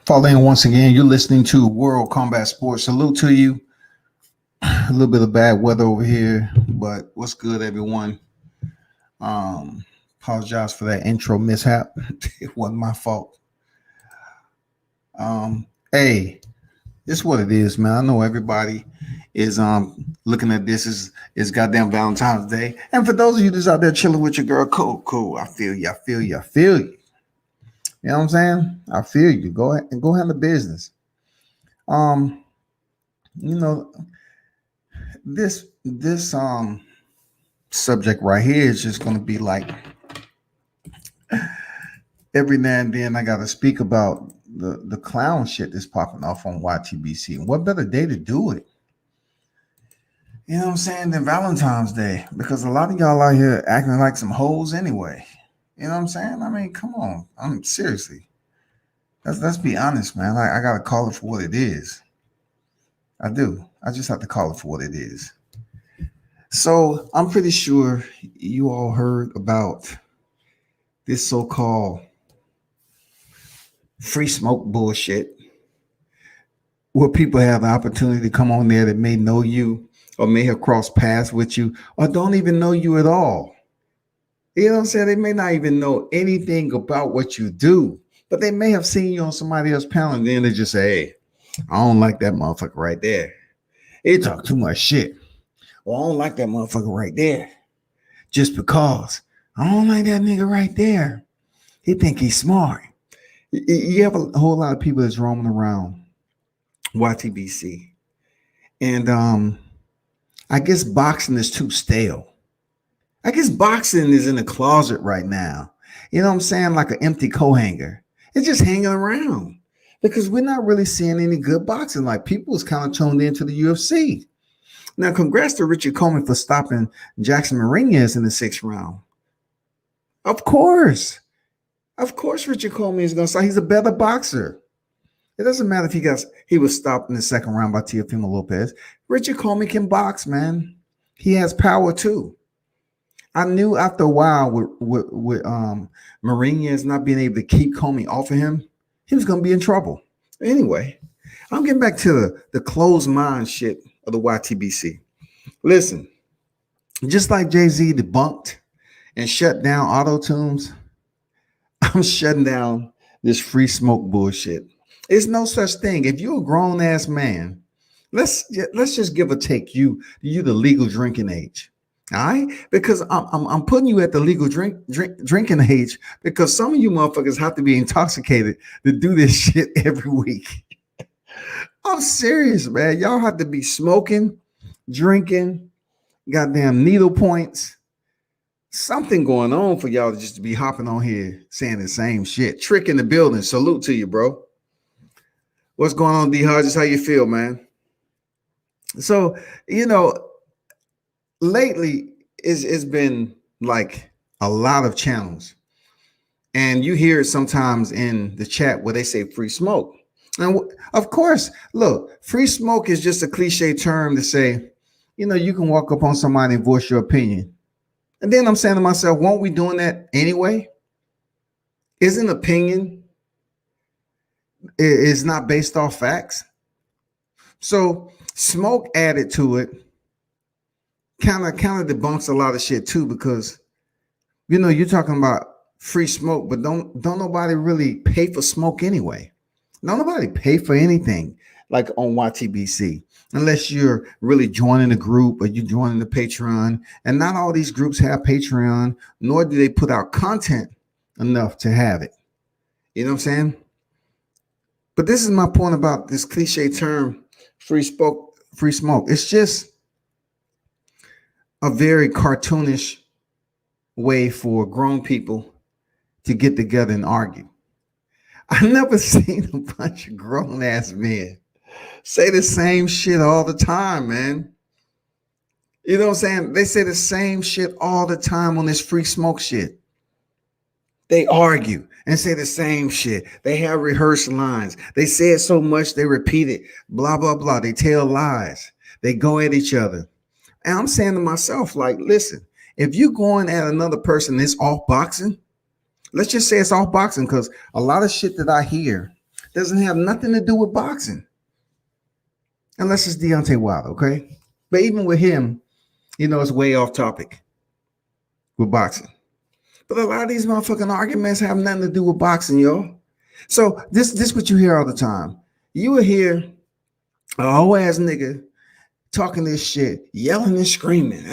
Fall in once again. You're listening to World Combat Sports. Salute to you. A little bit of bad weather over here, but what's good, everyone? Apologize for that intro mishap. It wasn't my fault. Hey, this is what it is, man. I know everybody is looking at this is goddamn Valentine's Day. And for those of you that's out there chilling with your girl, cool. I feel you. You know what I'm saying? I feel you. Go ahead and go handle business. This subject right here is just gonna be like every now and then I gotta speak about the clown shit that's popping off on YTBC. And what better day to do it? You know what I'm saying, than Valentine's Day, because a lot of y'all out here acting like some hoes anyway. You know what I'm saying? I mean, come on. I'm seriously. Let's be honest, man. I gotta call it for what it is. I do. I just have to call it for what it is. So I'm pretty sure you all heard about this so-called free smoke bullshit, where people have the opportunity to come on there that may know you or may have crossed paths with you or don't even know you at all. You know what I'm saying? They may not even know anything about what you do, but they may have seen you on somebody else's panel, and then they just say, hey, I don't like that motherfucker right there. He talk too much shit. Well, I don't like that motherfucker right there. Just because. I don't like that nigga right there. He think he's smart. You have a whole lot of people that's roaming around YTBC. And I guess boxing is too stale. I guess boxing is in the closet right now. You know what I'm saying? Like an empty coat hanger. It's just hanging around because we're not really seeing any good boxing. Like people is kind of tuned into the UFC. Now, congrats to Richard Coleman for stopping Jackson Mariñez in the 6th round. Of course, Richard Coleman is going to stop. He's a better boxer. It doesn't matter if he was stopped in the 2nd round by Teofimo Lopez. Richard Coleman can box, man. He has power too. I knew after a while with Mariñez not being able to keep Comey off of him, he was going to be in trouble. Anyway, I'm getting back to the closed mind shit of the YTBC. Listen, just like Jay-Z debunked and shut down auto-tunes, I'm shutting down this free smoke bullshit. There's no such thing. If you're a grown-ass man, let's just give or take you the legal drinking age. All right, because I'm putting you at the legal drinking age because some of you motherfuckers have to be intoxicated to do this shit every week. I'm serious, man. Y'all have to be smoking, drinking, goddamn needle points. Something going on for y'all to just be hopping on here saying the same shit. Trick in the building. Salute to you, bro. What's going on, D Hodges? How you feel, man? So, lately, it's been like a lot of channels. And you hear it sometimes in the chat where they say free smoke. And of course, look, free smoke is just a cliche term to say, you can walk up on somebody and voice your opinion. And then I'm saying to myself, won't we doing that anyway? Isn't opinion is not based off facts? So smoke added to it kind of debunks a lot of shit too, because you're talking about free smoke, but don't nobody really pay for smoke anyway. Don't nobody pay for anything like on YTBC unless you're really joining a group or you joining the Patreon. And not all these groups have Patreon, nor do they put out content enough to have it. You know what I'm saying? But this is my point about this cliche term, free smoke. It's just a very cartoonish way for grown people to get together and argue. I never seen a bunch of grown ass men say the same shit all the time, man. You know what I'm saying? They say the same shit all the time on this free smoke shit. They argue and say the same shit. They have rehearsed lines. They say it so much they repeat it. Blah, blah, blah. They tell lies. They go at each other. And I'm saying to myself, like, listen, if you're going at another person that's off boxing, let's just say it's off boxing, because a lot of shit that I hear doesn't have nothing to do with boxing. Unless it's Deontay Wilder, okay? But even with him, you know, it's way off topic with boxing. But a lot of these motherfucking arguments have nothing to do with boxing, yo. So this what you hear all the time. You will hear a whole ass nigga talking this shit, yelling and screaming.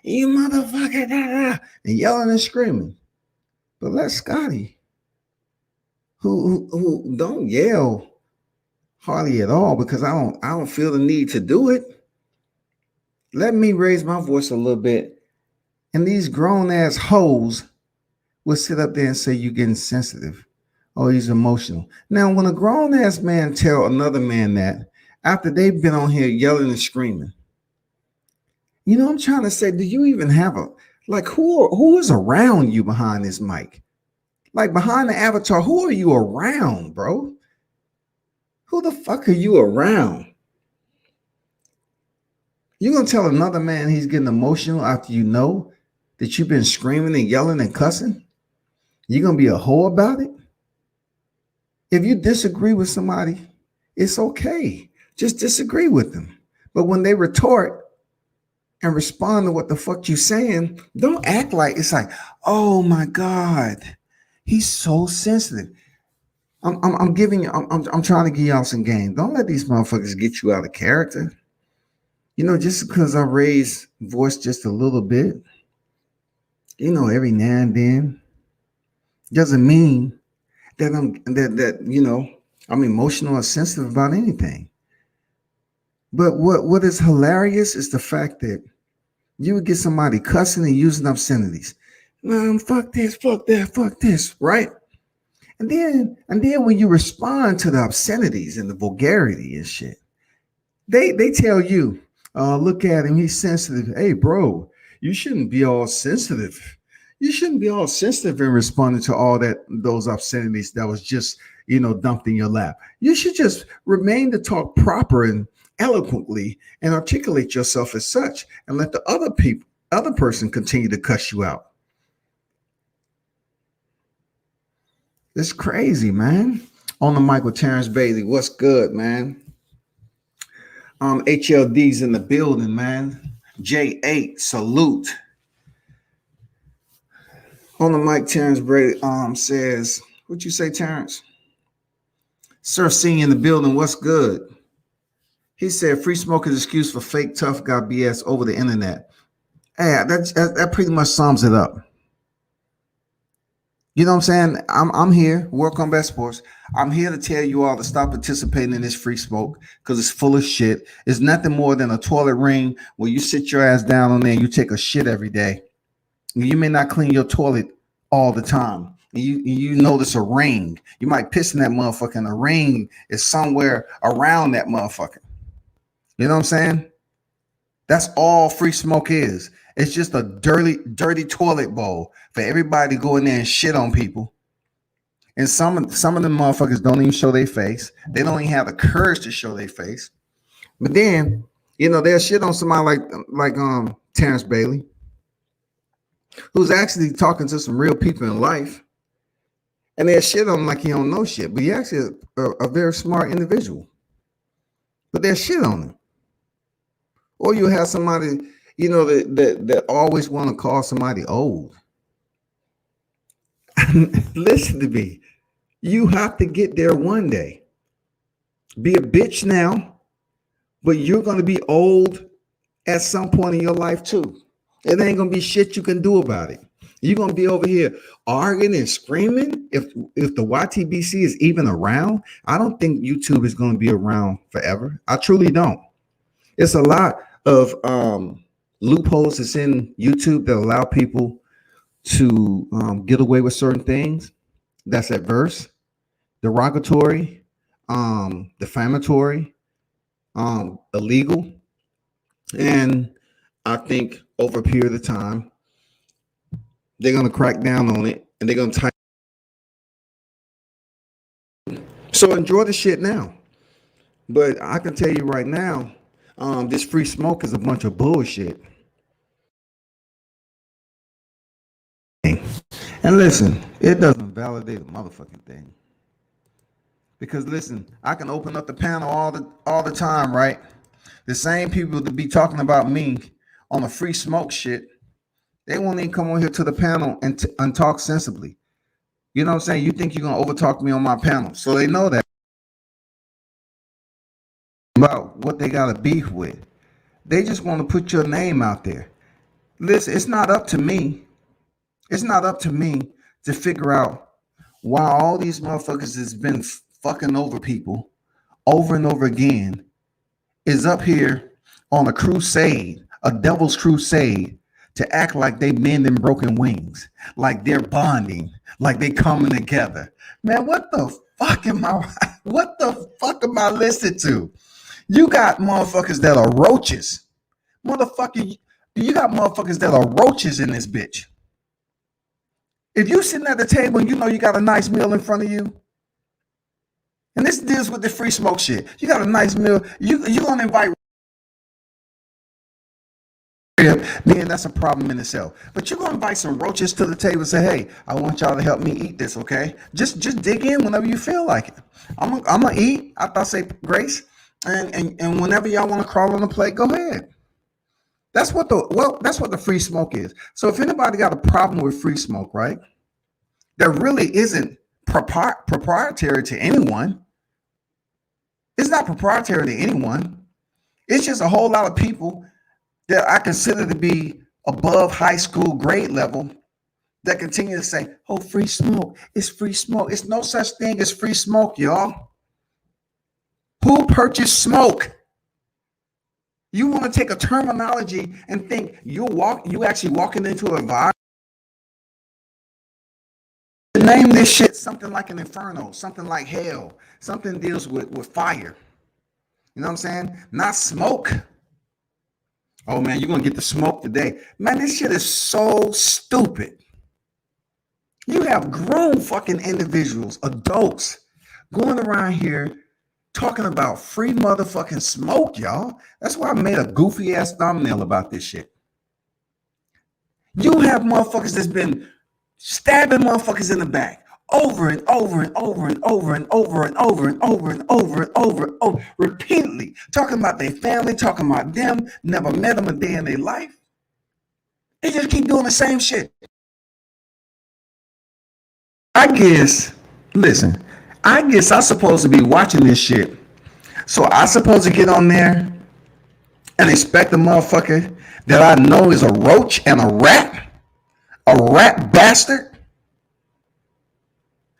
You motherfucker, and yelling and screaming. But let Scotty, who don't yell hardly at all, because I don't feel the need to do it. Let me raise my voice a little bit, and these grown ass hoes will sit up there and say you're getting sensitive, or he's emotional. Now, when a grown ass man tell another man that after they've been on here yelling and screaming, you know, I'm trying to say, do you even have who is around you behind this mic? Like behind the avatar, who are you around, bro? Who the fuck are you around? You're going to tell another man he's getting emotional after you know that you've been screaming and yelling and cussing? You're going to be a hoe about it? If you disagree with somebody, it's okay. Just disagree with them. But when they retort and respond to what the fuck you saying, don't act like it's like, oh my God, he's so sensitive. I'm giving you, I'm trying to give y'all some game. Don't let these motherfuckers get you out of character. You know, just because I raise voice just a little bit, you know, every now and then, doesn't mean that I'm emotional or sensitive about anything. But what is hilarious is the fact that you would get somebody cussing and using obscenities. Fuck this, fuck that, fuck this, right? And then when you respond to the obscenities and the vulgarity and shit, they tell you, look at him, he's sensitive. Hey, bro, you shouldn't be all sensitive. You shouldn't be all sensitive in responding to all those obscenities that was just, you know, dumped in your lap. You should just remain to talk proper and eloquently and articulate yourself as such, and let the other person continue to cuss you out. It's crazy, man. On the mic with Terrence Bailey. What's good, man? HLD's in the building, man. J8, salute. On the mic, Terrence Brady says, what you say, Terrence? Sir C in the building, what's good? He said, free smoker's excuse for fake tough guy BS over the internet. Hey, that pretty much sums it up. You know what I'm saying? I'm here, Work on Best Sports. I'm here to tell you all to stop participating in this free smoke because it's full of shit. It's nothing more than a toilet ring where you sit your ass down on there and you take a shit every day. You may not clean your toilet all the time. You notice a ring. You might piss in that motherfucker, and the ring is somewhere around that motherfucker. You know what I'm saying? That's all free smoke is. It's just a dirty toilet bowl for everybody to go in there and shit on people. And some of them motherfuckers don't even show their face. They don't even have the courage to show their face. But then, you know, they'll shit on somebody like Terrence Bailey, who's actually talking to some real people in life. And they'll shit on him like he don't know shit. But he actually a very smart individual. But they'll shit on him. Or you have somebody, you know, that always want to call somebody old. Listen to me. You have to get there one day. Be a bitch now, but you're going to be old at some point in your life too. It ain't going to be shit you can do about it. You're going to be over here arguing and screaming. If the YTBC is even around, I don't think YouTube is going to be around forever. I truly don't. It's a lot of loopholes that's in YouTube that allow people to get away with certain things that's adverse, derogatory, defamatory, illegal. And I think over a period of time, they're going to crack down on it and they're going to tighten. So enjoy the shit now. But I can tell you right now, this free smoke is a bunch of bullshit. And listen, it doesn't validate a motherfucking thing. Because listen, I can open up the panel all the time, right? The same people that be talking about me on the free smoke shit, they won't even come on here to the panel and talk sensibly. You know what I'm saying? You think you're gonna overtalk me on my panel, so they know that about what they got a beef with. They just want to put your name out there. Listen, it's not up to me. It's not up to me to figure out why all these motherfuckers that's been fucking over people over and over again is up here on a crusade, a devil's crusade, to act like they mending broken wings, like they're bonding, like they coming together. Man, what the fuck am I listening to? You got motherfuckers that are roaches. Motherfucker, you got motherfuckers that are roaches in this bitch. If you sitting at the table and you know you got a nice meal in front of you, and this deals with the free smoke shit. You got a nice meal, you gonna invite, man, that's a problem in itself. But you're gonna invite some roaches to the table and say, hey, I want y'all to help me eat this, okay? Just dig in whenever you feel like it. I'm gonna eat. I thought say grace, and whenever y'all want to crawl on the plate, go ahead. That's what the free smoke is. So if anybody got a problem with free smoke, right? That really isn't proprietary to anyone. It's not proprietary to anyone. It's just a whole lot of people that I consider to be above high school grade level that continue to say, oh, free smoke. It's free smoke. It's no such thing as free smoke, y'all. Who purchased smoke? You want to take a terminology and think you actually walking into a environment. Name this shit something like an inferno, something like hell, something deals with fire. You know what I'm saying? Not smoke. Oh man, you're gonna get the smoke today. Man, this shit is so stupid. You have grown fucking individuals, adults, going around here talking about free motherfucking smoke, y'all. That's why I made a goofy ass thumbnail about this shit. You have motherfuckers that's been stabbing motherfuckers in the back over and over and over and over and over and over and over and over and over and over, repeatedly, talking about their family, talking about them, never met them a day in their life. They just keep doing the same shit. I guess I'm supposed to be watching this shit. So I'm supposed to get on there and expect a motherfucker that I know is a roach and a rat bastard,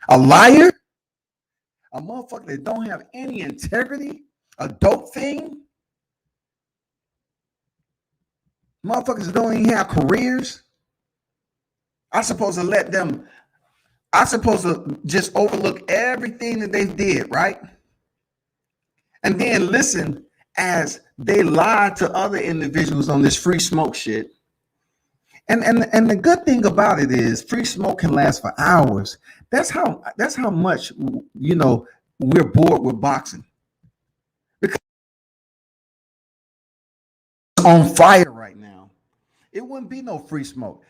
a liar, a motherfucker that don't have any integrity, a dope thing, motherfuckers that don't even have careers. I'm supposed to just overlook everything that they did, right? And then listen as they lie to other individuals on this free smoke shit. And the good thing about it is free smoke can last for hours. That's how much we're bored with boxing. Because it's on fire right now. It wouldn't be no free smoke.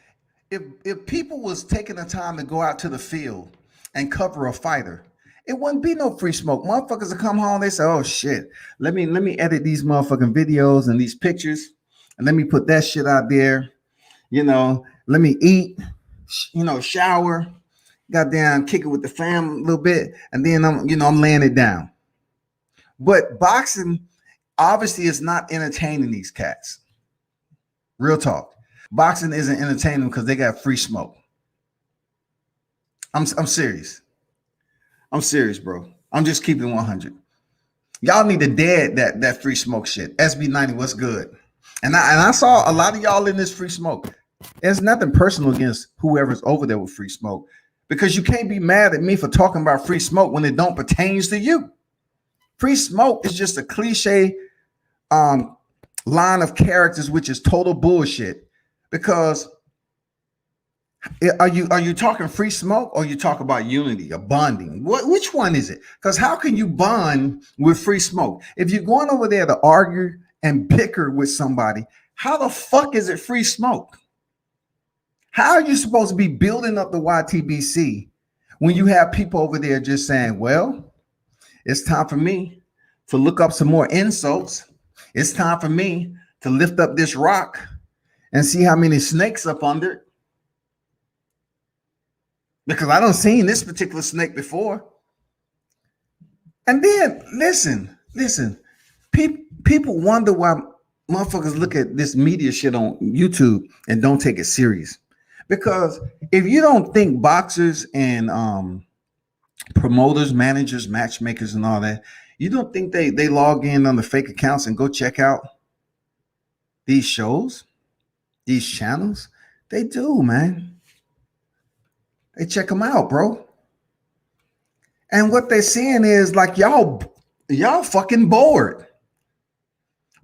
If people was taking the time to go out to the field and cover a fighter, it wouldn't be no free smoke. Motherfuckers would come home, they say, oh shit, let me edit these motherfucking videos and these pictures, and let me put that shit out there. Let me eat, shower, goddamn, kick it with the fam a little bit, and then I'm laying it down. But boxing obviously is not entertaining these cats. Real talk. Boxing isn't entertaining because they got free smoke. I'm serious. I'm serious, bro. I'm just keeping 100. Y'all need to dead that free smoke shit. SB90, what's good? And I saw a lot of y'all in this free smoke. There's nothing personal against whoever's over there with free smoke, because you can't be mad at me for talking about free smoke when it don't pertains to you. Free smoke is just a cliche line of characters, which is total bullshit. Because are you talking free smoke, or you talk about unity or bonding? Which one is it? Because how can you bond with free smoke if you're going over there to argue and bicker with somebody? How the fuck is it free smoke? How are you supposed to be building up the YTBC when you have people over there just saying, well, it's time for me to look up some more insults. It's time for me to lift up this rock and see how many snakes up under it. Because I don't seen this particular snake before. And then listen, people wonder why motherfuckers look at this media shit on YouTube and don't take it serious. Because if you don't think boxers and promoters, managers, matchmakers, and all that, you don't think they log in on the fake accounts and go check out these shows, these channels? They do, man. They check them out, bro. And what they're seeing is like, y'all fucking bored.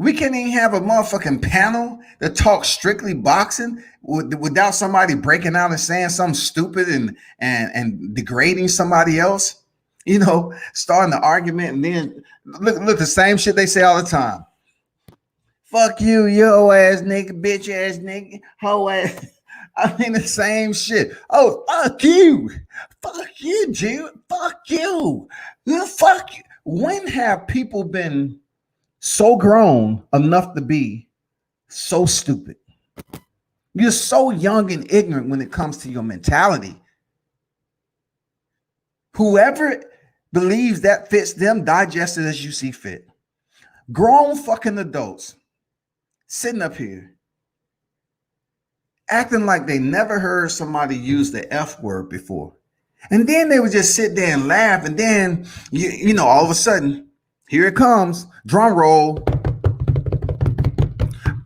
We can't even have a motherfucking panel that talks strictly boxing without somebody breaking out and saying something stupid and degrading somebody else. You know, starting the argument, and then look the same shit they say all the time. Fuck you, yo ass nigga, bitch ass nigga, hoe ass. I mean the same shit. Oh, fuck you, Jew, fuck you, fuck you. When have people been so grown enough to be so stupid? You're so young and ignorant when it comes to your mentality. Whoever believes that fits them, digest it as you see fit. Grown fucking adults sitting up here acting like they never heard somebody use the F word before. And then they would just sit there and laugh. And then, you know, all of a sudden, here it comes, drum roll.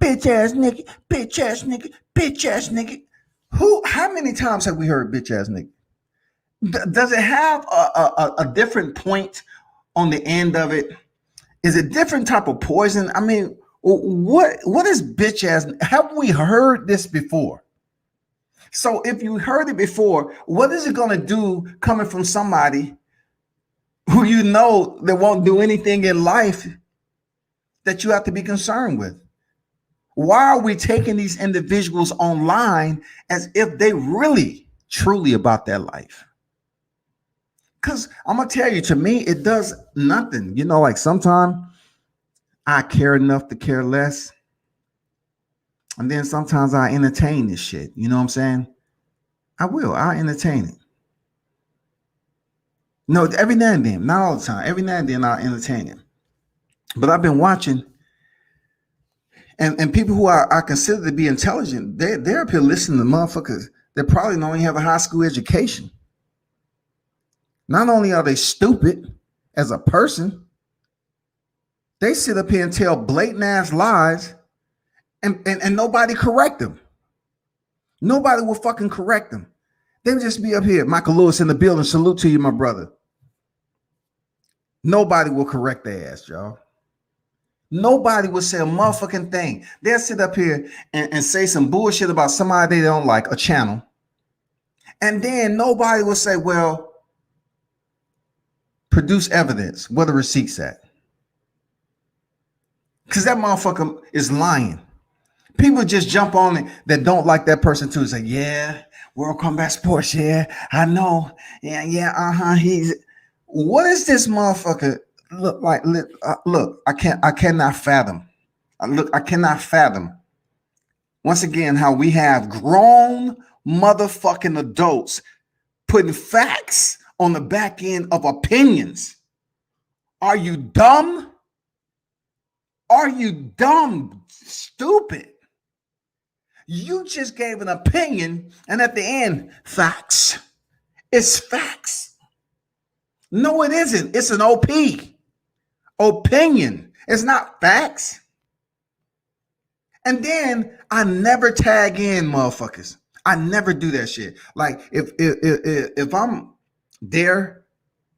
Bitch ass nigga, bitch ass nigga, bitch ass nigga. How many times have we heard bitch ass nigga? Does it have a different point on the end of it? Is it different type of poison? I mean, what is bitch ass? Have we heard this before? So if you heard it before, what is it going to do coming from somebody who you know that won't do anything in life that you have to be concerned with? Why are we taking these individuals online as if they really, truly about their life? Because I'm going to tell you, to me, it does nothing. You know, like sometimes I care enough to care less. And then sometimes I entertain this shit. You know what I'm saying? I'll entertain it. No, every now and then, not all the time. Every now and then I'll entertain it. But I've been watching, and people who I consider to be intelligent, they're up here listening to motherfuckers that probably don't even have a high school education. Not only are they stupid as a person, they sit up here and tell blatant ass lies, and nobody correct them. Nobody will fucking correct them. They would just be up here. Michael Lewis in the building. Salute to you, my brother. Nobody will correct their ass, y'all. Nobody will say a motherfucking thing. They'll sit up here and say some bullshit about somebody they don't like, a channel. And then nobody will say, well, produce evidence. Where the receipts at? Because that motherfucker is lying. People just jump on it that don't like that person too. Say, yeah, World Combat Sports, yeah, I know. Yeah, he's... What is this motherfucker look like? Look, I cannot fathom. I cannot fathom. Once again, how we have grown motherfucking adults putting facts on the back end of opinions. Are you dumb? Are you dumb, stupid? You just gave an opinion, and at the end, facts. It's facts. No, it isn't. It's an OP. Opinion. It's not facts. And then I never tag in motherfuckers. I never do that shit. Like if I'm there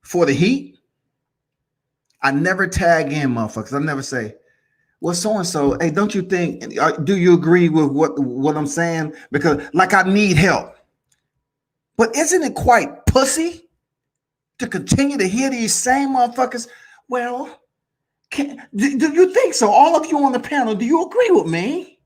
for the heat, I never tag in motherfuckers. I never say, well, so and so, hey, don't you think? Do you agree with what I'm saying? Because like I need help. But isn't it quite pussy to continue to hear these same motherfuckers? Well, do you think so? All of you on the panel, do you agree with me?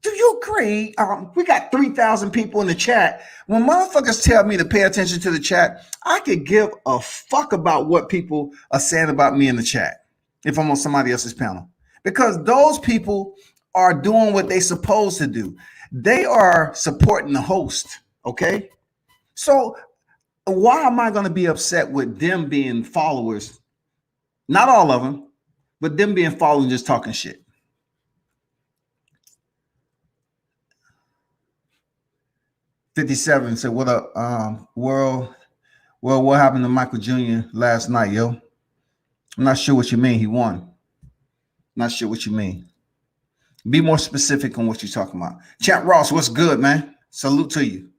Do you agree? We got 3,000 people in the chat. When motherfuckers tell me to pay attention to the chat, I could give a fuck about what people are saying about me in the chat if I'm on somebody else's panel. Because those people are doing what they're supposed to do. They are supporting the host, okay? So why am I going to be upset with them being followers? Not all of them, but them being followers just talking shit. $57 said, what up, world? Well, what happened to Michael Jr. last night, yo? I'm not sure what you mean. He won. Not sure what you mean. Be more specific on what you're talking about. Chat Ross, what's good, man? Salute to you.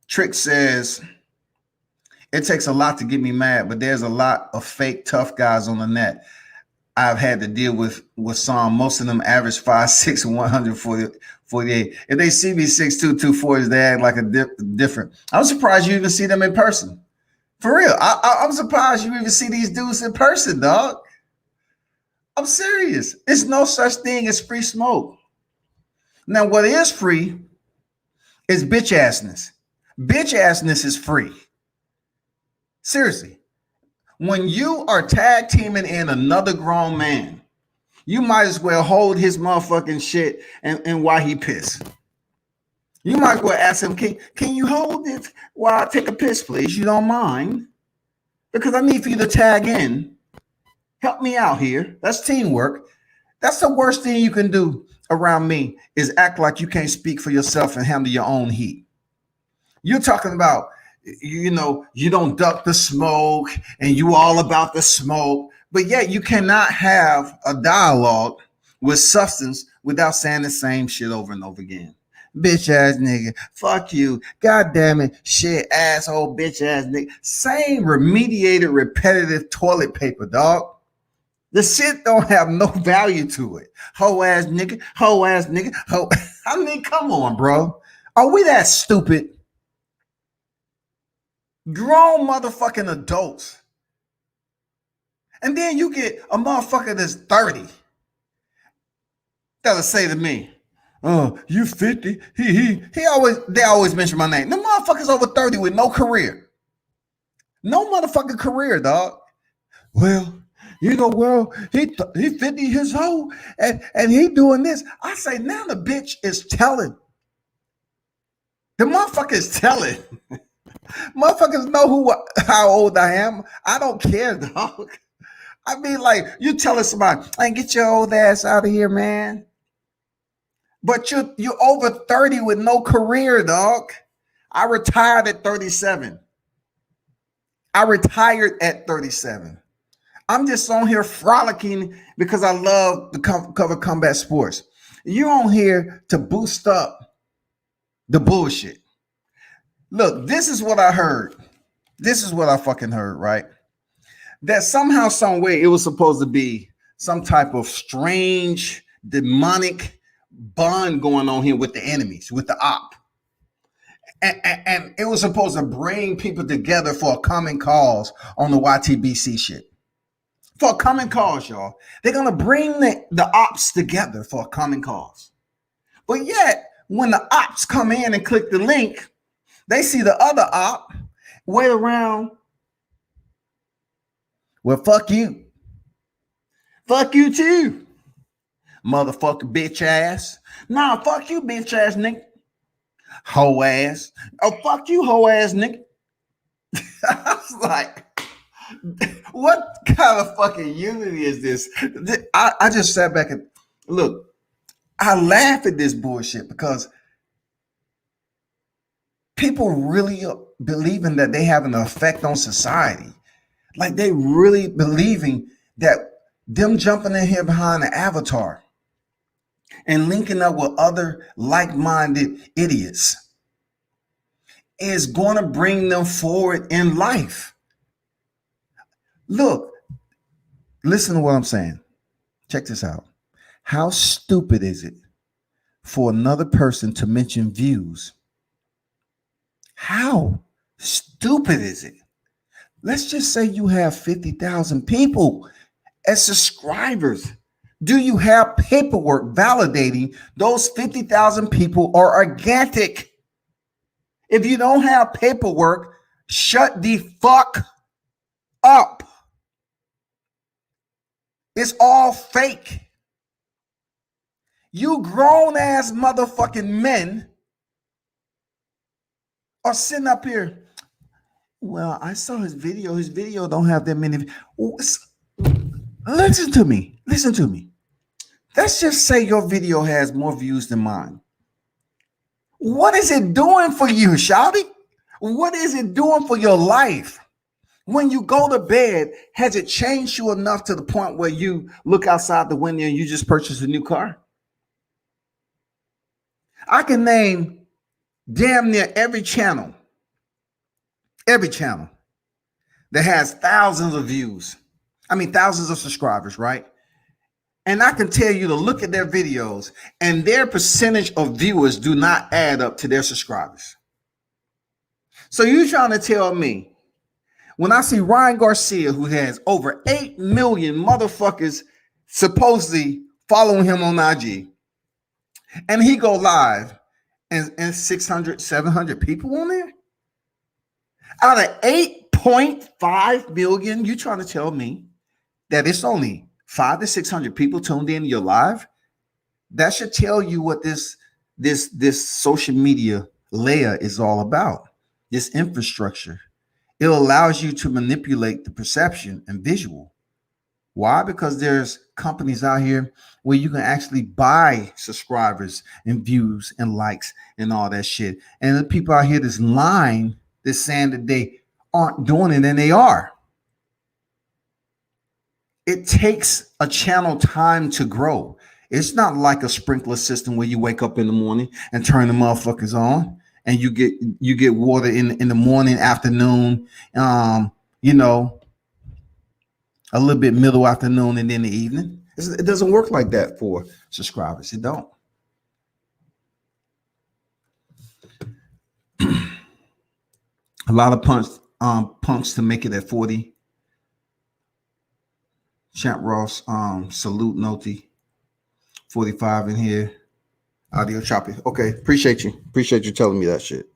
Trick says, it takes a lot to get me mad, but there's a lot of fake tough guys on the net. I've had to deal with some. Most of them average 5'6" and 148. If they see me 6'2", 240, they act like a different. I'm surprised you even see them in person. For real, I'm surprised you even see these dudes in person, dog. I'm serious. It's no such thing as free smoke. Now, what is free is bitch assness. Bitch assness is free. Seriously. When you are tag teaming in another grown man, you might as well hold his motherfucking shit and while he piss. You might as well ask him, can you hold it while I take a piss, please? You don't mind? Because I need for you to tag in. Help me out here. That's teamwork. That's the worst thing you can do around me is act like you can't speak for yourself and handle your own heat. You're talking about, you know, you don't duck the smoke and you all about the smoke, but yet you cannot have a dialogue with substance without saying the same shit over and over again. Bitch ass nigga, fuck you, god damn it, shit, asshole, bitch ass nigga. Same remediated, repetitive toilet paper, dog. The shit don't have no value to it. Hoe ass nigga, hoe ass nigga, hoe. I mean, come on, bro. Are we that stupid? Grown motherfucking adults. And then you get a motherfucker that's 30 that'll say to me, oh, you 50. They always mention my name. The motherfucker's over 30 with no career. No motherfucking career, dog. Well, you know, well, he 50 years old and he doing this. I say now the bitch is telling. The motherfucker is telling. Motherfuckers know how old I am. I don't care, dog. I mean, like, you telling somebody, hey, get your old ass out of here, man. But you're over 30 with no career, dog. I retired at 37. I retired at 37. I'm just on here frolicking because I love to cover combat sports. You're on here to boost up the bullshit. Look, this is what I heard. This is what I fucking heard, right? That somehow, some way, it was supposed to be some type of strange, demonic bond going on here with the enemies, with the op. And it was supposed to bring people together for a common cause on the YTBC shit. For a common cause, y'all. They're going to bring the ops together for a common cause. But yet, when the ops come in and click the link, they see the other op wait around. Well, fuck you. Fuck you too. Motherfucker bitch ass. Nah, fuck you, bitch ass nigga. Hoe ass. Oh, fuck you, hoe ass nigga. I was like, what kind of fucking unity is this? I just sat back and look, I laugh at this bullshit because people really believing that they have an effect on society. Like they really believing that them jumping in here behind the avatar and linking up with other like-minded idiots is going to bring them forward in life. Look, listen to what I'm saying. Check this out. How stupid is it for another person to mention views? How stupid is it? Let's just say you have 50,000 people as subscribers. Do you have paperwork validating those 50,000 people are organic? If you don't have paperwork, shut the fuck up. It's all fake. You grown ass motherfucking men are sitting up here. Well, I saw his video. His video don't have that many. Listen to me. Listen to me. Let's just say your video has more views than mine. What is it doing for you, shawty? What is it doing for your life? When you go to bed, has it changed you enough to the point where you look outside the window and you just purchased a new car? I can name damn near every channel that has thousands of views. I mean, thousands of subscribers, right? And I can tell you to look at their videos and their percentage of viewers do not add up to their subscribers. So you're trying to tell me when I see Ryan Garcia, who has over 8 million motherfuckers supposedly following him on IG, and he go live and 600, 700 people on there? Out of 8.5 million, you trying to tell me that it's only 500 to 600 people tuned in your live? That should tell you what this social media layer is all about, this infrastructure. It allows you to manipulate the perception and visual. Why? Because there's companies out here where you can actually buy subscribers and views and likes and all that shit. And the people out here that's lying, that's saying that they aren't doing it, and they are. It takes a channel time to grow. It's not like a sprinkler system where you wake up in the morning and turn the motherfuckers on and you get water in the morning, afternoon, you know, a little bit middle afternoon, and then the evening. It doesn't work like that for subscribers. It don't. A lot of punks to make it at 40. Champ Ross, salute Noti. 45 in here. Audio choppy. Okay, appreciate you. Appreciate you telling me that shit.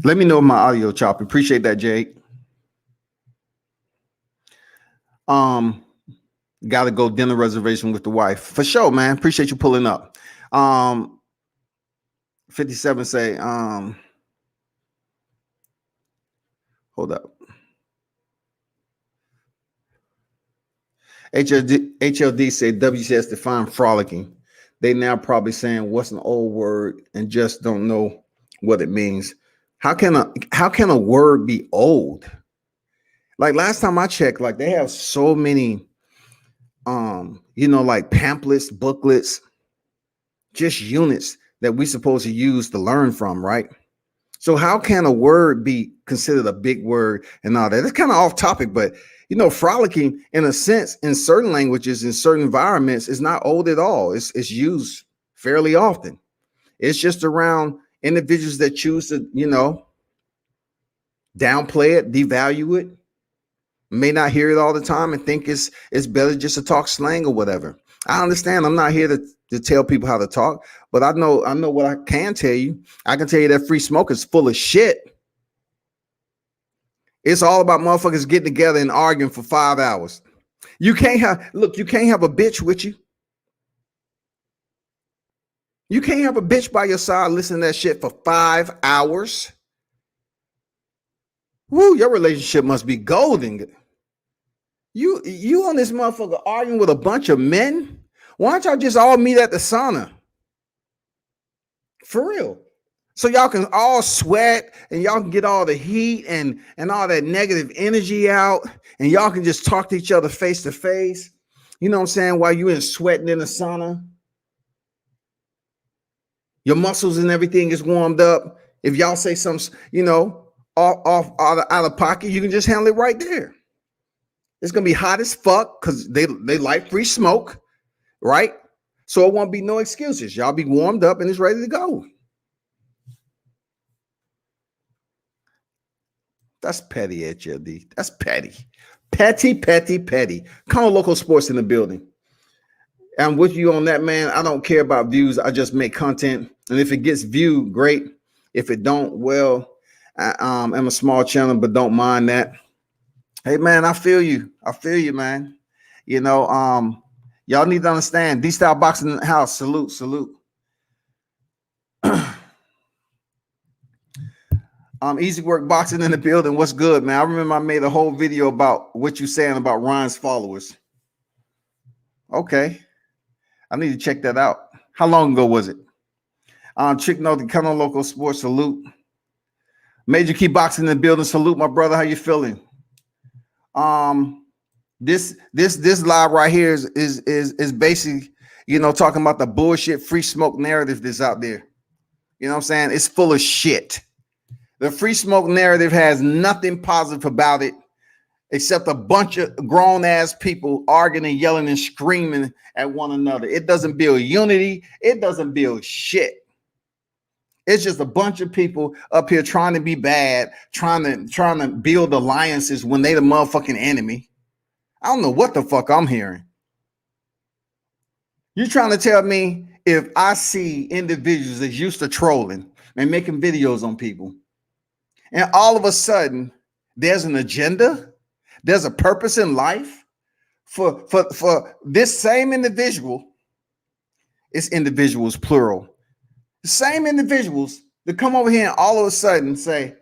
Let me know my audio choppy. Appreciate that, Jake. Got to go dinner reservation with the wife. For sure, man. Appreciate you pulling up. 57 say, hold up. HLD said WCS define frolicking. They now probably saying what's an old word and just don't know what it means. How can a word be old? Like last time I checked, like they have so many like pamphlets, booklets, just units that we supposed to use to learn from, right? So how can a word be considered a big word and all that? It's kind of off topic, but frolicking in a sense in certain languages, in certain environments, is not old at all. It's used fairly often. It's just around individuals that choose to, downplay it, devalue it, may not hear it all the time and think it's better just to talk slang or whatever. I understand. I'm not here to tell people how to talk, but I know what I can tell you. I can tell you that free smoke is full of shit. It's all about motherfuckers getting together and arguing for 5 hours. You can't have a bitch with you. You can't have a bitch by your side listening to that shit for 5 hours. Woo, your relationship must be golden. You on this motherfucker arguing with a bunch of men Why don't y'all just all meet at the sauna? For real. So y'all can all sweat and y'all can get all the heat and all that negative energy out, and y'all can just talk to each other face to face. You know what I'm saying? While you in sweating in the sauna, your muscles and everything is warmed up. If y'all say something, off out of pocket, you can just handle it right there. It's gonna be hot as fuck because they like free smoke, right? So it won't be no excuses. Y'all be warmed up and it's ready to go. That's petty, HLD. That's petty. Petty. Come on, local sports in the building. I'm with you on that, man. I don't care about views. I just make content. And if it gets viewed, great. If it don't, well, I'm a small channel, but don't mind that. Hey, man, I feel you. Man. Y'all need to understand. D-Style Boxing in the house. Salute. Easy Work Boxing in the building. What's good, man? I remember I made a whole video about what you saying about Ryan's followers. Okay. I need to check that out. How long ago was it? Chick know the come on local sports. Salute. Major Key Boxing in the building. Salute, my brother. How you feeling? This live right here is basically, talking about the bullshit free smoke narrative that's out there. You know what I'm saying? It's full of shit. The free smoke narrative has nothing positive about it except a bunch of grown ass people arguing and yelling and screaming at one another. It doesn't build unity. It doesn't build shit. It's just a bunch of people up here trying to be bad, trying to build alliances when they the motherfucking enemy. I don't know what the fuck I'm hearing. You're trying to tell me if I see individuals that's used to trolling and making videos on people, and all of a sudden there's an agenda, there's a purpose in life for this same individual. It's individuals plural. The same individuals that come over here and all of a sudden say,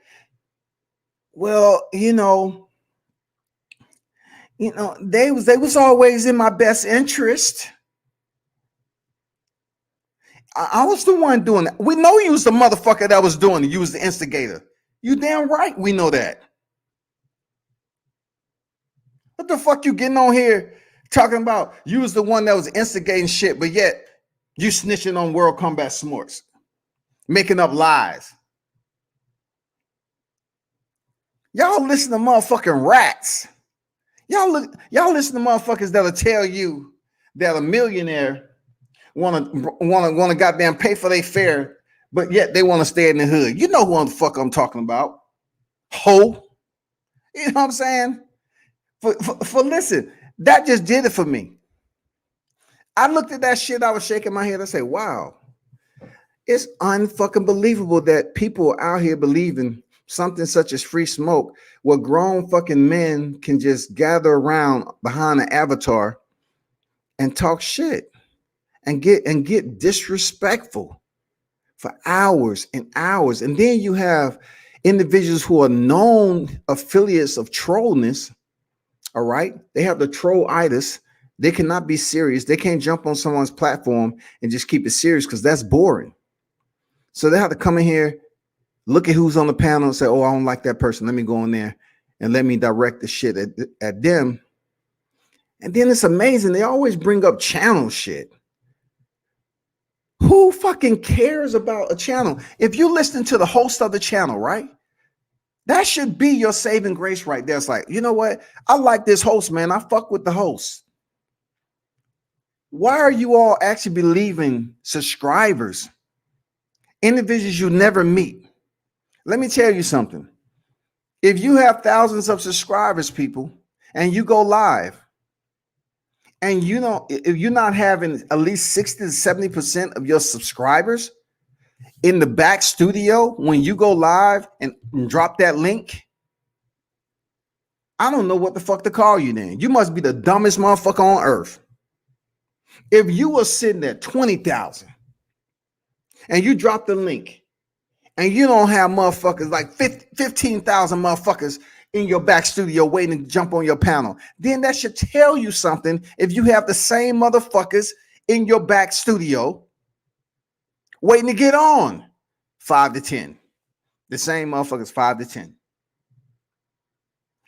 well, they was always in my best interest. I was the one doing that. We know you was the motherfucker that was doing it. You was the instigator. You damn right we know that. What the fuck you getting on here talking about? You was the one that was instigating shit, but yet you snitching on World Combat Sports, making up lies. Y'all listen to motherfucking rats. Y'all listen to motherfuckers that'll tell you that a millionaire wanna goddamn pay for their fare, but yet they want to stay in the hood. You know who the fuck I'm talking about. Ho. You know what I'm saying? For listen, that just did it for me. I looked at that shit, I was shaking my head. I said, wow, it's unfucking believable that people are out here believing something such as free smoke, where grown fucking men can just gather around behind an avatar and talk shit and get disrespectful for hours and hours. And then you have individuals who are known affiliates of trollness. All right. They have the troll-itis. They cannot be serious. They can't jump on someone's platform and just keep it serious because that's boring. So they have to come in here, look at who's on the panel and say, oh, I don't like that person. Let me go in there and let me direct the shit at them. And then it's amazing. They always bring up channel shit. Who fucking cares about a channel? If you listen to the host of the channel, right? That should be your saving grace right there. It's like, you know what? I like this host, man. I fuck with the host. Why are you all actually believing subscribers, individuals you never meet? Let me tell you something. If you have thousands of subscribers, people, and you go live, and if you're not having at least 60 to 70% of your subscribers in the back studio when you go live and drop that link, I don't know what the fuck to call you then. You must be the dumbest motherfucker on earth. If you were sitting at 20,000 and you drop the link and you don't have motherfuckers like 15,000 motherfuckers in your back studio waiting to jump on your panel, then that should tell you something if you have the same motherfuckers in your back studio waiting to get on. 5 to 10. The same motherfuckers, 5 to 10.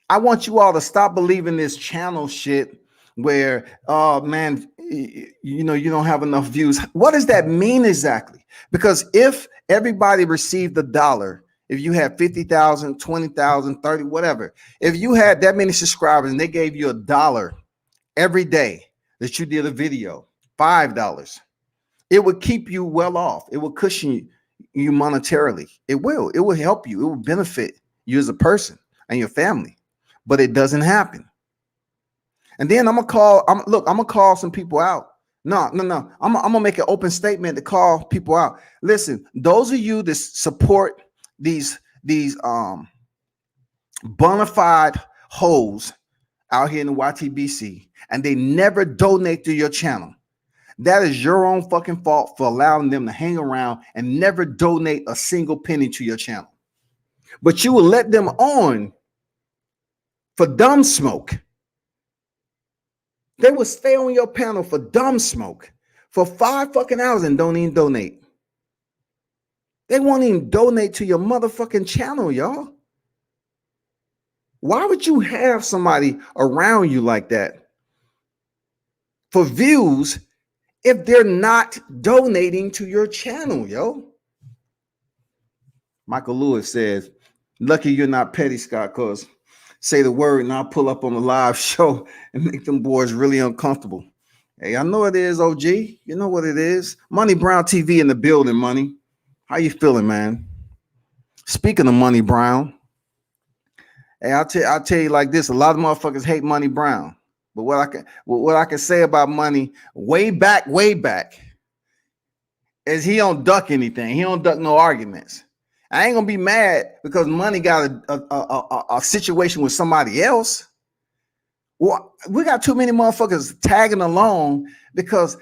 I want you all to stop believing this channel shit where, oh man, you know, you don't have enough views. What does that mean exactly? Because if everybody received $1, if you had 50,000, 20,000, 30, whatever, if you had that many subscribers and they gave you $1 every day that you did a video, $5, it would keep you well off. It will cushion you monetarily. It will help you. It will benefit you as a person and your family, but it doesn't happen. And then I'm gonna call some people out. No. I'm gonna make an open statement to call people out. Listen, those of you that support these bona fide hoes out here in the YTBC and they never donate to your channel, that is your own fucking fault for allowing them to hang around and never donate a single penny to your channel. But you will let them on for dumb smoke. They will stay on your panel for dumb smoke for 5 fucking hours and don't even donate. They won't even donate to your motherfucking channel, y'all. Why would you have somebody around you like that for views if they're not donating to your channel, yo? Michael Lewis says, lucky you're not petty, Scott, because say the word and I'll pull up on the live show and make them boys really uncomfortable. Hey, I know it is, OG. You know what it is. Money Brown TV in the building, Money. How you feeling, man? Speaking of Money Brown, hey, I'll tell you like this. A lot of motherfuckers hate Money Brown. But what I can say about Money way back, is he don't duck anything. He don't duck no arguments. I ain't gonna be mad because Money got a situation with somebody else. Well, we got too many motherfuckers tagging along because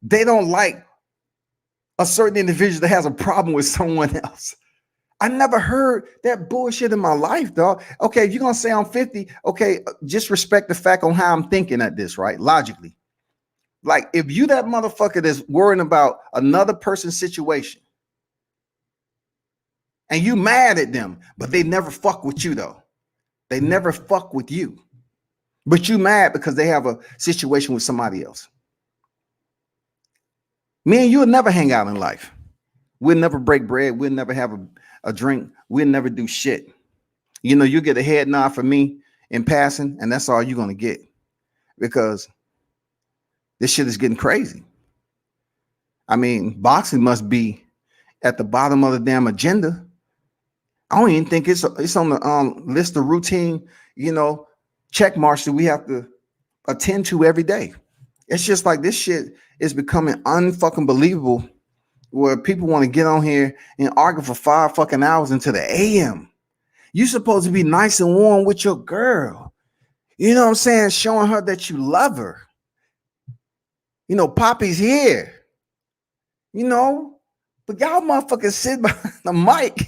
they don't like a certain individual that has a problem with someone else. I never heard that bullshit in my life, dog. Okay, if you're gonna say I'm 50, okay, just respect the fact on how I'm thinking at this, right? Logically. Like, if you that motherfucker that's worrying about another person's situation and you mad at them, but they never fuck with you, though. They never fuck with you. But you mad because they have a situation with somebody else. Me and you will never hang out in life. We'll never break bread. We'll never have a drink. We'll never do shit. You know, you get a head nod from me in passing, and that's all you're going to get. Because this shit is getting crazy. I mean, boxing must be at the bottom of the damn agenda. I don't even think it's on the list of routine, you know, check marks that we have to attend to every day. It's just like this shit is becoming unfucking believable, where people want to get on here and argue for 5 fucking hours into the AM. You supposed to be nice and warm with your girl. You know what I'm saying? Showing her that you love her. You know, Poppy's here. You know, but y'all motherfuckers sit behind the mic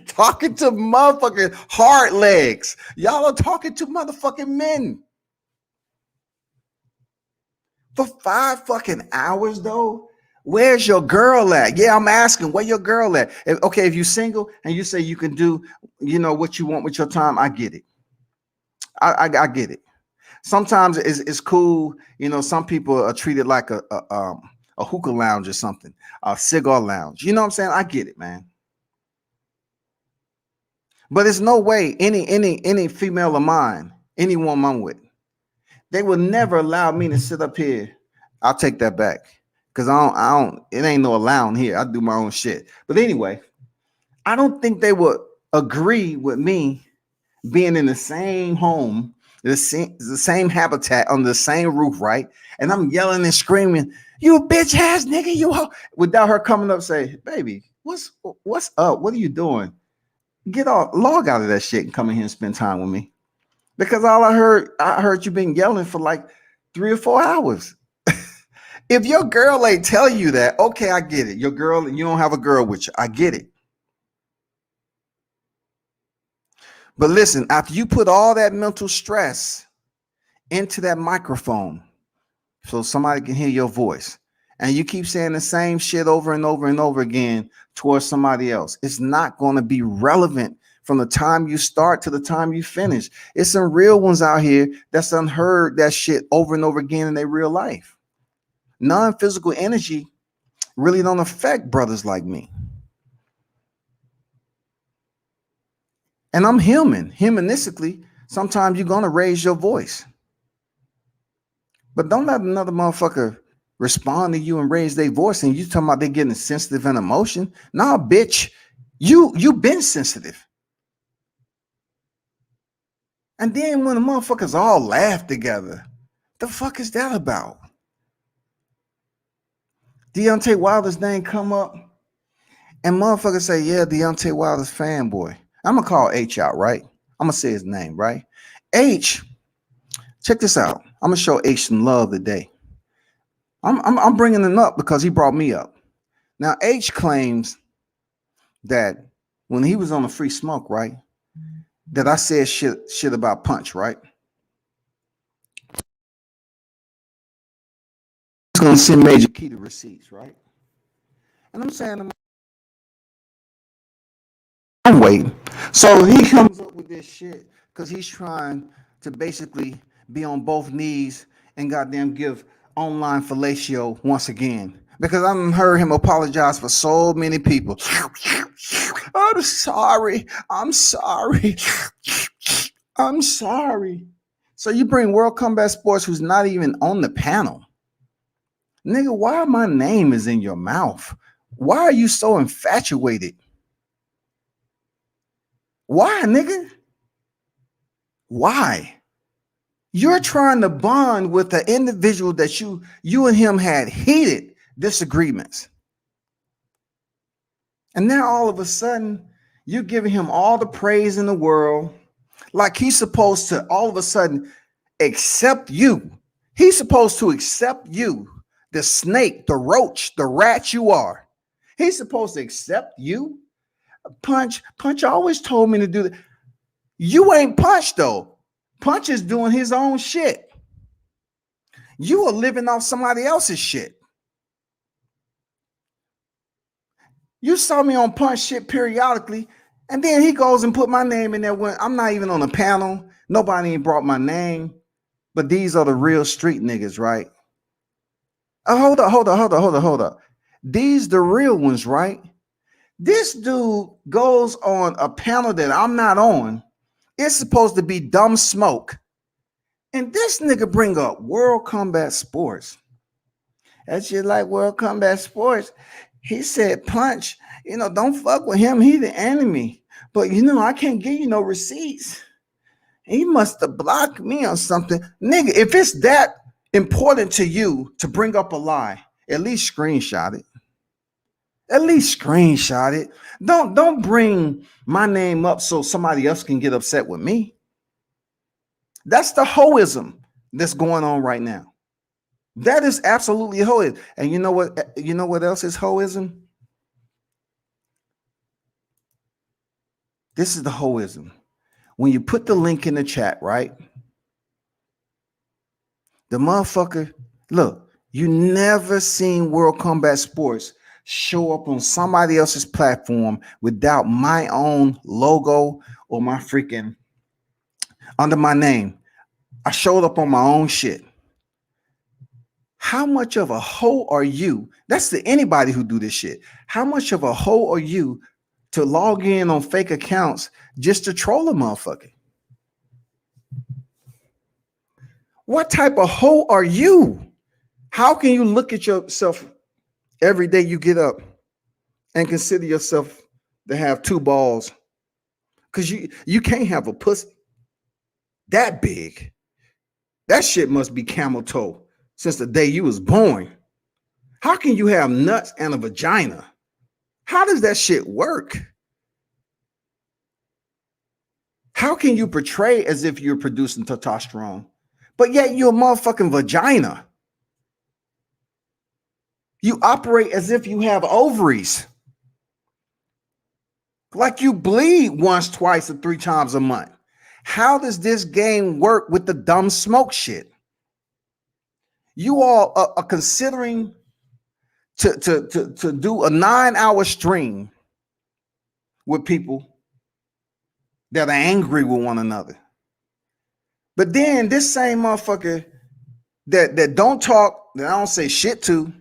talking to motherfucking hard legs. Y'all are talking to motherfucking men. For 5 fucking hours, though, where's your girl at? Yeah, I'm asking, where your girl at? Okay, if you're single and you say you can do, you know, what you want with your time, I get it. I get it. Sometimes it's cool. You know, some people are treated like a hookah lounge or something, a cigar lounge. You know what I'm saying? I get it, man. But there's no way any female of mine, any woman I'm with, they will never allow me to sit up here. I'll take that back. Because I don't, it ain't no allowing here. I do my own shit. But anyway, I don't think they would agree with me being in the same home, the same habitat, on the same roof, right? And I'm yelling and screaming, you bitch ass nigga, you ho-, without her coming up and say, baby, what's up? What are you doing? Get off, log out of that shit and come in here and spend time with me. Because all I heard you been yelling for like 3 or 4 hours. If your girl ain't tell you that, okay, I get it. Your girl, you don't have a girl with you. I get it. But listen, after you put all that mental stress into that microphone so somebody can hear your voice, and you keep saying the same shit over and over and over again towards somebody else, it's not going to be relevant from the time you start to the time you finish. It's some real ones out here that's unheard that shit over and over again in their real life. Non-physical energy really don't affect brothers like me. And I'm humanistically, sometimes you're going to raise your voice. But don't let another motherfucker respond to you and raise their voice and you talking about they getting sensitive and emotion. Nah, bitch, you been sensitive. And then when the motherfuckers all laugh together, the fuck is that about? Deontay Wilder's name come up and motherfuckers say, yeah, Deontay Wilder's fanboy. I'm gonna call H out, right? I'm gonna say his name, right? H, check this out. I'm gonna show H some love today. I'm bringing him up because he brought me up. Now H claims that when he was on the Free Smoke, right, that I said shit about Punch, right? He's gonna send Major Key the receipts, right? And I'm saying, I'm waiting. So he comes up with this shit because he's trying to basically be on both knees and goddamn give online fellatio once again. Because I heard him apologize for so many people. I'm sorry. I'm sorry. I'm sorry. So you bring World Combat Sports, who's not even on the panel. Nigga, why my name is in your mouth? Why are you so infatuated? Why, nigga? Why? You're trying to bond with an individual that you and him had heated disagreements. And now all of a sudden, you're giving him all the praise in the world, like he's supposed to all of a sudden accept you. He's supposed to accept you, the snake, the roach, the rat you are. He's supposed to accept you. Punch always told me to do that. You ain't Punch though. Punch is doing his own shit. You are living off somebody else's shit. You saw me on Punch shit periodically, and then he goes and put my name in there when I'm not even on the panel. Nobody ain't brought my name, but these are the real street niggas, right? Hold up. These the real ones, right? This dude goes on a panel that I'm not on. It's supposed to be Dumb Smoke. And this nigga bring up World Combat Sports. That's just like World Combat Sports. He said, Punch, don't fuck with him. He the enemy. But, I can't give you no receipts. He must have blocked me or something. Nigga, if it's that important to you to bring up a lie, at least screenshot it. At least screenshot it. Don't bring my name up so somebody else can get upset with me. That's the hoism that's going on right now. That is absolutely hoism. And you know what? You know what else is hoism? This is the hoism. When you put the link in the chat, right? The motherfucker, look, you never seen World Combat Sports show up on somebody else's platform without my own logo or my freaking under my name. I showed up on my own shit. How much of a hoe are you? That's to anybody who do this shit. How much of a hoe are you to log in on fake accounts just to troll a motherfucker? What type of hoe are you? How can you look at yourself every day you get up and consider yourself to have two balls? Because you can't have a pussy that big. That shit must be camel toe since the day you was born. How can you have nuts and a vagina? How does that shit work? How can you portray as if you're producing testosterone, but yet you're a motherfucking vagina? You operate as if you have ovaries. Like you bleed once, twice, or 3 times a month. How does this game work with the dumb smoke shit? You all are considering to do a 9-hour stream with people that are angry with one another. But then this same motherfucker that don't talk, that I don't say shit to,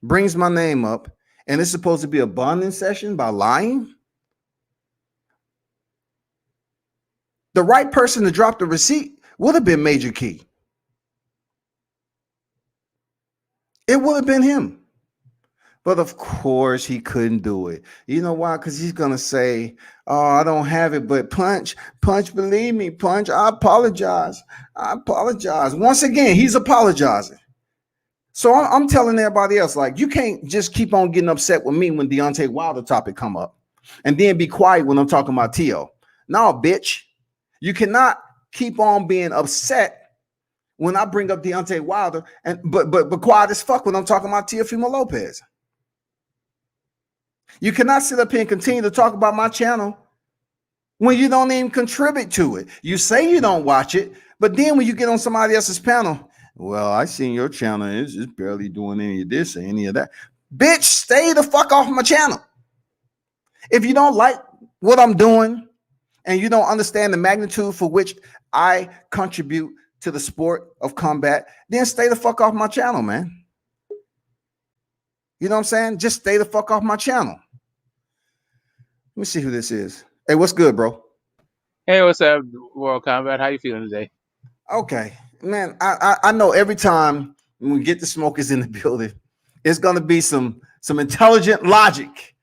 brings my name up, and it's supposed to be a bonding session by lying. The right person to drop the receipt would have been Major Key. It would have been him. But of course, he couldn't do it. You know why? Because he's going to say, oh, I don't have it. But Punch, believe me, Punch, I apologize. Once again, he's apologizing. So I'm telling everybody else, like, you can't just keep on getting upset with me when Deontay Wilder topic come up and then be quiet when I'm talking about Tio. No, bitch. You cannot keep on being upset when I bring up Deontay Wilder, and but quiet as fuck when I'm talking about Teofimo Lopez. You cannot sit up here and continue to talk about my channel when you don't even contribute to it. You say you don't watch it, but then when you get on somebody else's panel, well, I seen your channel, it's just barely doing any of this or any of that. Bitch, stay the fuck off my channel. If you don't like what I'm doing and you don't understand the magnitude for which I contribute to the sport of combat, then stay the fuck off my channel, man. You know what I'm saying? Just stay the fuck off my channel. Let me see who this is. Hey, what's good, bro? Hey, what's up, World Combat? How you feeling today? Okay, man. I know every time when we get the smokers in the building, it's gonna be some intelligent logic.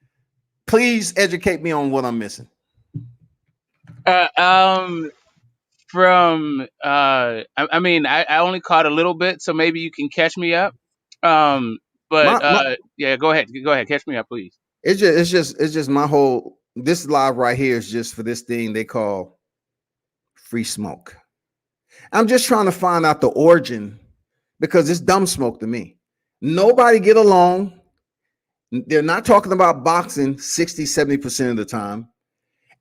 Please educate me on what I'm missing. I mean, I only caught a little bit, so maybe you can catch me up. Yeah, go ahead, catch me up, please. It's just my whole, this live right here is just for this thing they call free smoke. I'm just trying to find out the origin, because it's dumb smoke to me. Nobody get along. They're not talking about boxing 60-70% of the time.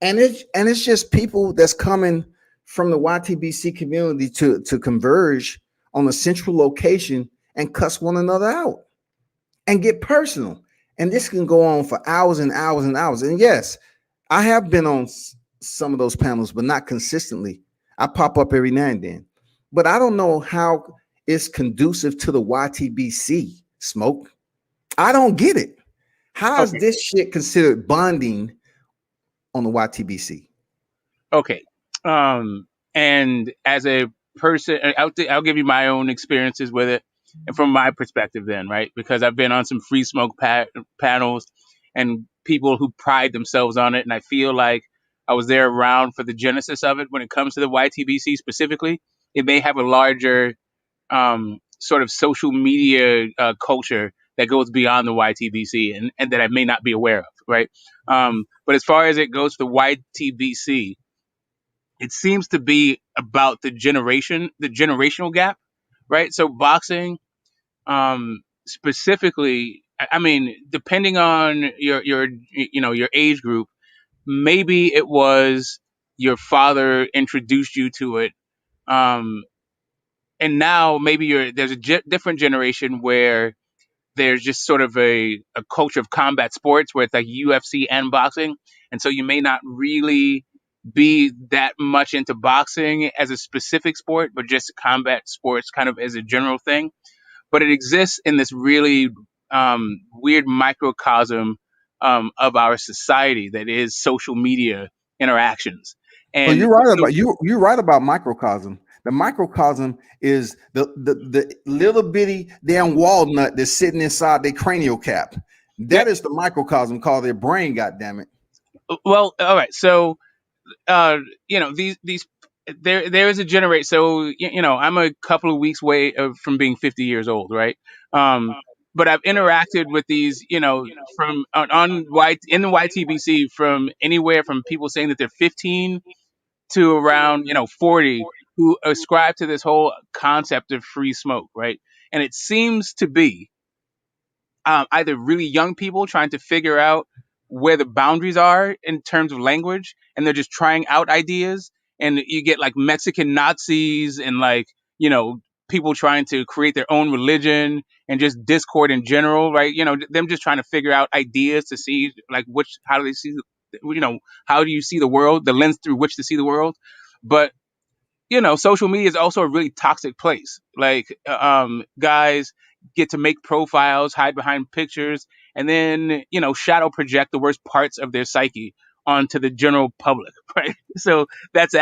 And it's just people that's coming from the YTBC community to converge on a central location and cuss one another out and get personal. And this can go on for hours and hours and hours. And yes, I have been on some of those panels, but not consistently. I pop up every now and then. But I don't know how it's conducive to the YTBC smoke. I don't get it. How is this shit considered bonding on the YTBC? Okay. And as a person, I'll give you my own experiences with it, and from my perspective, then, right? Because I've been on some free smoke panels and people who pride themselves on it, and I feel like I was there around for the genesis of it. When it comes to the YTBC specifically, it may have a larger sort of social media culture that goes beyond the YTBC and that I may not be aware of, right? But as far as it goes to YTBC, it seems to be about the generational gap, right? So boxing, specifically, I mean, depending on your age group, maybe it was your father introduced you to it, and now maybe there's a different generation where there's just sort of a culture of combat sports where it's like UFC and boxing. And so you may not really be that much into boxing as a specific sport, but just combat sports kind of as a general thing. But it exists in this really weird microcosm of our society that is social media interactions. Well, And you're right about microcosm. The microcosm is the little bitty damn walnut that's sitting inside their cranial cap. That is the microcosm called their brain. God damn it. Well, all right. So, these there is a generate. So, I'm a couple of weeks away from being 50 years old, right? But I've interacted with these, from on in the YTBC, from anywhere from people saying that they're 15 to around 40, who ascribe to this whole concept of free smoke, right? And it seems to be either really young people trying to figure out where the boundaries are in terms of language, and they're just trying out ideas. And you get like Mexican Nazis and like people trying to create their own religion and just discord in general, right? Them just trying to figure out ideas to see like how do they see, how do you see the world, the lens through which to see the world. But social media is also a really toxic place. Like, guys get to make profiles, hide behind pictures, and then, shadow project the worst parts of their psyche onto the general public, right? So that's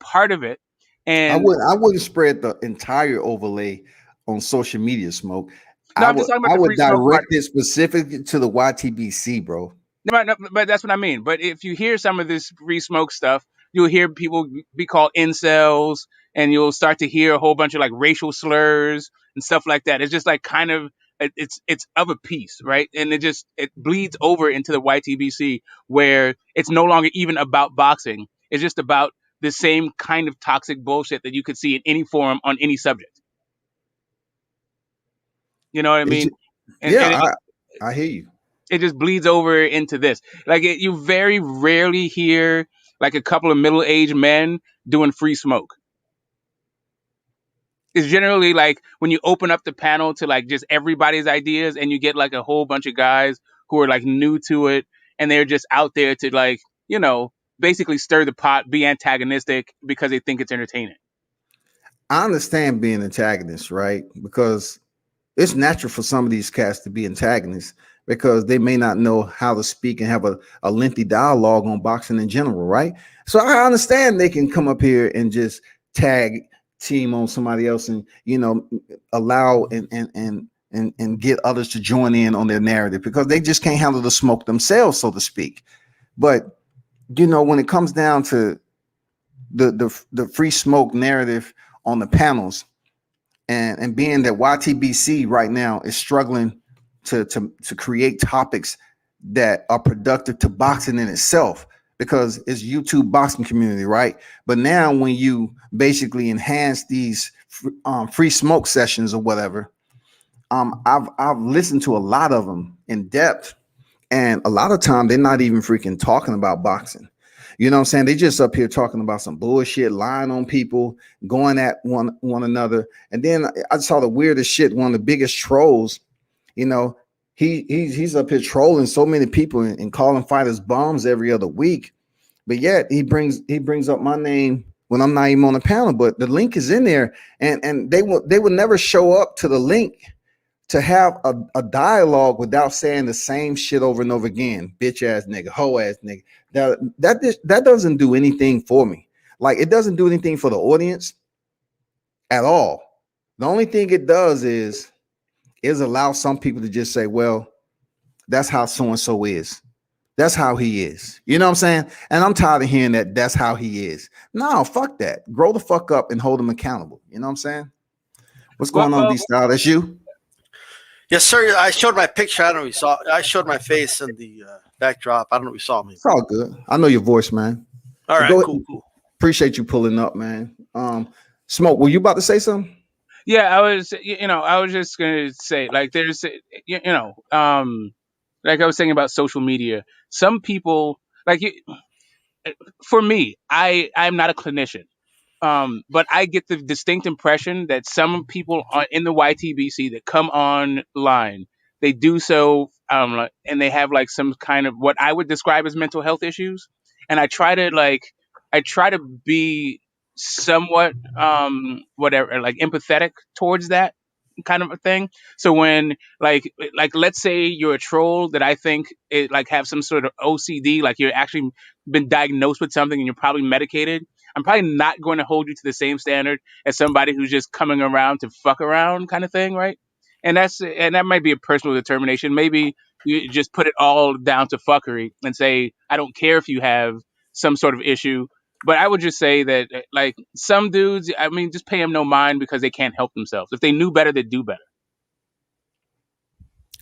part of it. I And wouldn't spread the entire overlay on social media, Smoke. no, I'm just talking about I the would free smoke part. direct it specifically to the YTBC, bro. No, but that's what I mean. But if you hear some of this free smoke stuff, you'll hear people be called incels, and you'll start to hear a whole bunch of like racial slurs and stuff like that. It's just like kind of it's of a piece, right? And it bleeds over into the YTBC, where it's no longer even about boxing. It's just about the same kind of toxic bullshit that you could see in any forum on any subject. You know what I mean? Yeah, I hear you. It just bleeds over into this. Like, you very rarely hear like a couple of middle-aged men doing free smoke. It's generally like when you open up the panel to like just everybody's ideas, and you get like a whole bunch of guys who are like new to it, and they're just out there to like, basically stir the pot, be antagonistic because they think it's entertaining. I understand being antagonist, right? Because it's natural for some of these cats to be antagonists because they may not know how to speak and have a lengthy dialogue on boxing in general, right? So I understand they can come up here and just tag team on somebody else and allow and get others to join in on their narrative because they just can't handle the smoke themselves, so to speak. But when it comes down to the free smoke narrative on the panels, and being that YTBC right now is struggling to create topics that are productive to boxing in itself, because it's YouTube boxing community, right? But now when you basically enhance these free smoke sessions or whatever, I've listened to a lot of them in depth, and a lot of time they're not even freaking talking about boxing. You know what I'm saying? They just up here talking about some bullshit, lying on people, going at one another. And then I saw the weirdest shit. One of the biggest trolls, he's up here trolling so many people and calling fighters bums every other week. But yet he brings up my name when I'm not even on the panel. But the link is in there, and they would never show up to the link to have a dialogue without saying the same shit over and over again. Bitch ass nigga, hoe ass nigga. That doesn't do anything for me. Like, it doesn't do anything for the audience at all. The only thing it does is allow some people to just say, well, that's how so-and-so is. That's how he is. You know what I'm saying? And I'm tired of hearing that's how he is. No, fuck that. Grow the fuck up and hold him accountable. You know what I'm saying? What's going on, D-Style? That's you? Yes, sir. I showed my picture. I don't know if you saw. I showed my face in the backdrop. I don't know if you saw me. It's all good. I know your voice, man. All right, cool. Appreciate you pulling up, man. Smoke, were you about to say something? Yeah, I was just gonna say, like, there's, like I was saying about social media. Some people, like, for me, I'm not a clinician. But I get the distinct impression that some people in the YTBC that come online, they do so, and they have like some kind of what I would describe as mental health issues. And I try to be somewhat, whatever, like empathetic towards that kind of a thing. So when like let's say you're a troll that I think it like have some sort of OCD, like you're actually been diagnosed with something and you're probably medicated, I'm probably not going to hold you to the same standard as somebody who's just coming around to fuck around kind of thing, right? And that might be a personal determination. Maybe you just put it all down to fuckery and say, I don't care if you have some sort of issue. But I would just say that, like, some dudes, I mean, just pay them no mind because they can't help themselves. If they knew better, they'd do better.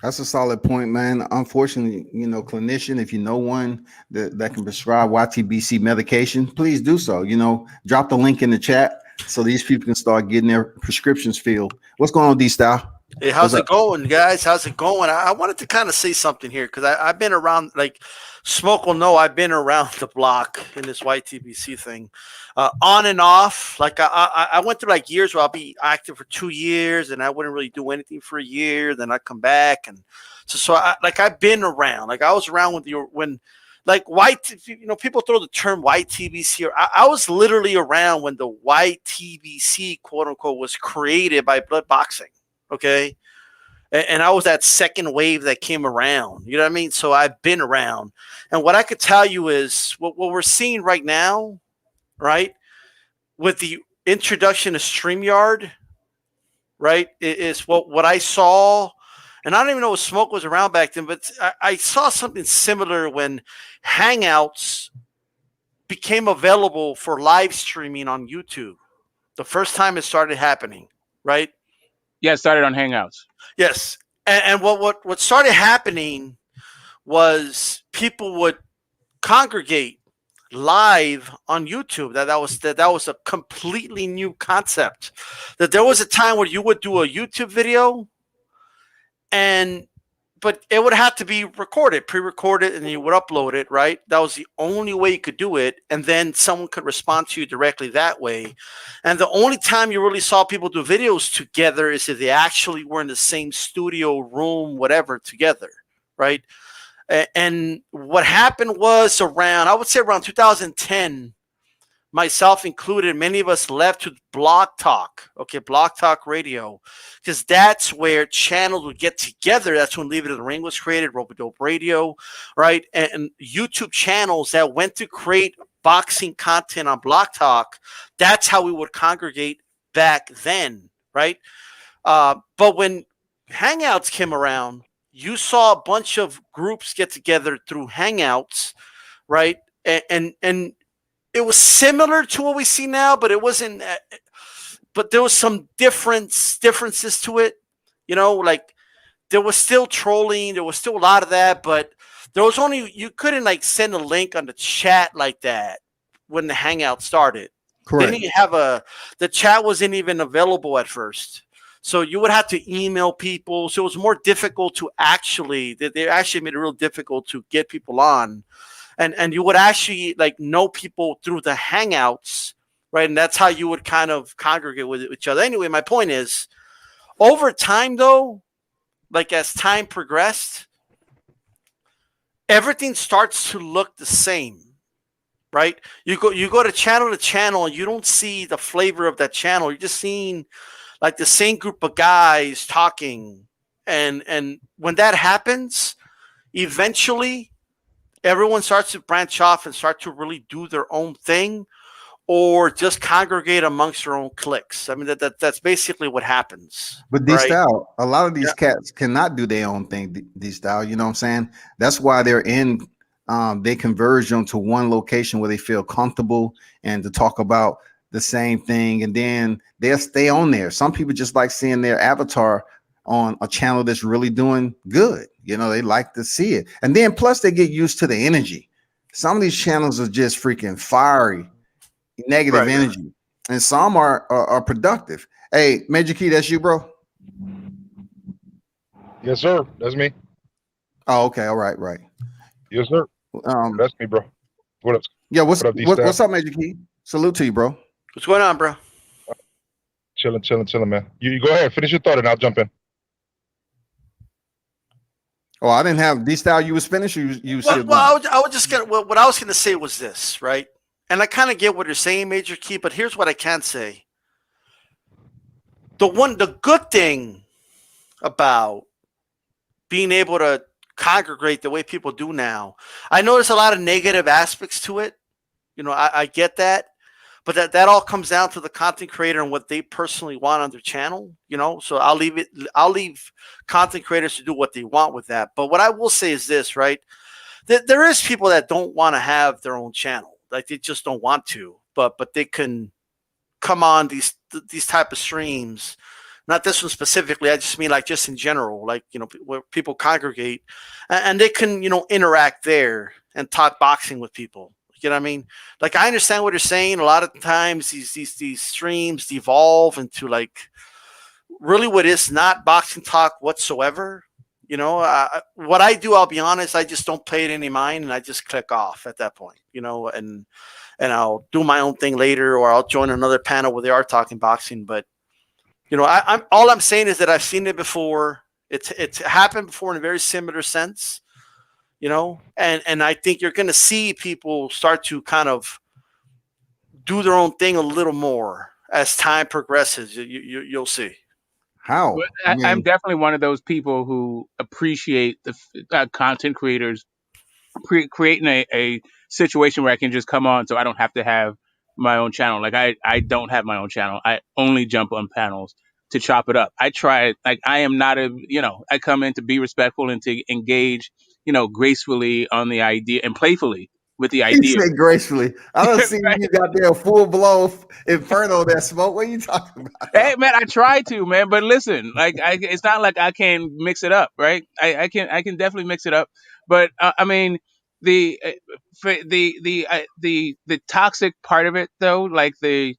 That's a solid point, man. Unfortunately, clinician, if you know one that can prescribe YTBC medication, please do so. Drop the link in the chat so these people can start getting their prescriptions filled. What's going on, D-Style? Hey, how's it going, guys? How's it going? I wanted to kind of say something here because I've been around, like, Smoke will know I've been around the block in this YTBC thing, on and off. Like I went through like years where I'll be active for 2 years and I wouldn't really do anything for a year. Then I come back, and so I've been around. Like I was around when like people throw the term YTBC. I was literally around when the YTBC quote unquote was created by Blood Boxing. Okay. And I was that second wave that came around. You know what I mean? So I've been around. And what I could tell you is what we're seeing right now, right, with the introduction of StreamYard, right, is what I saw. And I don't even know if Smoke was around back then, but I saw something similar when Hangouts became available for live streaming on YouTube. The first time it started happening, right? Yeah, it started on Hangouts. Yes, and what started happening was people would congregate live on YouTube. That was a completely new concept. That there was a time where you would do a YouTube video, but it would have to be recorded, pre-recorded, and you would upload it, right? That was the only way you could do it. And then someone could respond to you directly that way. And the only time you really saw people do videos together is if they actually were in the same studio, room, whatever, together, right? And what happened was I would say around 2010, myself included, many of us left to Blog Talk, Blog Talk Radio, because that's where channels would get together. That's when Leave It in the Ring was created, Rope-a-Dope Radio, right? And YouTube channels that went to create boxing content on Blog Talk. That's how we would congregate back then, right? But when Hangouts came around, you saw a bunch of groups get together through Hangouts, right? And it was similar to what we see now, but it wasn't. But there was some differences to it. You know, like there was still trolling. There was still a lot of that, but there was you couldn't like send a link on the chat like that when the Hangout started. Correct. They didn't have the chat wasn't even available at first. So you would have to email people. So it was more difficult to they actually made it real difficult to get people on. And you would actually like know people through the Hangouts, right? And that's how you would kind of congregate with each other. Anyway, my point is, over time though, like as time progressed, everything starts to look the same, right? You go to channel, and you don't see the flavor of that channel. You're just seeing like the same group of guys talking. And when that happens, eventually everyone starts to branch off and start to really do their own thing, or just congregate amongst their own cliques. I mean, that's basically what happens. But D-Style, a lot of these cats cannot do their own thing, D-Style. You know what I'm saying? That's why they're they converge onto one location where they feel comfortable and to talk about the same thing. And then they'll stay on there. Some people just like seeing their avatar on a channel that's really doing good. You know, they like to see it. And then plus they get used to the energy. Some of these channels are just freaking fiery, negative energy. And some are productive. Hey, Major Key, that's you, bro? Yes, sir. That's me. Oh, okay. All right. Right. Yes, sir. That's me, bro. What up? Yeah. What's up, Major Key? Salute to you, bro. What's going on, bro? Chilling, man. You go ahead, finish your thought, and I'll jump in. Oh, I didn't have D-Style. You was finished. You said. Well, I was just gonna. What I was gonna say was this, right? And I kind of get what you're saying, Major Key. But here's what I can say. The good thing about being able to congregate the way people do now, I know there's a lot of negative aspects to it. You know, I get that. But that all comes down to the content creator and what they personally want on their channel, you know. So I'll leave content creators to do what they want with that. But what I will say is this, right? There is people that don't want to have their own channel, like they just don't want to. But they can come on these type of streams. Not this one specifically. I just mean like just in general, like, you know, where people congregate and they can, you know, interact there and talk boxing with people. You know what I mean? Like, I understand what you're saying. A lot of times these streams devolve into like really what is not boxing talk whatsoever. You You know, what I do, I'll be honest, I just don't pay it any mind, and I just click off at that point. You know, and I'll do my own thing later, or I'll join another panel where they are talking boxing. But you know, all I'm saying is that I've seen it before. It's happened before in a very similar sense. You know, and I think you're going to see people start to kind of do their own thing a little more as time progresses. You'll see. How? But I mean, I'm definitely one of those people who appreciate the content creators creating a situation where I can just come on, so I don't have to have my own channel. Like I don't have my own channel. I only jump on panels to chop it up. I try, like, I am not I come in to be respectful and to engage, gracefully on the idea and playfully with the he idea. said gracefully. I don't see Right? you got there full blow inferno of that smoke. What are you talking about? Hey man, I try to, man, but listen, like it's not like I can mix it up, right? I can definitely mix it up, but I mean the the toxic part of it though, like the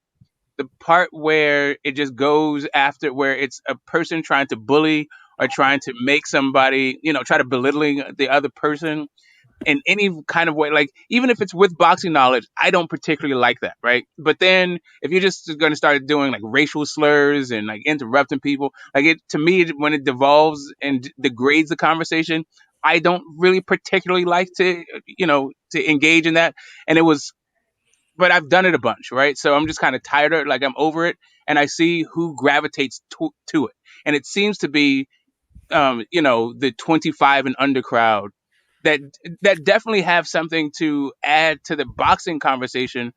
part where it just goes after, where it's a person trying to bully or trying to make somebody, try to belittling the other person in any kind of way, like even if it's with boxing knowledge, I don't particularly like that, right? But then if you're just going to start doing like racial slurs and like interrupting people, like it to me, when it devolves and degrades the conversation, I don't really particularly like to to engage in that. And it was, but I've done it a bunch, right? So I'm just kind of tired of it, like I'm over it, and I see who gravitates to it, and it seems to be the 25 and under crowd that definitely have something to add to the boxing conversation,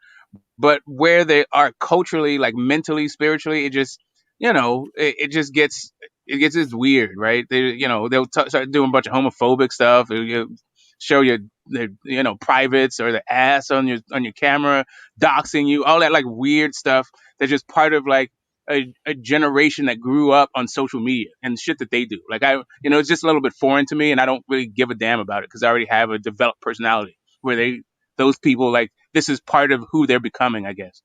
but where they are culturally, like mentally, spiritually, it just it just gets, just weird, right? They'll start doing a bunch of homophobic stuff. Show your privates or the ass on your camera, doxing you, all that like weird stuff. That's just part of like a generation that grew up on social media and shit that they do. Like it's just a little bit foreign to me, and I don't really give a damn about it because I already have a developed personality where those people, like, this is part of who they're becoming, I guess.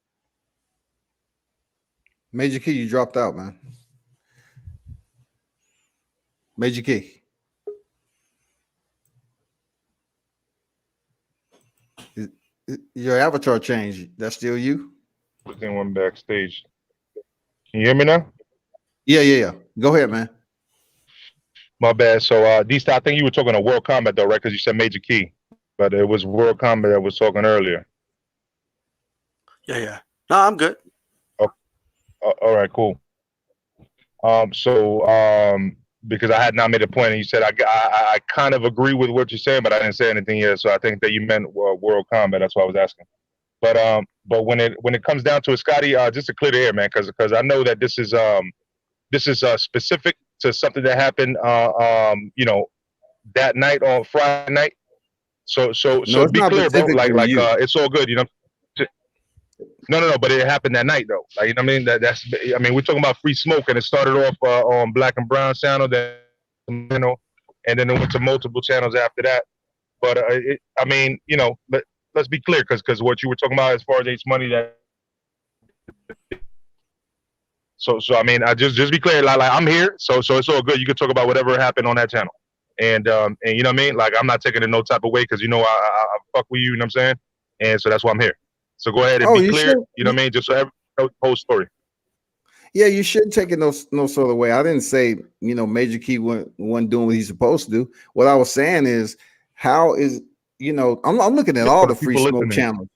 Major Key, you dropped out, man. Major Key. Your avatar changed. That's still you? Then one backstage. Can you hear me now? Yeah. Go ahead, man. My bad. So, D-Star, I think you were talking to World Combat though, right? Because you said Major Key, but it was World Combat that was talking earlier. Yeah. No, I'm good. All right, cool. Because I had not made a point, and you said I kind of agree with what you're saying, but I didn't say anything yet. So I think that you meant World Combat. That's why I was asking. But when it comes down to it, Scotty, just to clear the air, man, because I know that this is specific to something that happened, that night on Friday night. So No, it's be not clear, bro. specific Like to you. it's all good, No, but it happened that night though. Like, you know what I mean? We're talking about Free Smoke, and it started off on Black and Brown channel, then and then it went to multiple channels after that. But let's be clear, because what you were talking about as far as H Money, that. So I just be clear, like I'm here, so it's all good. You can talk about whatever happened on that channel, and you know what I mean. Like, I'm not taking it no type of way, because I fuck with you, you know what I'm saying, and so that's why I'm here. So go ahead and be clear, should. You know what I mean, just so everyone knows the whole story. Yeah, you shouldn't take it no sort of way. I didn't say Major Key wasn't doing what he's supposed to do. What I was saying is, how is I'm looking at all the Free Smoke channels.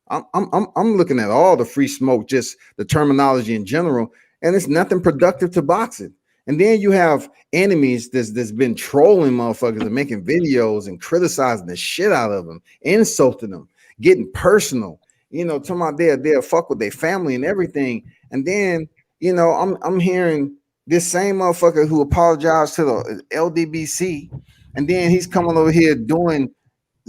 I'm looking at all the Free Smoke, just the terminology in general, and it's nothing productive to boxing. And then you have enemies that's been trolling motherfuckers and making videos and criticizing the shit out of them, insulting them, getting personal. Talking about they'll fuck with their family and everything. And then I'm hearing this same motherfucker who apologized to the LDBC, and then he's coming over here doing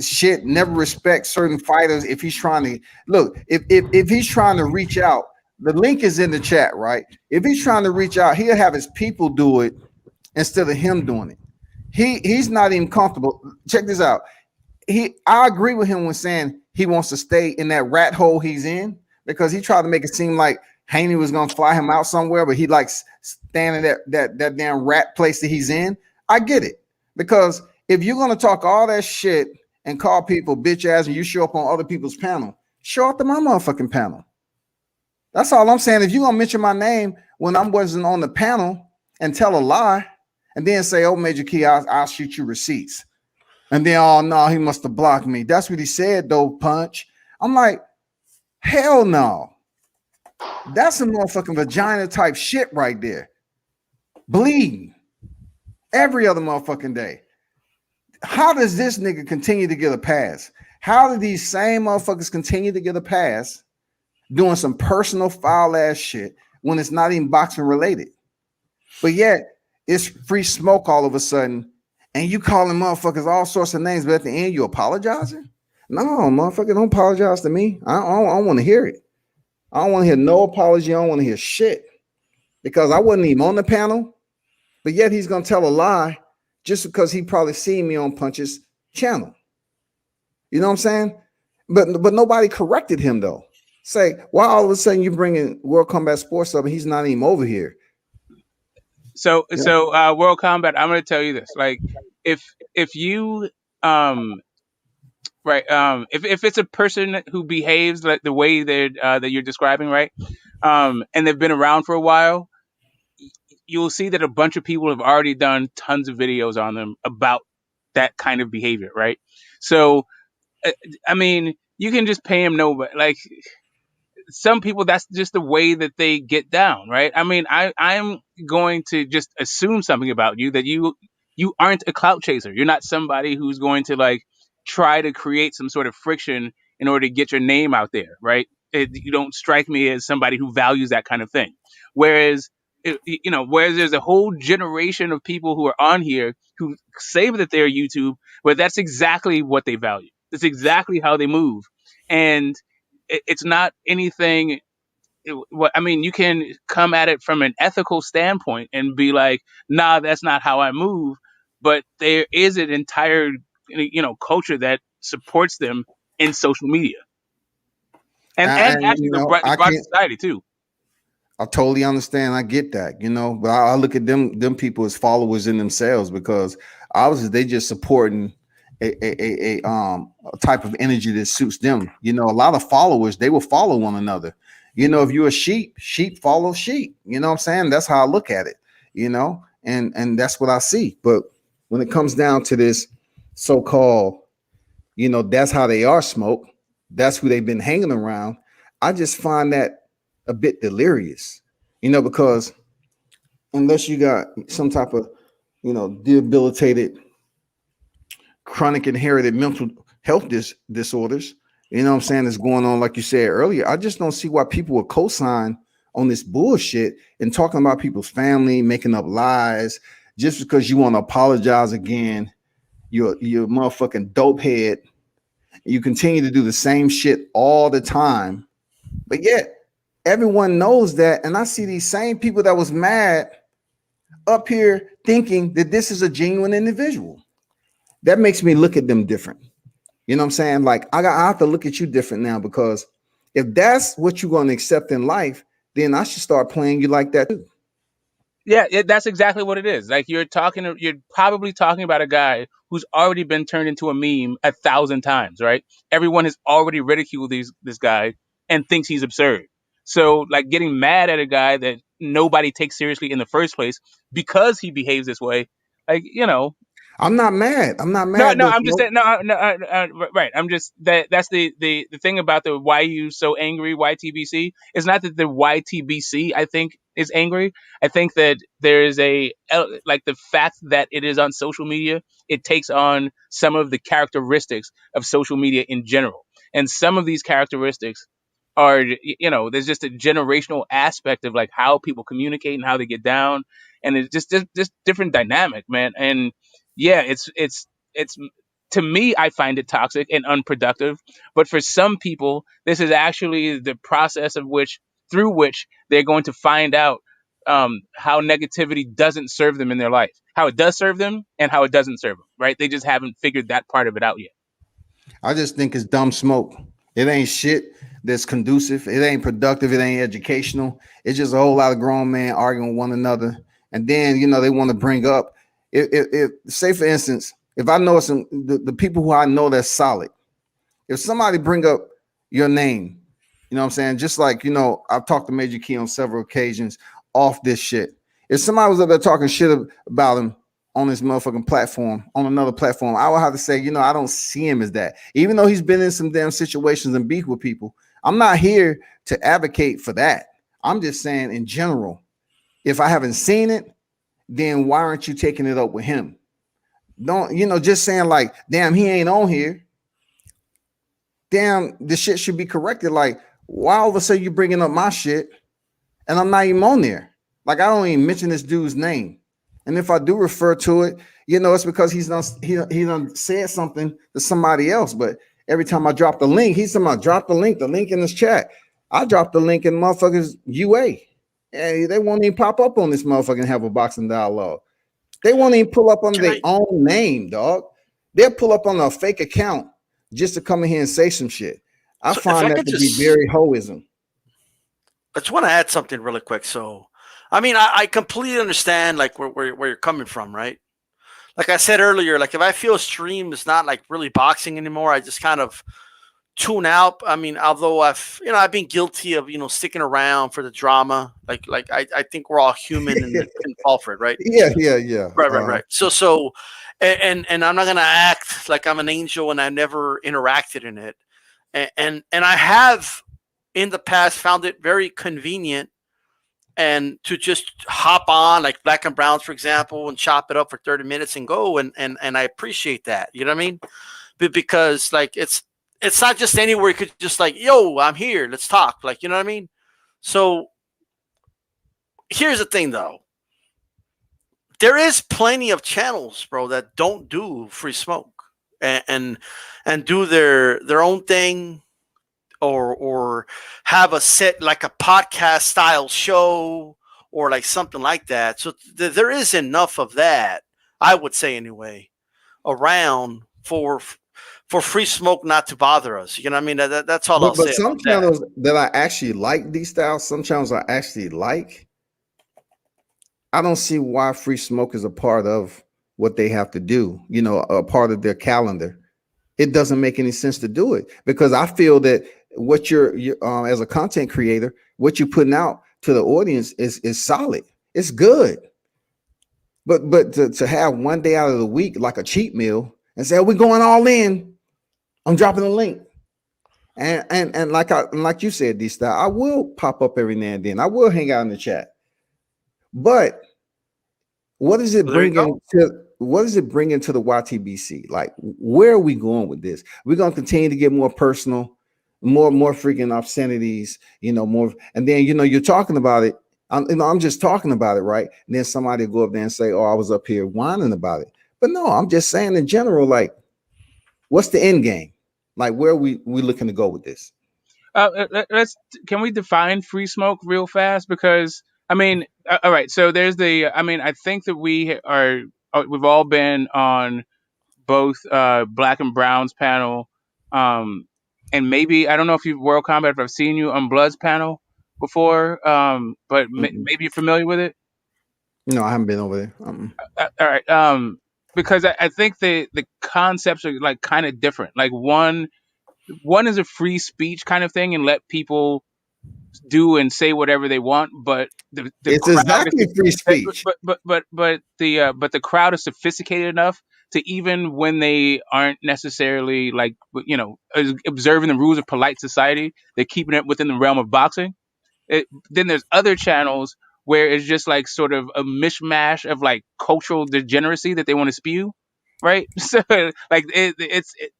shit, never respect certain fighters. If he's trying to look, if he's trying to reach out, the link is in the chat, right? If he's trying to reach out, he'll have his people do it instead of him doing it. He's not even comfortable. Check this out. I agree with him when saying he wants to stay in that rat hole he's in, because he tried to make it seem like Haney was gonna fly him out somewhere, but he likes standing at that damn rat place that he's in. I get it. Because if you're gonna talk all that shit and call people bitch ass and you show up on other people's panel, show up to my motherfucking panel. That's all I'm saying. If you're gonna mention my name when I wasn't on the panel and tell a lie, and then say, "Oh, Major Key, I'll shoot you receipts," and then, "Oh no, he must have blocked me." That's what he said, though. Punch. I'm like, hell no. That's some motherfucking vagina type shit right there. Bleeding every other motherfucking day. How does this nigga continue to get a pass? How do these same motherfuckers continue to get a pass doing some personal foul ass shit when it's not even boxing related? But yet it's free smoke all of a sudden, and you calling motherfuckers all sorts of names, but at the end you apologizing? No, motherfucker, don't apologize to me. I don't want to hear it. I don't want to hear no apology. I don't want to hear shit, because I wasn't even on the panel. But yet he's gonna tell a lie just because he probably seen me on Punch's channel. You know what I'm saying? But nobody corrected him though. Say, why all of a sudden you bringing World Combat Sports up and he's not even over here? So World Combat, I'm going to tell you this. Like, if you if it's a person who behaves like the way that you're describing, right, and they've been around for a while, you'll see that a bunch of people have already done tons of videos on them about that kind of behavior, right? So, I mean, you can just pay him no, like, some people, that's just the way that they get down, right? I mean, I'm going to just assume something about you, that you aren't a clout chaser. You're not somebody who's going to like try to create some sort of friction in order to get your name out there, right? You don't strike me as somebody who values that kind of thing. Whereas, whereas there's a whole generation of people who are on here who say that they're YouTube, but that's exactly what they value. That's exactly how they move. And it's not anything. I mean, you can come at it from an ethical standpoint and be like, nah, that's not how I move. But there is an entire, culture that supports them in social media, and actually the I broader can't. society too. I totally understand. I get that, but I look at them people as followers in themselves, because obviously they just supporting a type of energy that suits them. A lot of followers, they will follow one another. If you're a sheep follow sheep. You know what I'm saying? That's how I look at it, and that's what I see. But when it comes down to this so-called, that's how they are, smoke, that's who they've been hanging around, I just find that a bit delirious, because unless you got some type of, debilitated chronic inherited mental health disorders, what I'm saying, is going on, like you said earlier, I just don't see why people would co-sign on this bullshit and talking about people's family, making up lies just because you want to apologize again. You're motherfucking dope head. You continue to do the same shit all the time, but yet everyone knows that. And I see these same people that was mad up here thinking that this is a genuine individual. That makes me look at them different. You know what I'm saying? Like, I have to look at you different now, because if that's what you're going to accept in life, then I should start playing you like that too. Yeah, that's exactly what it is. Like, you're probably talking about a guy who's already been turned into a meme 1,000 times, right? Everyone has already ridiculed this guy and thinks he's absurd. So, like, getting mad at a guy that nobody takes seriously in the first place because he behaves this way, like, I'm not mad. No, Though, I'm just saying. Right. I'm just that's the thing about the why you so angry YTBC. It's not that the YTBC, I think, is angry. I think that there is like the fact that it is on social media. It takes on some of the characteristics of social media in general, and some of these characteristics are, there's just a generational aspect of like how people communicate and how they get down, and it's just different dynamic, man. And yeah, it's to me, I find it toxic and unproductive. But for some people, this is actually the process through which they're going to find out how negativity doesn't serve them in their life, how it does serve them and how it doesn't serve them. Right? They just haven't figured that part of it out yet. I just think it's dumb smoke. It ain't shit that's conducive. It ain't productive. It ain't educational. It's just a whole lot of grown men arguing with one another. And then, they want to bring up, if say for instance, if I know some the people who I know that's solid, if somebody bring up your name, you know what I'm saying? Just like, I've talked to Major Key on several occasions off this shit. If somebody was up there talking shit about him on this motherfucking platform, on another platform, I would have to say, I don't see him as that. Even though he's been in some damn situations and beef with people, I'm not here to advocate for that. I'm just saying in general, if I haven't seen it, then why aren't you taking it up with him? Don't, just saying like, damn, he ain't on here. Damn, the shit should be corrected. Like, why all of a sudden you bringing up my shit and I'm not even on there? Like, I don't even mention this dude's name. And if I do refer to it, it's because he done said something to somebody else. But every time I drop the link, he's talking about drop the link in this chat. I dropped the link in motherfuckers UA. And they won't even pop up on this motherfucker and have a boxing dialogue. They won't even pull up under their own name, dog. They'll pull up on a fake account just to come in here and say some shit. I find that to be very hoism. I just want to add something really quick. So, I mean, I completely understand like where you're coming from, right? Like I said earlier, like if I feel a stream is not like really boxing anymore, I just kind of tune out. I mean, although I've been guilty of sticking around for the drama. Like I think we're all human and can fall for it, right? Yeah. Right. So, and I'm not gonna act like I'm an angel and I never interacted in it, and I have in the past found it very convenient and to just hop on like Black and Browns, for example, and chop it up for 30 minutes and go, and I appreciate that. You know what I mean? But because like it's not just anywhere you could just like, yo, I'm here, let's talk. Like, you know what I mean? So here's the thing though. There is plenty of channels, bro, that don't do free smoke and do their own thing or have a set like a podcast style show or like something like that. So there is enough of that, I would say anyway, around for free smoke not to bother us. You know what I mean? That's all I'll say. But some channels that I actually like these styles, some channels I actually like, I don't see why free smoke is a part of what they have to do, a part of their calendar. It doesn't make any sense to do it because I feel that what you're as a content creator, what you're putting out to the audience is solid. It's good. But to have one day out of the week like a cheat meal and say, we're going all in, I'm dropping a link. And like you said, D-Style, I will pop up every now and then. I will hang out in the chat. But what does it bring into the YTBC? Like, where are we going with this? We're going to continue to get more personal, more freaking obscenities, more. And then, you're talking about it. I'm just talking about it, right? And then somebody will go up there and say, oh, I was up here whining about it. But no, I'm just saying in general, like, what's the end game? Like, where are we looking to go with this? Can we define free smoke real fast? Because I mean, all right. So there's I think that we've all been on both Black and Brown's panel, and maybe I don't know if you've World Combat, if I've seen you on Blood's panel before, but maybe you're familiar with it. No, I haven't been over there. All right. Because I think the concepts are like kind of different. Like one is a free speech kind of thing and let people do and say whatever they want, but it's exactly free speech. But the crowd is sophisticated enough to, even when they aren't necessarily like observing the rules of polite society, they're keeping it within the realm of boxing. Then there's other channels where it's just like sort of a mishmash of like cultural degeneracy that they want to spew, right? So like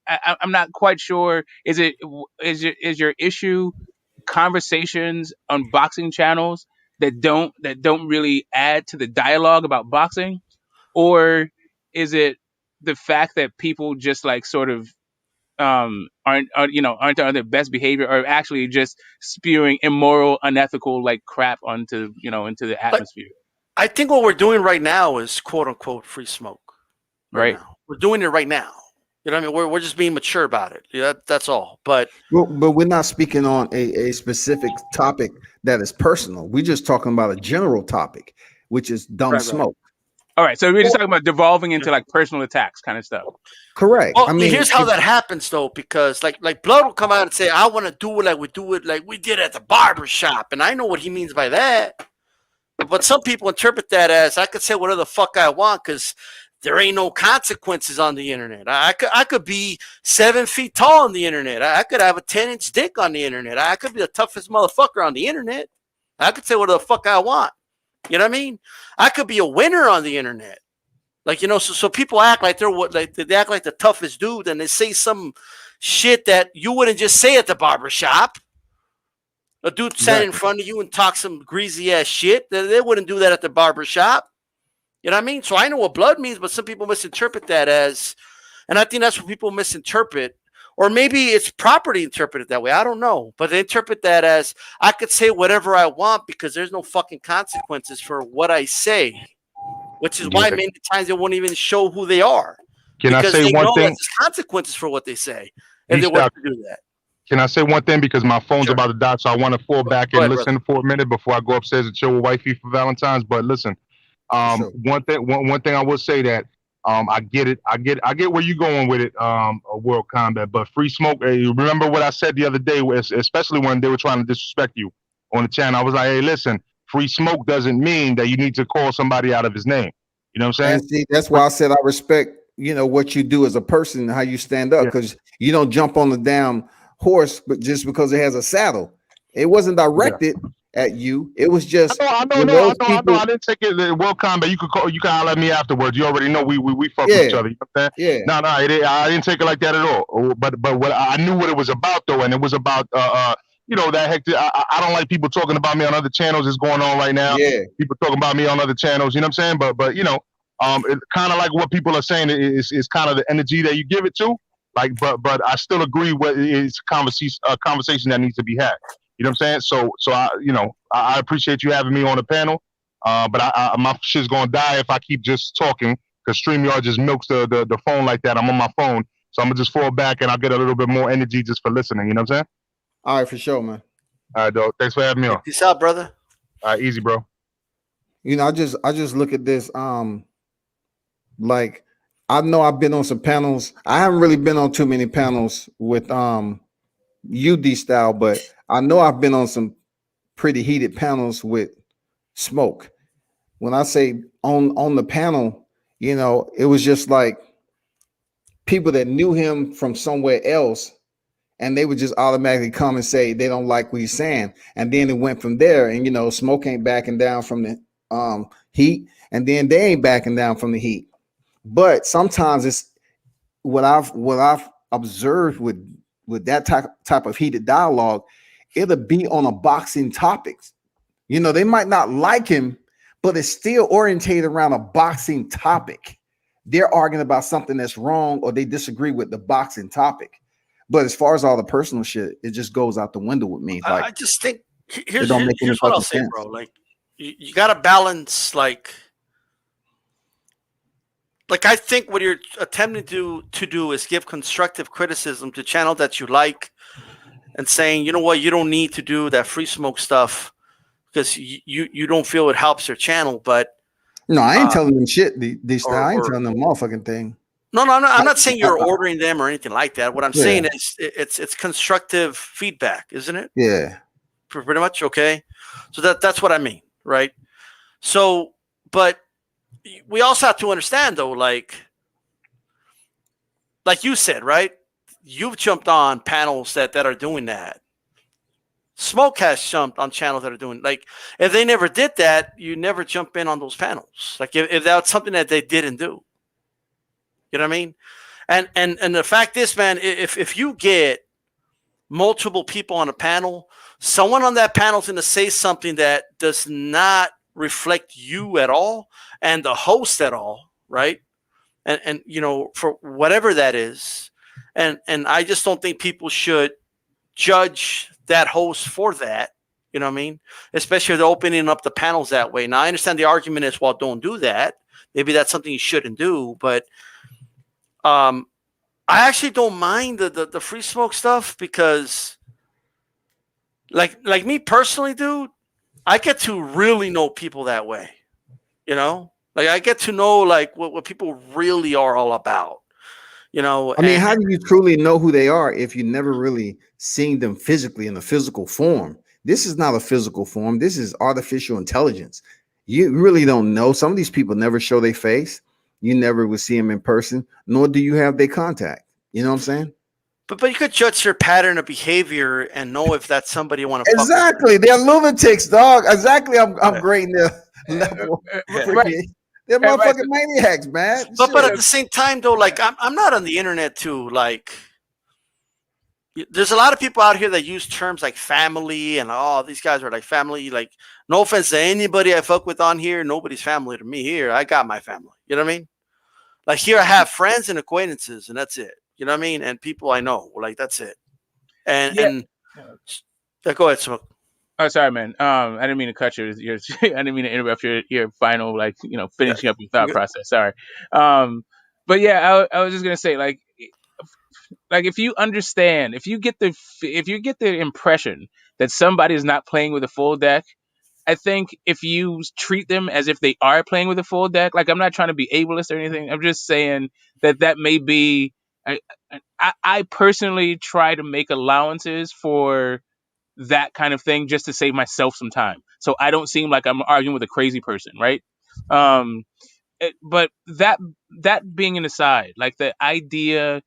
I'm not quite sure. Is your issue conversations on boxing channels that don't really add to the dialogue about boxing, or is it the fact that people just like sort of aren't on their best behavior, or actually just spewing immoral, unethical like crap onto into the atmosphere? I think what we're doing right now is quote unquote free smoke. Right. Now. We're doing it right now. You know what I mean? We're just being mature about it. Yeah, that's all. But we're not speaking on a specific topic that is personal. We're just talking about a general topic, which is dumb smoke. All right, so we're just talking about devolving into like personal attacks kind of stuff. Correct. Well, I mean, here's how that happens though, because like Blood will come out and say, "I want to do it like we did at the barber shop," and I know what he means by that. But some people interpret that as I could say whatever the fuck I want because there ain't no consequences on the internet. I could be 7 feet tall on the internet. I could have a 10-inch dick on the internet. I could be the toughest motherfucker on the internet. I could say whatever the fuck I want. You know what I mean? I could be a winner on the internet. Like, you know, so people act like they act like the toughest dude and they say some shit that you wouldn't just say at the barber shop. A dude standing in front of you and talk some greasy ass shit. They wouldn't do that at the barber shop. You know what I mean? So I know what blood means, but some people misinterpret that as, and I think that's what people misinterpret. Or maybe it's properly interpreted that way. I don't know. But they interpret that as I could say whatever I want because there's no fucking consequences for what I say. Which is why many times they won't even show who they are. Can I say one thing? There's consequences for what they say if they want to do that. Can I say one thing? Because my phone's about to die, so I want to fall back and listen for a minute before I go upstairs and chill with wifey for Valentine's. But listen, one thing I will say that I get it. I get where you're going with it, World Combat. But Free Smoke, remember what I said the other day, especially when they were trying to disrespect you on the channel. I was like, hey, listen, Free Smoke doesn't mean that you need to call somebody out of his name. You know what I'm saying? And see, that's why I said I respect, you know, what you do as a person, how you stand up, because you don't jump on the damn horse, but just because it has a saddle. It wasn't directed at you. It was just. I know. I didn't take it. World Combat. You can holler at me afterwards. You already know we fuck with each other. You know what I'm saying? No, I didn't take it like that at all. But what I knew what it was about though, and it was about you know, that hectic. I don't like people talking about me on other channels. It's going on right now. Yeah. People talking about me on other channels. You know what I'm saying? But you know, it's kind of like what people are saying is kind of the energy that you give it to. Like, but I still agree with it's a conversation that needs to be had. You know what I'm saying? So I, you know, I appreciate you having me on the panel. But my shit's gonna die if I keep just talking because StreamYard just milks the phone like that. I'm on my phone, so I'm gonna just fall back and I'll get a little bit more energy just for listening. You know what I'm saying? All right, for sure, man. All right, dog. Thanks for having me on. Peace out, brother. All right, easy, bro. You know, I just look at this. Like I know I've been on some panels. I haven't really been on too many panels with UD style, but I know I've been on some pretty heated panels with Smoke. When I say on the panel, you know, it was just like people that knew him from somewhere else, and they would just automatically come and say they don't like what he's saying, and then it went from there. And you know, Smoke ain't backing down from the heat, and then they ain't backing down from the heat. But sometimes it's what I've observed with that type of heated dialogue, it'll be on a boxing topics. You know, they might not like him, but it's still orientated around a boxing topic. They're arguing about something that's wrong or they disagree with the boxing topic. But as far as all the personal shit, it just goes out the window with me. Like, I just think here's what I'll say, bro. Like you got to balance like I think what you're attempting to do is give constructive criticism to channel that you like and saying, you know what, you don't need to do that Free Smoke stuff because you don't feel it helps your channel. But no, I ain't telling them shit. I ain't telling them motherfucking thing. No, I'm not saying you're ordering them or anything like that. What I'm saying is it's constructive feedback, isn't it? Yeah. Pretty much. Okay. So that's what I mean. Right. So, but we also have to understand though, like you said, right? You've jumped on panels that are doing that. Smoke has jumped on channels that are doing like if they never did that, you never jump in on those panels. Like if that's something that they didn't do. You know what I mean? And the fact is, man, if you get multiple people on a panel, someone on that panel is going to say something that does not reflect you at all and the host at all, right? And you know, for whatever that is. And I just don't think people should judge that host for that. You know what I mean? Especially if they're opening up the panels that way. Now, I understand the argument is, well, don't do that. Maybe that's something you shouldn't do, but I actually don't mind the Free Smoke stuff because like me personally, dude, I get to really know people that way, you know? Like I get to know like what people really are all about, I mean, and how do you truly know who they are if you never really seen them physically in a physical form? This is not a physical form. This is artificial intelligence. You really don't know. Some of these people never show their face. You never will see them in person, nor do you have their contact. You know what I'm saying? but you could judge their pattern of behavior and know if that's somebody you want to fuck with. Exactly. They're lunatics, dog. Exactly. I'm Right. grading their level. Right, Freaking, they're right. motherfucking maniacs, man. But at Shit. the same time though, like I'm not on the internet too. Like there's a lot of people out here that use terms like family and these guys are like family. Like no offense to anybody I fuck with on here, nobody's family to me here. I got my family. You know what I mean? Like here I have friends and acquaintances and that's it. You know what I mean? And people I know. Like that's it. And Yeah. yeah, go ahead, Smoke. Oh, sorry, man. I didn't mean to cut your I didn't mean to interrupt your final, like, Yeah. finishing up your thought process. Sorry. Um, but yeah, I was just gonna say, like if you understand, if you get the impression that somebody is not playing with a full deck, I think if you treat them as if they are playing with a full deck, like I'm not trying to be ableist or anything. I'm just saying that may be. I, I personally try to make allowances for that kind of thing just to save myself some time, so I don't seem like I'm arguing with a crazy person, right? Um, but that being an aside, like the idea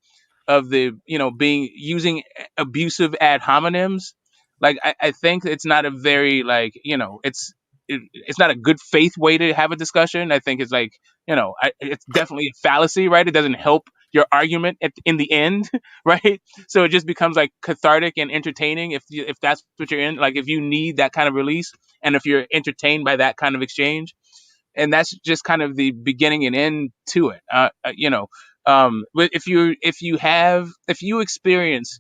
of the being using abusive ad hominems, like I think it's not a very, like, it's not a good faith way to have a discussion. I think it's like, it's definitely a fallacy, right? It doesn't help your argument in the end, right? So it just becomes like cathartic and entertaining if that's what you're in, like if you need that kind of release and if you're entertained by that kind of exchange, and that's just kind of the beginning and end to it. But if you experience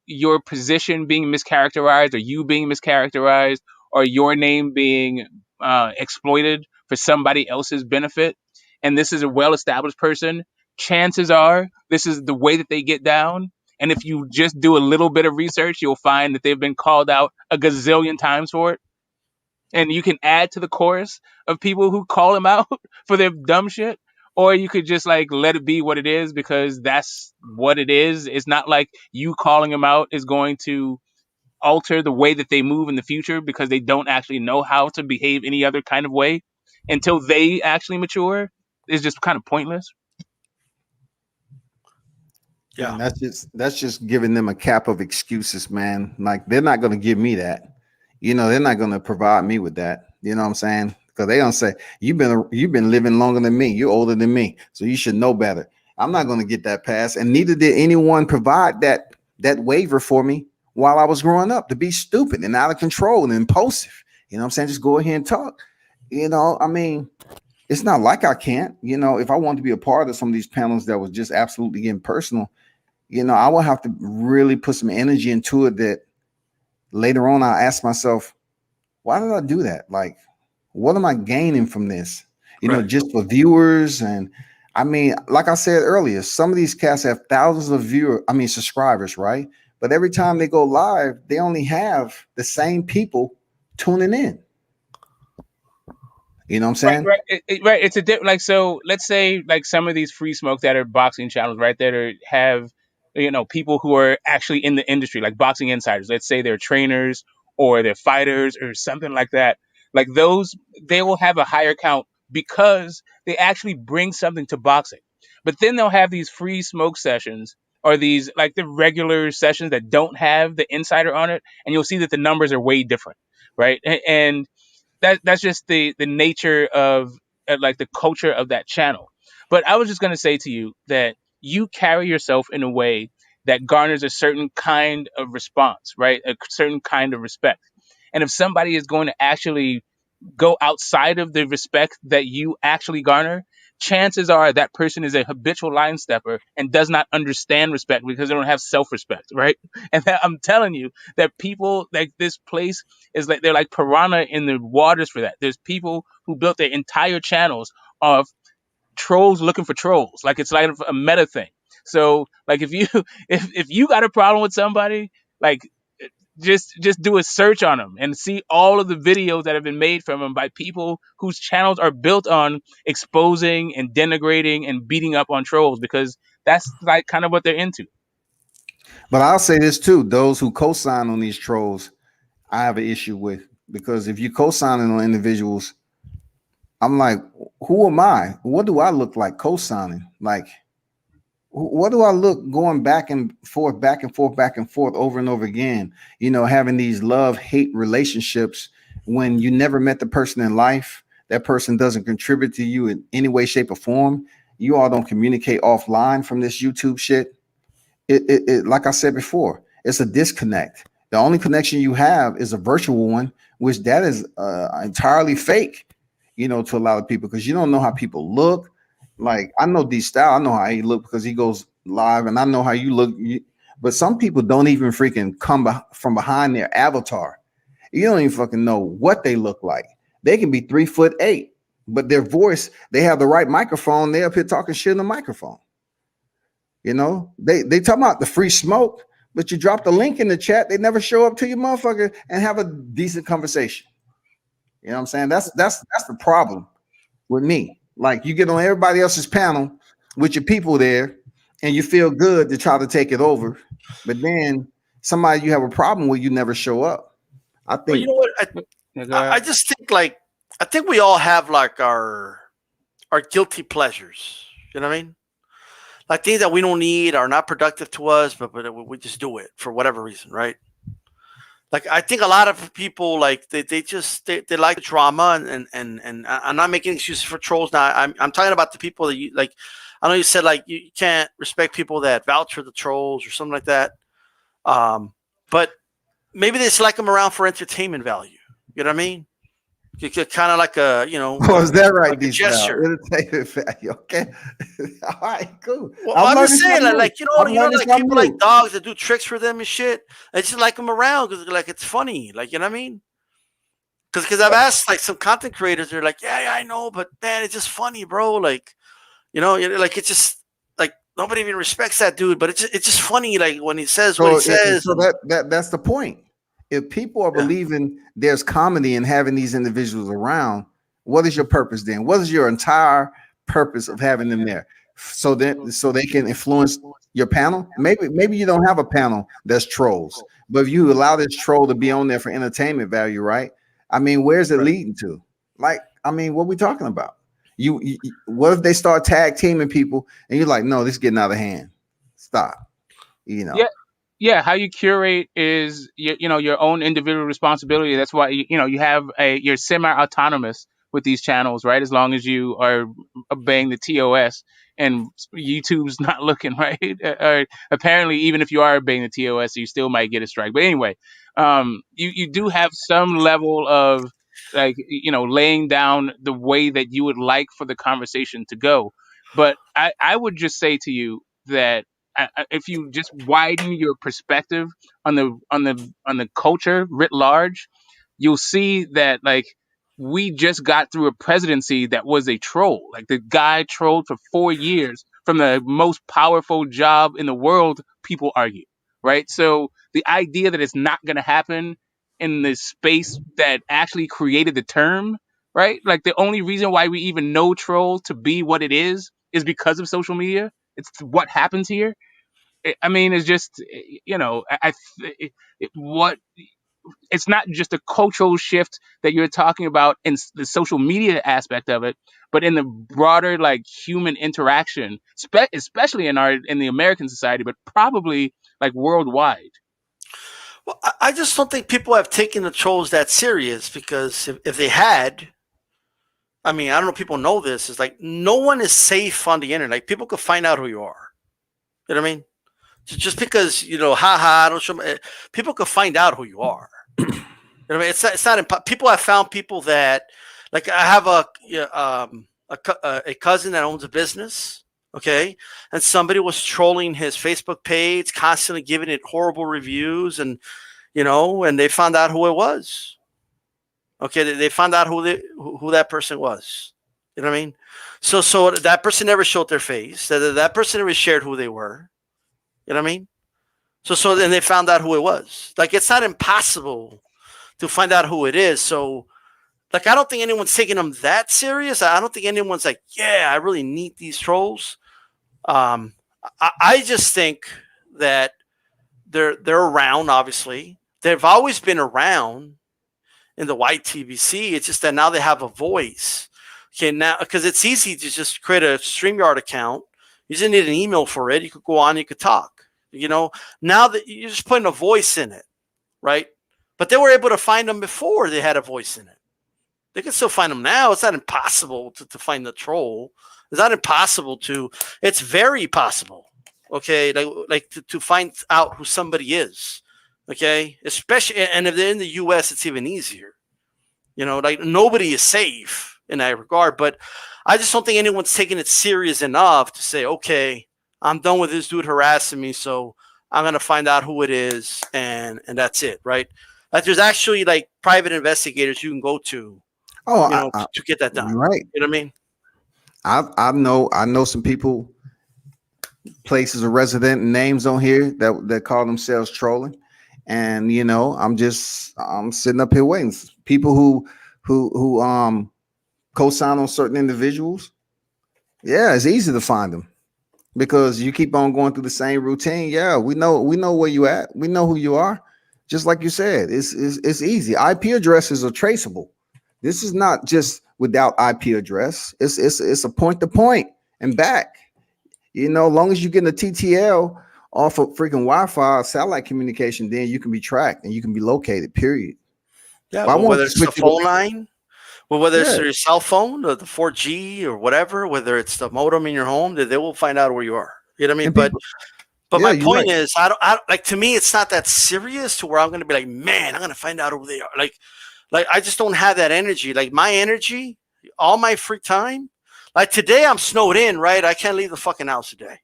your position being mischaracterized, or you being mischaracterized, or your name being exploited for somebody else's benefit, and this is a well-established person, chances are this is the way that they get down. And if you just do a little bit of research, you'll find that they've been called out a gazillion times for it, and you can add to the chorus of people who call him out for their dumb shit, or you could just like let it be what it is, because that's what it is. It's not like you calling them out is going to alter the way that they move in the future, because they don't actually know how to behave any other kind of way until they actually mature. It's just kind of pointless. And Yeah. that's just giving them a cap of excuses, man. Like they're not gonna give me that. They're not gonna provide me with that. You know what I'm saying? Because they don't say you've been living longer than me. You're older than me, so you should know better. I'm not gonna get that pass, and neither did anyone provide that waiver for me while I was growing up to be stupid and out of control and impulsive. You know what I'm saying? Just go ahead and talk. I mean, it's not like I can't. If I want to be a part of some of these panels that was just absolutely getting personal, I will have to really put some energy into it that later on I'll ask myself, why did I do that? Like, what am I gaining from this? Right. Just for viewers. And I mean, like I said earlier, some of these cats have thousands of subscribers, right? But every time they go live, they only have the same people tuning in. You know what I'm saying? Right. Right. It's like, so let's say like some of these free smoke that are boxing channels, right, that have people who are actually in the industry, like boxing insiders. Let's say they're trainers or they're fighters or something like that. Like those, they will have a higher count because they actually bring something to boxing. But then they'll have these free smoke sessions, or these like the regular sessions that don't have the insider on it, and you'll see that the numbers are way different, right? And that's just the nature of like the culture of that channel. But I was just going to say to you that you carry yourself in a way that garners a certain kind of response, right? A certain kind of respect. And if somebody is going to actually go outside of the respect that you actually garner, chances are that person is a habitual line stepper and does not understand respect because they don't have self-respect, right? And I'm telling you that people like this place is like they're like piranha in the waters for that. There's people who built their entire channels of trolls looking for trolls. Like it's like a meta thing. So like if you if you got a problem with somebody, like just do a search on him and see all of the videos that have been made from him by people whose channels are built on exposing and denigrating and beating up on trolls, because that's like kind of what they're into. But I'll say this too: those who co-sign on these trolls, I have an issue with, because if you co-signing on individuals, I'm like, who am I? What do I look like co-signing? Like, what do I look going back and forth, back and forth, back and forth over and over again? You know, having these love-hate relationships when you never met the person in life. That person doesn't contribute to you in any way, shape, or form. You all don't communicate offline from this YouTube shit. It like I said before, it's a disconnect. The only connection you have is a virtual one, which that is entirely fake, you know, to a lot of people, because you don't know how people look. Like, I know D Style, I know how he look because he goes live, and I know how you look. But some people don't even freaking come from behind their avatar. You don't even fucking know what they look like. They can be 3'8", but their voice, they have the right microphone. They up here talking shit in the microphone. You know, they talk about the free smoke, but you drop the link in the chat, they never show up to your motherfucker and have a decent conversation. You know what I'm saying? That's the problem with me. Like, you get on everybody else's panel with your people there, and you feel good to try to take it over, but then somebody you have a problem with, you never show up. I think. Well, you know what? I just think, like, I think we all have like our guilty pleasures. You know what I mean? Like, things that we don't need, are not productive to us, but we just do it for whatever reason, right? Like, I think a lot of people, like, they like drama, and I'm not making excuses for trolls now. I'm talking about the people that you like. I know you said, like, you can't respect people that vouch for the trolls or something like that. But maybe they just like them around for entertainment value. You know what I mean? Kind of like a, you know. Oh, is that right? Like a gesture. Entertainment value. Okay. All right, cool. Well, I'm just saying, like, you know, like people like dogs that do tricks for them and shit. I just like them around because, like, it's funny. Like, you know what I mean? Because I've asked, like, some content creators, they're like, yeah, I know, but man, it's just funny, bro. Like, you know, like, it's just like nobody even respects that dude, but it's just funny, like, when he says what he says. So that's the point. If people are believing there's comedy in having these individuals around, what is your purpose then? What is your entire purpose of having them there? So they can influence your panel? Maybe you don't have a panel that's trolls, but if you allow this troll to be on there for entertainment value, right? I mean, where's it leading to? Like, I mean, what are we talking about? You what if they start tag teaming people and you're like, no, this is getting out of hand. Stop. You know. Yeah, how you curate is your own individual responsibility. That's why you have you're semi-autonomous with these channels, right? As long as you are obeying the TOS and YouTube's not looking, right? Or apparently, even if you are obeying the TOS, you still might get a strike. But anyway, you do have some level of, like, laying down the way that you would like for the conversation to go. But I would just say to you that if you just widen your perspective on the culture writ large, you'll see that, like, we just got through a presidency that was a troll. Like, the guy trolled for 4 years from the most powerful job in the world, people argue, right? So the idea that it's not going to happen in the space that actually created the term, right? Like, the only reason why we even know troll to be what it is because of social media. It's what happens here. I mean, it's just, what it's not just a cultural shift that you're talking about in the social media aspect of it, but in the broader, like, human interaction, especially in the American society, but probably, like, worldwide. Well, I just don't think people have taken the trolls that serious, because if they had, I mean, I don't know if people know this, is like, no one is safe on the internet. Like, people could find out who you are. You know what I mean? Just because, I don't show me, people could find out who you are. You know what I mean? It's not people have found people that, like, I have a cousin that owns a business, okay, and somebody was trolling his Facebook page, constantly giving it horrible reviews, and and they found out who it was. Okay, they found out who that person was. You know what I mean? So that person never showed their face. That person never shared who they were. You know what I mean? So then they found out who it was. Like, it's not impossible to find out who it is. So, like, I don't think anyone's taking them that serious. I don't think anyone's like, yeah, I really need these trolls. I just think that they're around. Obviously, they've always been around in the YTBC. It's just that now they have a voice. Okay, now because it's easy to just create a StreamYard account. You just need an email for it. You could go on. You could talk. You know, now that you're just putting a voice in it, right? But they were able to find them before they had a voice in it. They can still find them now. It's not impossible to find the troll. It's not impossible to. It's very possible. Okay, like to find out who somebody is. Okay, especially, and if they're in the U.S., it's even easier. You know, like nobody is safe in that regard. But I just don't think anyone's taking it serious enough to say, okay, I'm done with this dude harassing me, so I'm gonna find out who it is, and that's it, right? Like, there's actually like private investigators you can go to, to get that done. Right. You know what I mean? I know some people, places of resident names on here that call themselves trolling, and I'm sitting up here waiting. People who co-sign on certain individuals. Yeah, it's easy to find them. Because you keep on going through the same routine. Yeah, we know where you at. We know who you are. Just like you said, it's easy. IP addresses are traceable. This is not just without IP address. It's a point to point and back. Long as you get a TTL off of freaking Wi-Fi satellite communication, then you can be tracked and you can be located. Period. Yeah, well, whether it's the phone line. Well, whether it's your cell phone or the 4G or whatever, whether it's the modem in your home, they will find out where you are. You know what I mean? But my point is, I don't like, to me, it's not that serious to where I'm going to be like, man, I'm going to find out who they are. Like I just don't have that energy. Like, my energy, all my free time, like today I'm snowed in, right? I can't leave the fucking house today.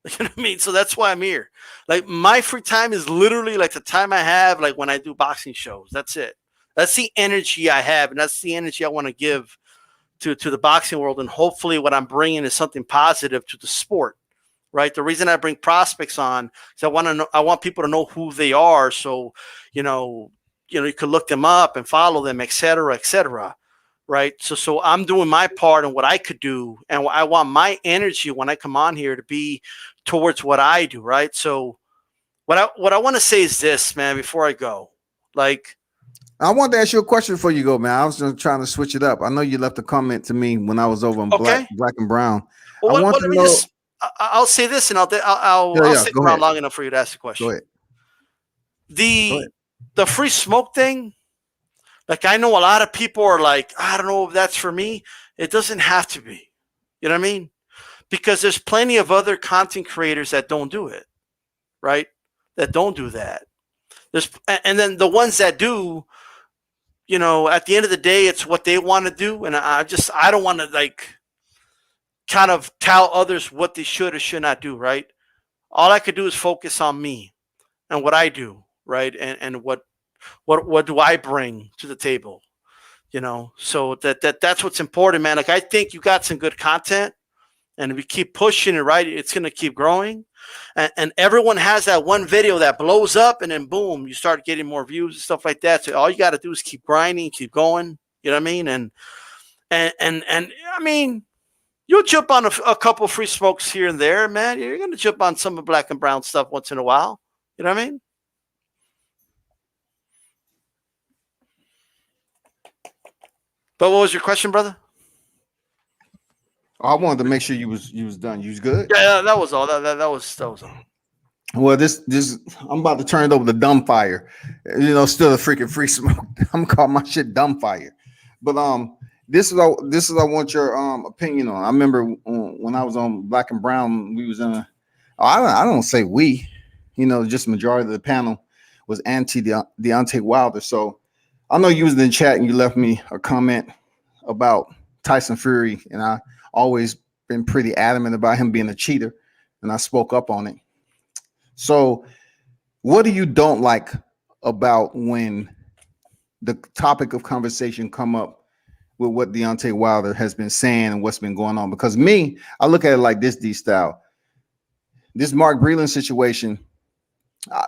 You know what I mean? So that's why I'm here. Like, my free time is literally like the time I have, like when I do boxing shows. That's it. That's the energy I have, and that's the energy I want to give to the boxing world. And hopefully what I'm bringing is something positive to the sport, right? The reason I bring prospects on is I want people to know who they are. So, you could look them up and follow them, et cetera, right? So I'm doing my part and what I could do. And I want my energy when I come on here to be towards what I do, right? So what I want to say is this, man, before I go, like, I wanted to ask you a question before you go, man. I was just trying to switch it up. I know you left a comment to me when I was over on Black and Brown. Well, I'll say this, and I'll stick around long enough for you to ask the question. Go ahead. The free smoke thing, like, I know a lot of people are like, I don't know if that's for me. It doesn't have to be. You know what I mean? Because there's plenty of other content creators that don't do it, right? That don't do that. And then the ones that do, at the end of the day, it's what they want to do. And I don't want to, like, kind of tell others what they should or should not do, right? All I could do is focus on me and what I do, right? And what do I bring to the table, So that's what's important, man. Like, I think you got some good content, and if we keep pushing it, right, it's going to keep growing. And everyone has that one video that blows up, and then boom, you start getting more views and stuff like that. So all you got to do is keep grinding, keep going. You know what I mean? And I mean, you'll jump on a couple free smokes here and there, man. You're going to jump on some of Black and Brown stuff once in a while. You know what I mean? But what was your question, brother? I wanted to make sure you was done. You was good? Yeah, that was all. That was all. Well, this I'm about to turn it over to Dumbfire. Still a freaking free smoke. I'm gonna call my shit Dumbfire. But this is I want your opinion on. I remember when I was on Black and Brown, we was in I don't say we, just majority of the panel was anti Deontay Wilder. So I know you was in the chat and you left me a comment about Tyson Fury, and I always been pretty adamant about him being a cheater, and I spoke up on it. So what do you don't like about when the topic of conversation come up with what Deontay Wilder has been saying and what's been going on? Because I look at it like this, D-Style. This Mark Breland situation,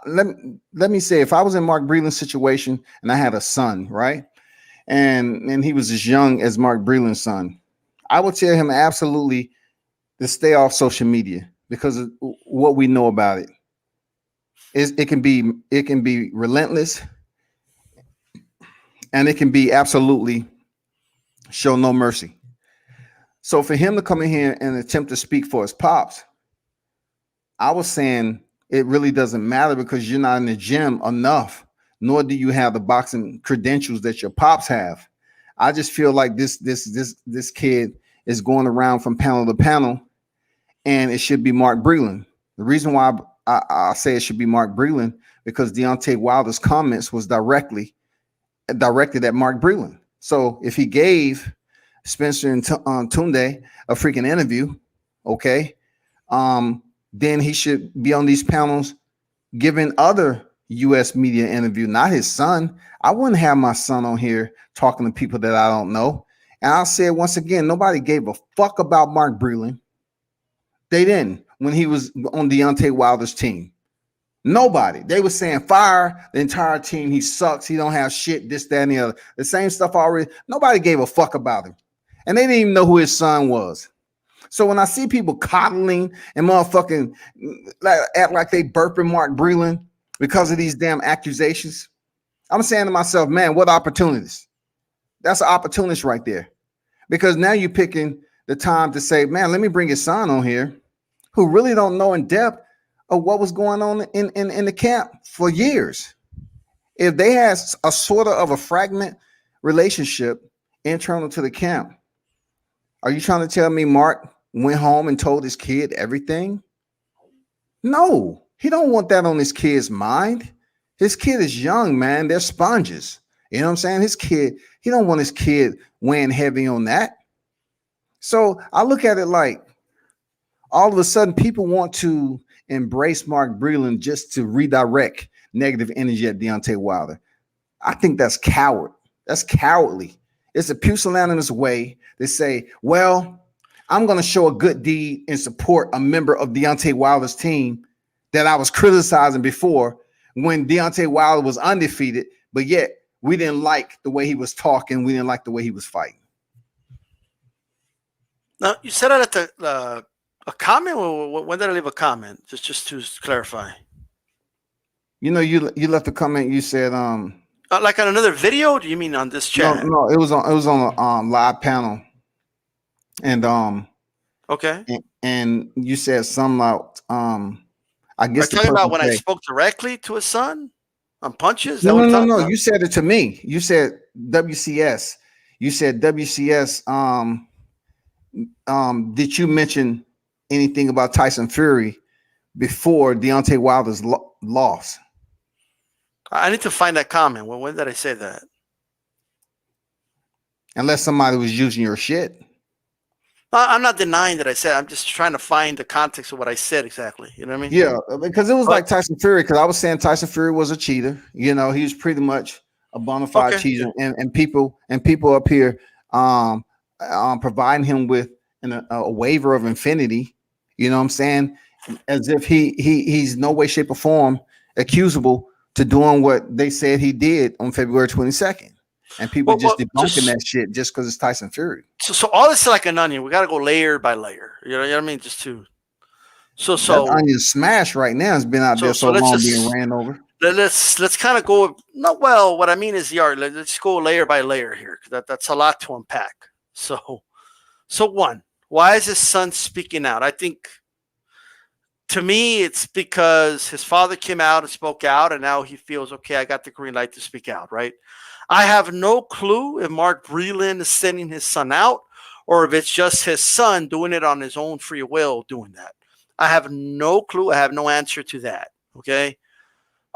let me say, if I was in Mark Breland's situation and I had a son, right, and he was as young as Mark Breland's son, I would tell him absolutely to stay off social media because of what we know about it. It can be relentless, and it can be absolutely show no mercy. So for him to come in here and attempt to speak for his pops, I was saying it really doesn't matter because you're not in the gym enough, nor do you have the boxing credentials that your pops have. I just feel like this kid is going around from panel to panel, and it should be Mark Breland. The reason why I say it should be Mark Breland because Deontay Wilder's comments was directed at Mark Breland. So if he gave Spencer and Tunde a freaking interview, okay, then he should be on these panels giving other U.S. media interview, not his son. I wouldn't have my son on here talking to people that I don't know. And I'll say it once again, nobody gave a fuck about Mark Breland. They didn't when he was on Deontay Wilder's team. Nobody. They were saying fire the entire team. He sucks. He don't have shit, this, that, and the other. The same stuff already. Nobody gave a fuck about him. And they didn't even know who his son was. So when I see people coddling and motherfucking act like they burping Mark Breland because of these damn accusations, I'm saying to myself, man, what opportunities? That's an opportunist right there. Because now you're picking the time to say, man, let me bring his son on here who really don't know in depth of what was going on in the camp for years. If they had a sort of a fragment relationship internal to the camp, are you trying to tell me Mark went home and told his kid everything? No, he don't want that on his kid's mind. His kid is young, man. They're sponges. You know what I'm saying? His kid, he don't want his kid weighing heavy on that. So I look at it like all of a sudden people want to embrace Mark Breland just to redirect negative energy at Deontay Wilder. I think that's coward. That's cowardly. It's a pusillanimous way to say, well, I'm going to show a good deed and support a member of Deontay Wilder's team that I was criticizing before when Deontay Wilder was undefeated, but yet we didn't like the way he was talking. We didn't like the way he was fighting. Now, you said that at a comment, or when did I leave a comment? Just to clarify. You know, you left a comment. You said, like on another video? Do you mean on this chat? No, it was on a live panel, and okay, and you said something about I guess are you talking about when I spoke directly to his son on punches? No. You said it to me. You said WCS. You said WCS. Did you mention anything about Tyson Fury before Deontay Wilder's loss? I need to find that comment. When did I say that? Unless somebody was using your shit. I'm not denying that I said. I'm just trying to find the context of what I said exactly. You know what I mean? Yeah, because it was like Tyson Fury. Because I was saying Tyson Fury was a cheater. You know, he was pretty much a bona fide cheater, and people up here providing him with a waiver of infinity. You know what I'm saying? As if he's no way, shape, or form accusable to doing what they said he did on February 22nd. And people debunking that shit just because it's Tyson Fury. So all this is like an onion. We got to go layer by layer. You know what I mean? Just to so that onion smash right now has been out there so long being ran over. Let's kind of go. No, well, what I mean is let's go layer by layer here. That's a lot to unpack. So one, why is his son speaking out? I think to me it's because his father came out and spoke out, and now he feels okay. I got the green light to speak out, right? I have no clue if Mark Breland is sending his son out or if it's just his son doing it on his own free will doing that. I have no clue. I have no answer to that. Okay.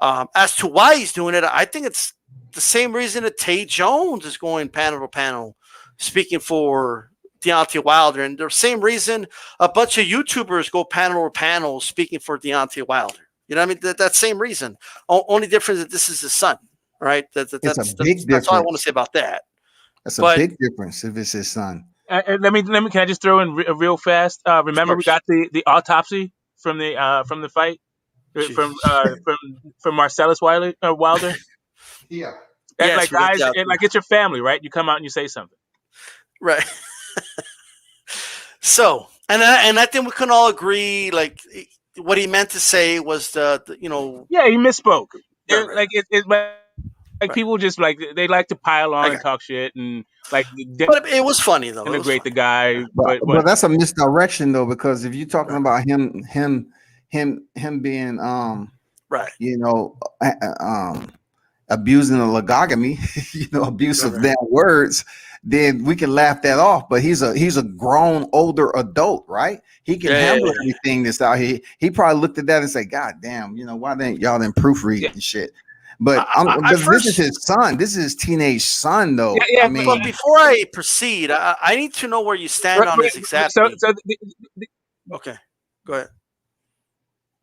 As to why he's doing it, I think it's the same reason that Tay Jones is going panel to panel speaking for Deontay Wilder. And the same reason a bunch of YouTubers go panel to panel speaking for Deontay Wilder. You know what I mean? That same reason. Only difference that this is his son. Right, that's all I want to say about that. That's a big difference if it's his son. Let me. Can I just throw in real fast? Remember, we got the autopsy from the fight. from Marcellus Wilder. Yeah. And Yes, like we got guys, the and like it's your family, right? You come out and you say something. right. So, and I think we can all agree, like what he meant to say was the Yeah, he misspoke. right, right, Like like right. people just like they like to pile I on and got, talk shit and like but it was funny though. It was denigrate the funny. guy. But But what? that's a misdirection though, because if you're talking Right, about him being right, you know abusing the logogamy, abuse right, of right. their words, then we can laugh that off. But he's a grown older adult, right? He can Yeah, yeah, handle yeah, yeah. everything that's out here. He probably looked at that and said, "God damn, why didn't y'all then proofread Yeah, and shit?" But I this is first, his son. This is his teenage son, yeah, though. I yeah. but mean, before I proceed, I need to know where you stand on this So, exactly. so Okay, go ahead.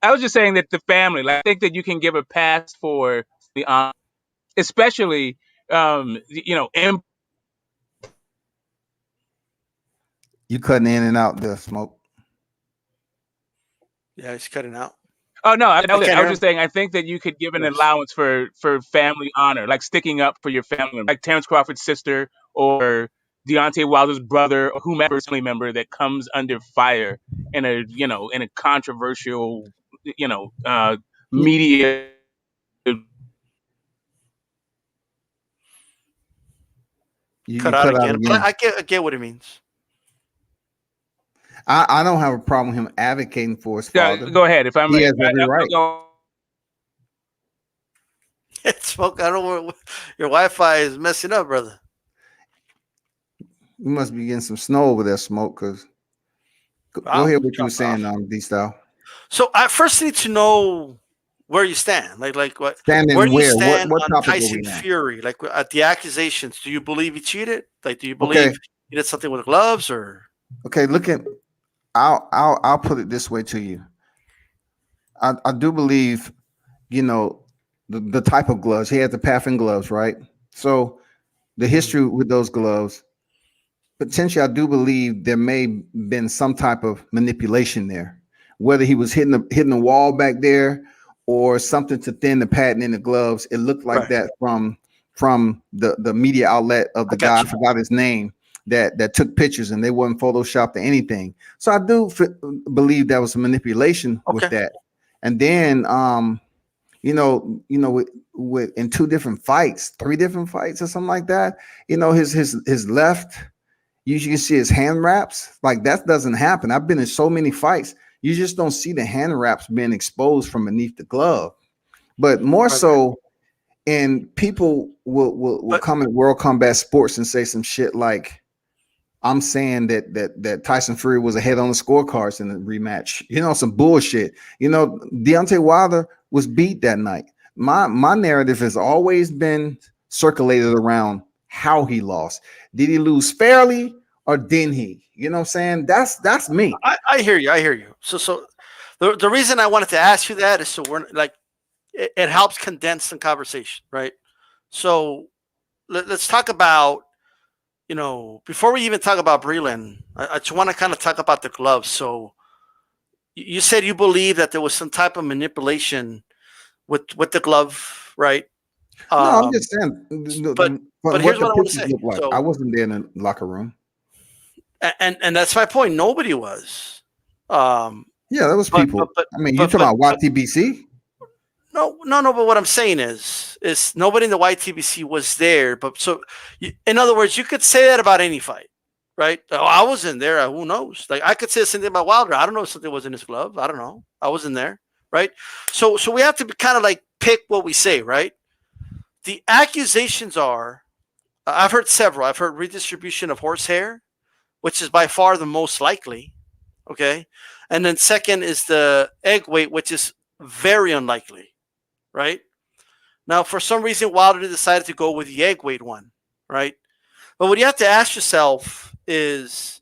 I was just saying that the family. Like, I think that you can give a pass for the especially you cutting in and out the smoke. Yeah, he's cutting out. Oh no, that I was it. can't I was hear him. just saying. I think that you could give an Yes. allowance for family honor, like sticking up for your family, like Terrence Crawford's sister or Deontay Wilder's brother or whomever family member that comes under fire in a controversial media. You Cut out cut out again, but again. I get what it means. I don't have a problem with him advocating for his father. Go ahead. If I'm, He if has every I, right. I'll Smoke. I don't know. Your Wi-Fi is messing up, brother. You must be getting some snow over there, smoke. Cause go Wow, ahead. What you were dropped saying, off. D style. So I first need to know where you stand. Like what? Where Standing do you where? stand What on topic are we Tyson on? Fury? Like at the accusations, do you believe he cheated? Like, do you Okay. believe he did something with gloves or? Okay. Look at. I'll put it this way to you. I do believe, the type of gloves he had, the Paffin gloves, right? So the history with those gloves, potentially, I do believe there may been some type of manipulation there, whether he was hitting the wall back there or something to thin the patent in the gloves. It looked like Right. that from the media outlet of the I got guy. I you. forgot his name that took pictures and they wasn't photoshopped or anything. So I do believe that was a manipulation with Okay. that. And then with in 2 different fights, 3 different fights or something like that, his left. You can see his hand wraps. Like, that doesn't happen. I've been in so many fights. You just don't see the hand wraps being exposed from beneath the glove. But more Right. so, and people will come at World Combat Sports and say some shit like, I'm saying that Tyson Fury was ahead on the scorecards in the rematch. Some bullshit. Deontay Wilder was beat that night. My narrative has always been circulated around how he lost. Did he lose fairly or didn't he? You know what I'm saying? That's me. I hear you. I hear you. So the reason I wanted to ask you that is so we're like it helps condense the conversation, right? So let's talk about before we even talk about Breland, I just want to kind of talk about the gloves. So you said you believe that there was some type of manipulation with the glove, right? No, I'm just saying But what here's the what I want to pictures say. look like. I So wasn't there in the locker room. and that's my point. Nobody was. Yeah, there was people. I mean, you talking about YTBC? No. But what I'm saying is nobody in the YTBC was there. But in other words, you could say that about any fight, right? Oh, I was in there. Who knows? Like, I could say something about Wilder. I don't know if something was in his glove. I don't know. I was in there, right? So we have to kind of like pick what we say, right? The accusations are, I've heard several. I've heard redistribution of horsehair, which is by far the most likely. Okay, and then second is the egg weight, which is very unlikely. Right? Now, for some reason, Wilder decided to go with the egg weight one, right? But what you have to ask yourself is,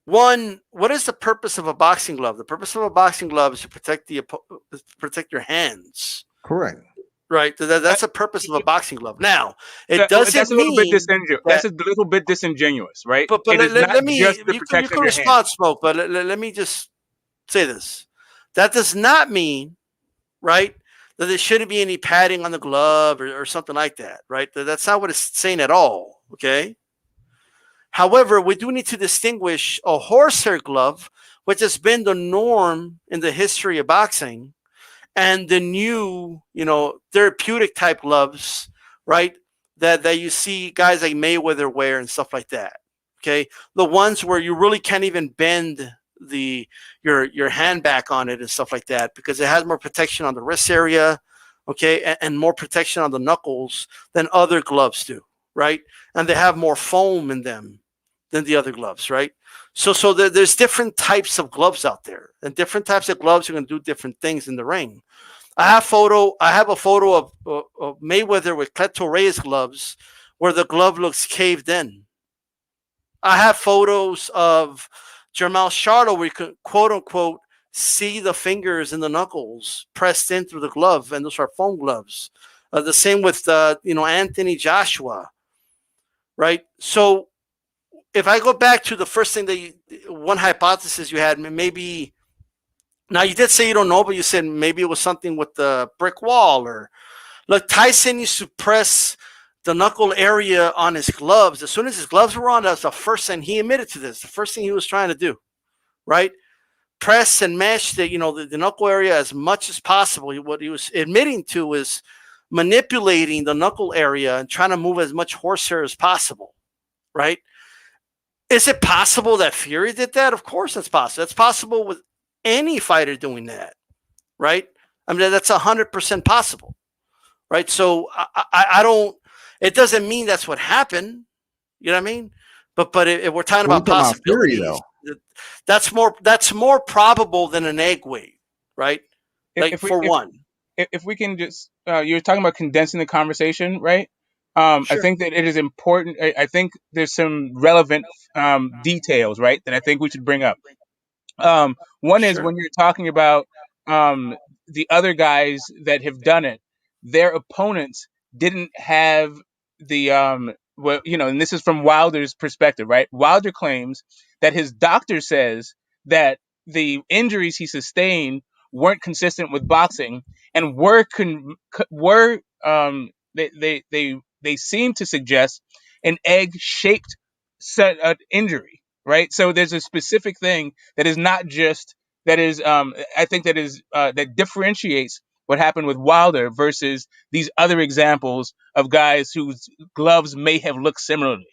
one, what is the purpose of a boxing glove? The purpose of a boxing glove is to protect your hands. Correct. Right? That's the purpose of a boxing glove. Now, it doesn't that's a little mean bit disingenuous. That's a little bit disingenuous, right? But it is let me, just the you protection can of your respond, hands. Smoke, but let me just say this. That does not mean right? That there shouldn't be any padding on the glove or something like that, right? That's not what it's saying at all, okay? However, we do need to distinguish a horsehair glove, which has been the norm in the history of boxing, and the new, therapeutic type gloves, right? That you see guys like Mayweather wear and stuff like that. Okay, the ones where you really can't even bend your hand back on it and stuff like that because it has more protection on the wrist area, okay, and more protection on the knuckles than other gloves do, right? And they have more foam in them than the other gloves, right? So there's different types of gloves out there, and different types of gloves are going to do different things in the ring. I have a photo of Mayweather with Cleto Reyes gloves where the glove looks caved in. I have photos of Jermall Charlo where you can quote unquote see the fingers and the knuckles pressed in through the glove, and those are foam gloves. The same with Anthony Joshua, right? So if I go back to the first thing one hypothesis you had, maybe. Now, you did say you don't know, but you said maybe it was something with the brick wall. Or look, Tyson used to press the knuckle area on his gloves. As soon as his gloves were on, that was the first thing he admitted to this. The first thing he was trying to do, right? Press and mesh the knuckle area as much as possible. What he was admitting to was manipulating the knuckle area and trying to move as much horsehair as possible, right? Is it possible that Fury did that? Of course, that's possible. That's possible with any fighter doing that, right? I mean, that's 100% possible, right? So I don't. It doesn't mean that's what happened. You know what I mean? But if we're talking about possibilities, that's more probable than an egg weight, right? If we can just, you're talking about condensing the conversation, right? Sure. I think that it is important. I think there's some relevant details, right, that I think we should bring up. One is when you're talking about the other guys that have done it, their opponents didn't have the and this is from Wilder's perspective, right? Wilder claims that his doctor says that the injuries he sustained weren't consistent with boxing and they seem to suggest an egg-shaped injury, right? So there's a specific thing that is not just that is I think that is that differentiates what happened with Wilder versus these other examples of guys whose gloves may have looked similarly.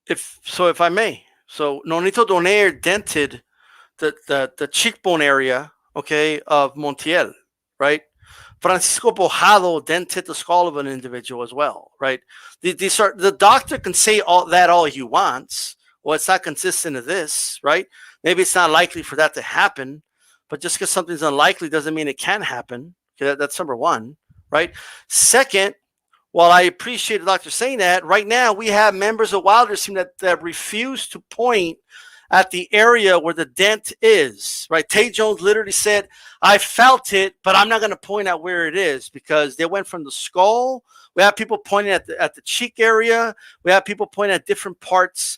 If I may, Nonito Donaire dented the cheekbone area, okay, of Montiel, right? Francisco Bojado dented the skull of an individual as well, right? The doctor can say all he wants. Well, it's not consistent to this, right? Maybe it's not likely for that to happen, but just because something's unlikely doesn't mean it can happen. Okay, that's number one, right? Second, while I appreciate the doctor saying that, right now we have members of Wilder's team that refuse to point at the area where the dent is, right? Tay Jones literally said, I felt it, but I'm not going to point out where it is because they went from the skull. We have people pointing at the cheek area. We have people pointing at different parts.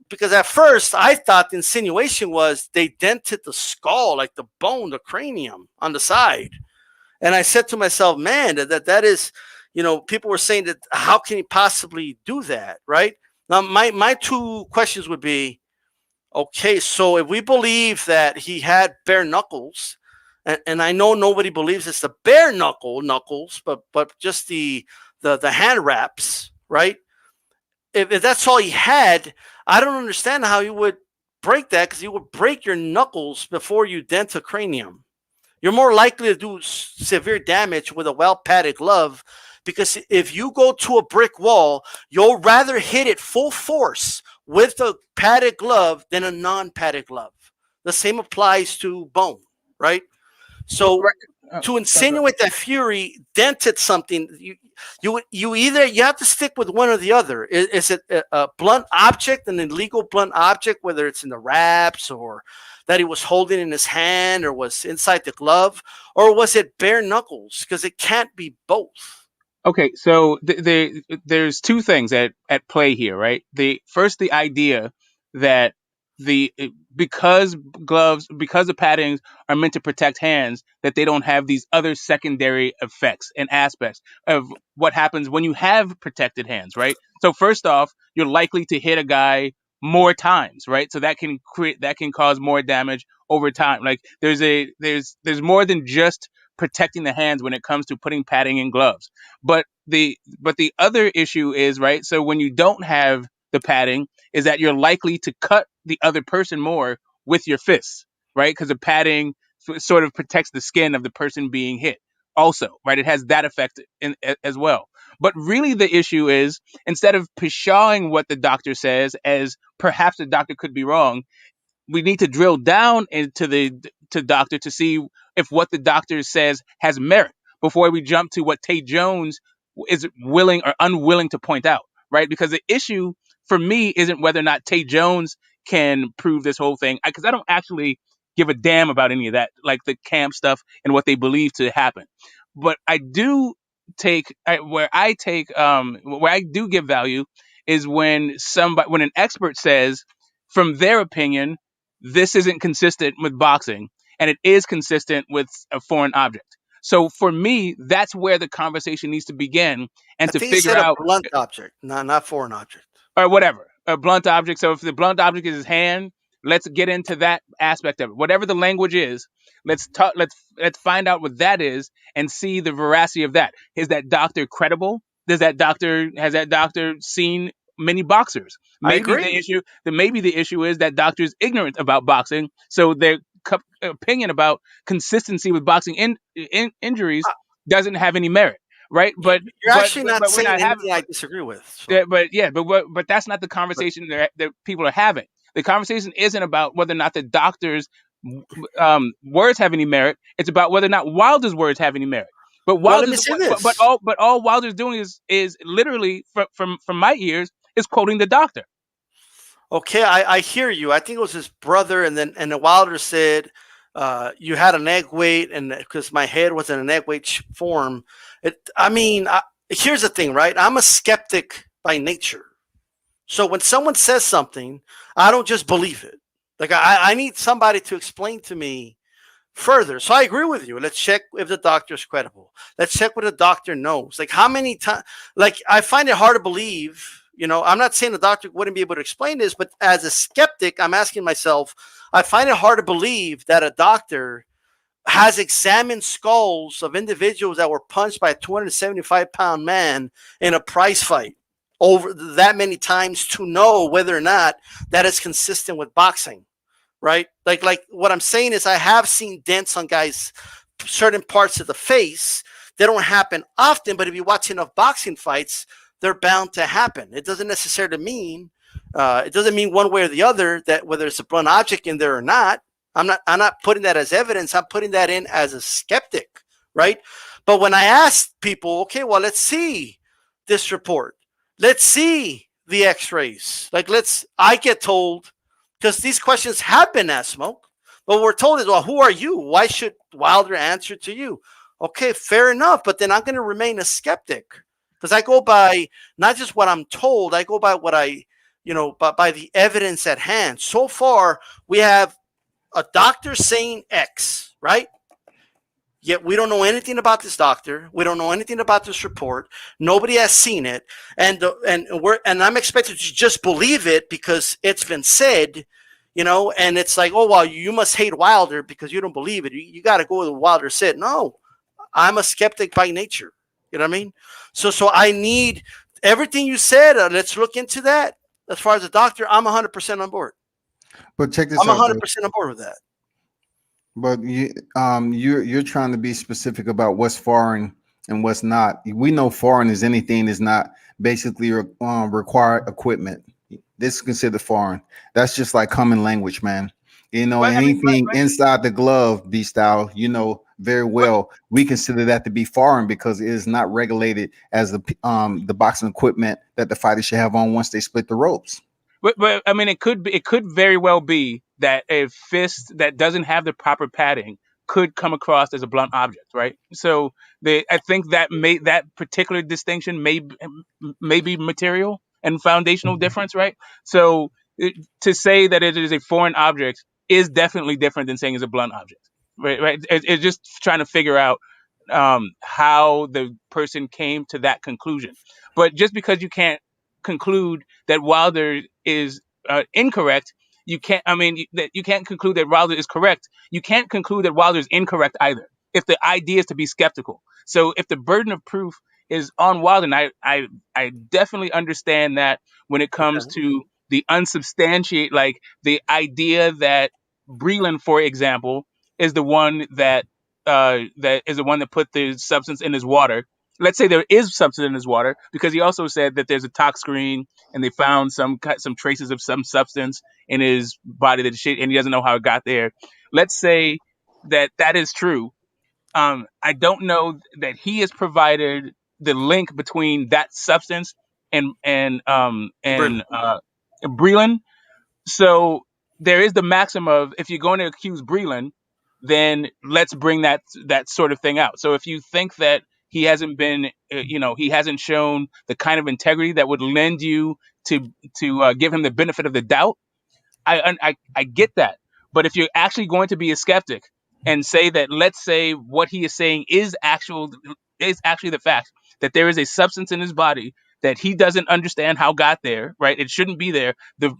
Because at first I thought the insinuation was they dented the skull, like the bone, the cranium on the side. And I said to myself, man, that is, people were saying that how can he possibly do that, right? Now, my two questions would be, okay, so if we believe that he had bare knuckles, and I know nobody believes it's the bare knuckles, but just the hand wraps, right? If that's all he had, I don't understand how you would break that, because you would break your knuckles before you dent a cranium. You're more likely to do severe damage with a well-padded glove, because if you go to a brick wall, you'll rather hit it full force with a padded glove than a non-padded glove. The same applies to bone, right? So to insinuate that Fury dented something, you have to stick with one or the other. Is it a blunt object, an illegal blunt object, whether it's in the wraps or that he was holding in his hand or was inside the glove, or was it bare knuckles? Because it can't be both. Okay, so there's two things at play here, right? The idea that because the paddings are meant to protect hands, that they don't have these other secondary effects and aspects of what happens when you have protected hands, right? So first off, you're likely to hit a guy more times, right? So that can cause more damage over time. Like there's more than just protecting the hands when it comes to putting padding in gloves. But the other issue is, right, so when you don't have the padding, is that you're likely to cut the other person more with your fists, right? Because the padding sort of protects the skin of the person being hit also, right? It has that effect as well. But really the issue is, instead of pshawing what the doctor says as perhaps the doctor could be wrong, we need to drill down into the to doctor to see if what the doctor says has merit before we jump to what Tate Jones is willing or unwilling to point out, right? Because the issue for me isn't whether or not Tate Jones can prove this whole thing, because I don't actually give a damn about any of that, like the camp stuff and what they believe to happen. But I do where I do give value is when an expert says, from their opinion, this isn't consistent with boxing and it is consistent with a foreign object. So for me, that's where the conversation needs to begin, and I to think he figure said a out, blunt object, not foreign object. or whatever, a blunt object. So if the blunt object is his hand, let's get into that aspect of it. Whatever the language is, let's talk. Let's find out what that is and see the veracity of that. Is that doctor credible? Has that doctor seen many boxers? I Maybe the agree. issue is that doctor is ignorant about boxing, so their opinion about consistency with boxing injuries doesn't have any merit, right? You're actually not But we're saying not having. anything I disagree with. So. But that's not the conversation that people are having. The conversation isn't about whether or not the doctor's words have any merit. It's about whether or not Wilder's words have any merit. But Well, let me Wilder's say but this. all Wilder's doing is literally from my ears is quoting the doctor. Okay, I hear you. I think it was his brother, and then Wilder said, "You had an egg weight, and because my head was in an egg weight form." Here's the thing, right? I'm a skeptic by nature, so when someone says something, I don't just believe it. Like I need somebody to explain to me further. So I agree with you. Let's check if the doctor is credible. Let's check what the doctor knows. Like how many times? Like I find it hard to believe. I'm not saying the doctor wouldn't be able to explain this, but as a skeptic, I'm asking myself, I find it hard to believe that a doctor has examined skulls of individuals that were punched by a 275-pound man in a prize fight over that many times to know whether or not that is consistent with boxing, right? Like what I'm saying is I have seen dents on guys, certain parts of the face. They don't happen often, but if you watch enough boxing fights, they're bound to happen. It doesn't necessarily mean one way or the other that whether it's a blunt object in there or not. I'm not putting that as evidence. I'm putting that in as a skeptic, right? But when I ask people, okay, well, let's see this report. Let's see the x-rays. I get told, because these questions have been asked, Smoke, but we're told is, well, who are you? Why should Wilder answer to you? Okay, fair enough. But then I'm going to remain a skeptic. Because I go by not just what I'm told, I go by what by the evidence at hand. So far, we have a doctor saying X, right? Yet we don't know anything about this doctor. We don't know anything about this report. Nobody has seen it, and I'm expected to just believe it because it's been said, And it's like, oh well, you must hate Wilder because you don't believe it. You got to go with what Wilder said. No, I'm a skeptic by nature. You know what I mean? So I need everything you said. Let's look into that. As far as the doctor, I'm 100% on board. But check this I'm out. 100% on board with that. But you're trying to be specific about what's foreign and what's not. We know foreign is anything that's not basically required equipment. This is considered foreign. That's just like common language, man. Anything inside the glove, B-style, very well, we consider that to be foreign because it is not regulated as the boxing equipment that the fighter should have on once they split the ropes. But I mean, it could very well be that a fist that doesn't have the proper padding could come across as a blunt object, right? So I think that particular distinction may be material and foundational difference, right? So to say that it is a foreign object is definitely different than saying it's a blunt object. Right. It's just trying to figure out how the person came to that conclusion. But just because you can't conclude that Wilder is incorrect, you can't. I mean, that you can't conclude that Wilder is correct. You can't conclude that Wilder is incorrect either. If the idea is to be skeptical, so if the burden of proof is on Wilder, and I definitely understand that when it comes Okay. to the unsubstantiate, like the idea that Breland, for example, is the one that put the substance in his water. Let's say there is substance in his water, because he also said that there's a tox screen and they found some traces of some substance in his body that shit, and he doesn't know how it got there. Let's say that is true. I don't know that he has provided the link between that substance and Breland. So there is the maxim of, if you're going to accuse Breland, then let's bring that sort of thing out. So if you think that he hasn't been, he hasn't shown the kind of integrity that would lend you to give him the benefit of the doubt, I get that. But if you're actually going to be a skeptic and say that, let's say what he is saying is actually the fact, that there is a substance in his body that he doesn't understand how got there, right? It shouldn't be there. The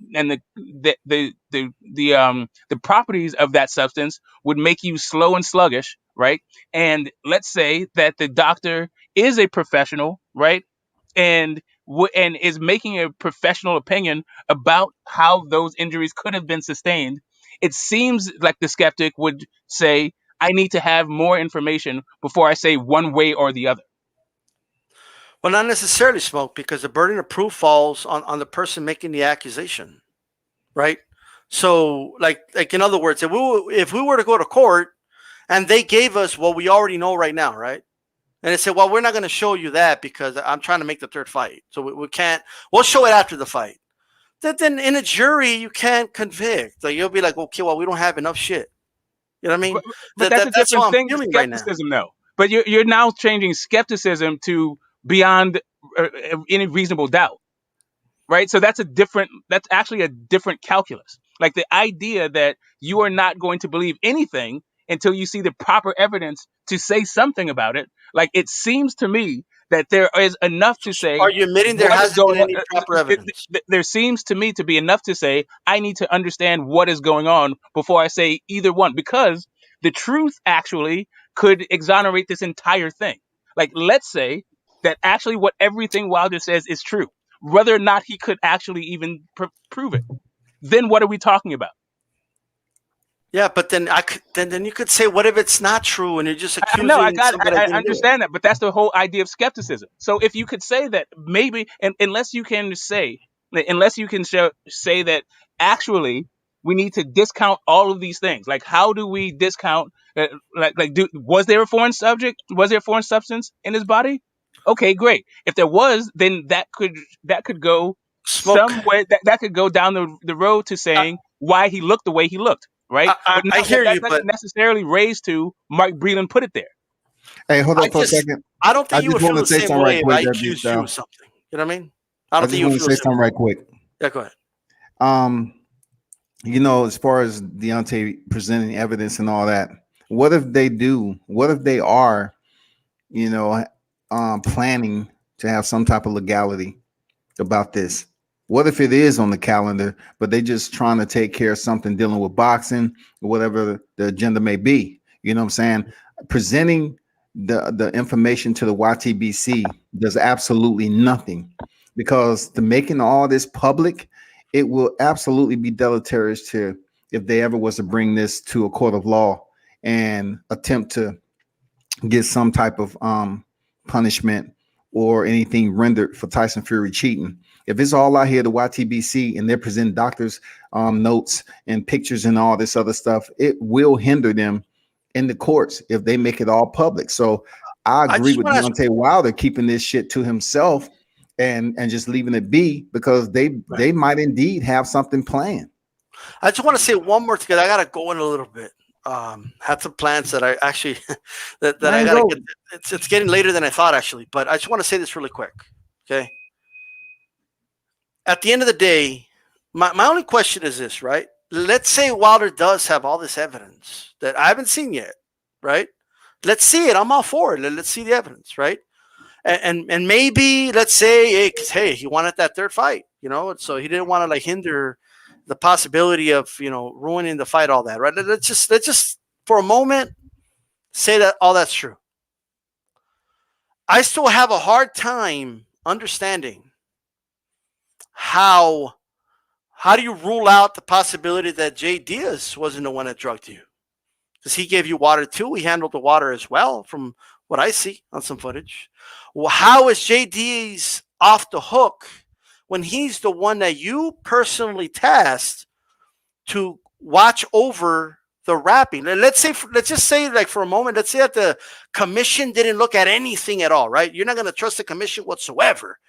properties of that substance would make you slow and sluggish, right? And let's say that the doctor is a professional, right? And is making a professional opinion about how those injuries could have been sustained. It seems like the skeptic would say, I need to have more information before I say one way or the other. Well, not necessarily, Smoke, because the burden of proof falls on the person making the accusation, right? So, like in other words, if we were to go to court and they gave us what we already know right now, right? And they said, well, we're not going to show you that because I'm trying to make the third fight. So we can't, we'll show it after the fight. Then in a jury, you can't convict. Like, you'll be like, okay, well, we don't have enough shit. You know what I mean? But that's a different thing than feeling right now. skepticism, though. But you're now changing skepticism to beyond any reasonable doubt, right? So that's actually a different calculus. Like the idea that you are not going to believe anything until you see the proper evidence to say something about it. Like, it seems to me that there is enough to say. Are you admitting there hasn't been any proper evidence? There seems to me to be enough to say, I need to understand what is going on before I say either one, because the truth actually could exonerate this entire thing. Like, let's say that actually what everything Wilder says is true, whether or not he could actually even prove it. Then what are we talking about? Yeah, but then then you could say, what if it's not true and you're just accusing I somebody? I understand that, but that's the whole idea of skepticism. So if you could say that maybe, unless you can say that actually we need to discount all of these things. Like, how do we discount? Was there a foreign subject? Was there a foreign substance in his body? Okay, great. If there was, then that could go somewhere. That could go down the road to saying why he looked the way he looked. Right, I hear you, but necessarily raised to Mark Breland put it there. Hey, hold on for a second. I don't think you would feel the same way if I quick, accused you of something. You know what I mean? I just want to say something right quick. Yeah, go ahead. As far as Deontay presenting evidence and all that, what if they do? What if they are, planning to have some type of legality about this? What if it is on the calendar, but they just trying to take care of something dealing with boxing or whatever the agenda may be? You know what I'm saying? Presenting the information to the YTBC does absolutely nothing, because to making all this public, it will absolutely be deleterious to, if they ever was to bring this to a court of law and attempt to get some type of punishment or anything rendered for Tyson Fury cheating. If it's all out here, the YTBC, and they're presenting doctors' notes and pictures and all this other stuff, it will hinder them in the courts if they make it all public. So I agree with Deontay Wilder keeping this shit to himself and just leaving it be, because they might indeed have something planned. I just want to say one more thing. I got to go in a little bit. Had some plans that I actually that I got to get. It's getting later than I thought, actually, but I just want to say this really quick. Okay. At the end of the day, My only question is this, right? Let's say Wilder does have all this evidence that I haven't seen yet, right? Let's see it. I'm all for it. Let's see the evidence, right? And maybe let's say, hey, 'cause, hey, he wanted that third fight, so he didn't want to like hinder the possibility of ruining the fight, all that, right? Let's just for a moment say that all that's true. I still have a hard time understanding how do you rule out the possibility that Jay Diaz wasn't the one that drugged you? Because he gave you water too. He handled the water as well, from what I see on some footage. Well, how is Jay Diaz off the hook when he's the one that you personally tasked to watch over the wrapping? Let's just say, like, for a moment, let's say that the commission didn't look at anything at all, right? You're not going to trust the commission whatsoever.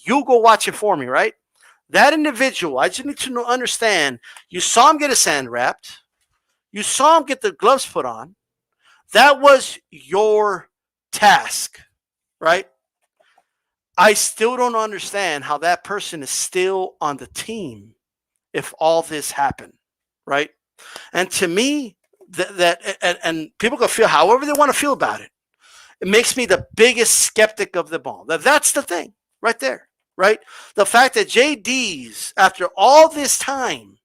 You go watch it for me, right? That individual, I just need to understand, you saw him get his hand wrapped. You saw him get the gloves put on. That was your task, right? I still don't understand how that person is still on the team if all this happened, right? And to me, and people can feel however they want to feel about it. It makes me the biggest skeptic of them all. That's the thing right there, right? The fact that JD's, after all this time,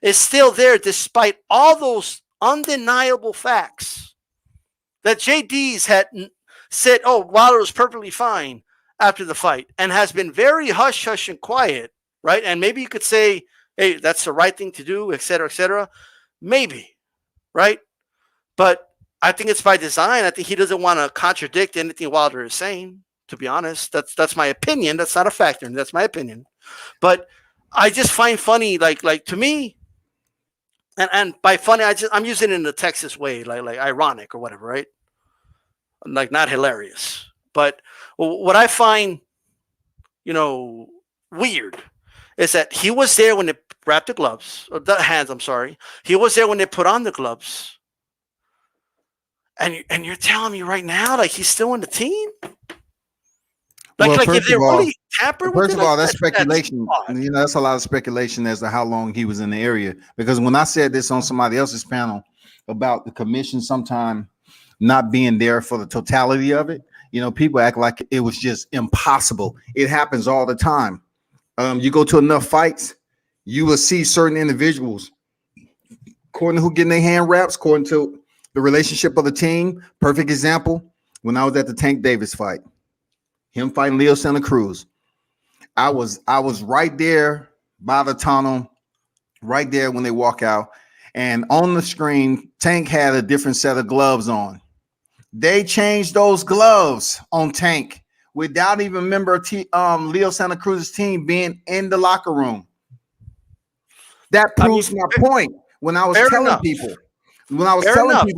is still there despite all those undeniable facts that JD's had said, oh, Wilder was perfectly fine after the fight, and has been very hush-hush and quiet, right? And maybe you could say, hey, that's the right thing to do, et cetera, maybe, right? But I think it's by design. I think he doesn't want to contradict anything Wilder is saying, to be honest. That's my opinion. That's not a factor. That's my opinion. But I just find funny, like to me, and by funny, I'm using it in the Texas way, like ironic or whatever, right? Like, not hilarious. But what I find, weird is that he was there when they wrapped the gloves, or the hands, I'm sorry. He was there when they put on the gloves. And you're telling me right now, like, he's still on the team? Like if they really tamper with it? First of all, that's speculation. That's a lot of speculation as to how long he was in the area. Because when I said this on somebody else's panel about the commission sometime not being there for the totality of it, people act like it was just impossible. It happens all the time. You go to enough fights, you will see certain individuals, according to who getting their hand wraps, according to the relationship of the team. Perfect example, when I was at the Tank Davis fight, him fighting Leo Santa Cruz. I was right there by the tunnel, right there when they walk out. And on the screen, Tank had a different set of gloves on. They changed those gloves on Tank without even member Leo Santa Cruz's team being in the locker room. That proves my point. When I was telling people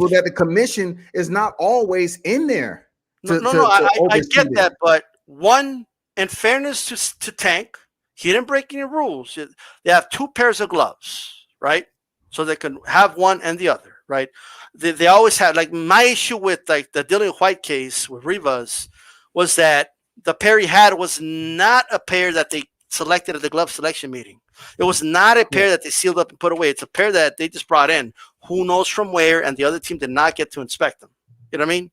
that the commission is not always in there. I get that, but one, in fairness to Tank, he didn't break any rules. They have two pairs of gloves, right? So they can have one and the other, right? They always had, like, my issue with, like, the Dillian White case with Rivas was that the pair he had was not a pair that they selected at the glove selection meeting. It was not a pair that they sealed up and put away. It's a pair that they just brought in, who knows from where, and the other team did not get to inspect them. You know what I mean?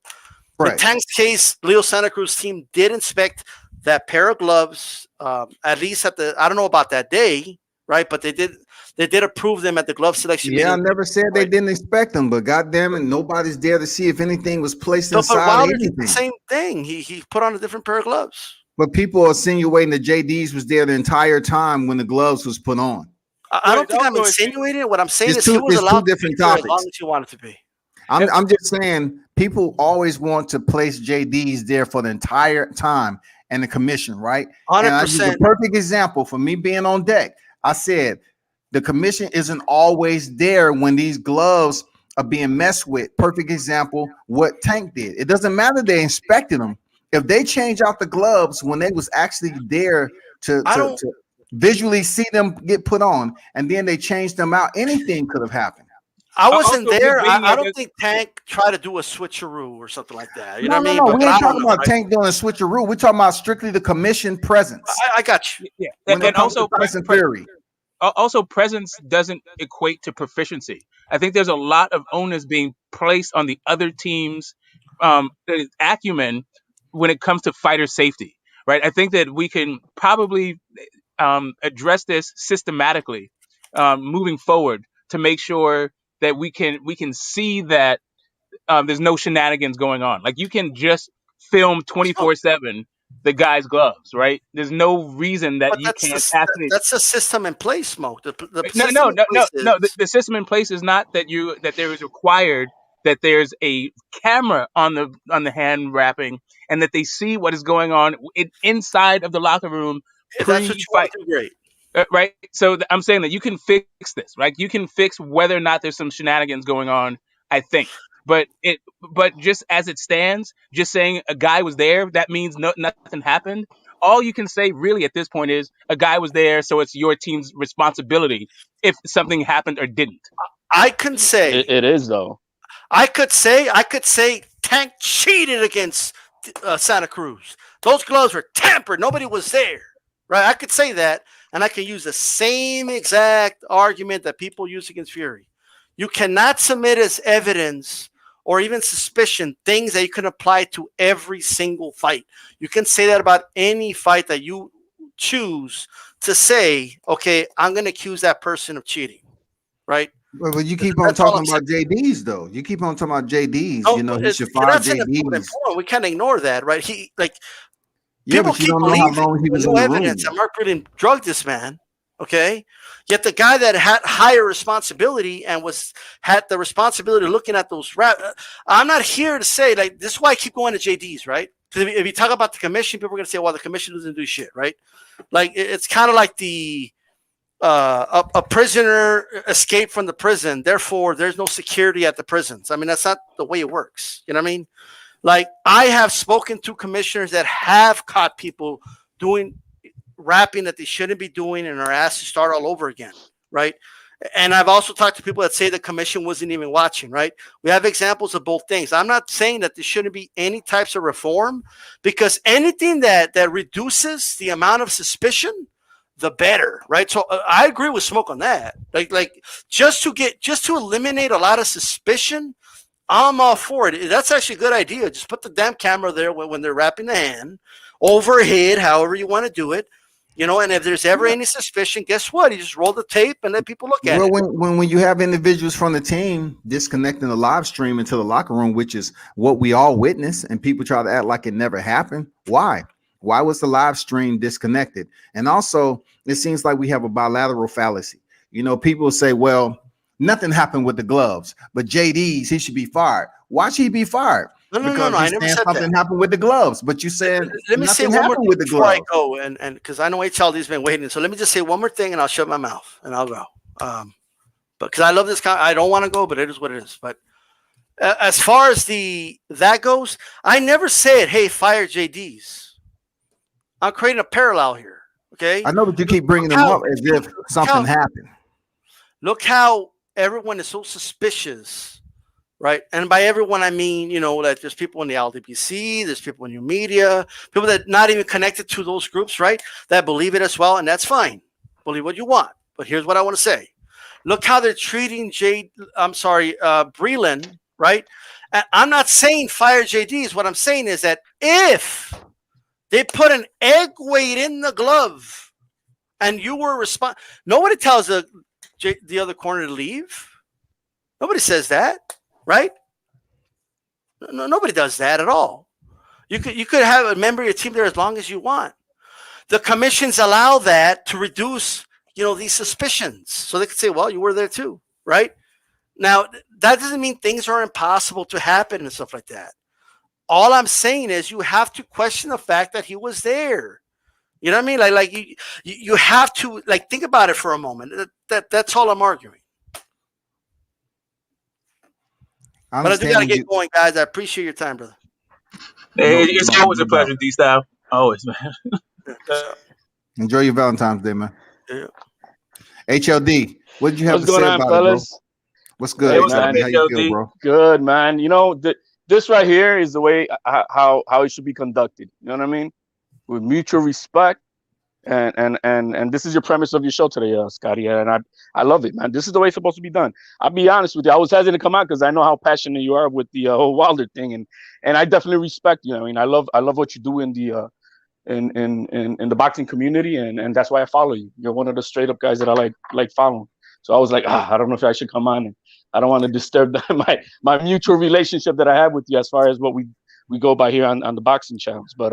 Right. In Tank's case, Leo Santa Cruz team did inspect that pair of gloves, at least I don't know about that day, right? But they did approve them at the glove selection meeting. I never said they didn't inspect them, but goddamn it, nobody's there to see if anything was placed inside anything. Did the same thing. He put on a different pair of gloves. But people are insinuating that JD's was there the entire time when the gloves was put on. I don't think I'm insinuating it. What I'm saying is he was allowed to be there as long as he wanted to be. I'm just saying people always want to place JD's there for the entire time, and the commission, right? 100%. A perfect example for me being on deck. I said the commission isn't always there when these gloves are being messed with. Perfect example, what Tank did. It doesn't matter they inspected them. If they change out the gloves when they was actually there to visually see them get put on, and then they changed them out, anything could have happened. I wasn't there. I don't think Tank tried to do a switcheroo or something like that. You know what I mean? No, we ain't talking about Tank doing a switcheroo. We're talking about strictly the commission presence. I got you. Yeah, and also Tyson Fury. also presence doesn't equate to proficiency. I think there's a lot of onus being placed on the other team's acumen when it comes to fighter safety, right? I think that we can probably address this systematically moving forward to make sure that we can see that there's no shenanigans going on. Like you can just film So, 24/7 the guy's gloves, right? There's no reason that but you can't actually. that's a system in place, Smoke. The No, system no, in no, no, place no. The, is the system in place is not that there is required that there's a camera on the hand wrapping and that they see what is going on inside of the locker room if that's what you want pre-fight. to do, great. Right. So I'm saying that you can fix this, right? You can fix whether or not there's some shenanigans going on, I think. But just as it stands, just saying a guy was there, that means nothing happened. All you can say really at this point is a guy was there, so it's your team's responsibility if something happened or didn't. I can say It is though. I could say Tank cheated against Santa Cruz. Those gloves were tampered. Nobody was there, right? I could say that, and I can use the same exact argument that people use against Fury. You cannot submit as evidence or even suspicion things that you can apply to every single fight. You can say that about any fight that you choose to say, okay, I'm going to accuse that person of cheating, right? But you keep on That's all talking I'm about JDs though. You keep on talking about JDs. No, You know, he should fire that's an important JDs. point. We can't ignore that, right? He like Yeah, people but you keep don't know how believing long he was no in the evidence room. that Mark Breeden drugged this man. Okay, yet the guy that had higher responsibility and had the responsibility of looking at those I'm not here to say like this is why I keep going to JDs, right? Because if you talk about the commission, people are going to say, "Well, the commission doesn't do shit," right? Like it's kind of like the a prisoner escaped from the prison, therefore there's no security at the prisons. I mean, that's not the way it works. You know what I mean? Like I have spoken to commissioners that have caught people doing rapping that they shouldn't be doing and are asked to start all over again, right? And I've also talked to people that say the commission wasn't even watching, right? We have examples of both things. I'm not saying that there shouldn't be any types of reform, because anything that reduces the amount of suspicion, the better, right? So I agree with Smoke on that. Like just to eliminate a lot of suspicion, I'm all for it. That's actually a good idea. Just put the damn camera there when they're wrapping the hand, overhead, however you want to do it. You know, and if there's ever any suspicion, guess what? You just roll the tape and let people look at Well, it. when you have individuals from the team disconnecting the live stream into the locker room, which is what we all witness, and people try to act like it never happened. Why? Why was the live stream disconnected? And also, it seems like we have a bilateral fallacy. You know, people say, well, nothing happened with the gloves, but JD's, he should be fired. Why should he be fired? No. Because I never said something that. happened with the gloves, but you said Let me say nothing one more happened thing with the before I gloves. go, and because I know HLD's been waiting. So let me just say one more thing, and I'll shut my mouth and I'll go. But because I love this, I don't want to go, but it is what it is. But as far as that goes, I never said, "Hey, fire JD's." I'm creating a parallel here. Okay, I know, but you keep bringing them up as if something happened. Look how everyone is so suspicious. Right. And by everyone, I mean, you know, that there's people in the LDPC, there's people in your media, people that not even connected to those groups, right, that believe it as well. And that's fine. Believe what you want. But here's what I want to say. Look how they're treating Breland, right? And I'm not saying fire JDs. What I'm saying is that if they put an egg weight in the glove and you were nobody tells the other corner to leave. Nobody says that. Right? No, nobody does that at all. You could have a member of your team there as long as you want. The commissions allow that to reduce, you know, these suspicions. So they could say, well, you were there too, right? Now, that doesn't mean things are impossible to happen and stuff like that. All I'm saying is you have to question the fact that he was there. You know what I mean? Like you have to think about it for a moment. That's all I'm arguing. But I do gotta get going, guys. I appreciate your time, brother. Hey, it's always a pleasure, D-Style. Always, man. Enjoy your Valentine's Day, man. Yeah. HLD, what did you have What's to say going on, about fellas? it, bro? What's good, Hey, HLD? man. How you feel, bro? Good, man. You know, this right here is the way how it should be conducted. You know what I mean? With mutual respect, And this is your premise of your show today, Scotty, and I love it, man. This is the way it's supposed to be done. I'll be honest with you, I was hesitant to come out because I know how passionate you are with the whole Wilder thing, and I definitely respect you. I mean, I love what you do in the in the boxing community, and that's why I follow you. You're one of the straight up guys that I like following. So I was like, I don't know if I should come on, and I don't want to disturb my mutual relationship that I have with you as far as what we go by here on the boxing channels. But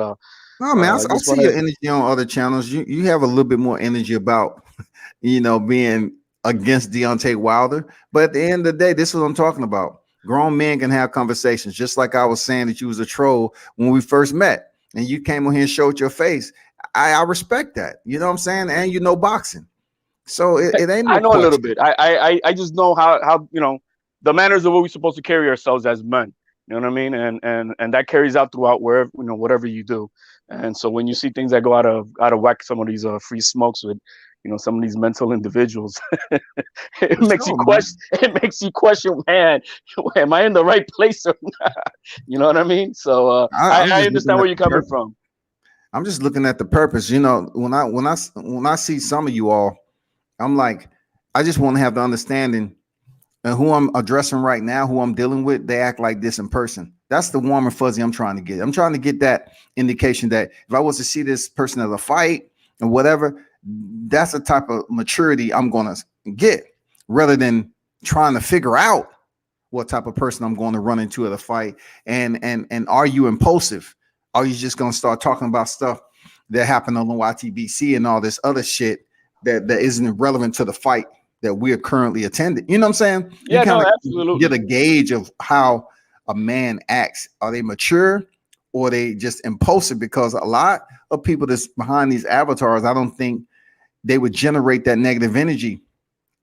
No, man, I just see wanna, your energy on other channels. You have a little bit more energy about, being against Deontay Wilder. But at the end of the day, this is what I'm talking about. Grown men can have conversations, just like I was saying that you was a troll when we first met, and you came on here and showed your face. I respect that. You know what I'm saying? And you know boxing, so it ain't I no know a little question. bit. I just know how the manners of what we're supposed to carry ourselves as men. You know what I mean? And that carries out throughout wherever whatever you do. And so when you see things that go out of whack, some of these free smokes with some of these mental individuals, it For makes you sure, man. question. It makes you question, man, am I in the right place or not? You know what I mean? So I'm I just looking understand at where you're the coming purpose. from. I'm just looking at the purpose. When I see some of you all, I'm like, I just want to have the understanding. And who I'm addressing right now, who I'm dealing with, they act like this in person. That's the warm and fuzzy I'm trying to get. I'm trying to get that indication that if I was to see this person at a fight and whatever, that's the type of maturity I'm going to get, rather than trying to figure out what type of person I'm going to run into at a fight. And are you impulsive? Are you just going to start talking about stuff that happened on the YTBC and all this other shit that isn't relevant to the fight that we are currently attending? You know what I'm saying? You Yeah, kind no, of get absolutely. a gauge of how a man acts. Are they mature or are they just impulsive? Because a lot of people that's behind these avatars, I don't think they would generate that negative energy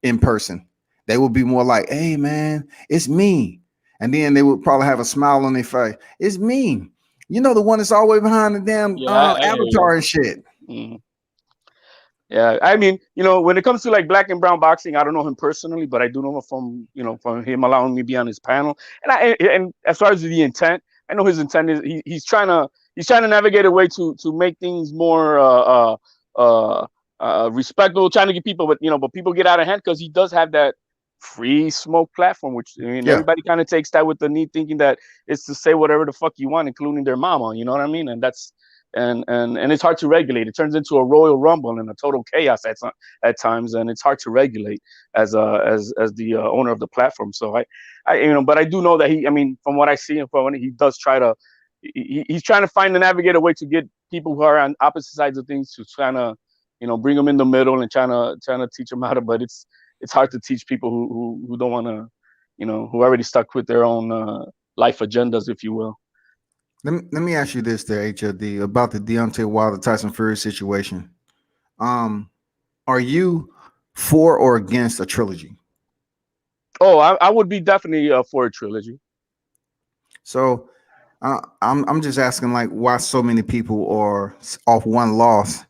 in person. They would be more like, hey man, it's me. And then they would probably have a smile on their face. It's me. The one that's all the way behind the damn Yeah, I hear you. avatar and shit. Mhm. Yeah, I mean, when it comes to like black and brown boxing, I don't know him personally, but I do know him from him allowing me to be on his panel. And as far as the intent, I know his intent is he's trying to navigate a way to make things more uh, respectable, trying to get people, but people get out of hand because he does have that free smoke platform, which I mean Yeah. everybody kind of takes that with the neat thinking that it's to say whatever the fuck you want, including their mama. You know what I mean? And that's and it's hard to regulate. It turns into a royal rumble and a total chaos at times, and it's hard to regulate as the owner of the platform. So but I do know that I mean, from what I see and from when he does try to, he's trying to find and navigate a way to get people who are on opposite sides of things to trying to, bring them in the middle and trying to teach them how to. But it's hard to teach people who don't want to, who are already stuck with their own life agendas, if you will. Let me ask you this there, HLD, about the Deontay Wilder Tyson Fury situation. Are you for or against a trilogy? Oh, I would be definitely for a trilogy. So I'm just asking, like, why so many people are off one loss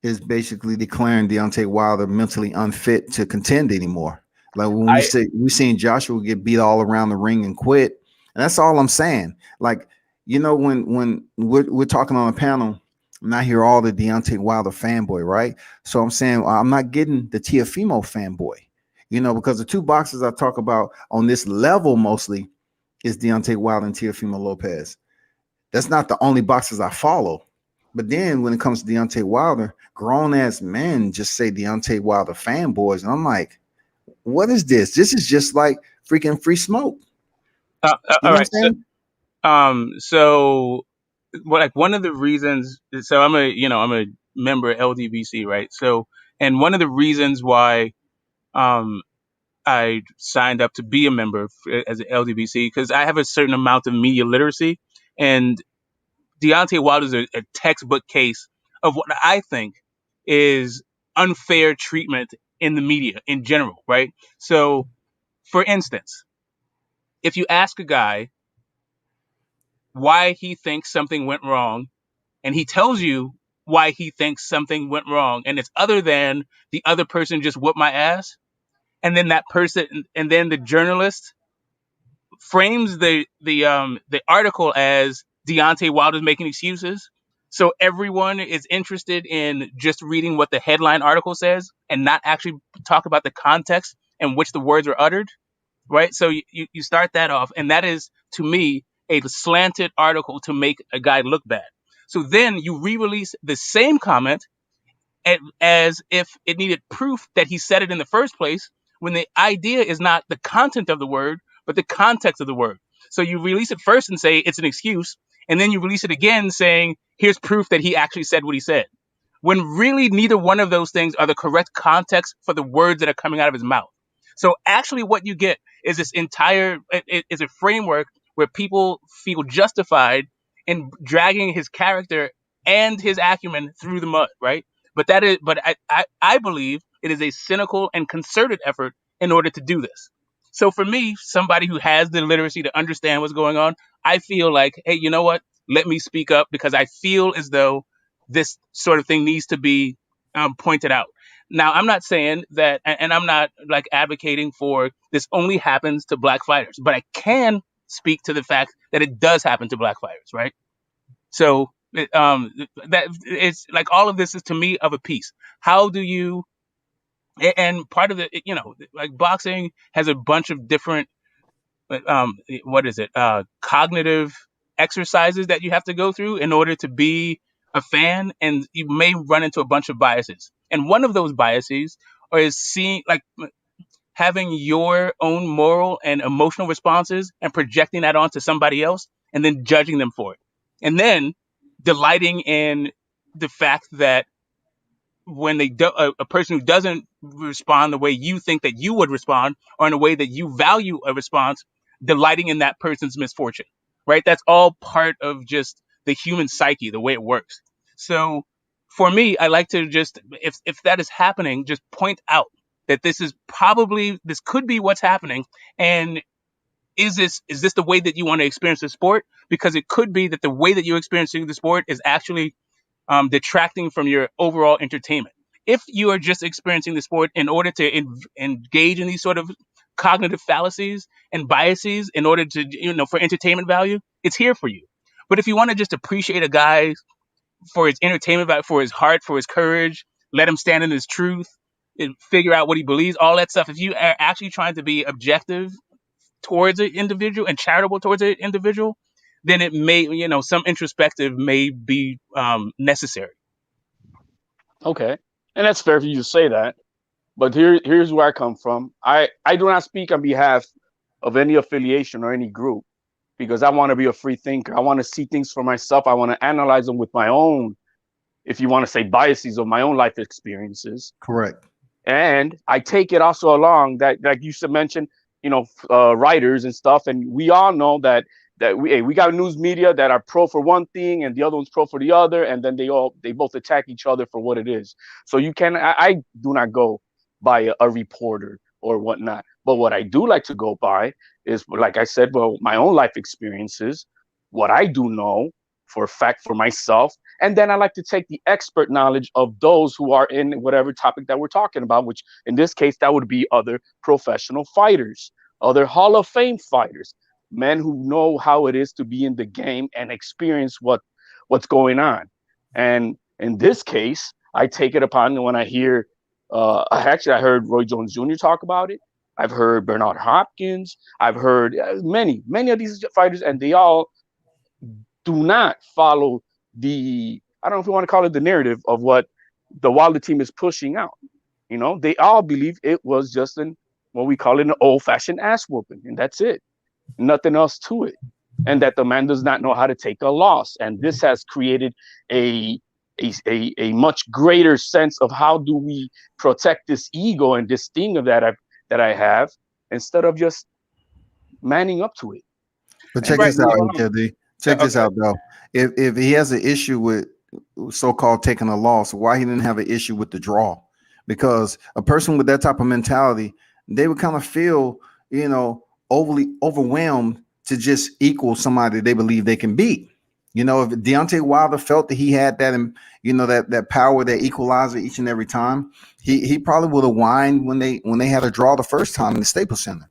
is basically declaring Deontay Wilder mentally unfit to contend anymore. Like when we seen Joshua get beat all around the ring and quit, and that's all I'm saying. Like, when we're talking on a panel, and I hear all the Deontay Wilder fanboy, right? So I'm saying, well, I'm not getting the Tiafimo fanboy, because the two boxers I talk about on this level mostly is Deontay Wilder and Teofimo Lopez. That's not the only boxers I follow. But then when it comes to Deontay Wilder, grown ass men just say Deontay Wilder fanboys. And I'm like, what is this? This is just like freaking free smoke. You All know what right. I'm saying? So one of the reasons, so I'm a member of LDBC, right? So, and one of the reasons why, um, I signed up to be a member as an LDBC, because I have a certain amount of media literacy, and Deontay Wilder is a textbook case of what I think is unfair treatment in the media in general, right? So, for instance, if you ask a guy why he thinks something went wrong, and he tells you why he thinks something went wrong, and it's other than the other person just whooped my ass, and then the journalist frames the article as Deontay Wilder's making excuses. So everyone is interested in just reading what the headline article says and not actually talk about the context in which the words are uttered, right? So you start that off, and that is, to me, a slanted article to make a guy look bad. So then you re-release the same comment as if it needed proof that he said it in the first place, when the idea is not the content of the word, but the context of the word. So you release it first and say it's an excuse, and then you release it again saying, here's proof that he actually said what he said. When really neither one of those things are the correct context for the words that are coming out of his mouth. So actually what you get is this entire, is a framework where people feel justified in dragging his character and his acumen through the mud, right? But I believe it is a cynical and concerted effort in order to do this. So for me, somebody who has the literacy to understand what's going on, I feel like, hey, you know what? Let me speak up, because I feel as though this sort of thing needs to be pointed out. Now, I'm not saying that, and I'm not like advocating for this only happens to black fighters, but I can speak to the fact that it does happen to black fighters, right? So that it's like all of this is to me of a piece. How do you, and part of it, like boxing has a bunch of different, what is it, cognitive exercises that you have to go through in order to be a fan, and you may run into a bunch of biases. And one of those biases is seeing, like, having your own moral and emotional responses and projecting that onto somebody else and then judging them for it. And then delighting in the fact that when they do, a person who doesn't respond the way you think that you would respond, or in a way that you value a response, delighting in that person's misfortune, right? That's all part of just the human psyche, the way it works. So for me, I like to just, if that is happening, just point out that this could be what's happening. And is this the way that you want to experience the sport? Because it could be that the way that you're experiencing the sport is actually detracting from your overall entertainment. If you are just experiencing the sport in order to engage in these sort of cognitive fallacies and biases in order to, for entertainment value, it's here for you. But if you want to just appreciate a guy for his entertainment value, for his heart, for his courage, let him stand in his truth, and figure out what he believes, all that stuff. If you are actually trying to be objective towards an individual and charitable towards an individual, then it may, some introspective may be necessary. Okay, and that's fair for you to say that. But here's where I come from. I do not speak on behalf of any affiliation or any group, because I want to be a free thinker. I want to see things for myself. I want to analyze them with my own, if you want to say, biases of my own life experiences. Correct. And I take it also along that, like you mentioned, writers and stuff. And we all know that we got news media that are pro for one thing and the other one's pro for the other. And then they both attack each other for what it is. So I do not go by a reporter or whatnot. But what I do like to go by is, like I said, well, my own life experiences, what I do know for a fact for myself. And then I like to take the expert knowledge of those who are in whatever topic that we're talking about, which in this case, that would be other professional fighters, other Hall of Fame fighters, men who know how it is to be in the game and experience what's going on. And in this case, I take it upon when I hear, I heard Roy Jones Jr. talk about it. I've heard Bernard Hopkins. I've heard many of these fighters, and they all do not follow I don't know if you want to call it the narrative of what the Wilder team is pushing out. They all believe it was just what we call it, an old-fashioned ass whooping, and that's it. Nothing else to it. And that the man does not know how to take a loss. And this has created a much greater sense of how do we protect this ego and this thing that I have, instead of just manning up to it. But check this out, HLD. Check this out, though. If he has an issue with so-called taking a loss, why he didn't have an issue with the draw? Because a person with that type of mentality, they would kind of feel, overly overwhelmed to just equal somebody they believe they can beat. If Deontay Wilder felt that he had that, that power, that equalizer each and every time, he probably would have whined when they had a draw the first time in the Staples Center.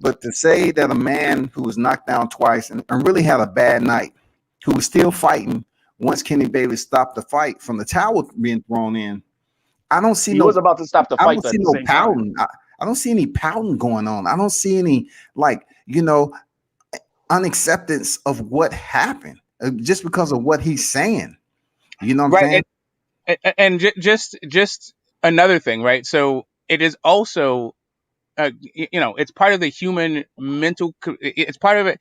But to say that a man who was knocked down twice and really had a bad night, who was still fighting once Kenny Bayless stopped the fight from the towel being thrown in, I don't see He no. was about to stop the I fight don't at see the no same time. pouting. I don't see any pouting going on. I don't see any unacceptance of what happened just because of what he's saying. You know what I'm saying? And just another thing, right? So it is also, it's part of the human mental. It's part of it,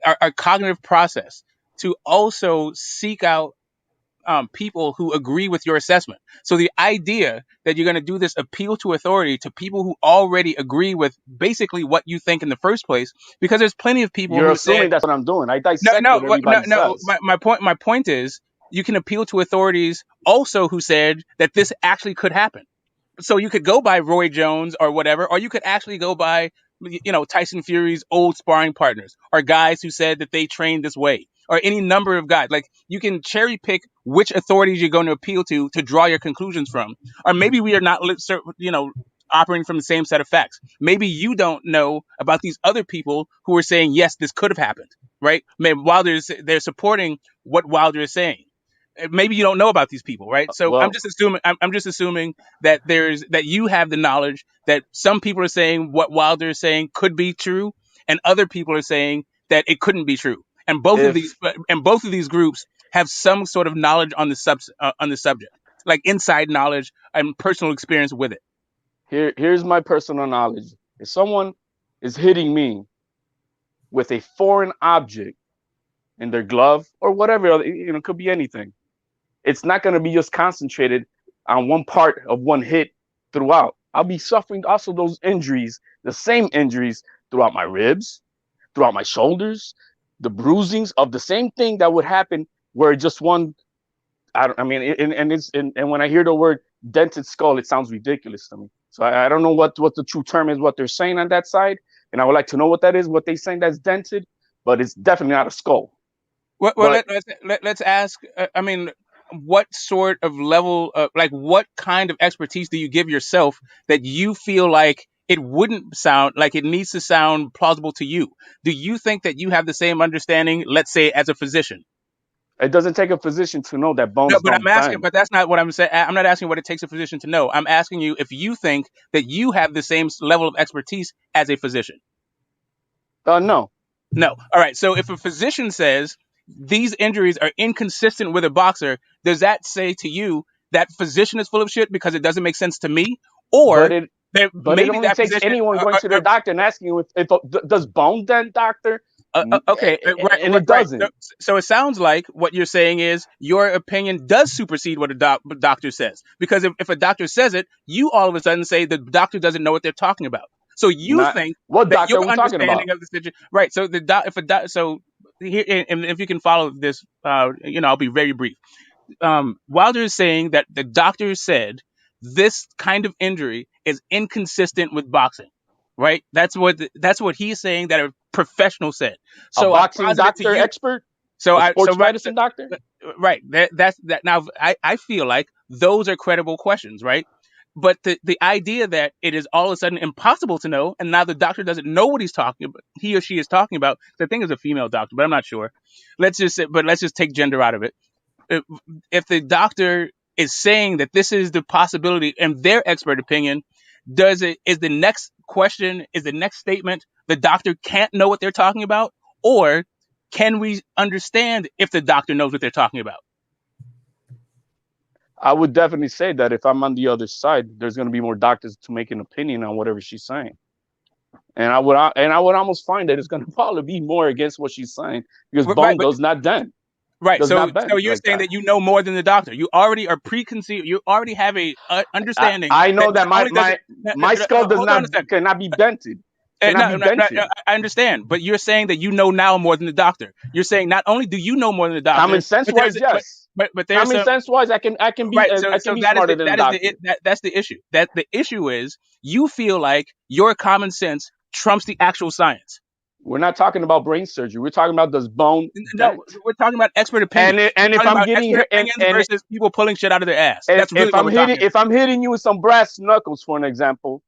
our cognitive process to also seek out people who agree with your assessment. So the idea that you're going to do this appeal to authority to people who already agree with basically what you think in the first place, because there's plenty of people You're who assuming said, that's what I'm doing. I no, dissect no, what everybody no. says. My point is, you can appeal to authorities also who said that this actually could happen. So you could go by Roy Jones or whatever, or you could actually go by, Tyson Fury's old sparring partners or guys who said that they trained this way, or any number of guys. Like, you can cherry pick which authorities you're going to appeal to draw your conclusions from. Or maybe we are not, operating from the same set of facts. Maybe you don't know about these other people who are saying, yes, this could have happened, right? Maybe they're supporting what Wilder is saying. Maybe you don't know about these people, right? So Well, I'm just assuming that you have the knowledge that some people are saying what Wilder is saying could be true, and other people are saying that it couldn't be true. And both of these groups have some sort of knowledge on the subject, like inside knowledge and personal experience with it. here's my personal knowledge. If someone is hitting me with a foreign object in their glove or whatever, it could be anything. It's not going to be just concentrated on one part of one hit throughout. I'll be suffering also those injuries, the same injuries throughout my ribs, throughout my shoulders, the bruisings of the same thing that would happen where just one. And when I hear the word dented skull, it sounds ridiculous to me. So I don't know what the true term is, what they're saying on that side, and I would like to know what that is, what they're saying that's dented, but it's definitely not a skull. Well, But let's ask. What sort of level of, like, what kind of expertise do you give yourself that you feel like it wouldn't sound like it needs to sound plausible to you? Do you think that you have the same understanding, let's say, as a physician? it doesn't take a physician to know that bones No, but I'm don't asking, bend. but that's not what I'm saying. I'm not asking what it takes a physician to know. I'm asking you if you think that you have the same level of expertise as a physician. No. No. All right. So if a physician says these injuries are inconsistent with a boxer, does that say to you that physician is full of shit because it doesn't make sense to me? Or But it maybe only that takes physician, anyone going to their doctor and asking you if does bone dent, doctor? okay, And it doesn't. Right. So it sounds like what you're saying is your opinion does supersede what a doctor says. Because if a doctor says it, you all of a sudden say the doctor doesn't know what they're talking about. So you think what that doctor your are we talking about? understanding of the situation, right? So so here, and if you can follow this, I'll be very brief. Wilder is saying that the doctor said this kind of injury is inconsistent with boxing, right? That's what he's saying that a professional said. A So I boxing posit it to doctor you. expert? So A sports right, medicine doctor? right. That's that. Now I feel like those are credible questions, right? But the idea that it is all of a sudden impossible to know, and now the doctor doesn't know what he's talking about, he or she is talking about. I think it's a female doctor, but I'm not sure. Let's just take gender out of it. If the doctor is saying that this is the possibility in their expert opinion, is the next question, is the next statement, the doctor can't know what they're talking about? Or can we understand if the doctor knows what they're talking about? I would definitely say that if I'm on the other side, there's going to be more doctors to make an opinion on whatever she's saying. And I would almost find that it's going to probably be more against what she's saying because bone does not dent. Right. Does So not bend you're like saying that you know more than the doctor. You already are preconceived. You already have a understanding. I know that my skull cannot be dented. Cannot be dented. I understand, but you're saying that you know now more than the doctor. You're saying not only do you know more than the doctor, common sense wise, yes. But there's common sense wise, I can be right. I can be smarter than the doctor. That's the issue. That the issue is you feel like your common sense trumps the actual science. We're not talking about brain surgery. We're talking about does bone. No, we're talking about expert opinions. And if I'm getting here, and versus people pulling shit out of their ass. And that's really if I'm hitting you with some brass knuckles, for an example,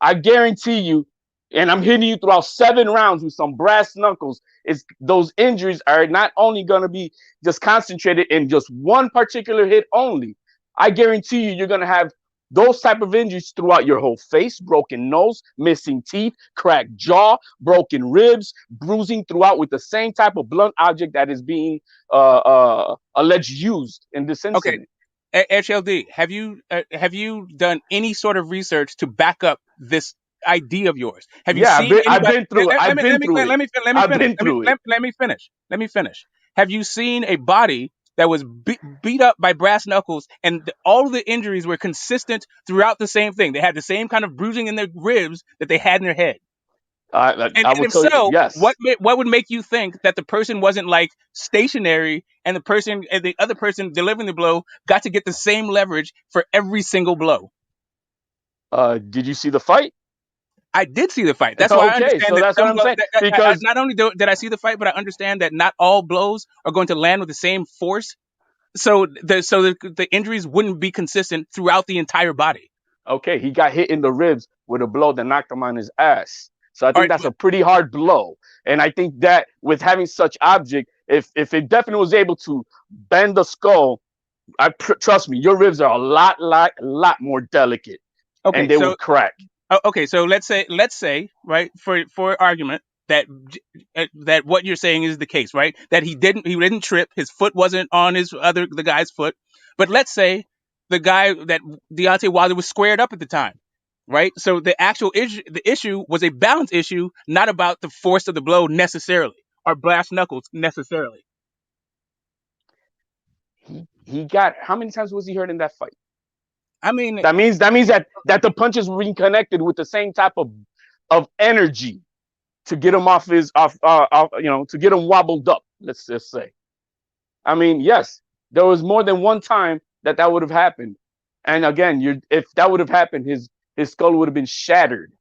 I guarantee you, and I'm hitting you throughout 7 rounds with some brass knuckles, those injuries are not only going to be just concentrated in just one particular hit only. I guarantee you're going to have those type of injuries throughout your whole face, broken nose, missing teeth, cracked jaw, broken ribs, bruising throughout with the same type of blunt object that is being alleged used in this Okay, incident. HLD, have you done any sort of research to back up this idea of yours? Have you Yeah, seen I've anybody? been through it. I've been through it. I've been through it. Let me finish. Let me finish. Have you seen a body that was beat up by brass knuckles, and all of the injuries were consistent throughout the same thing? They had the same kind of bruising in their ribs that they had in their head. I And will if tell you, so, yes. what would make you think that the person wasn't like stationary, and the other person delivering the blow got to get the same leverage for every single blow? Did you see the fight? I did see the fight. That's why I Okay, understand so that that's what some I'm blows. saying. Because Not only did I see the fight, but I understand that not all blows are going to land with the same force. So the injuries wouldn't be consistent throughout the entire body. okay, he got hit in the ribs with a blow that knocked him on his ass. So I All think right, that's a pretty hard blow. And I think that with having such object, if it definitely was able to bend the skull, trust me, your ribs are a lot more delicate, okay, and they so would crack. okay, so let's say right for argument that that what you're saying is the case, right? That he didn't trip, his foot wasn't on the guy's foot, but let's say the guy that Deontay Wilder was squared up at the time, right? So the issue was a balance issue, not about the force of the blow necessarily or brass knuckles necessarily. He got, how many times was he hurt in that fight? I mean, That means that the punches were being connected with the same type of energy to get him off to get him wobbled up. Let's just say. I mean, yes, there was more than one time that would have happened, and again, if that would have happened, his skull would have been shattered.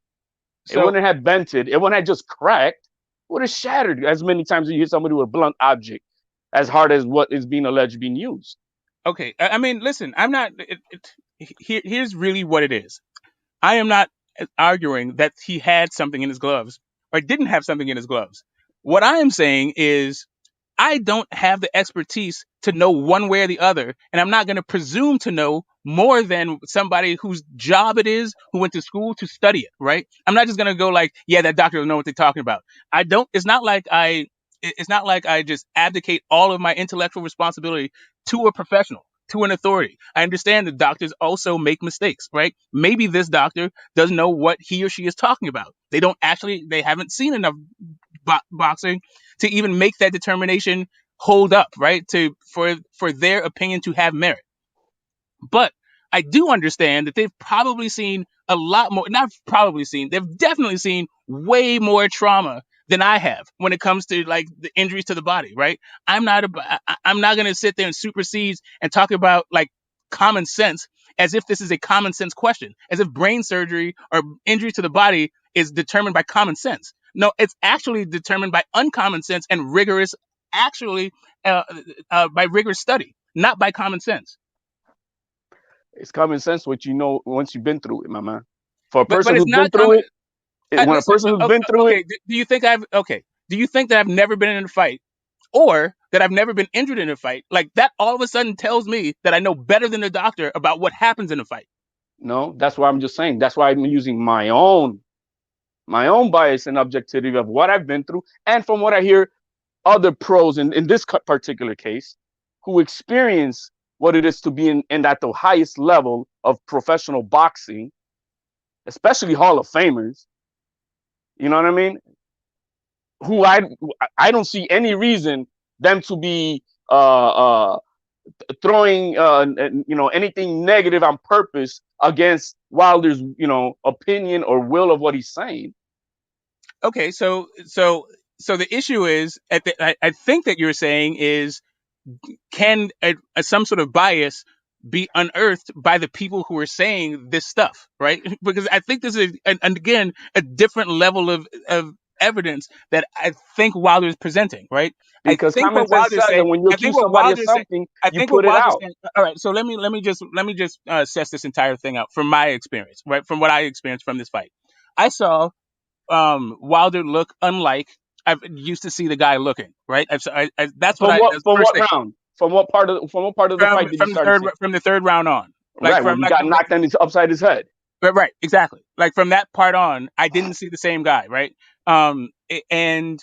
It so wouldn't have bented. It wouldn't have just cracked. It would have shattered as many times as you hit somebody with a blunt object, as hard as what is being alleged being used. okay. I mean, listen, I'm not. Here's really what it is. I am not arguing that he had something in his gloves or didn't have something in his gloves. What I am saying is I don't have the expertise to know one way or the other, and I'm not going to presume to know more than somebody whose job it is, who went to school to study it, right? I'm not just going to go like, yeah, that doctor will know what they're talking about. I don't. It's not like I just abdicate all of my intellectual responsibility to a professional, to an authority. I understand that doctors also make mistakes, right? Maybe this doctor doesn't know what he or she is talking about. They haven't seen enough boxing to even make that determination hold up, right? For their opinion to have merit. But I do understand that they've probably seen a lot more, not probably seen, they've definitely seen way more trauma than I have when it comes to like the injuries to the body, right? I'm not going to sit there and supersede and talk about like common sense as if this is a common sense question, as if brain surgery or injury to the body is determined by common sense. No, it's actually determined by uncommon sense and by rigorous study, not by common sense. It's common sense what you know once you've been through it, my man. For a But person it's who's been not through common. it, when a Listen, person who's been through okay. it, Do you think Do you think that I've never been in a fight, or that I've never been injured in a fight? Like that, all of a sudden tells me that I know better than the doctor about what happens in a fight. no, that's why I'm just saying. That's why I'm using my own bias and objectivity of what I've been through, and from what I hear other pros in this particular case who experience what it is to be in at the highest level of professional boxing, especially Hall of Famers. You know what I mean? Who I don't see any reason them to be throwing anything negative on purpose against Wilder's opinion or will of what he's saying. Okay, so the issue is, I think that you're saying is, can some sort of bias be unearthed by the people who are saying this stuff, right? Because I think this is, and again, a different level of evidence that I think Wilder is presenting, right? Because I think common what sense Wilder's says that saying. when you I think accuse what somebody of Wilder's saying. something, I you think what put it Wilder's out. saying. All right, so let me just assess this entire thing out from my experience, right? From what I experienced from this fight, I saw Wilder look unlike I've used to see the guy looking, right? That's what that's From the first what thing. round? From what part of the fight did you start to see? From the third round on, like Right, when he got knocked upside his head. right, exactly. Like from that part on, I didn't see the same guy, right? And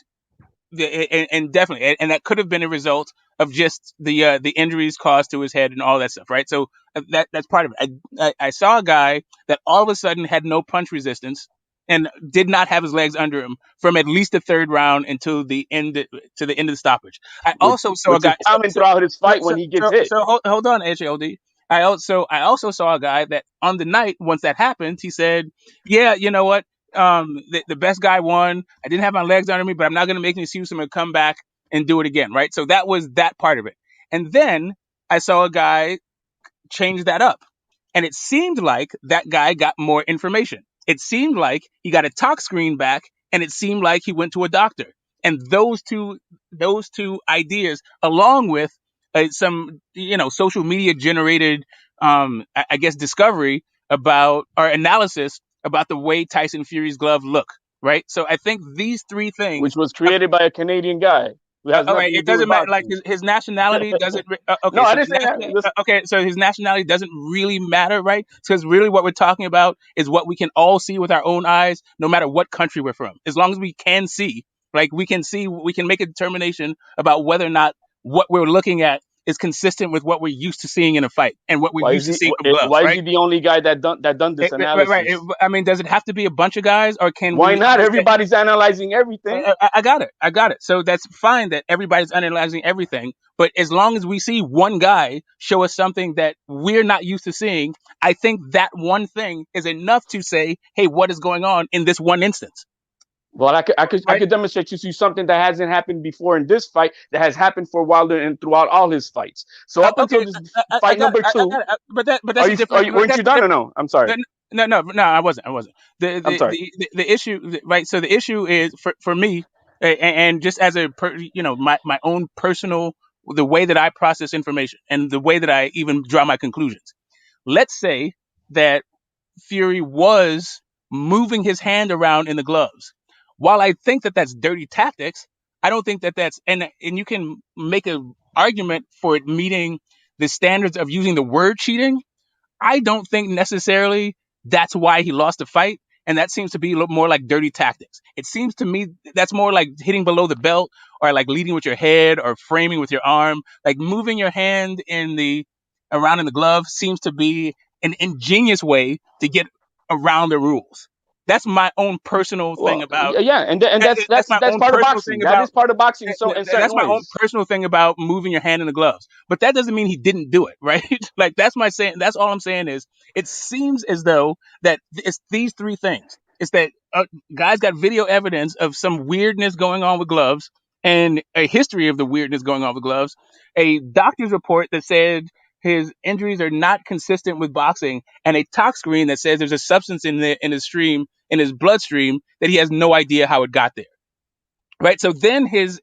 definitely, and that could have been a result of just the injuries caused to his head and all that stuff, right? So that's part of it. I saw a guy that all of a sudden had no punch resistance and did not have his legs under him from at least the third round until the end of the stoppage. I also saw a Which is guy. common throughout his fight when he gets hit. So hold on, HLD. I also saw a guy that on the night once that happened, he said, "Yeah, you know what? The best guy won. I didn't have my legs under me, but I'm not going to make an excuse. I'm going to come back and do it again." Right. So that was that part of it. And then I saw a guy change that up. And it seemed like that guy got more information. It seemed like he got a talk screen back, and it seemed like he went to a doctor. And those two ideas, along with some social media generated, I guess, discovery about or analysis about the way Tyson Fury's glove look, right? So I think these three things. Which was created by a Canadian guy who has All right, nothing to it do with doesn't matter. Like boxing. his nationality doesn't. Okay, No, I so didn't say that. Listen, okay, so his nationality doesn't really matter, right? Because really, what we're talking about is what we can all see with our own eyes, no matter what country we're from. As long as we can see, like we can make a determination about whether or not what we're looking at is consistent with what we're used to seeing in a fight and what we're used to seeing from gloves, why is right? he the only guy that done this analysis? Right. I mean, does it have to be a bunch of guys, or can Why we? not? Everybody's analyzing everything. I got it. So that's fine that everybody's analyzing everything. But as long as we see one guy show us something that we're not used to seeing, I think that one thing is enough to say, hey, what is going on in this one instance? Well, I could Right? demonstrate to you something that hasn't happened before in this fight that has happened for Wilder and throughout all his fights. So up until this I fight got number it. two, But that's a different. weren't you done or no? I'm sorry. No, I wasn't. I'm sorry. The issue, right? So the issue is for me, and just as my own personal, the way that I process information and the way that I even draw my conclusions. Let's say that Fury was moving his hand around in the gloves. While I think that that's dirty tactics, I don't think that that's and you can make an argument for it meeting the standards of using the word cheating. I don't think necessarily that's why he lost the fight. And that seems to be a little more like dirty tactics. It seems to me that's more like hitting below the belt or like leading with your head or framing with your arm. Like moving your hand around in the glove seems to be an ingenious way to get around the rules. That's my own personal thing Well, about yeah, and that's my that's own part of personal thing boxing. That about is part of boxing. So in certain that's my own ways. personal thing about moving your hand in the gloves. But that doesn't mean he didn't do it, right? Like that's my saying. That's all I'm saying is it seems as though that it's these three things. It's that guys got video evidence of some weirdness going on with gloves and a history of the weirdness going on with gloves. A doctor's report that said his injuries are not consistent with boxing, and a tox screen that says there's a substance in his bloodstream that he has no idea how it got there. Right. So then his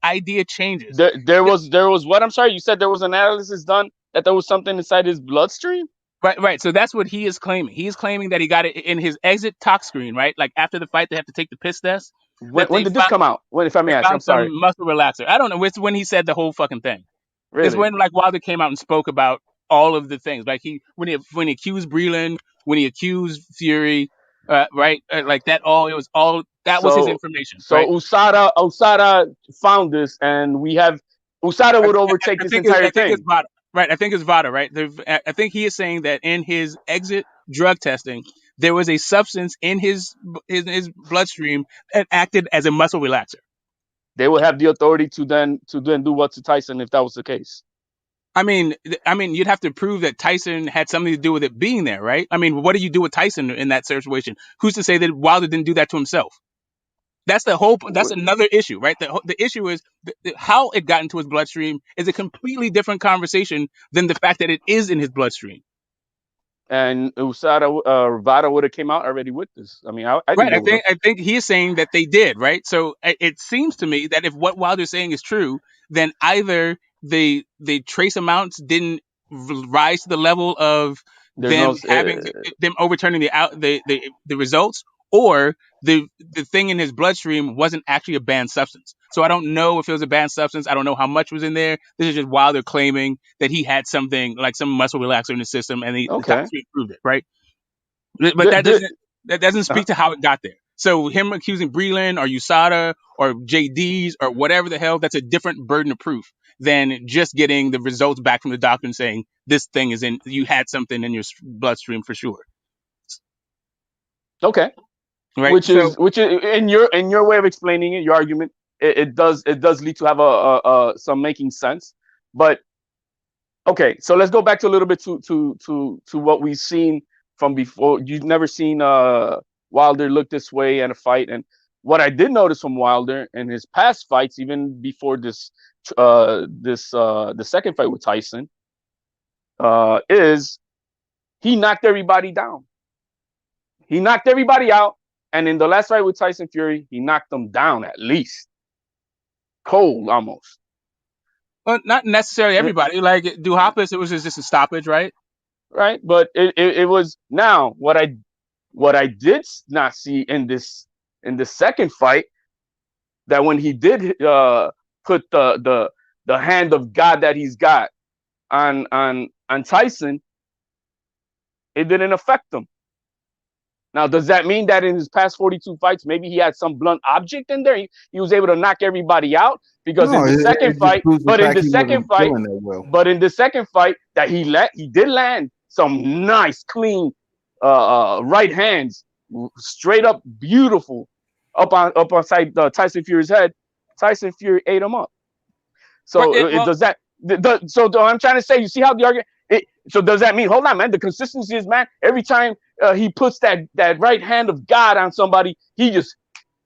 idea changes. There was what? I'm sorry, you said there was an analysis done that there was something inside his bloodstream? Right. So that's what he is claiming. He is claiming that he got it in his exit tox screen, right? Like after the fight, they have to take the piss test. That When did this come out? When, if I may they ask, I'm found some sorry. muscle relaxer. I don't know. It's when he said the whole fucking thing. It's Really? when like Wilder came out and spoke about all of the things. Like when he accused Breland, when he accused Fury, right? Like that all it was all that was his So information, so right? Usada found this, and we have Usada would overtake this entire I think it's thing. Vada. Right. I think it's Vada, right? I think he is saying that in his exit drug testing, there was a substance in his bloodstream that acted as a muscle relaxer. They would have the authority to then do what to Tyson if that was the case. I mean, you'd have to prove that Tyson had something to do with it being there, right? I mean, what do you do with Tyson in that situation? Who's to say that Wilder didn't do that to himself? That's the whole. That's another issue, right? The issue is how it got into his bloodstream is a completely different conversation than the fact that it is in his bloodstream. And Vada would have came out already with this. I mean, I Right. think I think he's saying that they did, right? So it seems to me that if what Wilder's saying is true, then either the trace amounts didn't rise to the level of them overturning the results, or the thing in his bloodstream wasn't actually a banned substance. So I don't know if it was a banned substance. I don't know how much was in there. This is just Wilder claiming that he had something like some muscle relaxer in the system, and the Okay. doctor proved it, right? But that doesn't speak to how it got there. So him accusing Breland or USADA or JD's or whatever the hell, that's a different burden of proof than just getting the results back from the doctor and saying this thing is in, you had something in your bloodstream for sure. Okay. Right. Which is in your way of explaining it, your argument, it does lead to have a some making sense. But okay, so let's go back to a little bit to what we've seen from before. You've never seen Wilder look this way in a fight, and what I did notice from Wilder in his past fights, even before the second fight with Tyson, is he knocked everybody down. He knocked everybody out, and in the last fight with Tyson Fury, he knocked them down at least, cold almost. Well, not necessarily everybody. Like Duhaupas, it was just a stoppage, right? Right, but it was now what I did not see in this second fight, that when he did put the hand of God that he's got on Tyson, it didn't affect him. Now, does that mean that in his past 42 fights, maybe he had some blunt object in there? He was able to knock everybody out because in the second fight, that he did land some nice, clean right hands, straight up beautiful, up outside Tyson Fury's head. Tyson Fury ate him up. So so I'm trying to say, you see how the argument. So does that mean, hold on, man, the consistency is, man, every time he puts that right hand of God on somebody, he just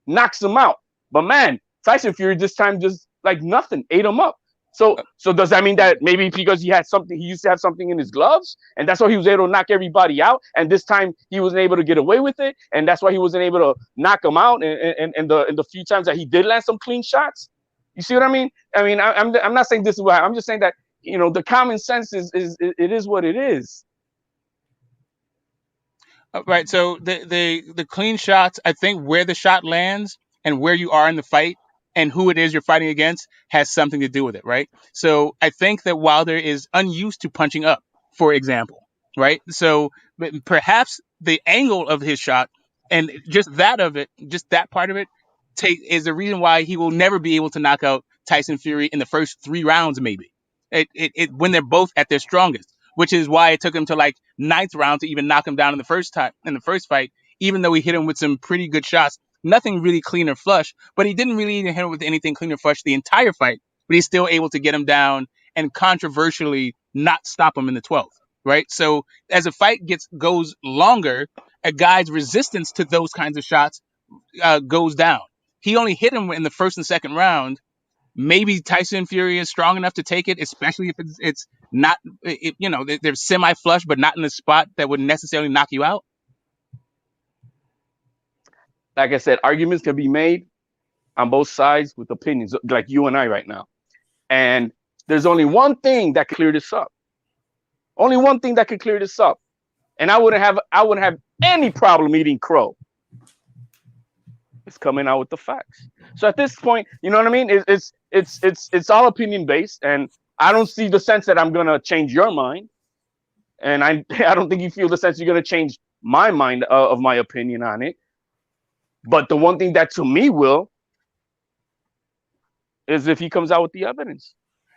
knocks him out. But man, Tyson Fury this time just like nothing, ate him up. So does that mean that maybe because he used to have something in his gloves, and that's why he was able to knock everybody out, and this time he wasn't able to get away with it, and that's why he wasn't able to knock him out in the few times that he did land some clean shots? You see what I mean? I'm not saying this is what I'm just saying that, the common sense is what it is. Right. So the clean shots, I think where the shot lands and where you are in the fight and who it is you're fighting against has something to do with it, right? So I think that Wilder is unused to punching up, for example, right? So perhaps the angle of his shot and just that part of it is the reason why he will never be able to knock out Tyson Fury in the first 3 rounds, maybe. When they're both at their strongest, which is why it took him to like 9th round to even knock him down in the first fight, even though he hit him with some pretty good shots. Nothing really clean or flush, but he didn't really even hit him with anything clean or flush the entire fight, but he's still able to get him down and controversially not stop him in the 12th, right? So as a fight goes longer, a guy's resistance to those kinds of shots goes down. He only hit him in the first and second round. Maybe Tyson Fury is strong enough to take it, especially if it's not, they're semi-flush, but not in the spot that would necessarily knock you out. Like I said, arguments can be made on both sides with opinions, like you and I right now. And there's only one thing that can clear this up. Only one thing that can clear this up. And I wouldn't have any problem eating crow. It's coming out with the facts. So at this point, you know what I mean? It's all opinion based, and I don't see the sense that I'm gonna change your mind, and I don't think you feel the sense you're gonna change my mind of my opinion on it. But the one thing that to me will is if he comes out with the evidence.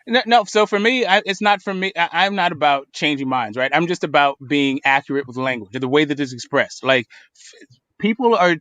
No. So for me, it's not for me. I'm not about changing minds, right? I'm just about being accurate with language, the way that it's expressed. Like people are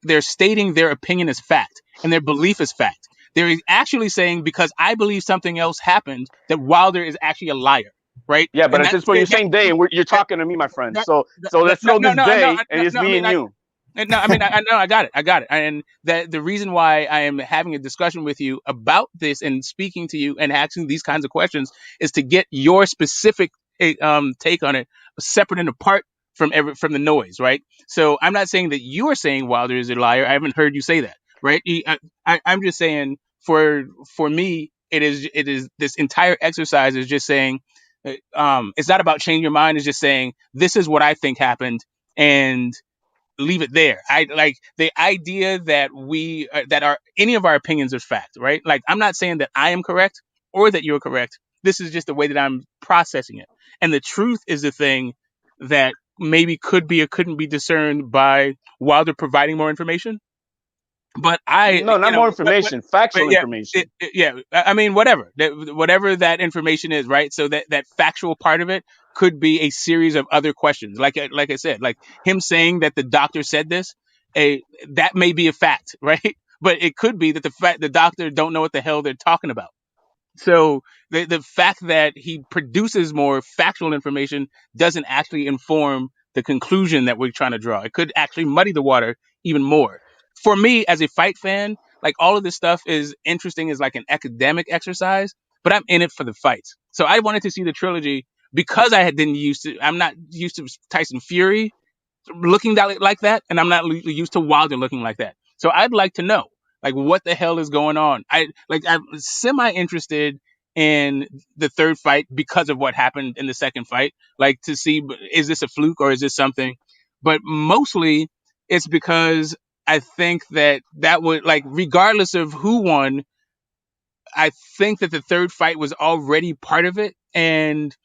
they're stating their opinion as fact and their belief as fact. They're actually saying, because I believe something else happened, that Wilder is actually a liar, right? Yeah, but at this point, you're saying day, and you're talking to me, my friend. So let's go this day, and it's me and you. No, I mean, I got it. And the reason why I am having a discussion with you about this and speaking to you and asking these kinds of questions is to get your specific take on it, separate and apart from the noise, right? So I'm not saying that you are saying Wilder is a liar. I haven't heard you say that, right? I'm just saying for me, it is this entire exercise is just saying it's not about changing your mind. It's just saying this is what I think happened, and leave it there. I like the idea that we that are any of our opinions are fact, right? Like I'm not saying that I am correct or that you're correct. This is just the way that I'm processing it. And the truth is the thing that maybe could be or couldn't be discerned by Wilder providing more information. But No, not more information, factual but yeah, information. yeah. I mean, whatever, whatever that information is, right? So that factual part of it could be a series of other questions. Like I said, like him saying that the doctor said this, that may be a fact, right? But it could be that the doctor don't know what the hell they're talking about. So the fact that he produces more factual information doesn't actually inform the conclusion that we're trying to draw. It could actually muddy the water even more. For me, as a fight fan, like all of this stuff is interesting as like an academic exercise, but I'm in it for the fights. So I wanted to see the trilogy because I'm not used to Tyson Fury looking like that, and I'm not used to Wilder looking like that. So I'd like to know, like, what the hell is going on. I'm semi interested in the third fight because of what happened in the second fight, like to see, is this a fluke or is this something? But mostly it's because I think that would, like, regardless of who won, I think that the third fight was already part of it, and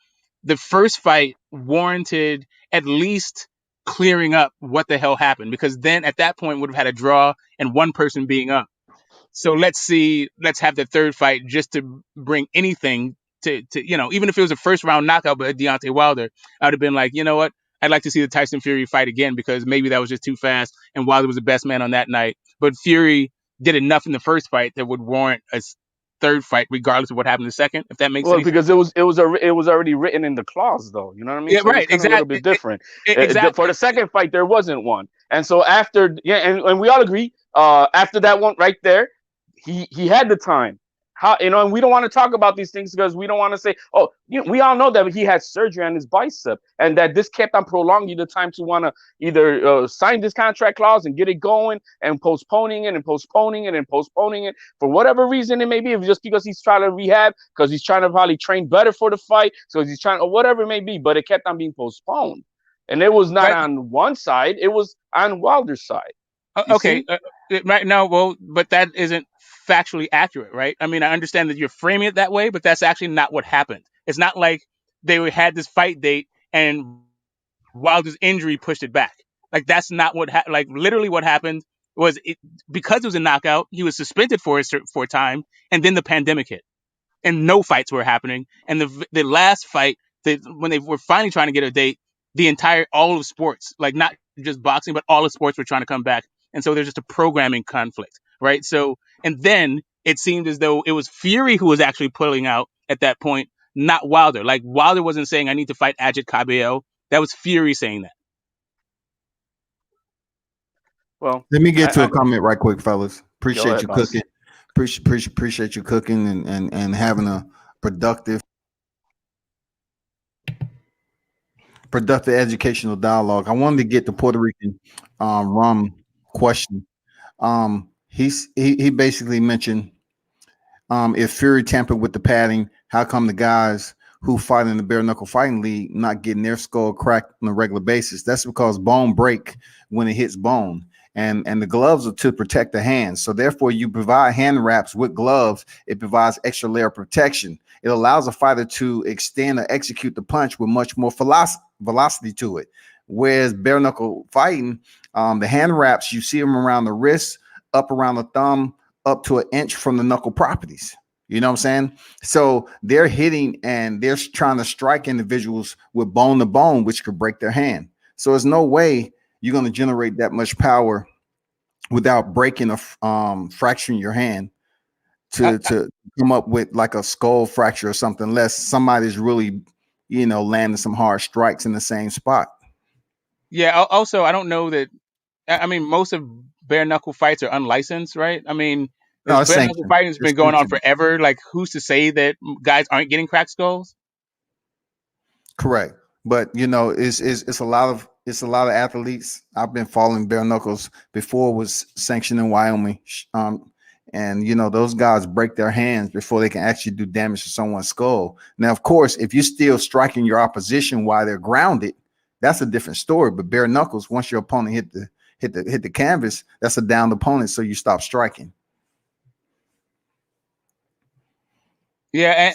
the first fight warranted at least clearing up what the hell happened, because then at that point would have had a draw and one person being up. So let's have the third fight just to bring anything to even if it was a first round knockout by Deontay Wilder, I would have been like, you know what? I'd like to see the Tyson Fury fight again, because maybe that was just too fast and Wilder was the best man on that night. But Fury did enough in the first fight that would warrant a third fight, regardless of what happened in the second, if that makes Well, any sense. because it was already written in the clause, though. You know what I mean? Yeah, So right. it's kind of a little bit different. Exactly. For the second fight, there wasn't one, and so after, and we all agree. After that one right there, he had the time. How, and we don't want to talk about these things because we don't want to say, oh, we all know that he had surgery on his bicep, and that this kept on prolonging the time to want to either sign this contract clause and get it going, and postponing it and postponing it and postponing it for whatever reason it may be. If just because he's trying to rehab, because he's trying to probably train better for the fight, so he's trying, or whatever it may be, but it kept on being postponed, and it was not on one side; it was on Wilder's side. Okay, right now, well, but that isn't factually accurate, right? I mean, I understand that you're framing it that way, but that's actually not what happened. It's not like they had this fight date and Wilder's injury pushed it back. Like, that's not what like literally what happened was, because it was a knockout, he was suspended for a time, and then the pandemic hit, and no fights were happening. And the last fight, when they were finally trying to get a date, all of sports, like not just boxing, but all of sports were trying to come back. And so there's just a programming conflict, right? So, and then it seemed as though it was Fury who was actually pulling out at that point, not Wilder. Like, Wilder wasn't saying, I need to fight Ajit Cabello. That was Fury saying that. Well, let me get to a comment right quick, fellas. Appreciate you boss. cooking. Appreciate you cooking and having a productive educational dialogue. I wanted to get the Puerto Rican rum question. He basically mentioned, if Fury tampered with the padding, how come the guys who fight in the bare knuckle fighting league not getting their skull cracked on a regular basis? That's because bone break when it hits bone, and the gloves are to protect the hands. So therefore, you provide hand wraps with gloves. It provides extra layer of protection. It allows a fighter to extend or execute the punch with much more velocity to it. Whereas bare knuckle fighting, the hand wraps, you see them around the wrist, up around the thumb, up to an inch from the knuckle properties. You know what I'm saying? So they're hitting and they're trying to strike individuals with bone to bone, which could break their hand. So there's no way you're going to generate that much power without breaking fracturing your hand to come up with like a skull fracture or something, unless somebody's really, landing some hard strikes in the same spot. Yeah. Also, I don't know that. I mean, most of bare knuckle fights are unlicensed, right? I mean, bare knuckle fighting has been going on forever. Like, who's to say that guys aren't getting cracked skulls? Correct, but it's a lot of athletes. I've been following bare knuckles before it was sanctioned in Wyoming, and those guys break their hands before they can actually do damage to someone's skull. Now, of course, if you're still striking your opposition while they're grounded, that's a different story. But bare knuckles, once your opponent hit the canvas, that's a downed opponent, so you stop striking. Yeah,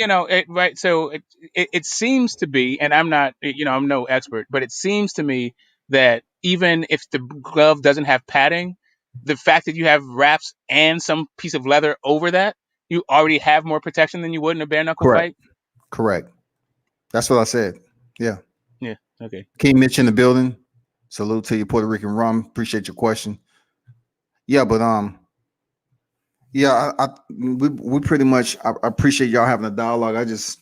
So, right. So it seems to be, and I'm not, I'm no expert, but it seems to me that even if the glove doesn't have padding, the fact that you have wraps and some piece of leather over that, you already have more protection than you would in a bare knuckle fight. correct. That's what I said. Yeah. Yeah. Okay. King Mitch in the building. Salute to you, Puerto Rican rum. Appreciate your question. Yeah, but yeah, we pretty much I appreciate y'all having a dialogue. I just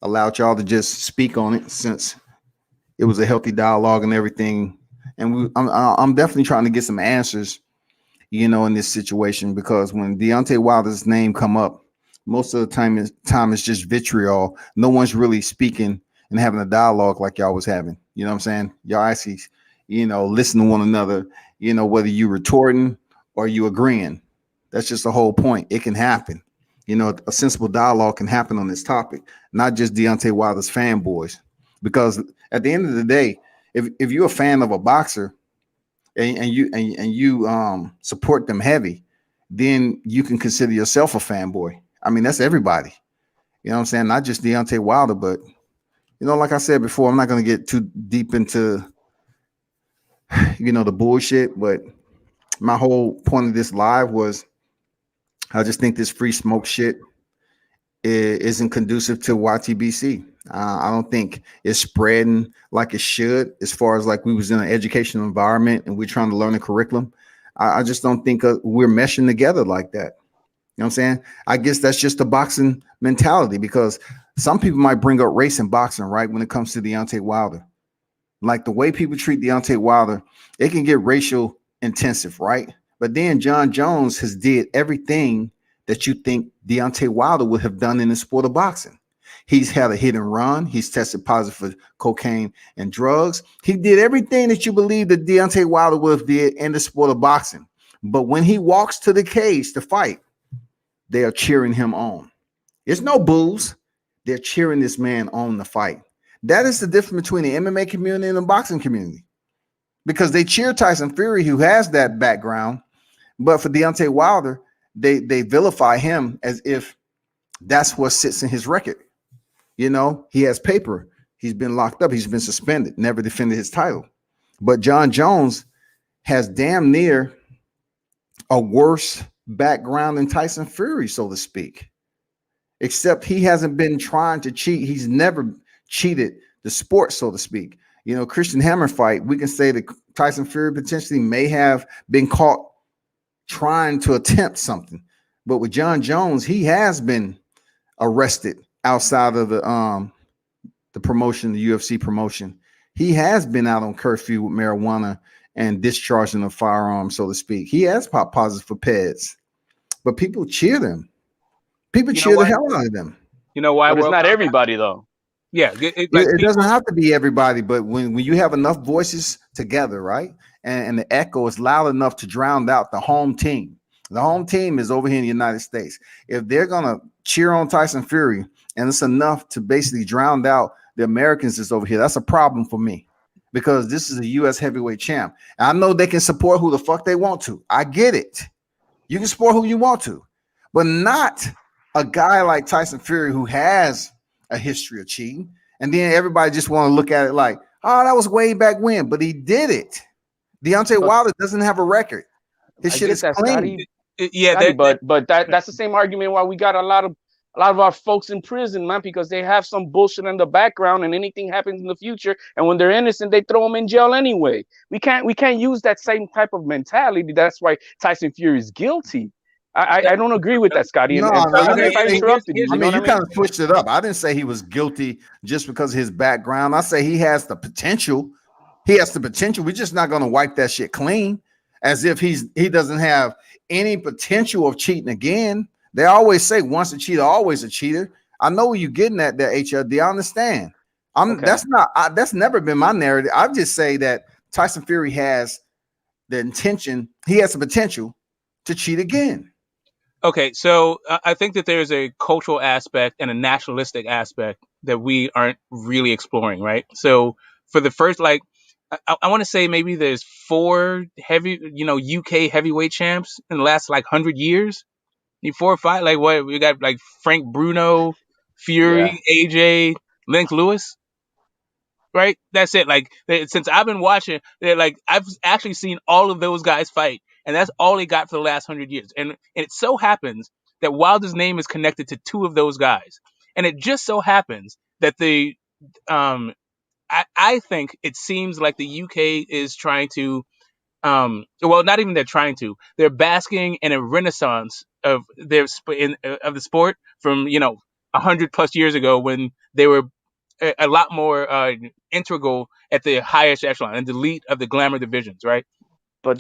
allowed y'all to just speak on it since it was a healthy dialogue and everything. And I'm definitely trying to get some answers, in this situation, because when Deontay Wilder's name come up, most of the time it's just vitriol. No one's really speaking and having a dialogue like y'all was having. You know what I'm saying? Y'all actually, listen to one another, whether you retorting or you agreeing. That's just the whole point. It can happen. A sensible dialogue can happen on this topic, not just Deontay Wilder's fanboys. Because at the end of the day, if you're a fan of a boxer and you support them heavy, then you can consider yourself a fanboy. I mean, that's everybody. You know what I'm saying? Not just Deontay Wilder, but like I said before, I'm not going to get too deep into the bullshit. But my whole point of this live was, I just think this free smoke shit isn't conducive to YTBC. I don't think it's spreading like it should, as far as like we was in an educational environment and we're trying to learn a curriculum. I just don't think we're meshing together like that. You know what I'm saying? I guess that's just the boxing mentality, because some people might bring up race in boxing, right? When it comes to Deontay Wilder, like the way people treat Deontay Wilder, it can get racial intensive, right? But then John Jones has did everything that you think Deontay Wilder would have done in the sport of boxing. He's had a hit and run. He's tested positive for cocaine and drugs. He did everything that you believe that Deontay Wilder would have did in the sport of boxing. But when he walks to the cage to fight, they are cheering him on. There's no boos. They're cheering this man on the fight. That is the difference between the MMA community and the boxing community, because they cheer Tyson Fury, who has that background. But for Deontay Wilder, they vilify him as if that's what sits in his record. He has paper. He's been locked up. He's been suspended, never defended his title. But John Jones has damn near a worse background than Tyson Fury, so to speak, except he hasn't been trying to cheat. He's never cheated the sport, so to speak. Christian Hammer fight, we can say that Tyson Fury potentially may have been caught trying to attempt something. But with John Jones, he has been arrested outside of the promotion, the UFC promotion. He has been out on curfew with marijuana and discharging a firearm, so to speak. He has popped positive for PEDs, but people cheer them. People cheer the hell out of them. You know why? But it's not everybody, though. Yeah, it doesn't have to be everybody, but when you have enough voices together, right, and the echo is loud enough to drown out the home team. The home team is over here in the United States. If they're gonna cheer on Tyson Fury and it's enough to basically drown out the Americans that's over here, that's a problem for me, because this is a U.S. heavyweight champ. And I know they can support who the fuck they want to. I get it. You can support who you want to, but not a guy like Tyson Fury who has a history of cheating. And then everybody just want to look at it like, oh, that was way back when, but he did it. Deontay Wilder doesn't have a record. His shit is clean. Scotty, but that's the same argument why we got a lot of our folks in prison, man, because they have some bullshit in the background, and anything happens in the future, and when they're innocent, they throw them in jail anyway. We can't use that same type of mentality. That's why Tyson Fury is guilty. I don't agree with that, Scotty. No, if I interrupted you, you kind of switched it up. I didn't say he was guilty just because of his background. I say he has the potential. He has the potential. We're just not going to wipe that shit clean as if he doesn't have any potential of cheating again. They always say once a cheater, always a cheater. I know where you're getting at there, HLD. I understand. That's never been my narrative. I just say that Tyson Fury has the intention. He has the potential to cheat again. Okay, so I think that there's a cultural aspect and a nationalistic aspect that we aren't really exploring, right? So for the first, I want to say maybe there's 4 UK heavyweight champs in the last like 100 years. 4 or 5, like what we got, like Frank Bruno, Yeah, Fury, AJ, Lennox Lewis, right? That's it. Like since I've been watching, like I've actually seen all of those guys fight, and that's all they got for the last 100 years. And it so happens that Wilder's name is connected to 2 of those guys, and it just so happens that um I think it seems like the UK is trying to well, not even they're trying to, they're basking in a renaissance of of the sport from 100 plus years ago, when they were a lot more integral at the highest echelon and the elite of the glamour divisions, right?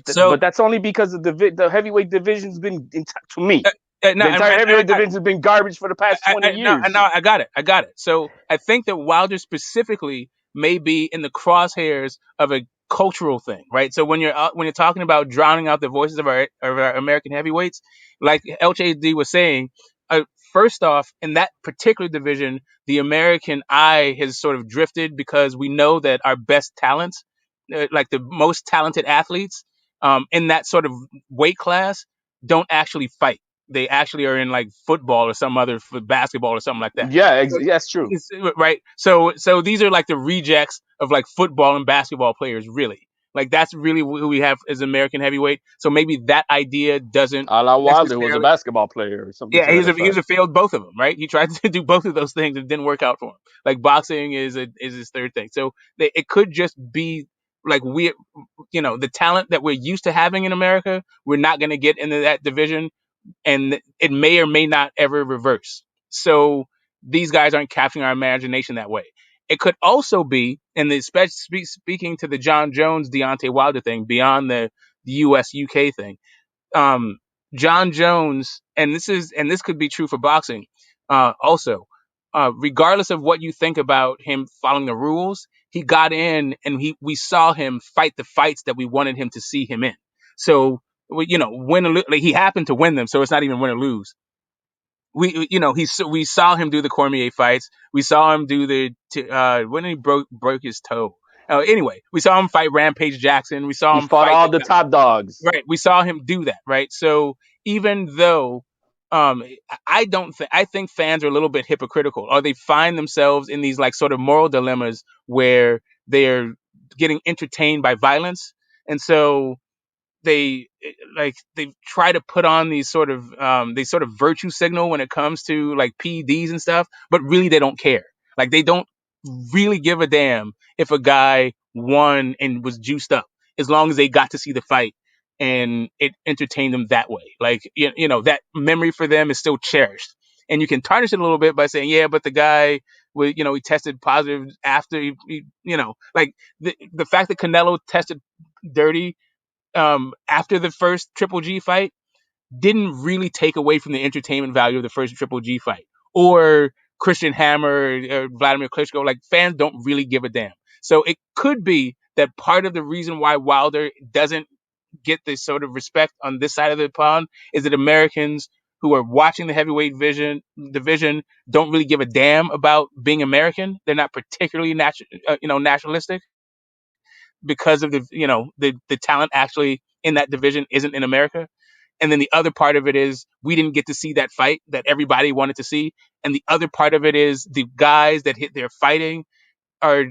So but that's only because of the heavyweight division's been to me. no, The entire heavyweight division has been garbage for the past 20 years. no, I got it. I got it. So I think that Wilder specifically may be in the crosshairs of a cultural thing, right? So when you're talking about drowning out the voices of our American heavyweights, like LJD was saying, first off, in that particular division, the American eye has sort of drifted because we know that our best talents, like the most talented athletes, in that sort of weight class, don't actually fight. They actually are in like football or some other basketball or something like that. Yeah, So that's true. right. So these are like the rejects of like football and basketball players, really. Like that's really who we have as American heavyweight. So maybe that idea doesn't A la Wilder was a necessarily. basketball player or something Yeah, to that he was effect. a failed both of them, right? He tried to do both of those things and it didn't work out for him. Like boxing is his third thing. So it could just be like the talent that we're used to having in America, we're not going to get into that division, and it may or may not ever reverse. So these guys aren't capturing our imagination that way. It could also be, and speaking to the John Jones Deontay Wilder thing beyond the U.S. UK thing, um, John Jones, and this could be true for boxing, also. Regardless of what you think about him following the rules, he got in and we saw him fight the fights that we wanted him to see him in. So win or like he happened to win them, so it's not even win or lose. We saw him do the Cormier fights. We saw him do when he broke his toe. Anyway, we saw him fight Rampage Jackson. We saw He him fought fight all the top dogs. right. We saw him do that, right? So even though um I don't think I think fans are a little bit hypocritical, or they find themselves in these like sort of moral dilemmas where they're getting entertained by violence, and so they try to put on these sort of virtue signal when it comes to like PEDs and stuff, but really they don't care. Like they don't really give a damn if a guy won and was juiced up, as long as they got to see the fight and it entertained them that way. Like that memory for them is still cherished. And you can tarnish it a little bit by saying, yeah, but the guy he tested positive after like the fact that Canelo tested dirty after the first Triple G fight didn't really take away from the entertainment value of the first Triple G fight, or Christian Hammer or Vladimir Klitschko. Like fans don't really give a damn. So it could be that part of the reason why Wilder doesn't get this sort of respect on this side of the pond is that Americans who are watching the heavyweight division don't really give a damn about being American. They're not particularly nationalistic, because of the talent actually in that division isn't in America. And then the other part of it is we didn't get to see that fight that everybody wanted to see. And the other part of it is the guys that they're fighting are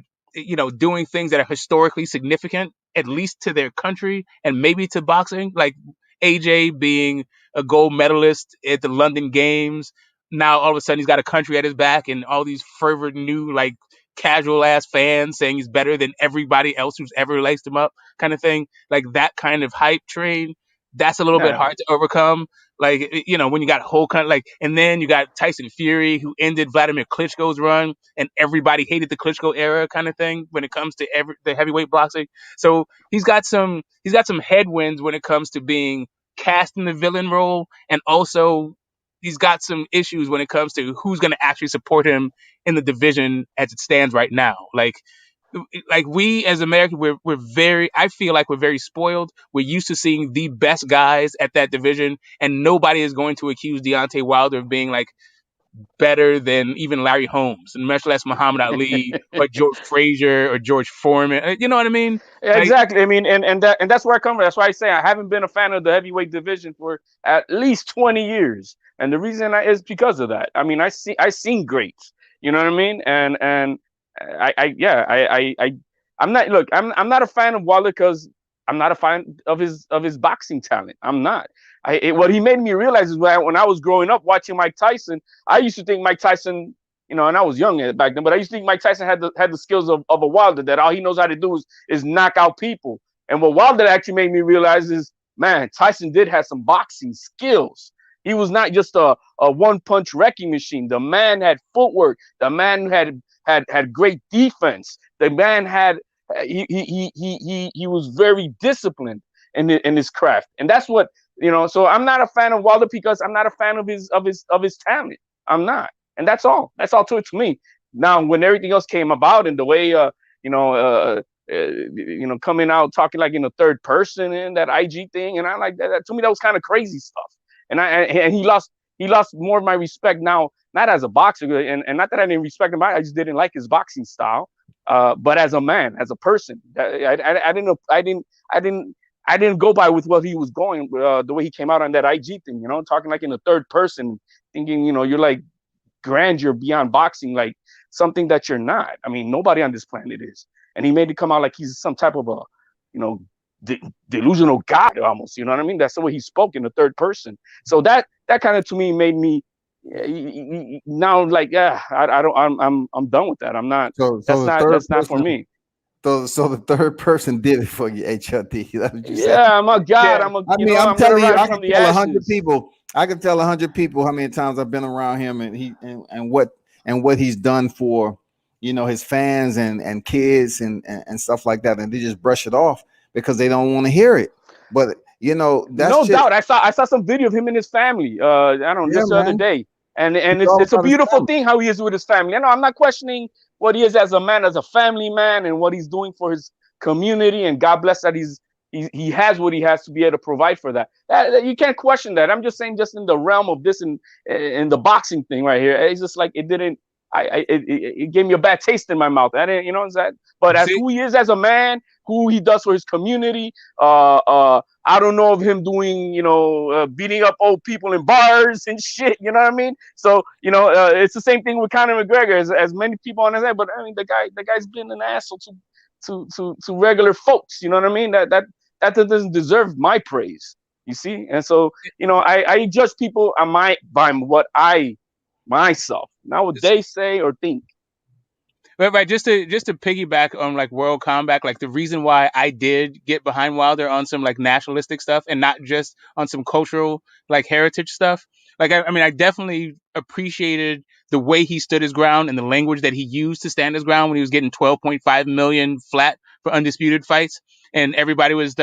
doing things that are historically significant, at least to their country and maybe to boxing, like AJ being a gold medalist at the London Games. Now all of a sudden he's got a country at his back and all these fervent new like casual ass fans saying he's better than everybody else who's ever laced him up, kind of thing. Like that kind of hype train, that's a little bit Yeah, hard to overcome. Like when you got a whole kind of like, and then you got Tyson Fury who ended Vladimir Klitschko's run, and everybody hated the Klitschko era, kind of thing, when it comes to the heavyweight boxing. So he's got some headwinds when it comes to being cast in the villain role, and also he's got some issues when it comes to who's going to actually support him in the division as it stands right now. Like we as Americans, we're very, I feel like we're very spoiled. We're used to seeing the best guys at that division, and nobody is going to accuse Deontay Wilder of being like better than even Larry Holmes, and much less Muhammad Ali or George Frazier or George Foreman. You know what I mean? Yeah, Like, exactly. I mean, and that's where I come from. That's why I say I haven't been a fan of the heavyweight division for at least 20 years, and the reason is because of that. I mean, I seen greats. You know what I mean? And I'm not. Look, I'm not a fan of Wilder because I'm not a fan of his boxing talent. I'm not. What he made me realize is when I was growing up watching Mike Tyson, I used to think Mike Tyson, and I was young back then, but I used to think Mike Tyson had the skills of a Wilder, that all he knows how to do is knock out people. And what Wilder actually made me realize is, man, Tyson did have some boxing skills. He was not just a one punch wrecking machine. The man had footwork. The man had great defense. The man had he was very disciplined in his craft, and that's what. So I'm not a fan of Wilder because I'm not a fan of his talent. I'm not, and that's all. That's all to me. Now, when everything else came about and the way coming out talking like in the third person and that IG thing, and I like that. To me, that was kind of crazy stuff. And he lost more of my respect now, not as a boxer, and not that I didn't respect him. I just didn't like his boxing style. But as a man, as a person, I didn't go by with what he was going, the way he came out on that IG thing, talking like in the third person, thinking, you're like grandeur beyond boxing, like something that you're not. I mean, nobody on this planet is. And he made it come out like he's some type of a, delusional god almost, you know what I mean? That's the way he spoke in the third person. So that kind of to me made me now like, I'm done with that. I'm not, that's not for me. So the third person did it for you, HLD. That's what you said. Yeah, I'm a god. Yeah. I'm telling you, I can tell 100 people. I can tell 100 people how many times I've been around him and what he's done for, his fans and kids and stuff like that, and they just brush it off because they don't want to hear it. But that's no doubt. I saw some video of him and his family. I don't know, just the other day, and it's a beautiful thing how he is with his family. I'm not questioning what he is as a man, as a family man, and what he's doing for his community. And God bless that he has what he has to be able to provide for that. You can't question that. I'm just saying, just in the realm of this and in the boxing thing right here, it's just like it didn't. It gave me a bad taste in my mouth. I didn't, is that? But as who he is as a man, who he does for his community, I don't know of him doing, beating up old people in bars and shit. You know what I mean? So, it's the same thing with Conor McGregor, as many people on his head. But I mean, the guy's been an asshole to regular folks. You know what I mean? That doesn't deserve my praise. You see? And so, I judge people by what myself, not what they say or think. Right, just to piggyback on like World Combat, like the reason why I did get behind Wilder on some like nationalistic stuff and not just on some cultural like heritage stuff. Like I mean, I definitely appreciated the way he stood his ground and the language that he used to stand his ground when he was getting 12.5 million flat for undisputed fights, and everybody was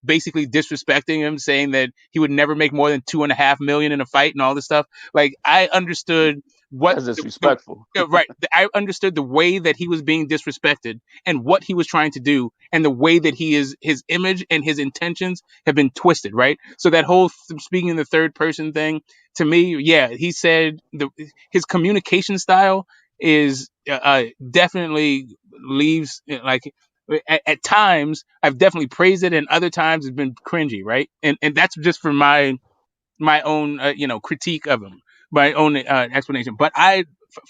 basically disrespecting him, saying that he would never make more than 2.5 million in a fight and all this stuff. Like I understood what That's disrespectful. right. I understood the way that he was being disrespected and what he was trying to do, and the way that his image and his intentions have been twisted. Right. So that whole speaking in the third person thing, to me, yeah, he said his communication style is definitely leaves like at times I've definitely praised it, and other times it's been cringy. Right. And that's just for my own critique of him, my own explanation. But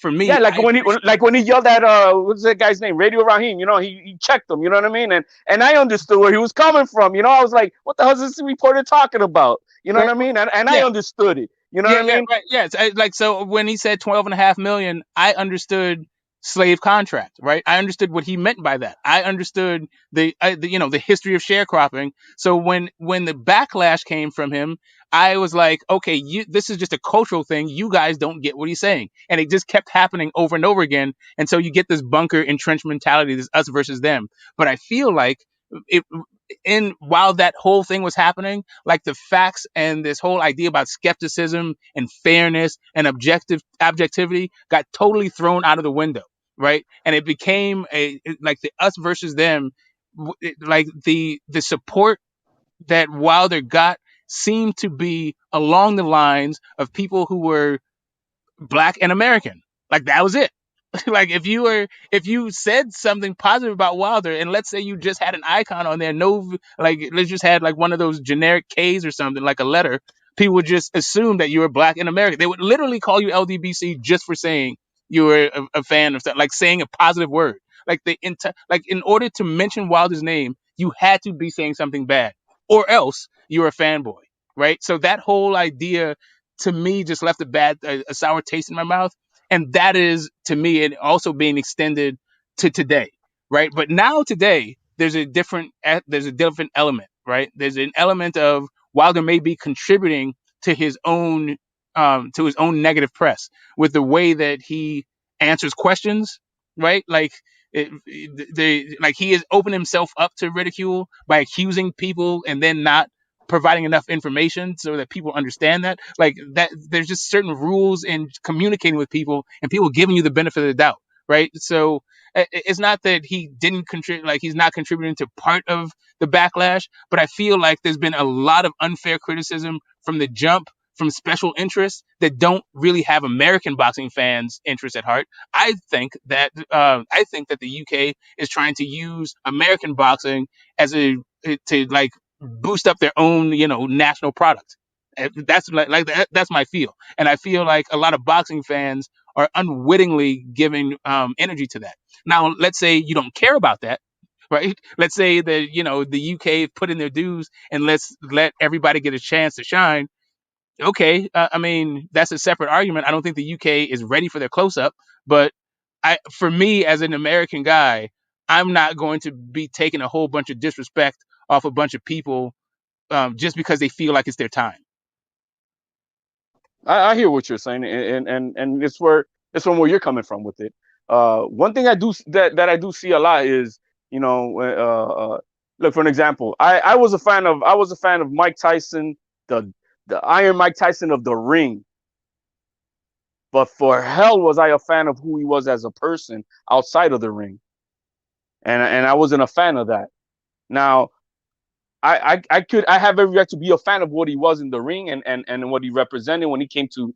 for me, yeah, like when he yelled at what's that guy's name, Radio Raheem, he checked him, you know what I mean, and I understood where he was coming from. I was like, what the hell is this reporter talking about? You know what I mean? And I understood it. You know what I mean? Right. Yeah. Like so when he said 12.5 million, I understood slave contract, right? I understood what he meant by that. I understood the history of sharecropping. So when the backlash came from him, I was like, okay, this is just a cultural thing. You guys don't get what he's saying. And it just kept happening over and over again. And so you get this bunker entrenched mentality, this us versus them. But I feel like while that whole thing was happening, like the facts and this whole idea about skepticism and fairness and objectivity got totally thrown out of the window, right? And it became like the us versus them, like the support that Wilder got seemed to be along the lines of people who were Black and American. Like that was it. Like if you said something positive about Wilder, and let's say you just had an icon on there, no, like let's just had like one of those generic K's or something, like a letter, people would just assume that you were Black and American. They would literally call you LDBC just for saying you were a fan of something, like saying a positive word. Like like in order to mention Wilder's name, you had to be saying something bad, or else you're a fanboy, right? So that whole idea to me just left a sour taste in my mouth, and that is to me it also being extended to today, right? But now today there's a different element, right? There's an element of Wilder may be contributing to his own negative press with the way that he answers questions, right? Like like he has opened himself up to ridicule by accusing people and then not providing enough information so that people understand that. Like that, there's just certain rules in communicating with people and people giving you the benefit of the doubt, right? So it's not that he didn't contribute, like he's not contributing to part of the backlash, but I feel like there's been a lot of unfair criticism from the jump from special interests that don't really have American boxing fans' interests at heart. I think that the UK is trying to use American boxing as to like boost up their own, national product. That's my feel, and I feel like a lot of boxing fans are unwittingly giving energy to that. Now, let's say you don't care about that, right? Let's say that the UK put in their dues and let's let everybody get a chance to shine. Okay, I mean that's a separate argument. I don't think the UK is ready for their close up, but for me as an American guy, I'm not going to be taking a whole bunch of disrespect off a bunch of people just because they feel like it's their time. I hear what you're saying, and it's from where you're coming from with it. One thing I do that I do see a lot is, look, for an example, I was a fan of Mike Tyson, the Iron Mike Tyson of the ring. But for hell was I a fan of who he was as a person outside of the ring. And I wasn't a fan of that. Now, I have every right to be a fan of what he was in the ring and what he represented when he came to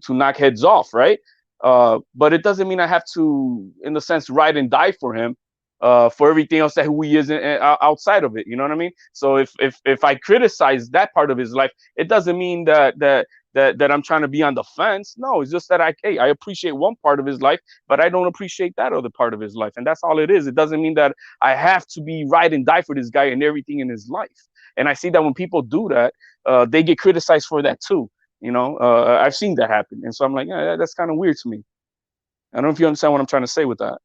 knock heads off, right? But it doesn't mean I have to, in a sense, ride and die for him, for everything else that who he is outside of it. You know what I mean? So if I criticize that part of his life, it doesn't mean that I'm trying to be on the fence. No, it's just that I appreciate one part of his life, but I don't appreciate that other part of his life, and that's all it is. It doesn't mean that I have to be ride and die for this guy and everything in his life. And I see that when people do that, they get criticized for that too. I've seen that happen, and so I'm like, yeah, that's kind of weird to me. I don't know if you understand what I'm trying to say with that.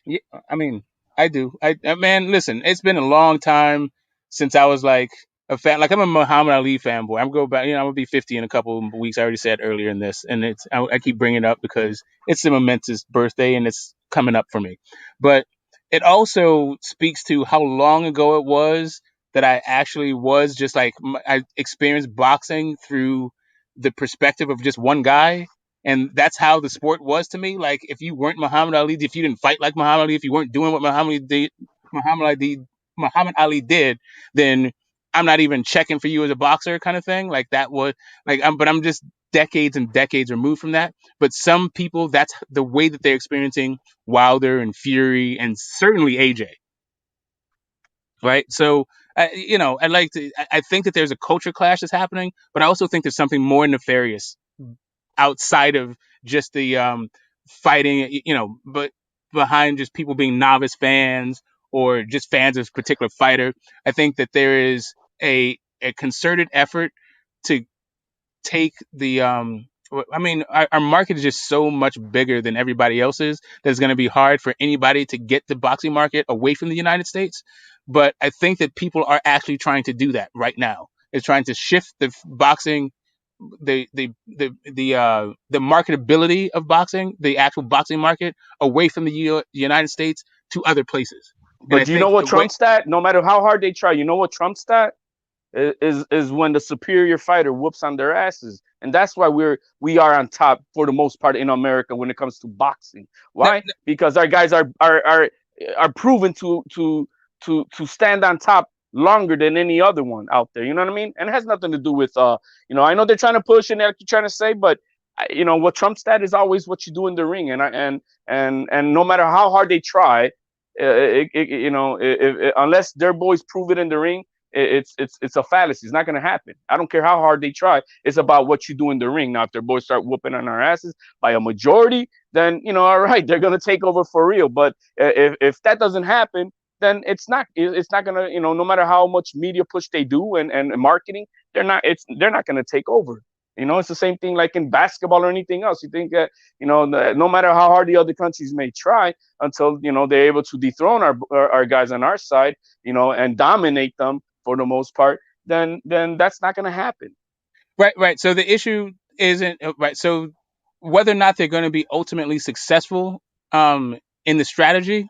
Yeah, I mean, I do. Man, listen, it's been a long time since I was like a fan. Like I'm a Muhammad Ali fanboy. I'm going back. I'm gonna be 50 in a couple of weeks. I already said earlier in this, and I keep bringing it up because it's a momentous birthday and it's coming up for me. But it also speaks to how long ago it was that I actually was just like I experienced boxing through the perspective of just one guy. And that's how the sport was to me. Like if you weren't Muhammad Ali, if you didn't fight like Muhammad Ali, if you weren't doing what Muhammad Ali did, then I'm not even checking for you as a boxer, kind of thing. Like that was like, but I'm just decades and decades removed from that. But some people, that's the way that they're experiencing Wilder and Fury and certainly AJ. Right. So, I think that there's a culture clash that's happening, but I also think there's something more nefarious outside of just the fighting, but behind just people being novice fans or just fans of a particular fighter. I think that there is a concerted effort to take the our market is just so much bigger than everybody else's that it's going to be hard for anybody to get the boxing market away from the United States. But I think that people are actually trying to do that right now. It's trying to shift the boxing, the marketability of boxing, the actual boxing market, away from the United States to other places. But do you know what trumps that? No matter how hard they try, you know what trumps that is when the superior fighter whoops on their asses, and that's why we are on top for the most part in America when it comes to boxing. Why? Because our guys are proven to stand on top longer than any other one out there. You know what I mean? And it has nothing to do with I know they're trying to push and they're trying to say, but you know, what trumps that is always what you do in the ring, and no matter how hard they try, you know, unless their boys prove it in the ring, it's a fallacy. It's not going to happen. I don't care how hard they try. It's about what you do in the ring. Now, if their boys start whooping on our asses by a majority, then, you know, all right, they're going to take over for real. But if that doesn't happen, then it's not going to, you know, no matter how much media push they do and marketing, they're not going to take over. You know, it's the same thing like in basketball or anything else. You think that, you know, no matter how hard the other countries may try, until, you know, they're able to dethrone our guys on our side, you know, and dominate them for the most part, then that's not going to happen. Right. So the issue isn't right. So whether or not they're going to be ultimately successful in the strategy,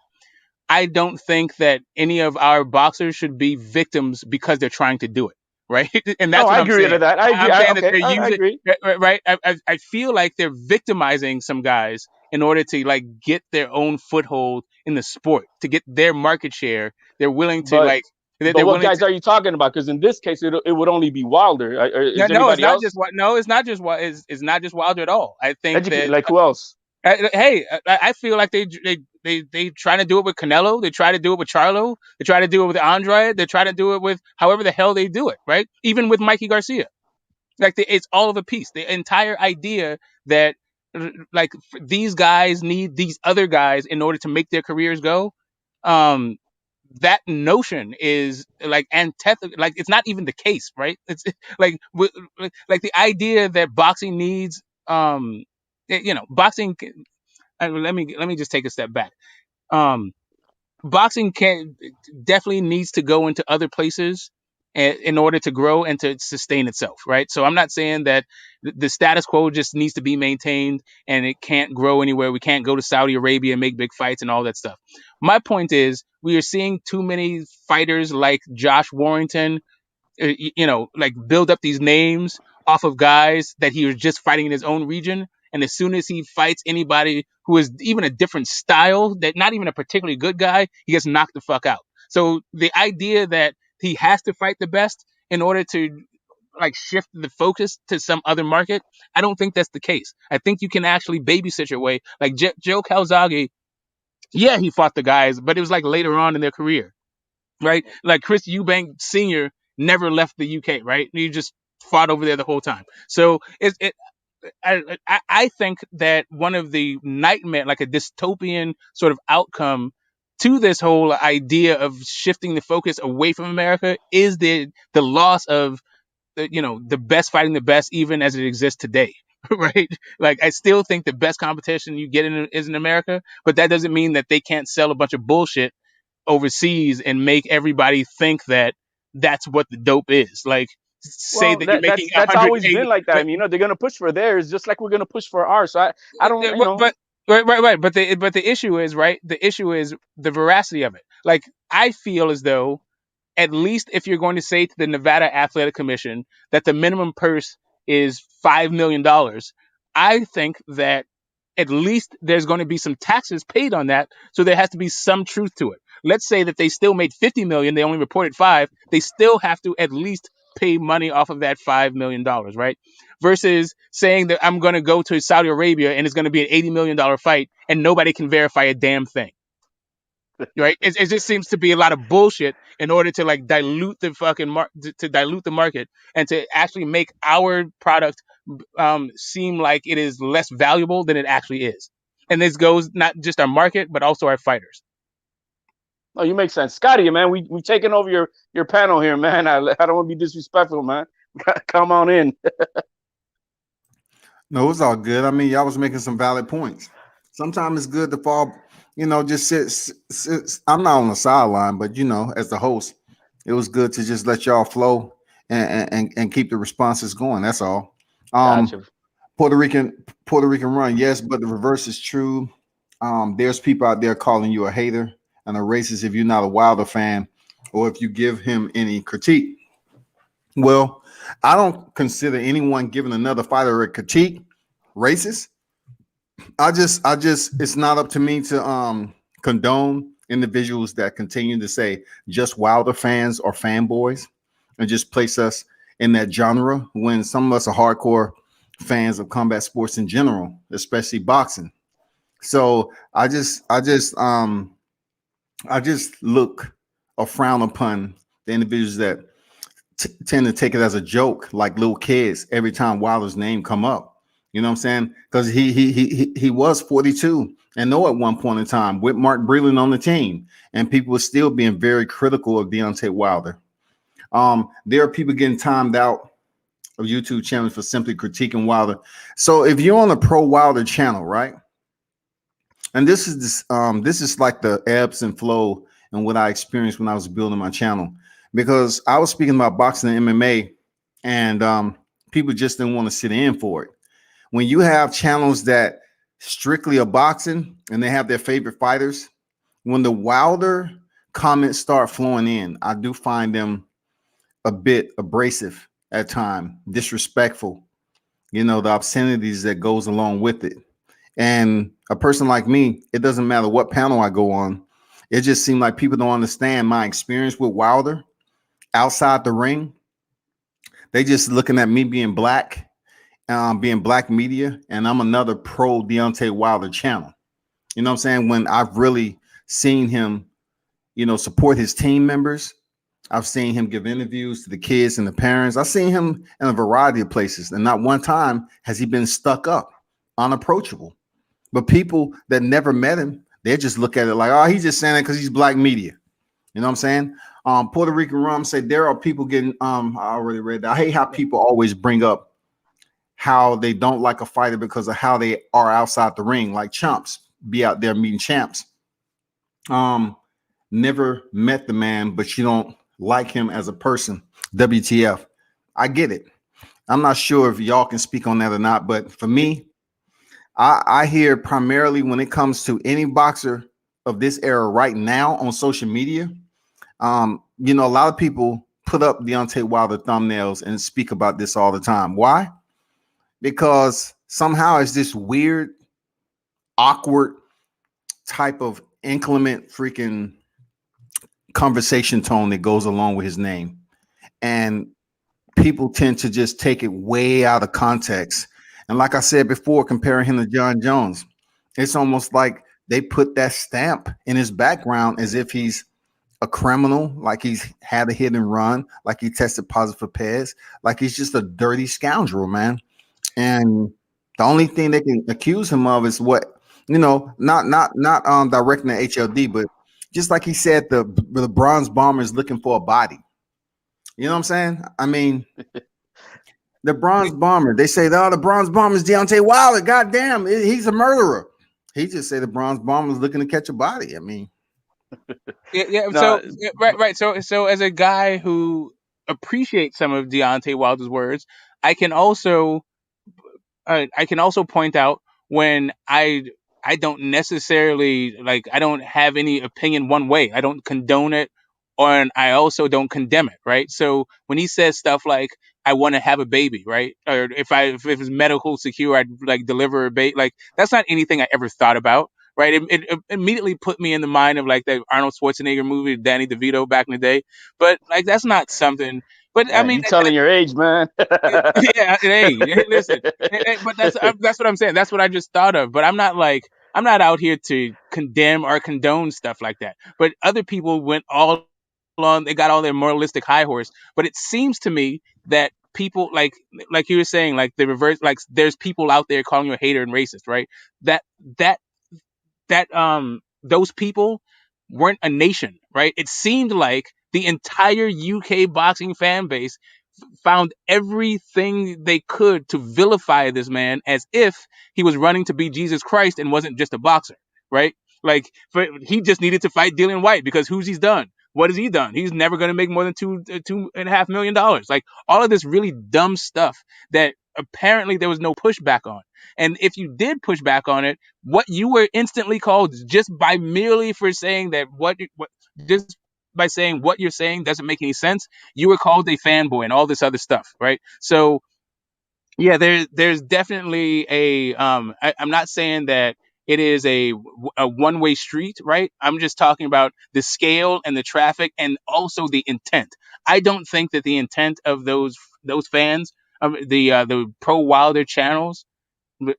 I don't think that any of our boxers should be victims because they're trying to do it. Right. And that's No, what I I'm agree saying. with that. I agree. I'm saying that Okay, they're I using agree. right. I feel like they're victimizing some guys in order to like get their own foothold in the sport, to get their market share. They're willing to But like but they're what willing guys to. are you talking about? Because in this case, it would only be Wilder. Is there No, it's anybody not just else? what. No, it's not just what is. It's not just Wilder at all. I think that Like who else? hey, I feel like they try to do it with Canelo. They try to do it with Charlo. They try to do it with Andrade. They try to do it with however the hell they do it, right? Even with Mikey Garcia. Like it's all of a piece. The entire idea that like these guys need these other guys in order to make their careers go. Um, that notion is like like it's not even the case, right? It's like like the idea that boxing needs you know, boxing let me just take a step back. Um, boxing can definitely needs to go into other places in order to grow and to sustain itself, right? So I'm not saying that the status quo just needs to be maintained and it can't grow anywhere. We can't go to Saudi Arabia and make big fights and all that stuff. My point is we are seeing too many fighters like Josh Warrington, you know, like build up these names off of guys that he was just fighting in his own region. And as soon as he fights anybody who is even a different style, that not even a particularly good guy, he gets knocked the fuck out. So the idea that he has to fight the best in order to like shift the focus to some other market, I don't think that's the case. I think you can actually babysit your way. Like Joe Calzaghe, yeah, he fought the guys, but it was like later on in their career, right? Like Chris Eubank Sr. never left the UK, right? He just fought over there the whole time. So I think that one of the nightmare, like a dystopian sort of outcome to this whole idea of shifting the focus away from America is the loss of you know, the best fighting the best, even as it exists today. Right? Like I still think the best competition you get is in America, but that doesn't mean that they can't sell a bunch of bullshit overseas and make everybody think that that's what the dope is. Like say Well, that you're making that's always 180, been like that. I mean, you know, they're gonna push for theirs just like we're gonna push for ours. So I don't, you know. but right. But the issue is right. The issue is the veracity of it. Like I feel as though at least if you're going to say to the Nevada Athletic Commission that the minimum purse is $5 million, I think that at least there's going to be some taxes paid on that. So there has to be some truth to it. Let's say that they still made 50 million. They only reported 5. They still have to at least pay money off of that $5 million, right? Versus saying that I'm going to go to Saudi Arabia and it's going to be an $80 million fight and nobody can verify a damn thing. Right? It just seems to be a lot of bullshit in order to like dilute the fucking to dilute the market and to actually make our product seem like it is less valuable than it actually is. And this goes not just our market but also our fighters. Oh, you make sense, Scotty. Man, we taking over your panel here, man. I don't want to be disrespectful, man. Come on in. No, it's all good. I mean, y'all was making some valid points. Sometimes it's good to fall, you know, just sit. I'm not on the sideline, but you know, as the host, it was good to just let y'all flow and keep the responses going. That's all. Gotcha. Puerto Rican run, yes, but the reverse is true. There's people out there calling you a hater and a racist if you're not a Wilder fan or if you give him any critique. Well, I don't consider anyone giving another fighter a critique racist. I just it's not up to me to condone individuals that continue to say just Wilder fans or fanboys and just place us in that genre when some of us are hardcore fans of combat sports in general, especially boxing. So I just look or frown upon the individuals that tend to take it as a joke, like little kids, every time Wilder's name come up. You know what I'm saying? Because he was 42 and know at one point in time with Mark Breland on the team, and people were still being very critical of Deontay Wilder. There are people getting timed out of YouTube channels for simply critiquing Wilder. So if you're on a pro Wilder channel, right? And this is like the ebbs and flow and what I experienced when I was building my channel, because I was speaking about boxing and MMA, and people just didn't want to sit in for it. When you have channels that strictly are boxing and they have their favorite fighters, when the Wilder comments start flowing in, I do find them a bit abrasive at times, disrespectful, the obscenities that goes along with it. And a person like me, it doesn't matter what panel I go on. It just seemed like people don't understand my experience with Wilder outside the ring. They just looking at me being black media, and I'm another pro Deontay Wilder channel. You know what I'm saying? When I've really seen him, support his team members. I've seen him give interviews to the kids and the parents. I've seen him in a variety of places, and not one time has he been stuck up, unapproachable. But people that never met him, they just look at it like, oh, he's just saying it because he's black media. You know what I'm saying? Puerto Rican Rum said there are people getting, I already read that. I hate how people always bring up how they don't like a fighter because of how they are outside the ring, like chumps, be out there meeting champs. Never met the man, but you don't like him as a person. WTF. I get it. I'm not sure if y'all can speak on that or not, but for me, I hear primarily when it comes to any boxer of this era right now on social media, a lot of people put up Deontay Wilder thumbnails and speak about this all the time. Why? Because somehow it's this weird, awkward type of inclement freaking conversation tone that goes along with his name. And people tend to just take it way out of context. And like I said before, comparing him to John Jones, it's almost like they put that stamp in his background as if he's a criminal, like he's had a hit and run, like he tested positive for Pez, like he's just a dirty scoundrel, man. And the only thing they can accuse him of is what, not directing the HLD, but just like he said, the Bronze Bomber is looking for a body. You know what I'm saying? I mean, the Bronze Bomber, they say, oh, the Bronze Bomber is Deontay Wilder. Goddamn, he's a murderer. He just said the Bronze Bomber is looking to catch a body. I mean, Yeah. No, Right. So as a guy who appreciates some of Deontay Wilder's words, I can also point out when I don't necessarily I don't have any opinion one way. I don't condone it, and I also don't condemn it. Right. So when he says stuff like I want to have a baby, right, or if it's medical secure, I'd deliver a baby. That's not anything I ever thought about. Right. It immediately put me in the mind of the Arnold Schwarzenegger movie, Danny DeVito back in the day. But that's not something. But I mean, you telling your age, man. yeah, hey, listen, but that's what I'm saying. That's what I just thought of. But I'm not out here to condemn or condone stuff like that. But other people went all on. They got all their moralistic high horse. But it seems to me that people like you were saying, the reverse. There's people out there calling you a hater and racist, right? That that those people weren't a nation, right? It seemed like the entire UK boxing fan base found everything they could to vilify this man as if he was running to be Jesus Christ and wasn't just a boxer, right? He just needed to fight Dillian White because who's he's done? What has he done? He's never going to make more than $2.5 million. All of this really dumb stuff that apparently there was no pushback on. And if you did push back on it, what you were instantly called just by merely for saying that just by saying what you're saying doesn't make any sense, you were called a fanboy and all this other stuff, right? So yeah, there's definitely I'm not saying that it is a one-way street, right? I'm just talking about the scale and the traffic and also the intent. I don't think that the intent of those fans the pro Wilder channels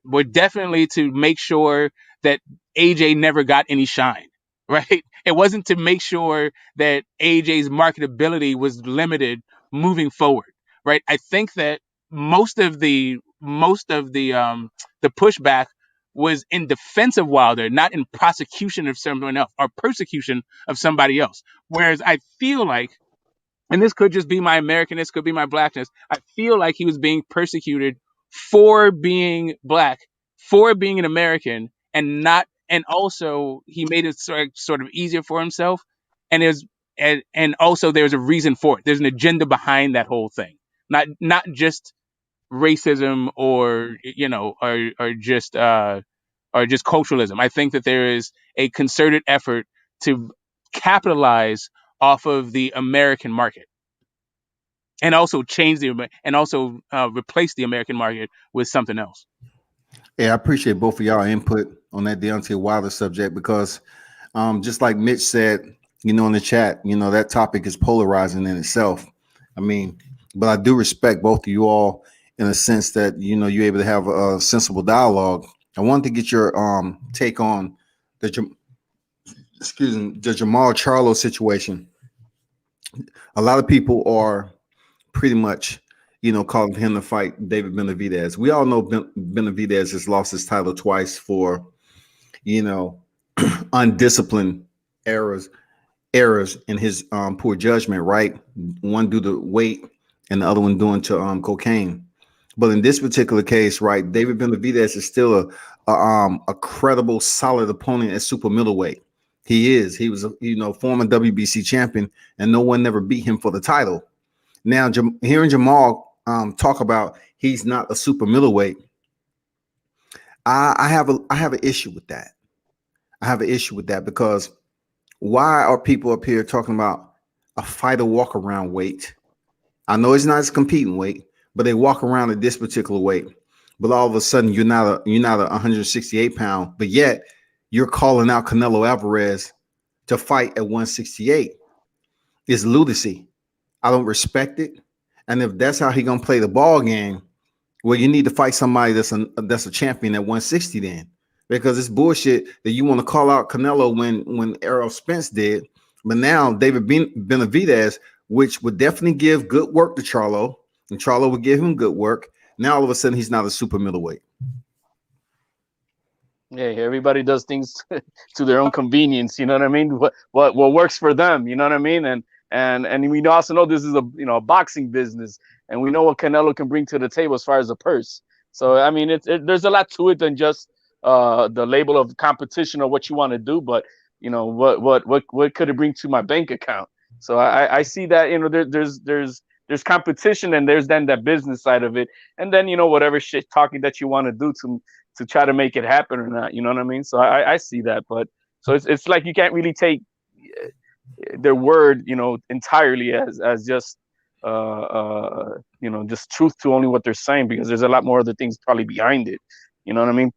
were definitely to make sure that AJ never got any shine, right? It wasn't to make sure that AJ's marketability was limited moving forward, right? I think that most of the pushback was in defense of Wilder, not in prosecution of someone else or persecution of somebody else. Whereas I feel like, and this could just be my Americanness, could be my blackness, I feel like he was being persecuted for being black, for being an American, and not, and also he made it sort of easier for himself, and and also there's a reason for it. There's an agenda behind that whole thing, not just racism or or just culturalism. I think that there is a concerted effort to capitalize off of the American market and also replace the American market with something else. Yeah, I appreciate both of y'all input on that Deontay Wilder subject because just like Mitch said, in the chat, that topic is polarizing in itself. I mean, but I do respect both of you all in a sense that, you're able to have a sensible dialogue. I wanted to get your take on the Jamal Charlo situation. A lot of people are pretty much, calling him to fight David Benavidez. We all know Benavidez has lost his title twice for, undisciplined errors in his poor judgment, right? One due to weight and the other one due to cocaine. But in this particular case, right, David Benavidez is still a credible, solid opponent at super middleweight. He is. He was, former WBC champion, and no one never beat him for the title. Now, hearing Jamal talk about he's not a super middleweight, I have an issue with that. I have an issue with that because why are people up here talking about a fighter walk around weight? I know it's not his competing weight, but they walk around at this particular weight. But all of a sudden, you're not a 168 pound, but yet you're calling out Canelo Alvarez to fight at 168. It's lunacy. I don't respect it. And if that's how he gonna play the ball game, well, you need to fight somebody that's a champion at 160 then, because it's bullshit that you want to call out Canelo when Errol Spence did, but now David Benavidez, which would definitely give good work to Charlo, and Charlo would give him good work. Now all of a sudden he's not a super middleweight. Yeah, everybody does things to their own convenience. You know what I mean? What works for them? You know what I mean? And we also know this is a boxing business, and we know what Canelo can bring to the table as far as a purse. So I mean, there's a lot to it than just the label of competition or what you want to do, but what could it bring to my bank account? So I see that there's competition, and there's then that business side of it, and then whatever shit talking that you want to do to try to make it happen or not. You know what I mean? So I see that, but so it's like you can't really take their word, entirely as just just truth to only what they're saying, because there's a lot more other things probably behind it. You know what I mean?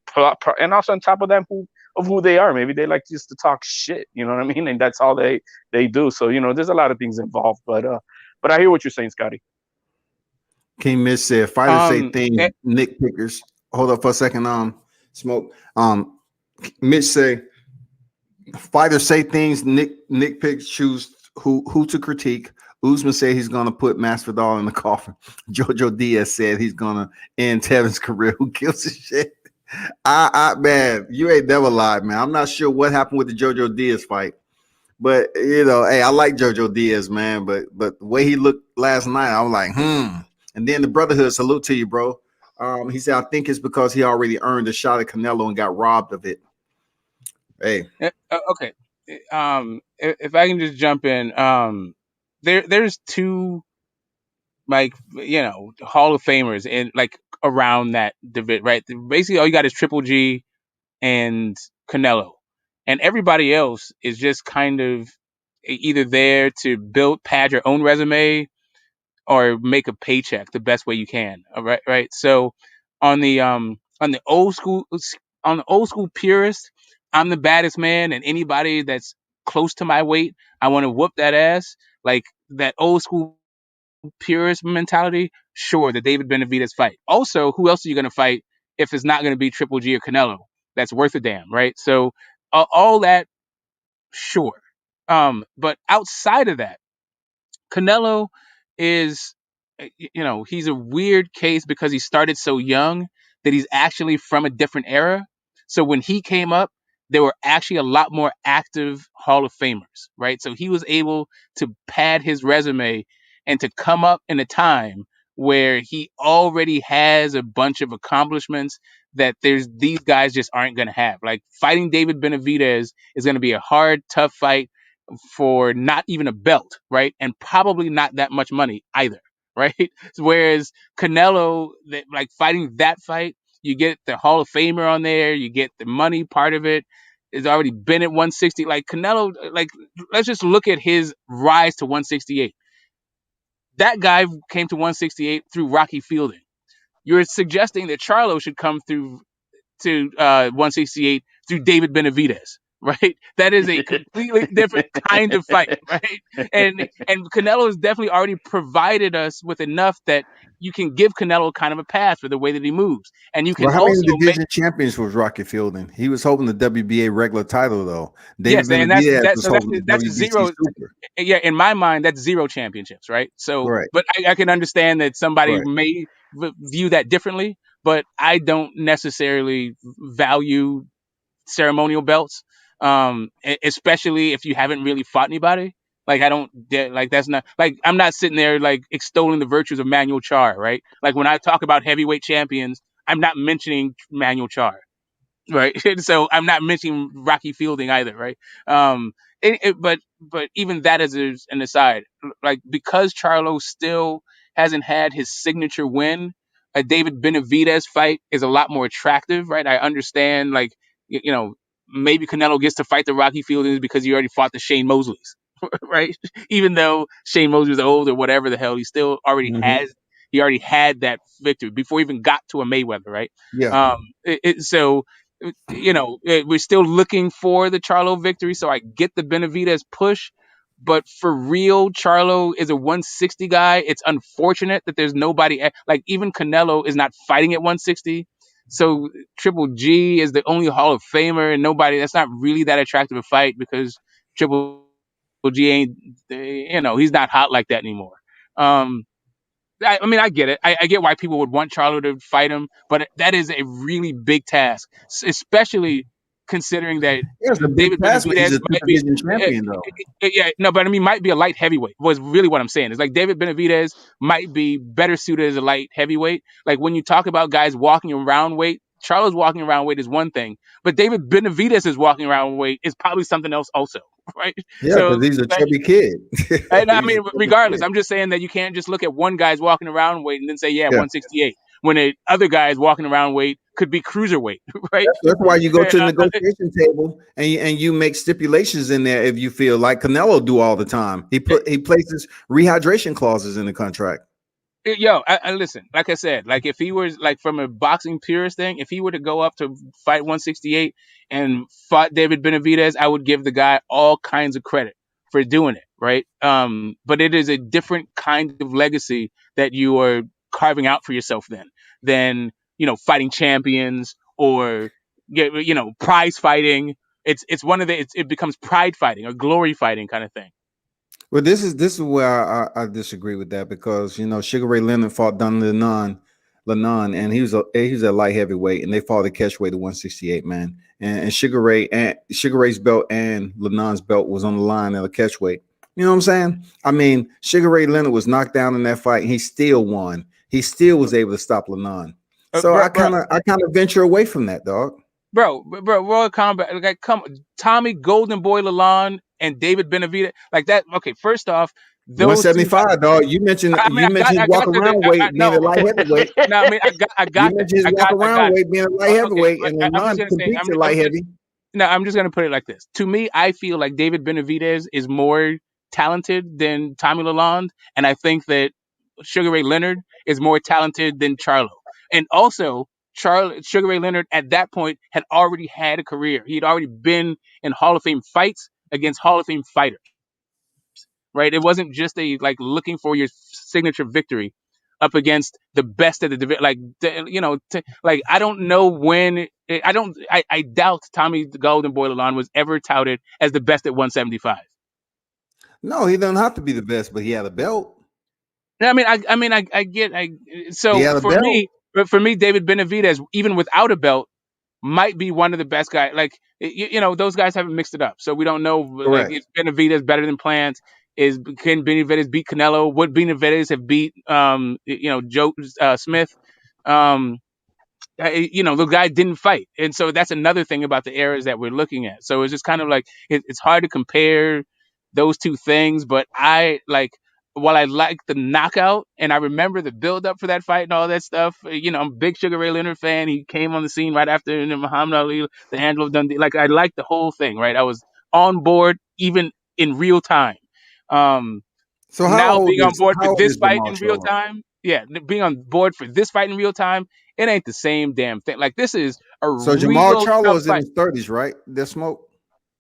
And also on top of that, who they are. Maybe they like just to talk shit. You know what I mean? And that's all they do. So there's a lot of things involved. But I hear what you're saying, Scotty. King Mitch said fighters say things, Nick pickers. Hold up for a second. Smoke. Mitch say fighters say things, Nick picks choose who to critique. Usman said he's gonna put Masvidal in the coffin. Jojo Diaz said he's gonna end Tevin's career. Who gives a shit? Man, you ain't never lied, man. I'm not sure what happened with the Jojo Diaz fight, but hey, I like Jojo Diaz, man. But the way he looked last night, I was like, And then the Brotherhood, salute to you, bro. He said, I think it's because he already earned a shot at Canelo and got robbed of it. Hey, okay. If I can just jump in, there's two Hall of Famers in around that division, right? Basically, all you got is Triple G and Canelo, and everybody else is just kind of either there to pad your own resume or make a paycheck the best way you can. All right, right. So on the old school purist, I'm the baddest man, and anybody that's close to my weight, I want to whoop that ass. Like that old school purist mentality, Sure, the David Benavidez fight. Also, who else are you going to fight if it's not going to be Triple G or Canelo? That's worth a damn, right? So all that, sure. But outside of that, Canelo is, he's a weird case because he started so young that he's actually from a different era. So when he came up, there were actually a lot more active Hall of Famers, right? So he was able to pad his resume and to come up in a time where he already has a bunch of accomplishments that these guys just aren't going to have. Like fighting David Benavidez is going to be a hard, tough fight for not even a belt, right? And probably not that much money either, right? Whereas Canelo, like fighting that fight, you get the Hall of Famer on there, you get the money part of it. It's already been at 160. Like Canelo, like let's just look at his rise to 168. That guy came to 168 through Rocky Fielding. You're suggesting that Charlo should come through to 168 through David Benavidez, right? That is a completely different kind of fight, right? And Canelo has definitely already provided us with enough that you can give Canelo kind of a pass for the way that he moves, and you can Well, how many also make division champions was Rocky Fielding? He was holding the WBA regular title though. David yes, and Benavidez was holding the that's WBC zero. Super. Yeah, in my mind, that's zero championships, right? So, Right, but I can understand that somebody right. may view that differently, but I don't necessarily value ceremonial belts, especially if you haven't really fought anybody. Like I don't like that's not like I'm not sitting there like extolling the virtues of Manuel Char, right? Like when I talk about heavyweight champions, I'm not mentioning Manuel Char, right? So I'm not mentioning Rocky Fielding either, right? But even that as an aside, like because Charlo still hasn't had his signature win, a David Benavidez fight is a lot more attractive, right? I understand, like maybe Canelo gets to fight the Rocky Fieldings because he already fought the Shane Mosleys, right? Even though Shane Mosley's old or whatever the hell, Hmm. he already had that victory before he even got to a Mayweather, right? Yeah. So we're still looking for the Charlo victory, so I get the Benavidez push. But for real, Charlo is a 160 guy. It's unfortunate that there's nobody like even Canelo is not fighting at 160. So Triple G is the only Hall of Famer, and nobody. That's not really that attractive a fight because Triple G ain't, he's not hot like that anymore. Um, I mean, I get it. I get why people would want Charlo to fight him, but that is a really big task, especially considering that Yeah, it's a big David task when he's Benavidez a two might be, division uh, champion though. yeah, no, but I mean, might be a light heavyweight. Was really what I'm saying. It's like David Benavidez might be better suited as a light heavyweight. Like when you talk about guys walking around weight, Charlo's walking around weight is one thing, but David Benavidez is walking around weight is probably something else also, right? Yeah, So because he's a like, chubby kid. and I He's a mean, chubby regardless, kid. I'm just saying that you can't just look at one guy's walking around weight and then say, yeah, Yeah. 168, when the other guy's walking around weight could be cruiserweight, right? That's why you go to the Uh, negotiation table and you make stipulations in there if you feel like Canelo do all the time. He places rehydration clauses in the contract. Yo, I listen. Like I said, like if he was like from a boxing purist thing, if he were to go up to fight 168 and fought David Benavidez, I would give the guy all kinds of credit for doing it, right? But it is a different kind of legacy that you are carving out for yourself than fighting champions or prize fighting. It's one of it becomes pride fighting or glory fighting kind of thing. Well, this is where I disagree with that because Sugar Ray Leonard fought Don Lennon, and he was a light heavyweight, and they fought at catchweight at 168, man. And Sugar Ray's belt and Lennon's belt was on the line at a catchweight. You know what I'm saying? I mean, Sugar Ray Leonard was knocked down in that fight, and he still won. He still was able to stop Lennon. So Bro, I kind of venture away from that, dog. Bro, Royal Combat, like, come, Tommy Golden Boy Lalonde and David Benavidez, like that. Okay, first off, those two. 175, dog. You mentioned I mean, you mentioned his I walk got to the, around weight being no, a light okay, heavyweight. no, I mean, I You got that, mentioned his walk I around got it. weight being a light Okay, heavyweight, and I'm Lennon just gonna say, competes at light heavy. no, I'm just gonna put it like this. To me, I feel like David Benavidez is more talented than Tommy Lalonde, and I think that Sugar Ray Leonard is more talented than Charlo. And also, Sugar Ray Leonard at that point had already had a career. He had already been in Hall of Fame fights against Hall of Fame fighters, right? It wasn't just a like looking for your signature victory. up against the best of the division. Like I don't know when. I doubt Tommy the Golden Boy Lalonde was ever touted as the best at 175. No, he doesn't have to be the best, but he had a belt. I get. He So had a belt. for me, David Benavidez, even without a belt, might be one of the best guys. Like those guys haven't mixed it up, so we don't know. Like, Correct. is Benavidez better than Plant? Can Benavidez beat Canelo? Would Benavidez have beat Joe Smith? Um, the guy didn't fight, and so that's another thing about the eras that we're looking at. So it's just kind of like it's hard to compare those two things. But while I like the knockout and I remember the build up for that fight and all that stuff, I'm a big Sugar Ray Leonard fan. He came on the scene right after Muhammad Ali, the Angelo Dundee. Like, I liked the whole thing, right? I was on board even in real time. So Now being on board how for old this is fight Jamal in real Charlo? time, yeah, being on board for this fight in real time, it ain't the same damn thing. Like, this is a So Jamal real Charlo tough is in fight. his 30s, right? The smoke.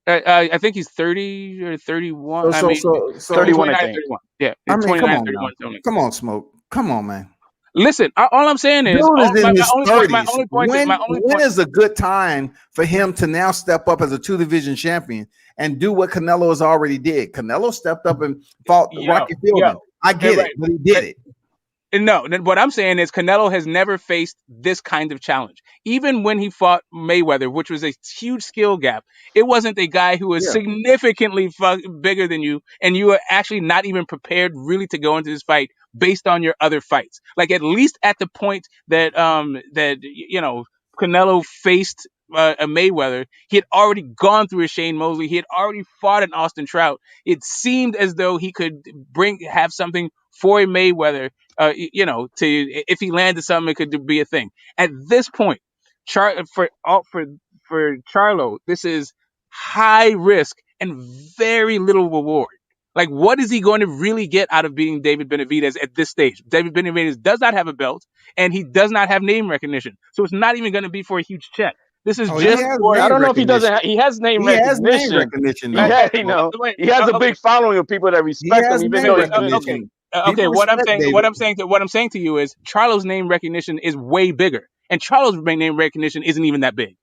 I think he's 30 or 31. So I so mean, so so 31, I 29, think. 31. Yeah, I mean, come 29, on 31. now. Something like Come that. on, Smoke. Come on, man. Listen, all I'm saying is, Dude is in my his only point, my 30s. only point, my only When point. is a good time for him to now step up as a 2 division champion and do what Canelo has already did? Canelo stepped up and fought Rocky Fielding. I get right. it, but he did it. No, what I'm saying is Canelo has never faced this kind of challenge. Even when he fought Mayweather, which was a huge skill gap, it wasn't a guy who was Yeah. significantly bigger than you, and you were actually not even prepared really to go into this fight based on your other fights. Like, at least at the point that Canelo faced a Mayweather, he had already gone through a Shane Mosley. He had already fought an Austin Trout. It seemed as though he could have something for a Mayweather. To if he landed something, it could be a thing. At this point, for Charlo, this is high risk and very little reward. Like, what is he going to really get out of beating David Benavidez at this stage? David Benavidez does not have a belt, and he does not have name recognition, so it's not even going to be for a huge check. This is Oh, he just has for. I name don't know if he doesn't. recognition. He has name He has name recognition. recognition, He though. has, Wait, he has a okay. big following of people that He respect has him, even name though he's been. recognition. Okay. People What I'm respect saying, David. what I'm saying to you is Charlo's name recognition is way bigger, and Charlo's name recognition isn't even that big.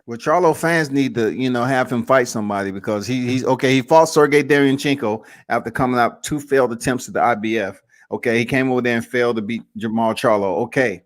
Well, Charlo fans need to, have him fight somebody because he's okay. He fought Sergey Derevyanchenko after coming out 2 failed attempts at the IBF. Okay, he came over there and failed to beat Jamal Charlo. Okay,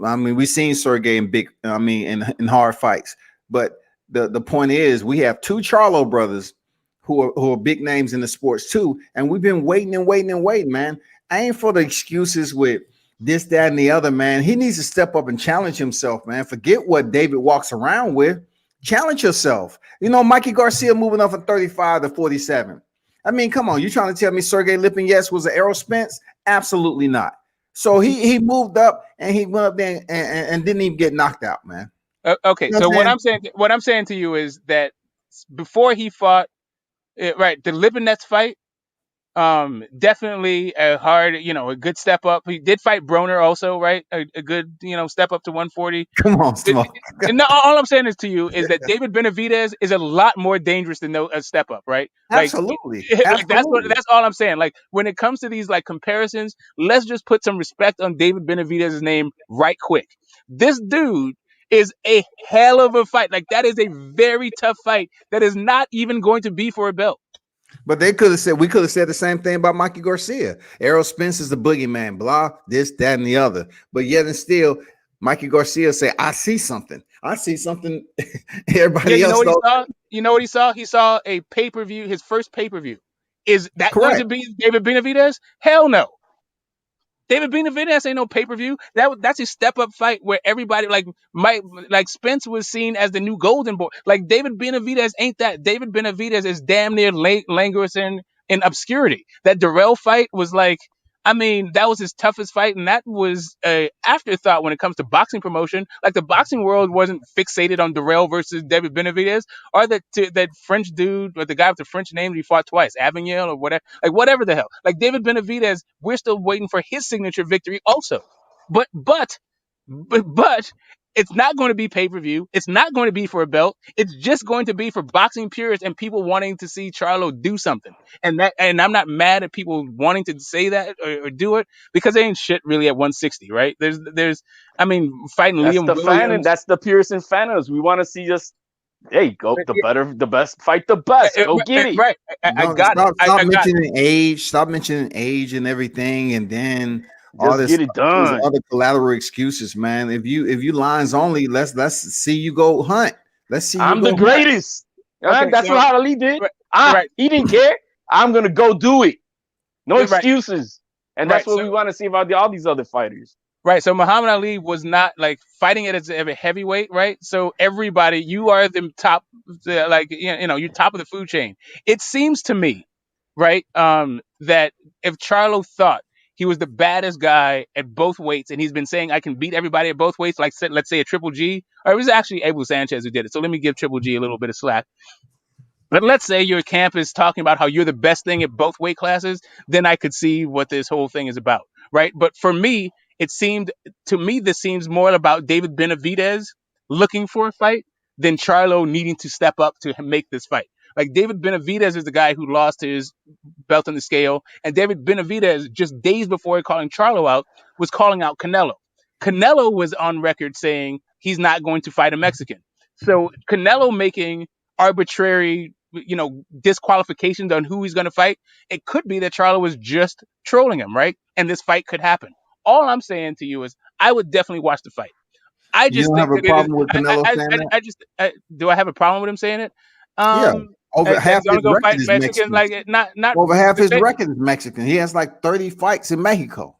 I mean, we've seen Sergey in hard fights, but the point is we have 2 Charlo brothers who are big names in the sports too, and we've been waiting and waiting and waiting, man. I ain't for the excuses with this, that, and the other, man. He needs to step up and challenge himself, man. Forget what David walks around with. Challenge yourself. Mikey Garcia moving up from 35 to 47. I mean, come on. You trying to tell me Sergey Lipinets was an Errol Spence? Absolutely not. So he moved up and he went up there and didn't even get knocked out, man. Okay, You know so what I'm what I'm saying to you is that before he fought, the Lipinets fight, definitely a hard, a good step up. He did fight Broner also, right? A good, step up to 140. Come on, Smoke. And all I'm saying is to you is that David Benavidez is a lot more dangerous than a step up, right? Like, Absolutely. like that's Absolutely. all I'm saying. Like, when it comes to these like comparisons, let's just put some respect on David Benavidez's name right quick. This dude is a hell of a fight. Like, that is a very tough fight that is not even going to be for a belt. But we could have said the same thing about Mikey Garcia. Errol Spence is the boogeyman, blah, this, that, and the other. But yet and still, Mikey Garcia say, I see something. I see something everybody else knows. You know what he saw? He saw a pay-per-view, his first pay-per-view. Is that Correct. going to be David Benavidez? Hell no. David Benavidez ain't no pay-per-view. That's a step-up fight where everybody like Spence was seen as the new golden boy. Like, David Benavidez ain't that. David Benavidez is damn near languorous in obscurity. That Darrell fight was like, I mean, that was his toughest fight, and that was a afterthought when it comes to boxing promotion. Like, the boxing world wasn't fixated on Darrell versus David Benavidez, or that French dude, or the guy with the French name he fought twice, Avignal or whatever, like whatever the hell. Like, David Benavidez, we're still waiting for his signature victory also. But It's not going to be pay-per-view. It's not going to be for a belt. It's just going to be for boxing purists and people wanting to see Charlo do something. And I'm not mad at people wanting to say that or do it, because they ain't shit really at 160, right? I mean, fighting That's Liam the fan, and Williams. that's the purest in fanatics. We want to see just, hey, go the best, fight the best. Go get it. Right. I Don't got it. stop I got it. mentioning age. Stop mentioning age and everything, and then all Just this get it done. other collateral excuses, man. If you lines only, let's see you go hunt. Let's see. I'm the greatest. Okay, That's what Ali did. Right. He didn't care. I'm gonna go do it. No Right. excuses. And that's what we want to see about all these other fighters. Right. So Muhammad Ali was not like fighting it as a heavyweight, right? So everybody, you are the top, you're top of the food chain. It seems to me, right, that if Charlo thought he was the baddest guy at both weights, and he's been saying I can beat everybody at both weights, like let's say a Triple G, or it was actually Abel Sanchez who did it. So let me give Triple G a little bit of slack. But let's say your camp is talking about how you're the best thing at both weight classes, then I could see what this whole thing is about, right? But for me, this seems more about David Benavidez looking for a fight than Charlo needing to step up to make this fight. Like, David Benavidez is the guy who lost his belt on the scale, and David Benavidez, just days before calling Charlo out, was calling out Canelo. Canelo was on record saying he's not going to fight a Mexican. So Canelo making arbitrary, disqualifications on who he's going to fight, it could be that Charlo was just trolling him, right? And this fight could happen. All I'm saying to you is, I would definitely watch the fight. I just think that problem with Canelo saying that? Do I have a problem with him saying it? Yeah, over half his record is Mexicans, Mexican. not Over half his record is Mexican. He has like 30 fights in Mexico.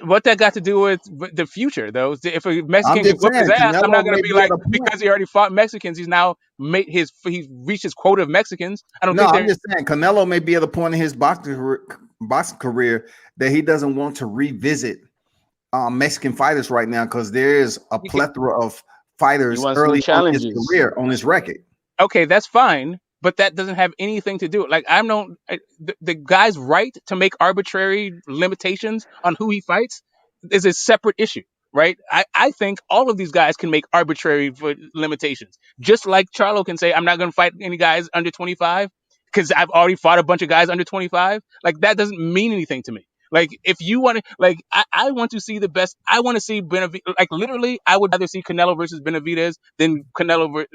What that got to do with the future, though? If a Mexican can whip his ass, I'm not going to be like, because he already fought Mexicans, he's now he's reached his quota of Mexicans. I'm just saying Canelo may be at a point in his boxing career that he doesn't want to revisit Mexican fighters right now, because there is a plethora of fighters early on his career on his record. Okay, that's fine, but that doesn't have anything to do. Like, the guy's right to make arbitrary limitations on who he fights is a separate issue, right? I think all of these guys can make arbitrary limitations, just like Charlo can say, I'm not going to fight any guys under 25 because I've already fought a bunch of guys under 25. Like, that doesn't mean anything to me. Like, if you want to, like, I want to see the best. I want to see Benavidez. Like, literally, I would rather see Canelo versus Benavidez than Charlo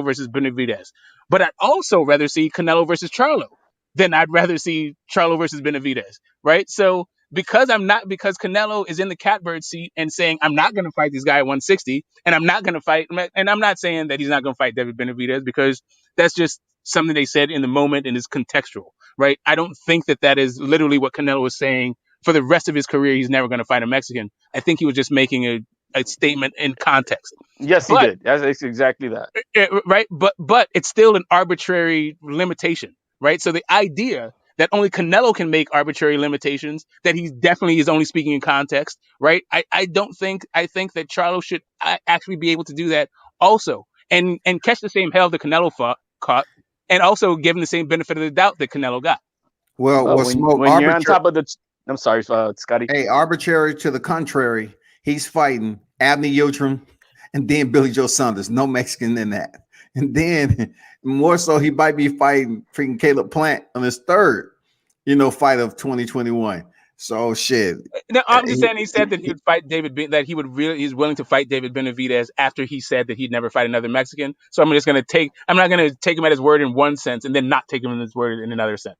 versus Benavidez. But I'd also rather see Canelo versus Charlo than I'd rather see Charlo versus Benavidez, right? So because Canelo is in the catbird seat and saying, I'm not going to fight this guy at 160, and I'm not going to fight, and I'm not saying that he's not going to fight David Benavidez, because that's just something they said in the moment and is contextual, right? I don't think that is literally what Canelo was saying. For the rest of his career, he's never going to fight a Mexican. I think he was just making a statement in context. Yes, he did. That's exactly that. Right? But it's still an arbitrary limitation, right? So the idea that only Canelo can make arbitrary limitations, that he definitely is only speaking in context, right? I think that Charlo should actually be able to do that also, and catch the same hell that Canelo caught, and also give him the same benefit of the doubt that Canelo got. Well, when you're on top of the, I'm sorry, Scotty. Hey, arbitrary to the contrary, he's fighting Abner Yildirim and then Billy Joe Saunders. No Mexican in that. And then more so, he might be fighting freaking Caleb Plant on his third, fight of 2021. So shit. No, I'm just saying he said that he would fight he's willing to fight David Benavidez after he said that he'd never fight another Mexican. So I'm not going to take him at his word in one sense and then not take him at his word in another sense.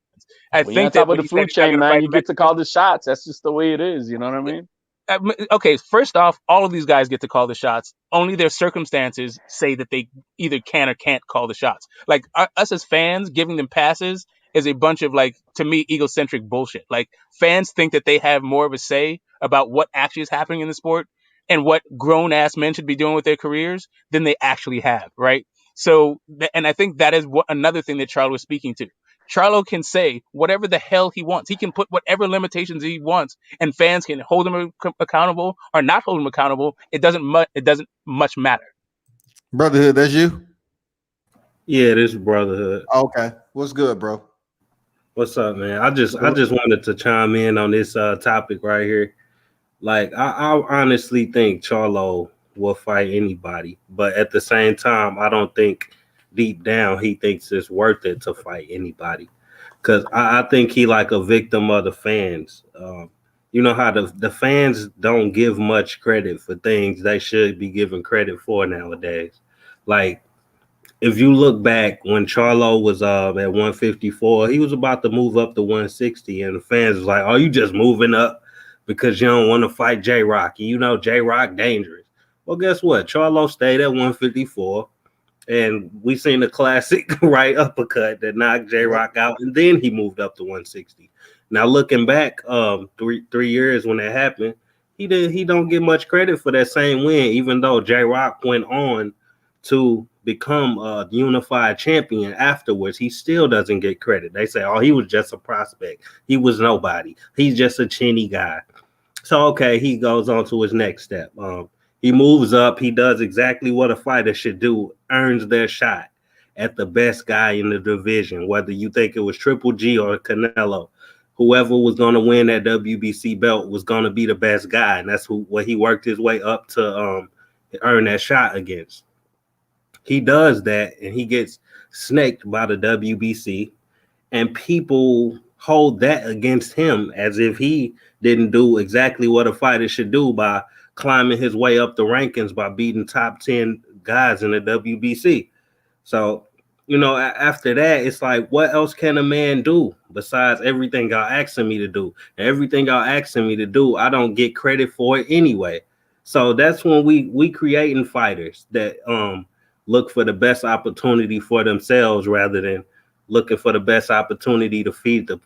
I think that with the food chain, man, you get to call the shots. That's just the way it is. You know what I mean? Okay, first off, all of these guys get to call the shots. Only their circumstances say that they either can or can't call the shots. Like, us as fans, giving them passes is a bunch of, like, to me, egocentric bullshit. Like, fans think that they have more of a say about what actually is happening in the sport and what grown-ass men should be doing with their careers than they actually have, right? So, and I think that is another thing that Charlo was speaking to. Charlo can say whatever the hell he wants. He can put whatever limitations he wants, and fans can hold him accountable or not hold him accountable. It doesn't much matter. Brotherhood, that's you? Yeah, this is Brotherhood. Okay, what's good, bro? What's up, man? I just wanted to chime in on this topic right here. Like I honestly think Charlo will fight anybody, but at the same time, I don't think deep down he thinks it's worth it to fight anybody. Cause I think he like a victim of the fans. You know how the fans don't give much credit for things they should be given credit for nowadays. Like if you look back when Charlo was at 154, he was about to move up to 160, and the fans was like, "Oh, you just moving up because you don't want to fight J Rock. You know J Rock dangerous." Well, guess what? Charlo stayed at 154, and we seen the classic right uppercut that knocked J Rock out, and then he moved up to 160. Now looking back, three years when that happened, he don't get much credit for that same win, even though J Rock went on to become a unified champion afterwards. He still doesn't get credit. They say, "Oh, he was just a prospect. He was nobody. He's just a chinny guy." So okay, he goes on to his next step. He moves up. He does exactly what a fighter should do. Earns their shot at the best guy in the division. Whether you think it was Triple G or Canelo, whoever was going to win that WBC belt was going to be the best guy, and that's what he worked his way up to earn that shot against. He does that, and he gets snaked by the WBC, and people hold that against him as if he didn't do exactly what a fighter should do by climbing his way up the rankings by beating top 10 guys in the WBC. So, you know, after that, it's like, what else can a man do besides everything y'all asking me to do? And everything y'all asking me to do, I don't get credit for it anyway. So that's when we creating fighters that look for the best opportunity for themselves rather than looking for the best opportunity to feed the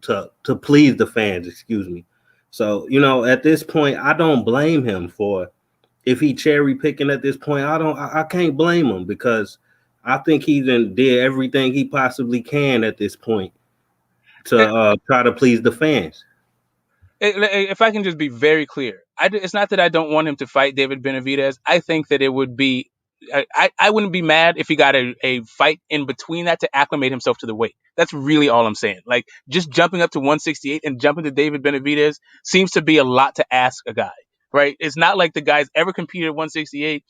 to please the fans, excuse me. So, you know, at this point, I don't blame him for if he cherry picking at this point. I can't blame him because I think he done did everything he possibly can at this point to try to please the fans. If I can just be very clear, it's not that I don't want him to fight David Benavidez. I think that it would be, I wouldn't be mad if he got a fight in between that to acclimate himself to the weight. That's really all I'm saying. Like just jumping up to 168 and jumping to David Benavidez seems to be a lot to ask a guy, right? It's not like the guys ever competed at 168.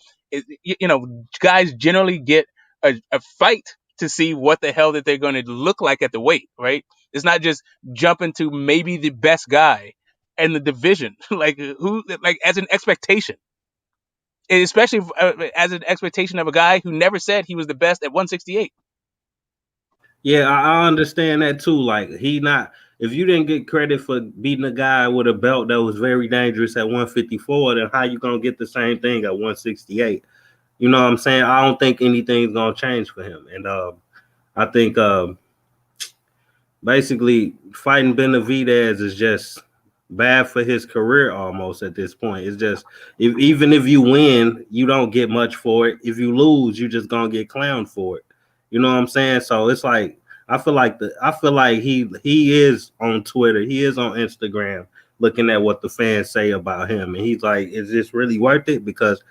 You know, guys generally get a fight to see what the hell that they're going to look like at the weight, right? It's not just jumping to maybe the best guy in the division, like as an expectation, and especially as an expectation of a guy who never said he was the best at 168. Yeah, I understand that too. Like if you didn't get credit for beating a guy with a belt that was very dangerous at 154, then how you gonna get the same thing at 168? You know what I'm saying? I don't think anything's gonna change for him, and I think basically fighting Benavidez is just bad for his career almost at this point. It's just even if you win, you don't get much for it. If you lose, you just gonna get clowned for it. You know what I'm saying? So it's like I feel like he is on Twitter, he is on Instagram looking at what the fans say about him, and he's like, is this really worth it? Because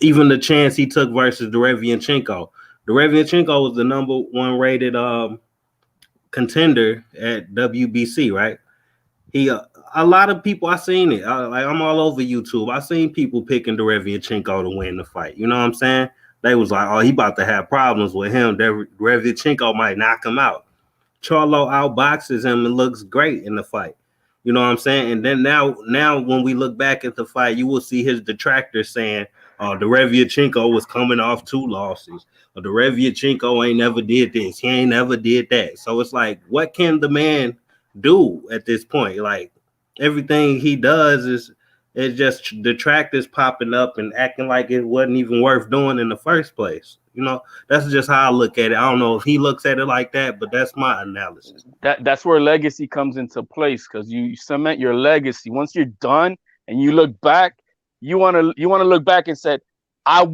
even the chance he took versus Derevianchenko was the number one rated contender at WBC, right? He a lot of people, I seen it. I'm all over YouTube. I seen people picking Derevianchenko to win the fight. You know what I'm saying? They was like, "Oh, he about to have problems with him. Derevianchenko might knock him out." Charlo outboxes him and looks great in the fight. You know what I'm saying? And then now when we look back at the fight, you will see his detractors saying, "Oh, Derevianchenko was coming off 2 losses. Or Derevianchenko ain't never did this. He ain't never did that." So it's like, what can the man do at this point? Like everything he does is just detractors popping up and acting like it wasn't even worth doing in the first place. You know, that's just how I look at it. I don't know if he looks at it like that, but that's my analysis. That's where legacy comes into place, because you cement your legacy. Once you're done and you look back, you want to look back and said, I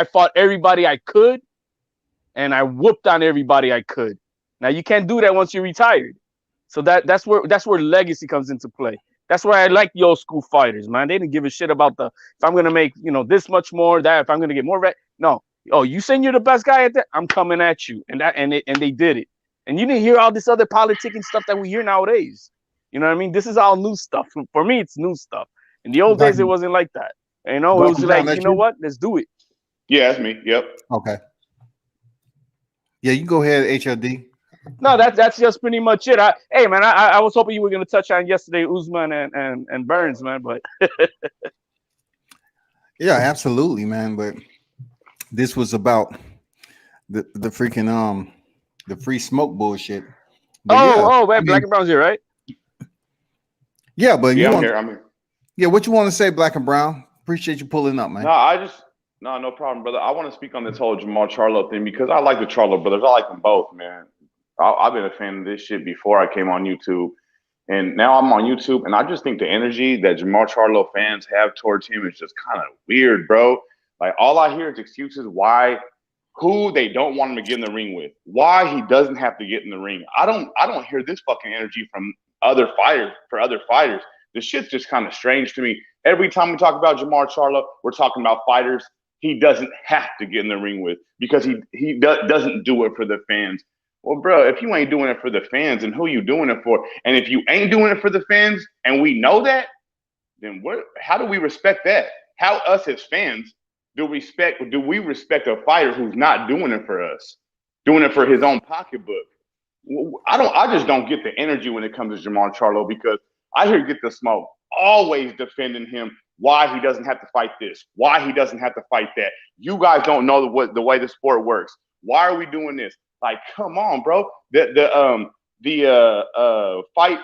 fought everybody I could, and I whooped on everybody I could. Now you can't do that once you're retired. So that's where legacy comes into play. That's why I like the old school fighters, man. They didn't give a shit about if I'm gonna make this much more, that if I'm gonna get more. No, oh, you saying you're the best guy at that? I'm coming at you, and they did it. And you didn't hear all this other politicking stuff that we hear nowadays. You know what I mean? This is all new stuff. For me, it's new stuff. In the old Black, days, it wasn't like that. You know, it Black was and Brown, like, that's you know you? what? Let's do it. Yeah, that's me. Yep. Okay. Yeah, you go ahead, HLD. No, that's just pretty much it. Hey man, I was hoping you were gonna touch on yesterday Usman and Burns, man, but Yeah, absolutely, man. But this was about the freaking the free smoke bullshit. But man, Black and Brown's here, right? yeah, but Yeah, you I'm want, here. I'm here. yeah, what you want to say, Black and Brown? Appreciate you pulling up, man. No problem, brother. I want to speak on this whole Jamal Charlo thing because I like the Charlo brothers. I like them both, man. I've been a fan of this shit before I came on YouTube. And now I'm on YouTube, and I just think the energy that Jamal Charlo fans have towards him is just kind of weird, bro. Like, all I hear is excuses who they don't want him to get in the ring with, why he doesn't have to get in the ring. I don't hear this fucking energy from other fighters. This shit's just kind of strange to me. Every time we talk about Jamal Charlo, we're talking about fighters he doesn't have to get in the ring with because he doesn't do it for the fans. Well, bro, if you ain't doing it for the fans, then who you doing it for? And if you ain't doing it for the fans, and we know that, then how do we respect that? How us as fans do we respect a fighter who's not doing it for us, doing it for his own pocketbook? I just don't get the energy when it comes to Jamal Charlo because I hear Get the Smoke always defending him, why he doesn't have to fight this, why he doesn't have to fight that. You guys don't know the way the sport works. Why are we doing this? Like, come on, bro. The fight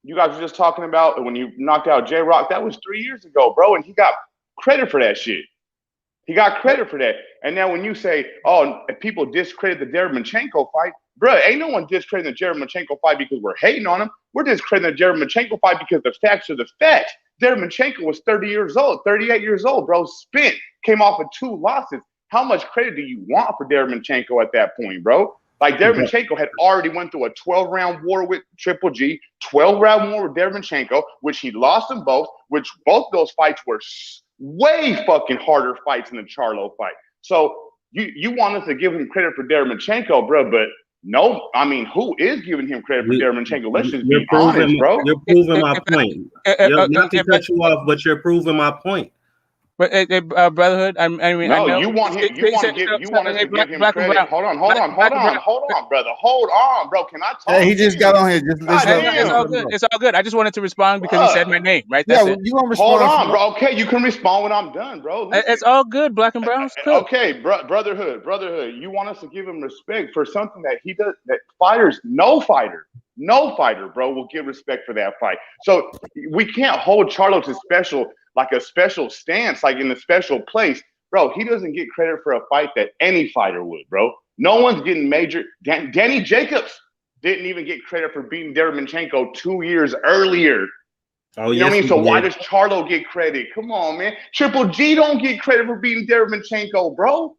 you guys were just talking about when you knocked out J-Rock, that was 3 years ago, bro, and he got credit for that shit. He got credit for that. And now when you say, oh, if people discredit the Derevyanchenko fight, bro, ain't no one discrediting the Derevyanchenko fight because we're hating on him. We're discrediting the Derevyanchenko fight because the facts are the facts. Derevyanchenko was 38 years old, bro, spent, came off of 2 losses. How much credit do you want for Derevyanchenko at that point, bro? Like, Derevyanchenko had already went through a 12-round war with Triple G, 12-round war with Derevyanchenko, which he lost them both, which both those fights were way fucking harder fights than the Charlo fight. So you want us to give him credit for Derevyanchenko, bro, but no, I mean, who is giving him credit for Derevyanchenko? Let's just be honest, bro. You're proving my point. Not to cut you off, but you're proving my point. But Brotherhood, I mean, No, I know you want us to give him credit. Hold on, brother. Hold on, bro. Can I talk? Hey, he just got on here. Just listen. It's all good. It's all good. I just wanted to respond because he said my name, right? That's it. You gonna respond? Hold on, bro. Okay, you can respond when I'm done, bro. Listen. It's all good, Black and Brown. Cool. Okay, brotherhood. You want us to give him respect for something that he does. That fighters, no fighter, bro, will give respect for that fight. So we can't hold Charlo to a special stance, like in a special place. Bro, he doesn't get credit for a fight that any fighter would, bro. No one's getting major. Danny Jacobs didn't even get credit for beating Derevyanchenko 2 years earlier. Oh, you know what I mean? So why does Charlo get credit? Come on, man. Triple G don't get credit for beating Derevyanchenko, bro.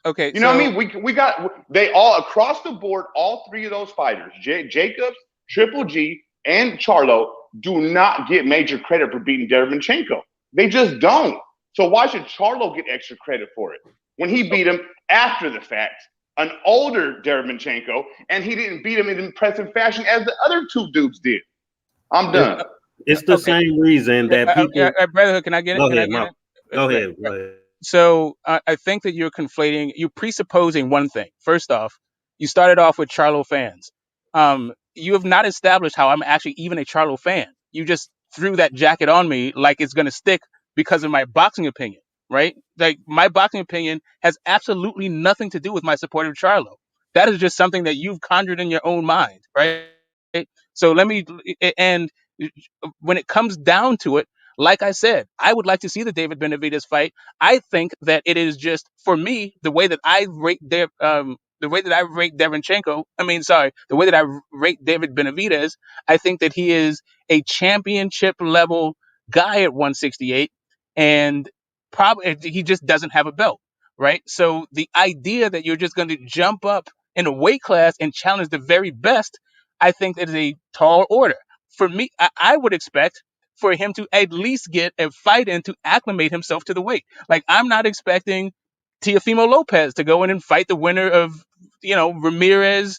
Okay. You know what I mean? We got they all across the board, all 3 of those fighters, Jacobs, Triple G, and Charlo, do not get major credit for beating Derevyanchenko. They just don't. So why should Charlo get extra credit for it when he beat him after the fact, an older Derevyanchenko, and he didn't beat him in impressive fashion as the other 2 dudes did? I'm done. It's the same reason that people. Brotherhood, can I get it? Go ahead. So I think that you're presupposing one thing. First off, you started off with Charlo fans. You have not established how I'm actually even a Charlo fan. You just threw that jacket on me like it's going to stick because of my boxing opinion, right? Like, my boxing opinion has absolutely nothing to do with my support of Charlo. That is just something that you've conjured in your own mind, right? So and when it comes down to it, like I said, I would like to see the David Benavidez fight. I think that it is just, for me, the way that I rate the way that I rate Derevyanchenko, the way that I rate David Benavidez, I think that he is a championship level guy at 168, and probably he just doesn't have a belt, right? So the idea that you're just going to jump up in a weight class and challenge the very best, I think that is a tall order. For me, I would expect for him to at least get a fight in to acclimate himself to the weight. Like, I'm not expecting Teofimo Lopez to go in and fight the winner of, Ramirez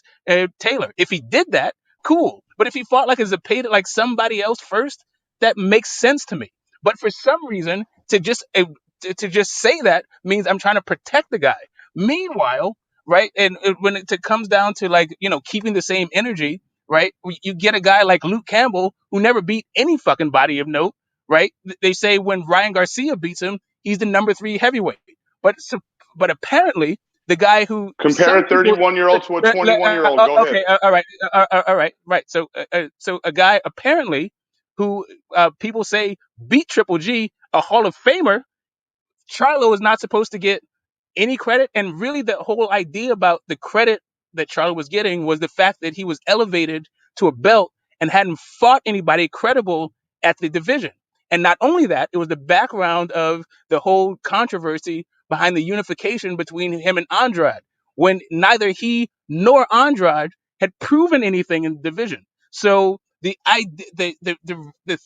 Taylor. If he did that, cool. But if he fought like a Zepeda, like somebody else first, that makes sense to me. But for some reason, to just say that means I'm trying to protect the guy. Meanwhile, right, and when it comes down to like keeping the same energy, right, you get a guy like Luke Campbell who never beat any fucking body of note, right? They say when Ryan Garcia beats him, he's the number 3 heavyweight. But apparently the guy who Compare a 31-year-old to a 21-year-old. Go okay, ahead. all right, right. So a guy apparently who people say beat Triple G, a Hall of Famer, Charlo is not supposed to get any credit. And really, the whole idea about the credit that Charlo was getting was the fact that he was elevated to a belt and hadn't fought anybody credible at the division. And not only that, it was the background of the whole controversy behind the unification between him and Andrade, when neither he nor Andrade had proven anything in the division. So the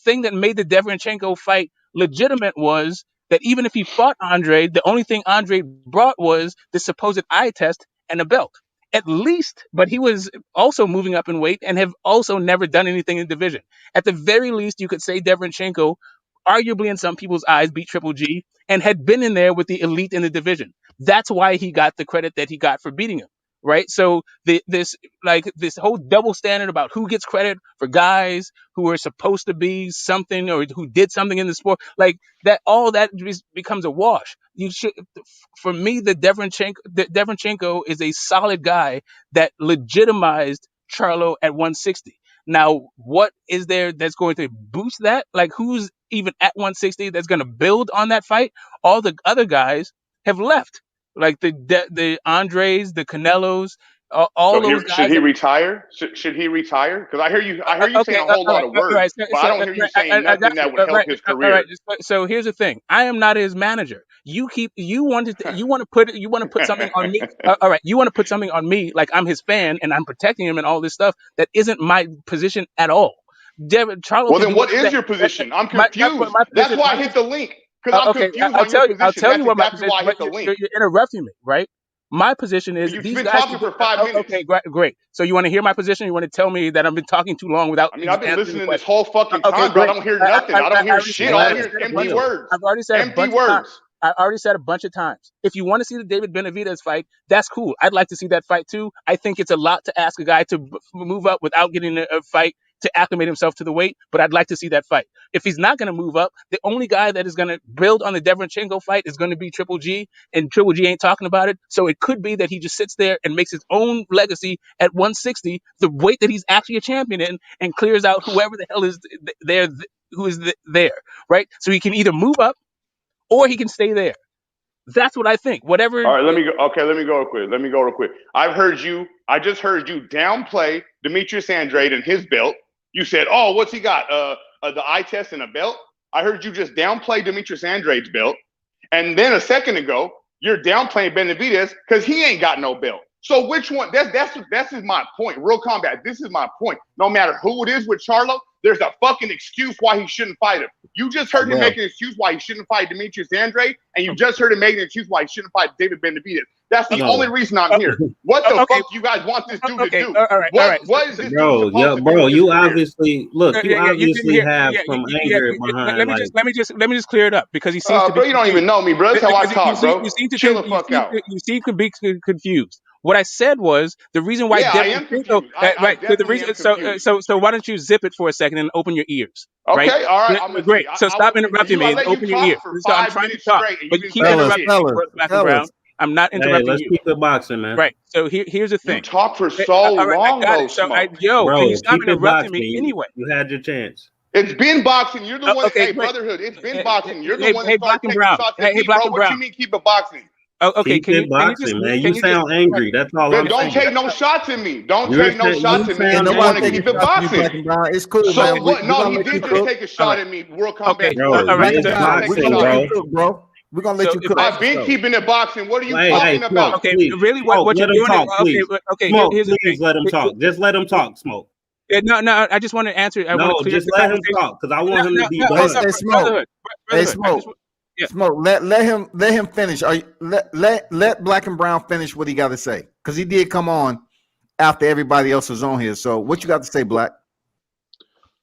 thing that made the Deverenchenko fight legitimate was that even if he fought Andre, the only thing Andre brought was the supposed eye test and a belt. At least, but he was also moving up in weight and have also never done anything in the division. At the very least, you could say Deverenchenko, arguably in some people's eyes, beat Triple G and had been in there with the elite in the division. That's why he got the credit that he got for beating him. Right. So this whole double standard about who gets credit for guys who are supposed to be something or who did something in the sport, like that, all that becomes a wash. For me, the Deverenchenko is a solid guy that legitimized Charlo at 160. Now, what is there that's going to boost that? Like, who's even at 160 that's going to build on that fight? All the other guys have left. Like the Andres, the Canelos, all those guys. Should he retire? Should he retire? Because I hear you saying a whole lot of words, but I don't hear you saying nothing that would help his career. Right. So here's the thing: I am not his manager. You want to put something on me. All right, you want to put something on me like I'm his fan and I'm protecting him and all this stuff that isn't my position at all. Charlo. Well, then what is your position? I'm confused. That's why I hit the link. Because I'm confused on your position. I'll tell you what my position is. You're interrupting me, right? My position is you've these been guys. Talking for 5 minutes. Okay, great. So you want to hear my position? You want to tell me that I've been talking too long without? I mean, I've been listening this whole fucking time, but I don't hear nothing. I don't hear shit. All I hear is empty words. I've already said empty words. I already said a bunch of times. If you want to see the David Benavidez fight, that's cool. I'd like to see that fight too. I think it's a lot to ask a guy to move up without getting a fight to acclimate himself to the weight, but I'd like to see that fight. If he's not going to move up, the only guy that is going to build on the Deverenchenko fight is going to be Triple G, and Triple G ain't talking about it. So it could be that he just sits there and makes his own legacy at 160, the weight that he's actually a champion in, and clears out whoever the hell is there, who is there, right? So he can either move up or he can stay there. That's what I think. Whatever. All right, let me go. Okay, let me go real quick. I just heard you downplay Demetrius Andrade and his belt. You said, "Oh, what's he got? The eye test and a belt." I heard you just downplay Demetrius Andrade's belt, and then a second ago, you're downplaying Benavidez because he ain't got no belt. So which one? That's my point. Real combat. This is my point. No matter who it is with Charlo, there's a fucking excuse why he shouldn't fight him. You just heard him make an excuse why he shouldn't fight Demetrius Andrade, and you just heard him make an excuse why he shouldn't fight David Benavidez. That's the only reason I'm here. What the fuck you guys want this dude to do? All right. What is this bro? Yeah, bro, you obviously have some anger behind. Let me just clear it up because he seems to be. Bro, you don't even know me, bro. That's how I talk, bro. You seem to chill the fuck out. You seem to be confused. What I said was the reason why. I am confused. Right. So the reason. So why don't you zip it for a second and open your ears? Okay. Right? All right. Great. So stop interrupting me and open your ears. So I'm trying to talk, but you keep interrupting me. I'm not interrupting let's you. keep it boxing, man. Right. So here's the thing. You talk for so long, though. So bro, can you stop interrupting me anyway? You had your chance. It's been boxing. You're the one. Okay, hey, brotherhood. It's been boxing. You're the one that Black started and taking Brown. shots at me, bro. What you mean keep it boxing? Okay, keep it boxing, man. You sound angry. That's all I'm saying. Don't take no shots at me. Don't take no shots at me. I want to keep it boxing. It's cool, So man. what? No, he did just take a shot at me. World Combat. Bro. We're gonna let you cook. I've been keeping it boxing. What are you talking about? Okay, really? What you're doing? Okay, Smoke, please let him talk. Just let him talk, Smoke. No. I just want to answer. Just let him talk because I want him to be done. Hey, Smoke. Yeah. Smoke. Let him finish. Let Black and Brown finish what he got to say because he did come on after everybody else was on here. So what you got to say, Black?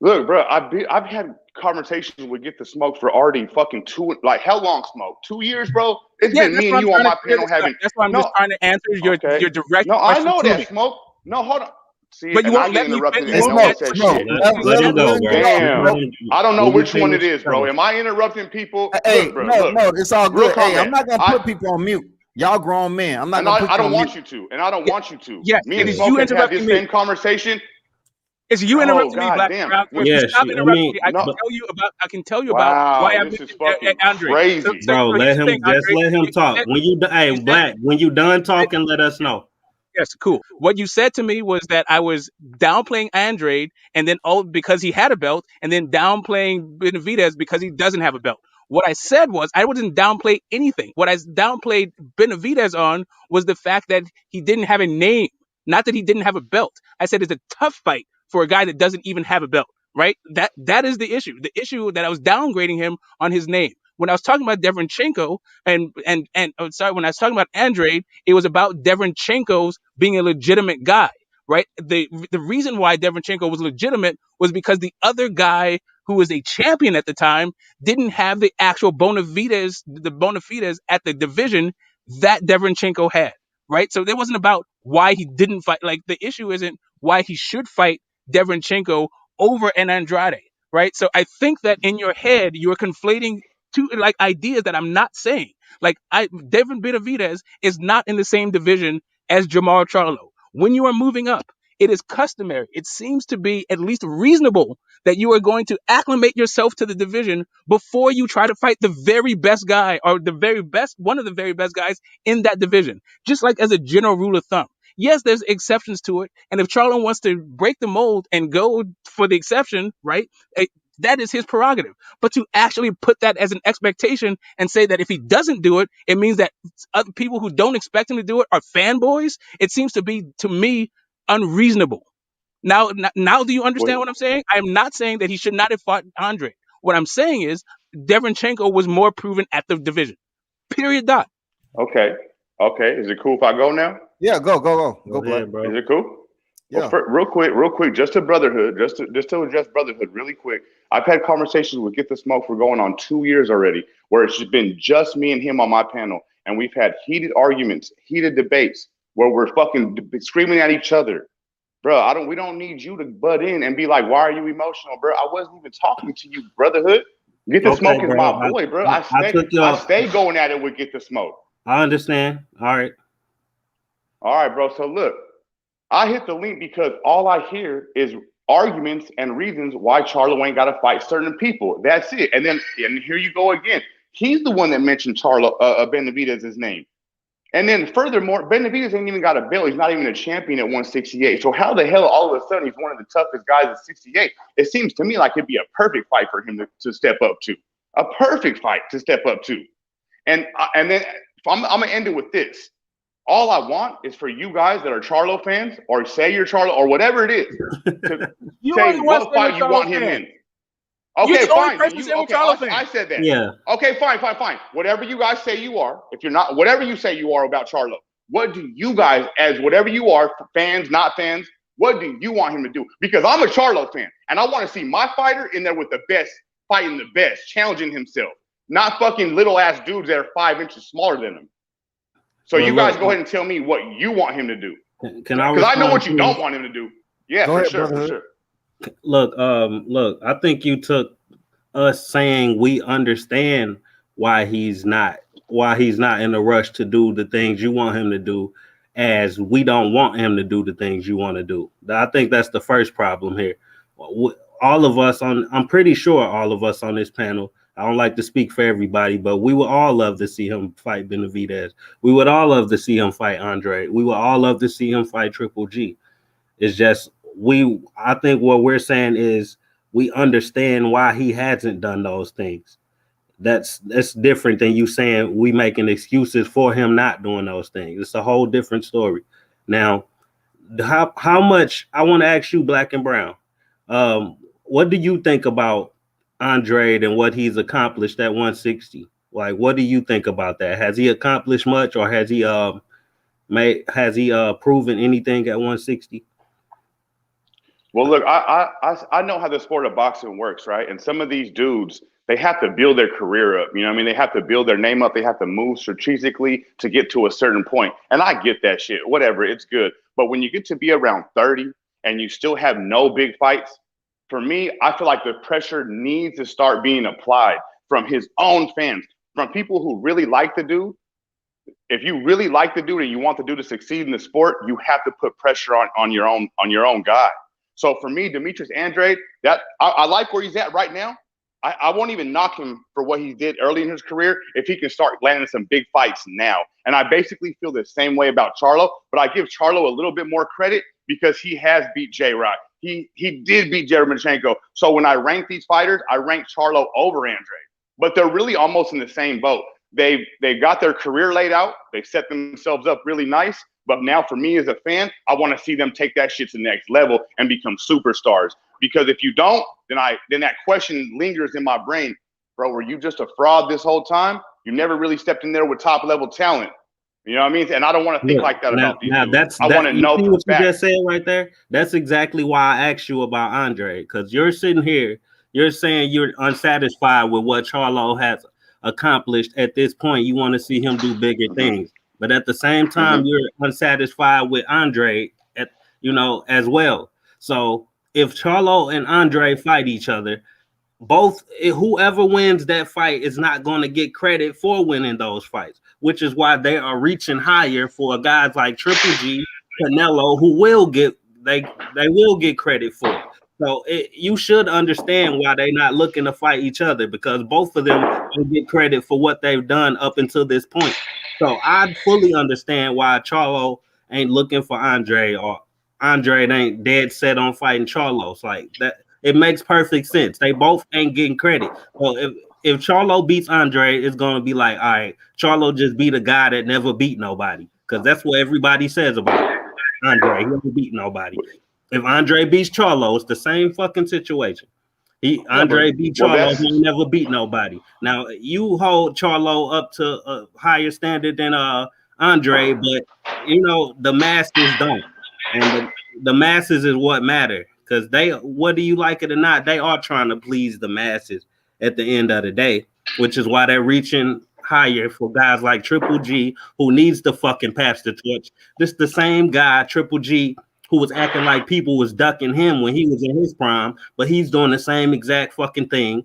Look, bro, I've had conversations with Get the Smoke for already fucking how long, Smoke? 2 years, bro? It's Yeah, been that's me what and I'm you on trying to my clear panel this up. having That's why I'm just no. trying to answer Okay. your direct No, I question know to that, me. Smoke. No, hold on. See, But you and I won't get let me interrupted you Hey, and won't no one Smoke, let says Smoke, shit. me Let him let go, him bro. get off. Damn. Let him, I don't know when you which one it finish, is, bro. go. Am I interrupting people? Hey, Look, bro, no, look. no, it's all Real good. Hey, I'm comment. not gonna put people on mute. Y'all grown men. I'm not And gonna I put you don't on want mute. you to. And I don't Yeah, want you to. yes, Me it and is Smoke you have had interrupting this me. same conversation. It's you Oh, interrupting me, god Black damn. Brown. If you Yeah, stop I interrupting mean, me, I can No. tell you about why Wow, I this is mentioned fucking Andre. So, crazy. so, bro, so here's let the him thing, just Andre. let him You talk. said, When you hey you said, Black, when you done you said talking, let us know. yes, cool. What you said to me was that I was downplaying Andrade, and then because he had a belt, and then downplaying Benavidez because he doesn't have a belt. What I said was I wasn't downplay anything. What I downplayed Benavidez on was the fact that he didn't have a name, not that he didn't have a belt. I said it's a tough fight for a guy that doesn't even have a belt. Right? That is the issue. The issue that I was downgrading him on his name. When I was talking about Deverenchenko when I was talking about Andrade, it was about Deverenchenko's being a legitimate guy, right? The reason why Deverenchenko was legitimate was because the other guy who was a champion at the time didn't have the actual bona fides at the division that Deverenchenko had, right? So it wasn't about why he didn't fight. Like the issue isn't why he should fight Deverenchenko over an Andrade, right? So I think that in your head you're conflating two like ideas that I'm not saying. Like Devin Benavidez is not in the same division as Jamal Charlo. When you are moving up, it is customary. It seems to be at least reasonable that you are going to acclimate yourself to the division before you try to fight the very best guy or one of the very best guys in that division. Just like as a general rule of thumb. Yes, there's exceptions to it. And if Charlo wants to break the mold and go for the exception, right? That is his prerogative. But to actually put that as an expectation and say that if he doesn't do it, it means that other people who don't expect him to do it are fanboys, it seems to be, to me, unreasonable. Now, do you Well, understand what I'm saying? I'm not saying that he should not have fought Andre. What I'm saying is Deverenchenko was more proven at the division. Period. Dot. okay. Okay. Is it cool if I go now? Yeah, go, Go Black. ahead, bro. Is it cool? Well, Yeah. real quick, just to brotherhood, just to address brotherhood really quick. I've had conversations with Get the Smoke for going on 2 years already, where it's been just me and him on my panel, and we've had heated arguments, heated debates, where we're fucking screaming at each other. Bro, we don't need you to butt in and be like, why are you emotional, bro? I wasn't even talking to you, brotherhood. Get the Okay, Smoke is bro. my boy, bro. I took I your. stay going at it with Get the Smoke. I understand. All right. All right, bro. So look, I hit the link because all I hear is arguments and reasons why Charlo ain't got to fight certain people. That's it. And here you go again. He's the one that mentioned Benavidez's name. And then furthermore, Benavidez ain't even got a belt. He's not even a champion at 168. So how the hell all of a sudden he's one of the toughest guys at 68? It seems to me like it'd be a perfect fight for him to step up to. A perfect fight to step up to. And then I'm gonna end it with this. All I want is for you guys that are Charlo fans, or say you're Charlo, or whatever it is, to You are say the one what saying you're fight you want Charlo him fan. in. You're Okay, the only fine. Then person saying we're Charlo fan. I said that. Yeah. Okay, fine. Whatever you guys say you are, if you're not, whatever you say you are about Charlo, what do you guys, as whatever you are, fans, not fans, what do you want him to do? Because I'm a Charlo fan, and I want to see my fighter in there with the best, fighting the best, challenging himself, not fucking little ass dudes that are 5 inches smaller than him. So Well, you guys look, go ahead and tell me what you want him to do. can I Because I know respond what you to don't want him to do. Yeah, Go for ahead, sure, brotherhood. Look, I think you took us saying we understand why he's not in a rush to do the things you want him to do, as we don't want him to do the things you want to do. I think that's the first problem here. All of us I'm pretty sure all of us on this panel, I don't like to speak for everybody, but we would all love to see him fight Benavidez. We would all love to see him fight Andre. We would all love to see him fight Triple G. It's just I think what we're saying is we understand why he hasn't done those things. That's different than you saying we making excuses for him not doing those things. It's a whole different story. Now, how much I want to ask you, Black and Brown, what do you think about Andre and what he's accomplished at 160? Like, what do you think about that? Has he accomplished much, or has he proven anything at 160? Well, look, I know how the sport of boxing works, right? And some of these dudes, they have to build their career up. You know what I mean? They have to build their name up. They have to move strategically to get to a certain point. And I get that shit. Whatever, it's good. But when you get to be around 30 and you still have no big fights, for me, I feel like the pressure needs to start being applied from his own fans, from people who really like the dude. If you really like the dude and you want the dude to succeed in the sport, you have to put pressure on your own guy. So for me, Demetrius Andrade, that I like where he's at right now. I won't even knock him for what he did early in his career if he can start landing some big fights now. And I basically feel the same way about Charlo, but I give Charlo a little bit more credit because he has beat J-Rock. He did beat Yeremchenko. So when I rank these fighters, I rank Charlo over Andrade. But they're really almost in the same boat. They've got their career laid out. They set themselves up really nice. But now for me as a fan, I want to see them take that shit to the next level and become superstars. Because if you don't, then that question lingers in my brain. Bro, were you just a fraud this whole time? You never really stepped in there with top level talent. You know what I mean? And I don't want to think like that about these dudes. I want to know you see what you facts. just said right there. That's exactly why I asked you about Andre, because you're sitting here, you're saying you're unsatisfied with what Charlo has accomplished at this point. You want to see him do bigger things, but at the same time, you're unsatisfied with Andre as well. So if Charlo and Andre fight each other, whoever wins that fight is not going to get credit for winning those fights, which is why they are reaching higher for guys like Triple G, Canelo, who will get they will get credit for it. So you should understand why they're not looking to fight each other, because both of them will get credit for what they've done up until this point. So I fully understand why Charlo ain't looking for Andre, or Andre ain't dead set on fighting Charlo. Like that. It makes perfect sense. They both ain't getting credit. Well, if Charlo beats Andre, it's gonna be like, all right, Charlo just beat a guy that never beat nobody, because that's what everybody says about Andre. He never beat nobody. If Andre beats Charlo, it's the same fucking situation. Andre beat Charlo, he never beat nobody. Now you hold Charlo up to a higher standard than Andre, but the masses don't, and the masses is what matter. Because whether you like it or not, they are trying to please the masses at the end of the day, which is why they're reaching higher for guys like Triple G, who needs to fucking pass the torch. This the same guy, Triple G, who was acting like people was ducking him when he was in his prime, but he's doing the same exact fucking thing.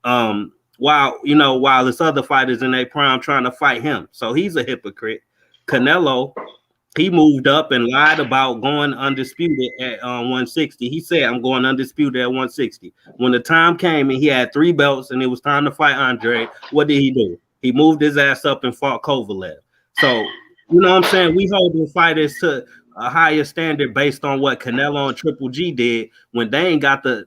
While this other fighters in their prime trying to fight him. So he's a hypocrite. Canelo, he moved up and lied about going undisputed at 160. He said, I'm going undisputed at 160. When the time came and he had 3 belts and it was time to fight Andre, what did he do? He moved his ass up and fought Kovalev. So, you know what I'm saying? We hold the fighters to a higher standard based on what Canelo and Triple G did, when they ain't got the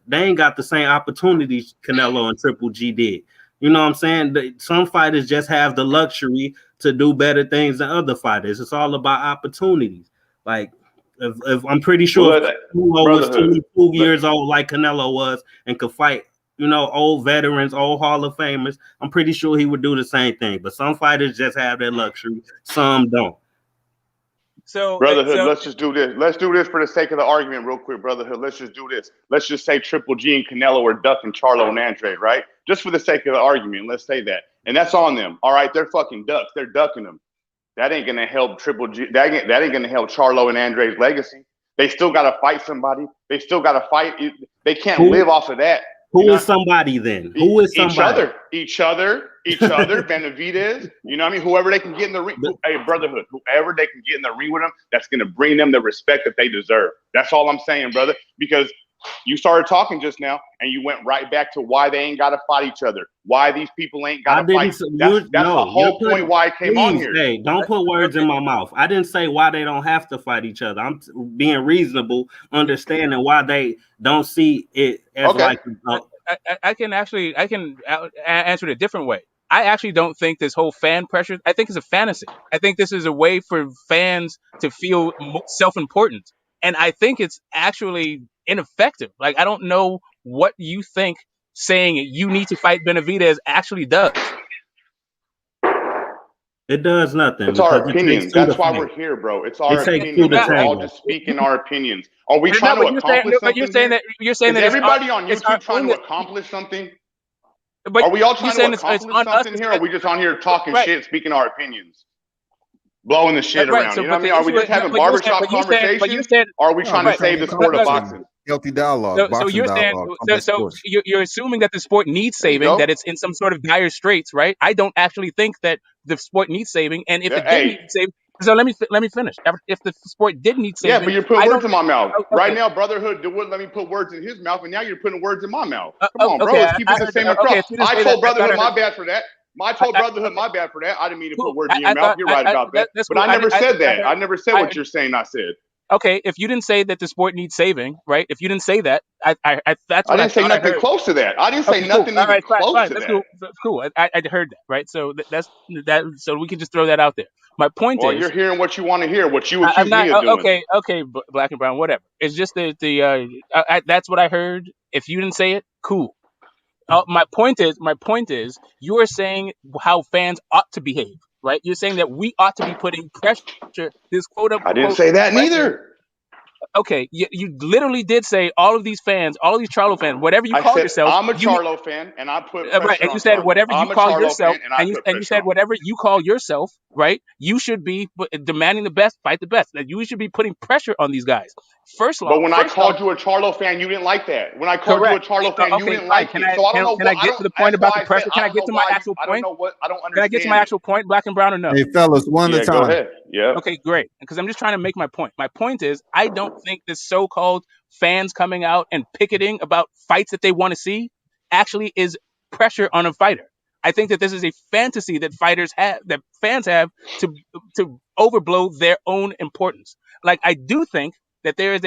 same opportunities Canelo and Triple G did. You know what I'm saying? Some fighters just have the luxury to do better things than other fighters. It's all about opportunities. Like, if I'm pretty sure if Canelo was 22 years old like Canelo was and could fight, old veterans, old Hall of Famers, I'm pretty sure he would do the same thing. But some fighters just have that luxury. Some don't. So, Brotherhood, let's just do this. Let's do this for the sake of the argument real quick, Brotherhood. Let's just do this. Let's just say Triple G and Canelo are ducking Charlo and Andre, right? Just for the sake of the argument, let's say that. And that's on them. All right, they're fucking ducks. They're ducking them. That ain't going to help Triple G. That ain't going to help Charlo and Andre's legacy. They still got to fight somebody. They still got to fight. They can't live off of that. Who is somebody then? Who is somebody? Each other, Benavidez, you know what I mean? Whoever they can get in the ring, Brotherhood, whoever they can get in the ring with them, that's going to bring them the respect that they deserve. That's all I'm saying, brother, because you started talking just now and you went right back to why they ain't got to fight each other, why these people ain't got to fight. That's the whole point why I came on here. Hey, don't put words in my mouth. I didn't say why they don't have to fight each other. I'm being reasonable, understanding why they don't see it as like. I can answer it a different way. I actually don't think this whole fan pressure, I think it's a fantasy. I think this is a way for fans to feel self-important. And I think it's actually ineffective. Like, I don't know what you think saying you need to fight Benavidez actually does. It does nothing It's our because it opinion. takes two to That's why fight. we're here, bro. It's our It takes two opinion. to We're all tango. just speaking our opinions. Are we No, trying to but you're saying, accomplish but you're something saying here? that you're saying Is that everybody on it's our YouTube trying own. to accomplish something? But Are we all you're trying to saying it's accomplish on us. something here? Or are we just on here talking Right, shit, speaking our opinions, blowing the shit right. around? So, You know but what I the mean? Are we issue is, just having but you're saying, barbershop conversations? Or are we No, trying we're to right. trying save to the come up sport with of So, some boxing? healthy dialogue, so boxing you're saying, dialogue, combat so sports. you're assuming that the sport needs There you saving, that go. it's in some sort of dire straits, right? I don't actually think that the sport needs saving, and if Yeah, it did hey, need saving, so let me finish. If the sport did need yeah, but saving, you're putting I words don't. in my mouth. Right Okay, now, Brotherhood wouldn't let me put words in his mouth, and now you're putting words in my mouth. Come on, bro. okay. Let's keep I it the heard. same Okay, across. if you didn't I say that, told I thought Brotherhood I heard. my bad for that. I told Brotherhood Okay, my bad for that. I didn't mean to cool. put words in your mouth. You're right about that. That's But cool. I never said I that. heard. I never said I what heard. you're saying I said. Okay, if you didn't say that the sport needs saving, right? If you didn't say that, that's I what I didn't say thought I nothing heard. close to that. I didn't say Okay, cool. nothing All even right, fine, close fine. to That's that. cool. That's cool. I heard that, right? So that's that. So we can just throw that out there. My point Well, you're is, hearing what you want to hear, what you I'm accuse not me of doing. okay, black and brown, whatever. It's just that's what I heard. If you didn't say it, cool. My point is, you are saying how fans ought to behave, right? You're saying that we ought to be putting pressure, this quote I didn't unquote say that pressure. neither. Okay, you literally did say all of these fans, all of these Charlo fans, whatever you I call said yourself, I'm a you need Charlo fan, and I put right, pressure and you on said Charlo. whatever you I'm a call Charlo yourself, fan, and I and put you pressure said on. whatever you call yourself, right? You should be demanding the best, fight the best. That you should be putting pressure on these guys. But when I First off, called you a Charlo fan, you didn't like that. When I called you a correct. Charlo fan, you Okay, didn't fine. like it. So I don't know Can I what I get don't. to the point That's about why the I said pressure? Can I I don't get know to my why you. actual I don't point? know what I don't Can I get to my understand it. actual point, black and brown, or no? Hey, fellas, one at Yeah, a go time. ahead. Yep. Okay, great. Because I'm just trying to make my point. My point is, I don't think this so-called fans coming out and picketing about fights that they want to see actually is pressure on a fighter. I think that this is a fantasy that that fans have to overblow their own importance. Like I do think that there is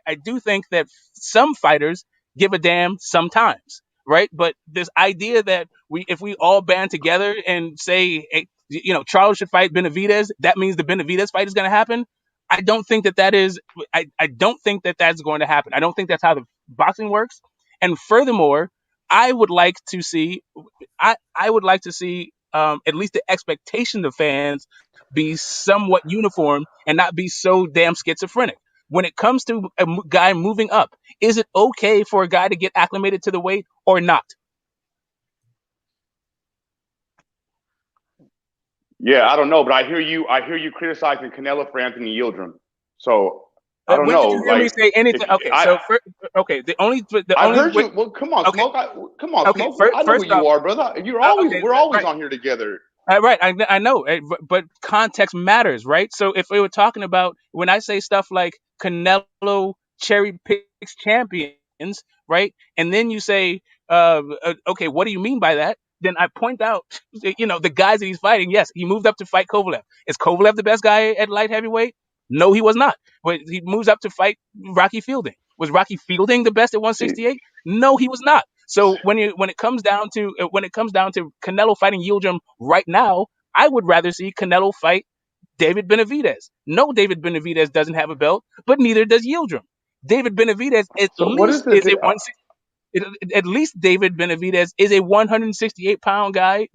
I do think that some fighters give a damn sometimes, right? But this idea that if we all band together and say, hey, Charles should fight Benavidez, that means the Benavidez fight is going to happen. I don't think that is. I don't think that that's going to happen. I don't think that's how the boxing works. And furthermore, I would like to see. I would like to see at least the expectation of fans be somewhat uniform and not be so damn schizophrenic. When it comes to a guy moving up, is it okay for a guy to get acclimated to the weight or not? Yeah, I don't know, but I hear you. I hear you criticizing Canelo for Anthony Yildirim. So I don't When did know. you hear me Like say if anything? Okay, I, okay, the I've only heard way. you. Well, come on, Okay, smoke. Come on, okay. smoke. I know who First off, you are, brother. You're always. okay, We're always right. on here together. Right, I know, but context matters, right? So if we were talking about when I say stuff like Canelo cherry picks champions, right, and then you say, okay, what do you mean by that? Then I point out, the guys that he's fighting. Yes, he moved up to fight Kovalev. Is Kovalev the best guy at light heavyweight? No, he was not. But he moves up to fight Rocky Fielding. Was Rocky Fielding the best at See, 168? No, he was not. So when it comes down to Canelo fighting Yildirim right now, I would rather see Canelo fight David Benavidez. No, David Benavidez doesn't have a belt, but neither does Yildirim. David Benavidez so what is is a it? 160. At least David Benavidez is a 168-pound guy,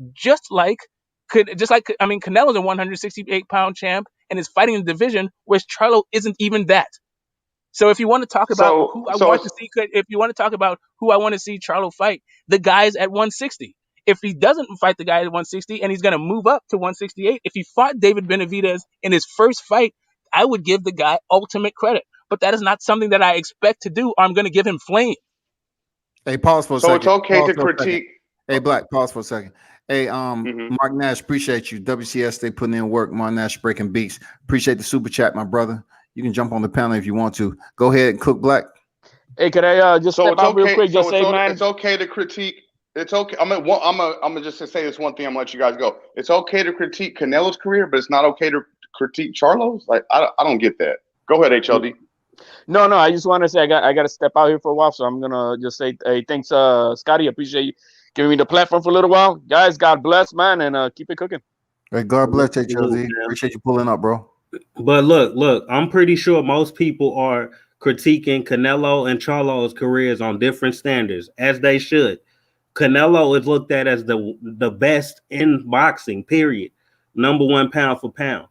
Canelo's a 168-pound champ and is fighting in the division, whereas Charlo isn't even that. So if you want to talk about So who I so want it's to see, if you want to talk about who I want to see Charlo fight, the guys at 160. If he doesn't fight the guy at 160 and he's going to move up to 168, if he fought David Benavidez in his first fight, I would give the guy ultimate credit. But that is not something that I expect to do, or I'm going to give him flame. Hey, pause for a so it's second. okay Pause to for a second. critique. Hey, Black, pause for a second. Hey, Mhm. Mark Nash, appreciate you. WCS, they putting in work. Mark Nash breaking beats. Appreciate the super chat, my brother. You can jump on the panel if you want to. Go ahead and cook, Black. Hey, could I just So step it's out real okay. quick? Just So say, man. it's okay to critique. It's okay. I'm gonna just say this one thing. I'm gonna let you guys go. It's okay to critique Canelo's career, but it's not okay to critique Charlo's. Like I don't get that. Go ahead, HLD. No, I just want to say I got to step out here for a while, so I'm gonna just say, hey, thanks, Scotty. Appreciate you giving me the platform for a little while, guys. God bless, man, and keep it cooking. Hey, God bless HLD. Salute, man. Appreciate you pulling up, bro. But look, I'm pretty sure most people are critiquing Canelo and Charlo's careers on different standards, as they should. Canelo is looked at as the best in boxing, period. number one pound for pound.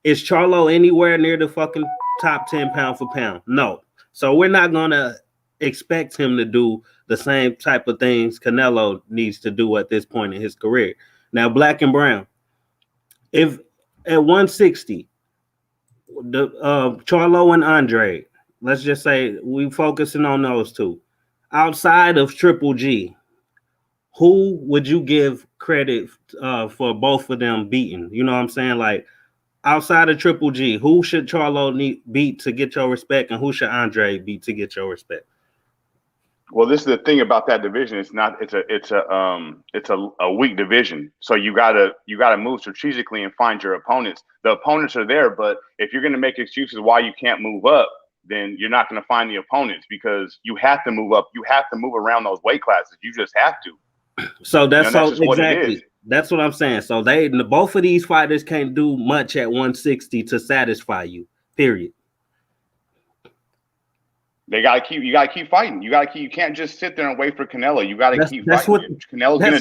Is Charlo anywhere near the fucking top 10 pound for pound? No. So we're not gonna expect him to do the same type of things Canelo needs to do at this point in his career. Now, Black and Brown, if at 160, the Charlo and Andre, let's just say we focusing on those two. Outside of Triple G, who would you give credit for both of them beating? You know what I'm saying? Like outside of Triple G, who should Charlo beat to get your respect, and who should Andre beat to get your respect? Well, this is the thing about that division. It's a weak division. So you gotta move strategically and find your opponents. The opponents are there, but if you're gonna make excuses why you can't move up, then you're not gonna find the opponents because you have to move up. You have to move around those weight classes. You just have to. So that's just exactly what it is. That's what I'm saying. So both of these fighters can't do much at 160 to satisfy you. Period. You gotta keep fighting. You can't just sit there and wait for Canelo. You gotta keep fighting. If Canelo's gonna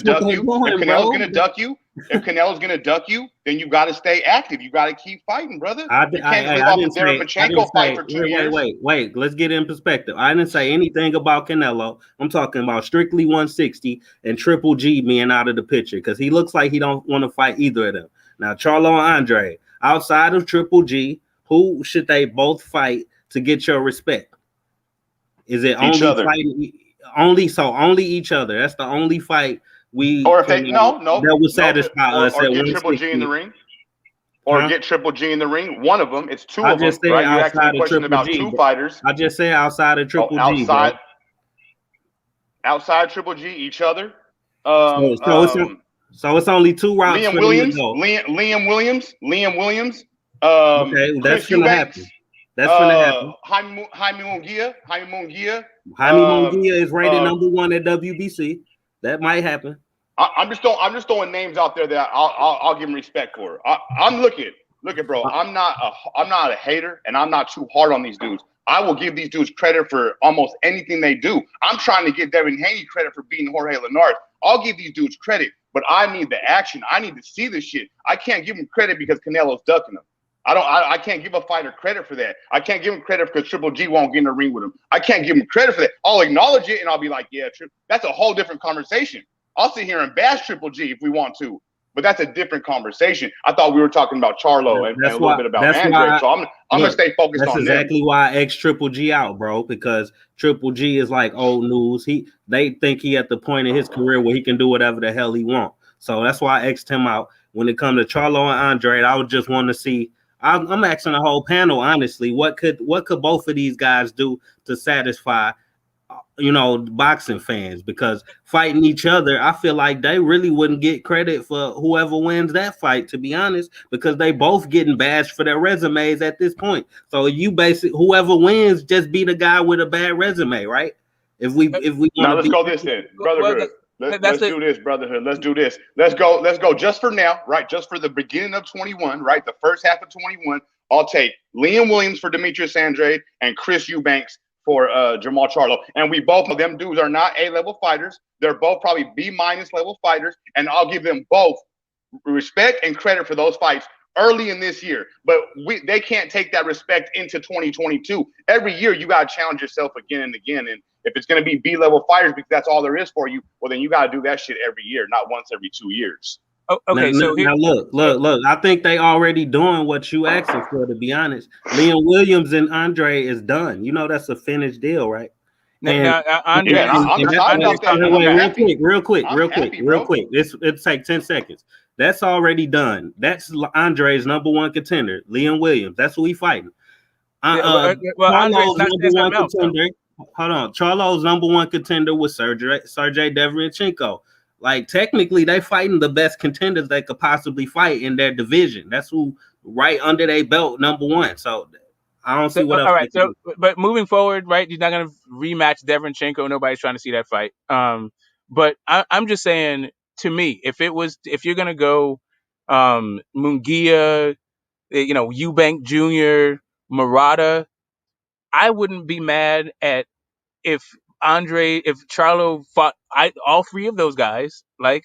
duck you, if Canelo's gonna duck you, then you gotta stay active. You gotta keep fighting, brother. You can't live off the Derevchenko fight for 2 years. Wait. Let's get in perspective. I didn't say anything about Canelo. I'm talking about strictly 160 and Triple G being out of the picture because he looks like he don't want to fight either of them. Now, Charlo and Andre, outside of Triple G, who should they both fight to get your respect? Is it only fighting only each other? That's the only fight or if they that would satisfy us. Or get Triple G in the ring. Or get Triple G in the ring. One of them. It's two of them. Right? You asked me a question about two fighters. I just say outside of Triple G. Outside Triple G, each other. So it's only two rounds. Liam Williams. Okay, that's gonna happen. That's gonna happen. Jaime Munguia. Jaime Munguia is rated number one at WBC. That might happen. I'm just throwing names out there that I'll give him respect for. Look at bro. I'm not a hater, and I'm not too hard on these dudes. I will give these dudes credit for almost anything they do. I'm trying to give Devin Haney credit for beating Jorge Linares. I'll give these dudes credit, but I need the action. I need to see this shit. I can't give him credit because Canelo's ducking him. I can't give a fighter credit for that. I can't give him credit because Triple G won't get in the ring with him. I can't give him credit for that. I'll acknowledge it and I'll be like, yeah, that's a whole different conversation. I'll sit here and bash Triple G if we want to, but that's a different conversation. I thought we were talking about Charlo and a little bit about Andre. So I'm gonna stay focused on that. That's exactly why I X Triple G out, bro, because Triple G is like old news. They think he at the point in his career where he can do whatever the hell he wants. So that's why I X'd him out. When it comes to Charlo and Andre, I would just want to see. I'm asking the whole panel, honestly, what could both of these guys do to satisfy, boxing fans? Because fighting each other, I feel like they really wouldn't get credit for whoever wins that fight, to be honest, because they both getting bashed for their resumes at this point. So whoever wins just be the guy with a bad resume, right? If we now let's go this then, brotherhood. Let's do this, brotherhood. Let's do this. Let's go just for now, right? Just for the beginning of 21, right? The first half of 21, I'll take Liam Williams for Demetrius Andrade and Chris Eubanks for Jamal Charlo. And we both know them dudes are not A-level fighters. They're both probably B-minus level fighters. And I'll give them both respect and credit for those fights early in this year. But they can't take that respect into 2022. Every year, you got to challenge yourself again and again. And if it's going to be B-level fighters because that's all there is for you, well, then you got to do that shit every year, not once every 2 years. Oh, okay, now look. I think they already doing what you asking for, to be honest. Liam Williams and Andre is done. That's a finished deal, right? Andre, real quick. It's like 10 seconds. That's already done. That's Andre's number one contender, Liam Williams. That's who we fighting. Andre's not contender. Hold on. Charlo's number one contender was Sergey Derevchenko. Like, technically, they fighting the best contenders they could possibly fight in their division. That's who right under their belt, number one. So I don't see what else. All right. So, but moving forward, right? You're not going to rematch Derevchenko. Nobody's trying to see that fight. But I'm just saying, to me, if you're going to go Munguia, Eubank Jr., Murata, I wouldn't be mad at if Charlo fought all three of those guys, like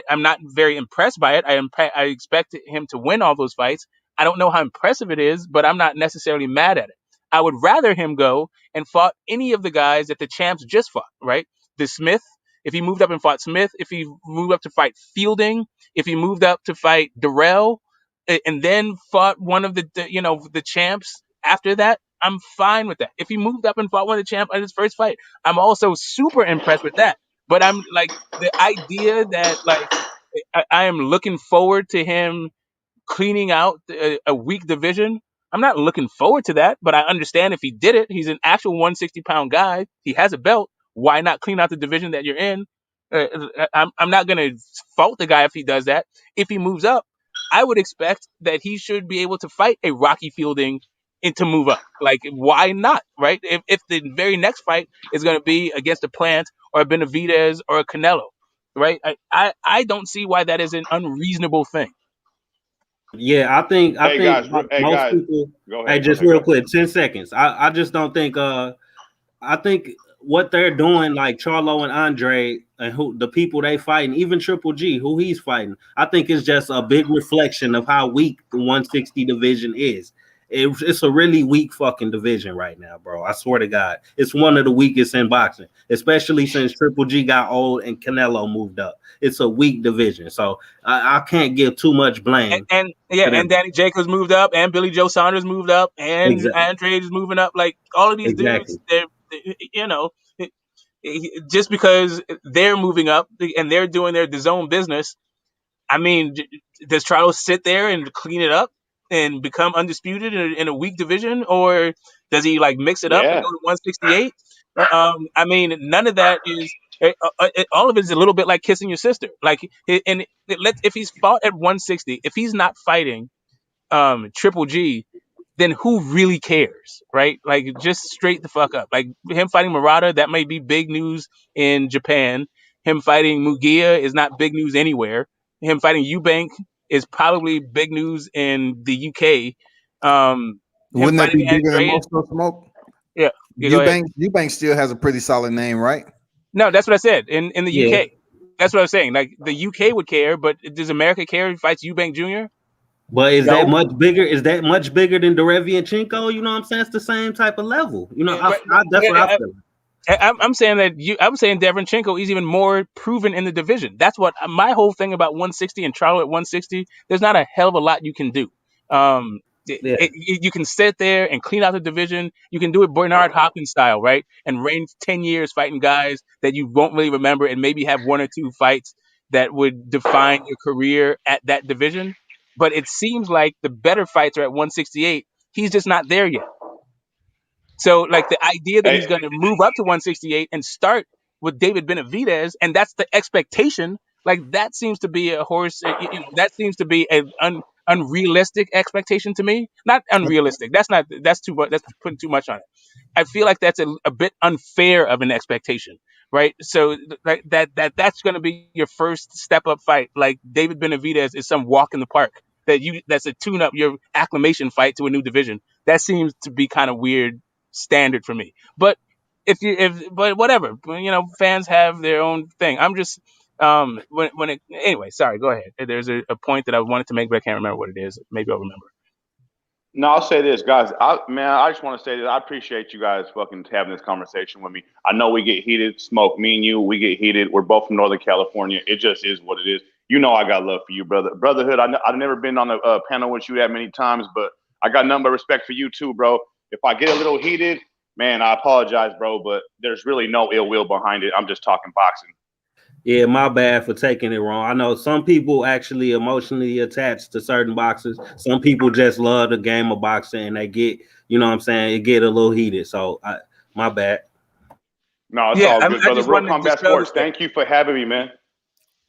I'm not very impressed by it. I expect him to win all those fights. I don't know how impressive it is, but I'm not necessarily mad at it. I would rather him go and fought any of the guys that the champs just fought, right? The Smith, if he moved up and fought Smith, if he moved up to fight Fielding, if he moved up to fight Durrell, and then fought one of the champs after that, I'm fine with that. If he moved up and fought one of the champs at his first fight, I'm also super impressed with that. But I'm like the idea that like I am looking forward to him cleaning out a weak division. I'm not looking forward to that, but I understand if he did it. He's an actual 160-pound guy. He has a belt. Why not clean out the division that you're in? I'm not going to fault the guy if he does that. If he moves up, I would expect that he should be able to fight a Rocky Fielding and to move up. Like, why not, right? If the very next fight is going to be against a Plant or a Benavidez or a Canelo, right? I don't see why that is an unreasonable thing. Yeah, I think Hey most guys, people. go Hey, ahead. just real quick, 10 seconds. I just don't think. I think what they're doing, like Charlo and Andre, and who the people they fighting, even Triple G, who he's fighting, I think it's just a big reflection of how weak the 160 division is. It's a really weak fucking division right now, bro. I swear to God, it's one of the weakest in boxing, especially since Triple G got old and Canelo moved up. It's a weak division, so I can't give too much blame. And Danny Jacobs moved up, and Billy Joe Saunders moved up, and Exactly. Andre is moving up. Like all of these dudes, they're just because they're moving up and they're doing their DAZN business. I mean, does Charlo sit there and clean it up and become undisputed in a weak division, or does he like mix it up and go to 168? I mean, none of that is. All of it is a little bit like kissing your sister. Like, if he's fought at 160, if he's not fighting Triple G, then who really cares, right? Like, just straight the fuck up. Like him fighting Murata, that may be big news in Japan. Him fighting Mugia is not big news anywhere. Him fighting Eubank is probably big news in the UK. Wouldn't that be bigger than Andrade, most of Smoke? Yeah, go ahead. Eubank still has a pretty solid name, right? No, that's what I said. In the UK, that's what I was saying. Like the UK would care, but does America care if he fights Eubank Jr.? But is that much bigger? Is that much bigger than Derevianchenko? You know what I'm saying? It's the same type of level. You know, that's what I feel. I'm saying that I'm saying Derevianchenko is even more proven in the division. That's what my whole thing about 160 and Charlo at 160. There's not a hell of a lot you can do. You can sit there and clean out the division. You can do it Bernard Hopkins style, right? And reign 10 years fighting guys that you won't really remember, and maybe have one or two fights that would define your career at that division. But it seems like the better fights are at 168. He's just not there yet. So, like, the idea that he's going to move up to 168 and start with David Benavidez, and that's the expectation, like, that seems to be a horse. That seems to be an unrealistic expectation to me. Not unrealistic. That's too much. That's putting too much on it. I feel like that's a bit unfair of an expectation, right? So like that's going to be your first step up fight. Like David Benavidez is some walk in the park that's a tune up your acclimation fight to a new division. That seems to be kind of weird standard for me. But but whatever, fans have their own thing. I'm just anyway. Sorry, go ahead. There's a point that I wanted to make, but I can't remember what it is. Maybe I'll remember. No, I'll say this, guys. I just want to say that I appreciate you guys fucking having this conversation with me. I know we get heated. Smoke, me and you, we get heated. We're both from Northern California. It just is what it is. You know I got love for you, brother. Brotherhood, I've never been on a panel with you that many times, but I got nothing but respect for you too, bro. If I get a little heated, man, I apologize, bro, but there's really no ill will behind it. I'm just talking boxing. Yeah, my bad for taking it wrong. I know some people actually emotionally attached to certain boxers. Some people just love the game of boxing and they get, you know what I'm saying, it get a little heated. So my bad. No, it's all good, brother. Real Combat Sports, thank you for having me, man.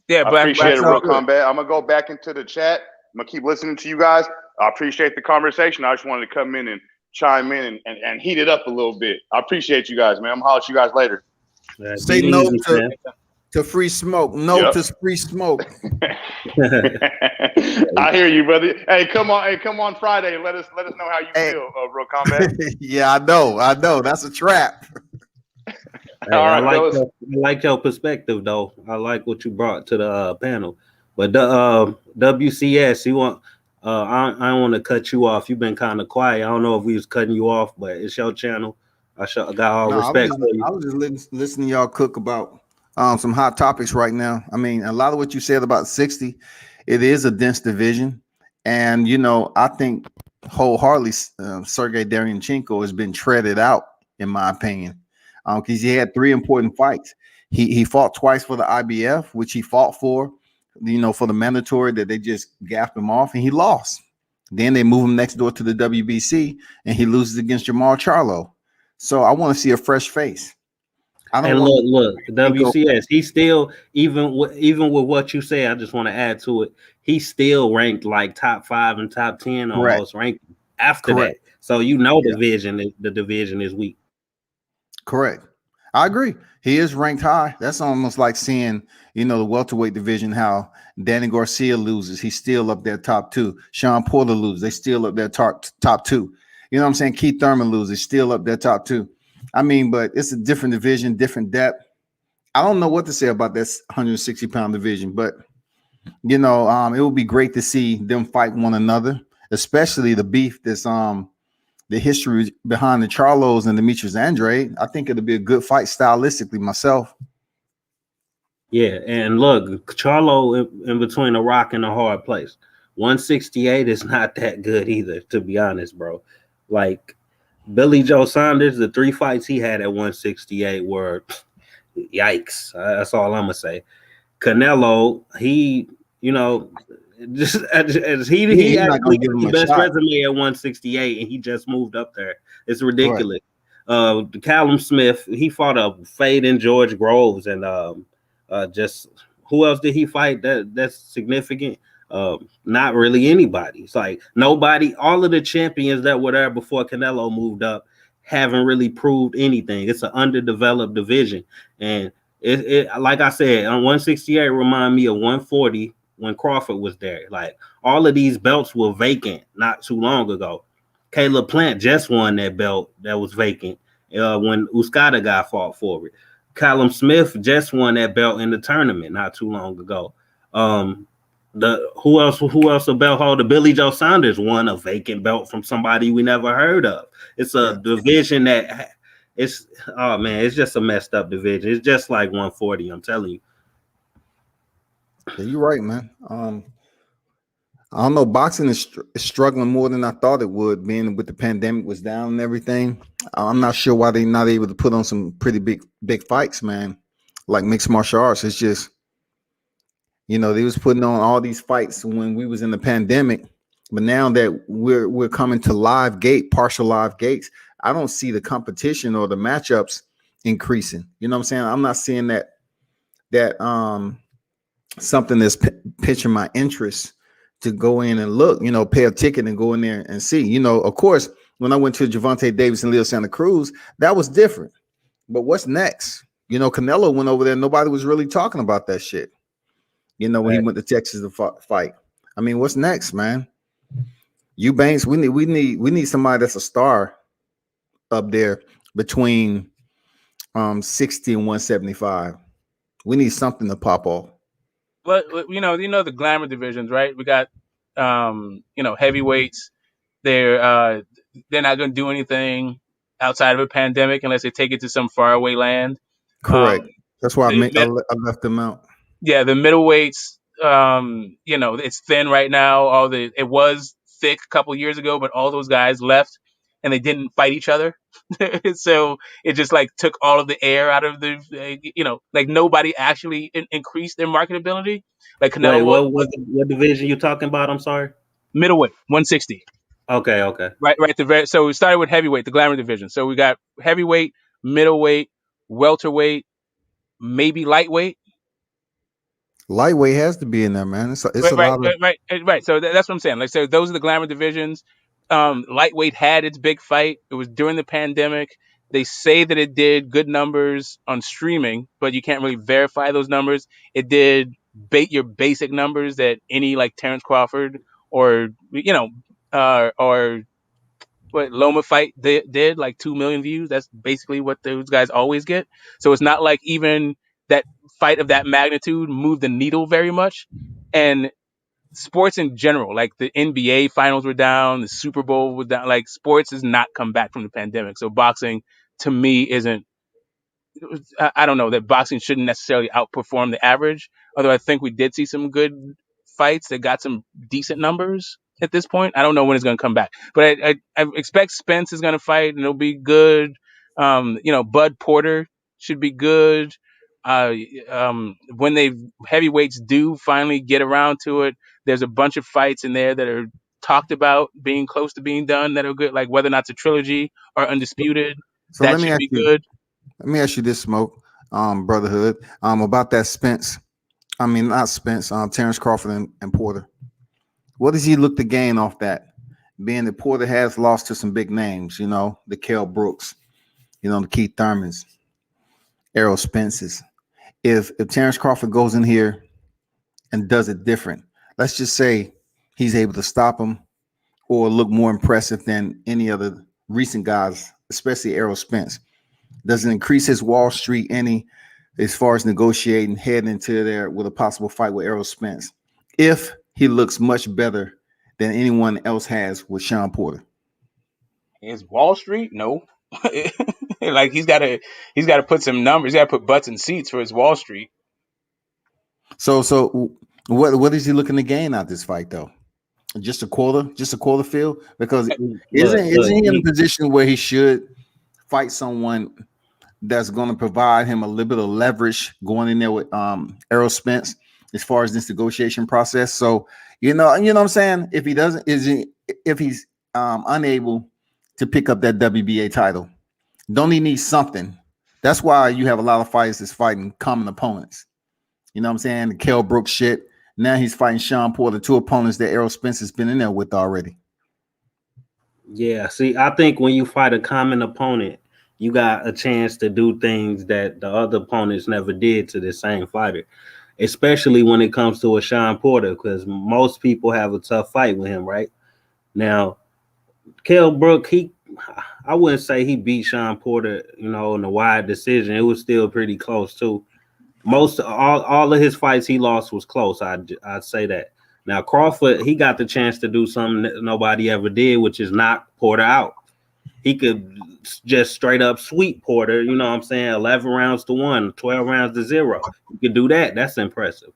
Yeah, I appreciate it, Real Combat. I'm going to go back into the chat. I'm going to keep listening to you guys. I appreciate the conversation. I just wanted to come in and chime in and heat it up a little bit. I appreciate you guys, man. I'm going to holler at you guys later. Say no to free smoke. No to free smoke. I hear you, brother. Hey, come on Friday and let us know how you feel, Real Combat. Yeah, I know. That's a trap. Hey, All right, fellas. I like your perspective though. I like what you brought to the panel. But the WCS, you want? I don't want to cut you off. You've been kind of quiet. I don't know if we was cutting you off, but it's your channel. Got all No, respect for you. I was just listening to y'all cook about some hot topics right now. I mean, a lot of what you said about 60, it is a dense division, and I think wholeheartedly Sergey Daryanchenko has been treaded out, in my opinion, because he had three important fights. He fought twice for the IBF, which he fought for, for the mandatory that they just gapped him off, and he lost. Then they move him next door to the WBC, and he loses against Jamal Charlo. So I want to see a fresh face. I don't And want look, WCS. He still even with what you say. I just want to add to it. He's still ranked like top 5 and top 10 on Correct. most rankings after Correct. that. So Yeah. the division is weak. Correct. I agree. He is ranked high. That's almost like seeing, the welterweight division, how Danny Garcia loses. He's still up there top 2. Sean Porter loses. They still up there top 2. You know what I'm saying? Keith Thurman loses. Still up there top 2. I mean, but it's a different division, different depth. I don't know what to say about this 160-pound division, but it would be great to see them fight one another, especially the beef that's the history behind the Charlos and Demetrius Andrade. I think it'll be a good fight stylistically myself. Yeah, and look, Charlo in between a rock and a hard place. 168 is not that good either, to be honest, bro. Like Billy Joe Saunders, the 3 fights he had at 168 were yikes. That's all I'm gonna say. Canelo, he, just as he actually got the best resume at 168, and he just moved up there. It's ridiculous. Right. Callum Smith, he fought a fading George Groves, and just who else did he fight that's significant? Not really anybody. It's like nobody. All of the champions that were there before Canelo moved up haven't really proved anything. It's an underdeveloped division, and it like I said, on 168 remind me of 140 when Crawford was there. Like all of these belts were vacant not too long ago. Caleb Plant just won that belt that was vacant when Uskada got fought for it. Callum Smith just won that belt in the tournament not too long ago. Who else a belt holder? Billy Joe Saunders won a vacant belt from somebody we never heard of. It's a division that it's just a messed up division. It's just like 140. I'm telling you. Yeah, you're right, man. I don't know. Boxing is struggling more than I thought it would, being with the pandemic was down and everything. I'm not sure why they're not able to put on some pretty big fights, man. Like mixed martial arts, it's just, they was putting on all these fights when we was in the pandemic, but now that we're coming to partial live gates, I don't see the competition or the matchups increasing. You know what I'm saying? I'm not seeing that something that's pitching my interest to go in and look, pay a ticket and go in there and see. Of course, when I went to Gervonta Davis and Leo Santa Cruz, that was different. But what's next? Canelo went over there. Nobody was really talking about that shit. When he went to Texas to fight. I mean, what's next, man? Eubanks, we need somebody that's a star up there between 60 and 175. We need something to pop off. But the glamour divisions, right? We got heavyweights. They're not going to do anything outside of a pandemic unless they take it to some faraway land. Correct. That's why I left them out. Yeah, the middleweights. It's thin right now. It was thick a couple years ago, but all those guys left and they didn't fight each other. So it just like took all of the air out of like nobody actually increased their marketability. Like Canelo. Wait, what division you talking about? I'm sorry. Middleweight, 160. Okay. Right. So we started with heavyweight, the glamour division. So we got heavyweight, middleweight, welterweight, maybe lightweight. Lightweight has to be in there, man. It's a lot of right. So that's what I'm saying. Like, so those are the glamour divisions. Lightweight had its big fight. It was during the pandemic. They say that it did good numbers on streaming, but you can't really verify those numbers. It did your basic numbers that any like Terrence Crawford or what Loma fight did, like 2 million views. That's basically what those guys always get. So it's not like even that fight of that magnitude moved the needle very much. And sports in general, like the NBA finals were down, the Super Bowl was down. Like sports has not come back from the pandemic. So boxing to me isn't. I don't know that boxing shouldn't necessarily outperform the average. Although I think we did see some good fights that got some decent numbers at this point. I don't know when it's going to come back, but I expect Spence is going to fight and it'll be good. Bud Porter should be good. When they heavyweights do finally get around to it, there's a bunch of fights in there that are talked about being close to being done that are good, like whether or not it's a trilogy or undisputed. So That should be good. let me ask you this, Smoke, Brotherhood, about that Spence. I mean, not Spence, Terrence Crawford and Porter. What does he look to gain off that? Being that Porter has lost to some big names, the Kell Brooks, the Keith Thurmans, Errol Spences. If Terrence Crawford goes in here and does it different, let's just say he's able to stop him or look more impressive than any other recent guys, especially Errol Spence. Does it increase his Wall Street any as far as negotiating, heading into there with a possible fight with Errol Spence, if he looks much better than anyone else has with Sean Porter? Is Wall Street? No. Like he's got to put some numbers. He's got to put butts in seats for his Wall Street. So what is he looking to gain out this fight though? Just a quarter field? Because isn't he in a position where he should fight someone that's going to provide him a little bit of leverage going in there with Errol Spence as far as this negotiation process? So you know what I'm saying? If he's unable to pick up that WBA title, don't he need something? That's why you have a lot of fighters that's fighting common opponents. You know what I'm saying? The Kell Brooks shit. Now he's fighting Sean Porter, two opponents that Errol Spence has been in there with already. Yeah, see, I think when you fight a common opponent, you got a chance to do things that the other opponents never did to the same fighter, especially when it comes to a Sean Porter, because most people have a tough fight with him, right? Now, Kell Brook, I wouldn't say he beat Sean Porter, in a wide decision. It was still pretty close too. All of his fights he lost was close. I'd say that. Now Crawford, he got the chance to do something that nobody ever did, which is knock Porter out. He could just straight up sweep Porter, 11 rounds to 1, 12 rounds to 0. He could do that. That's impressive.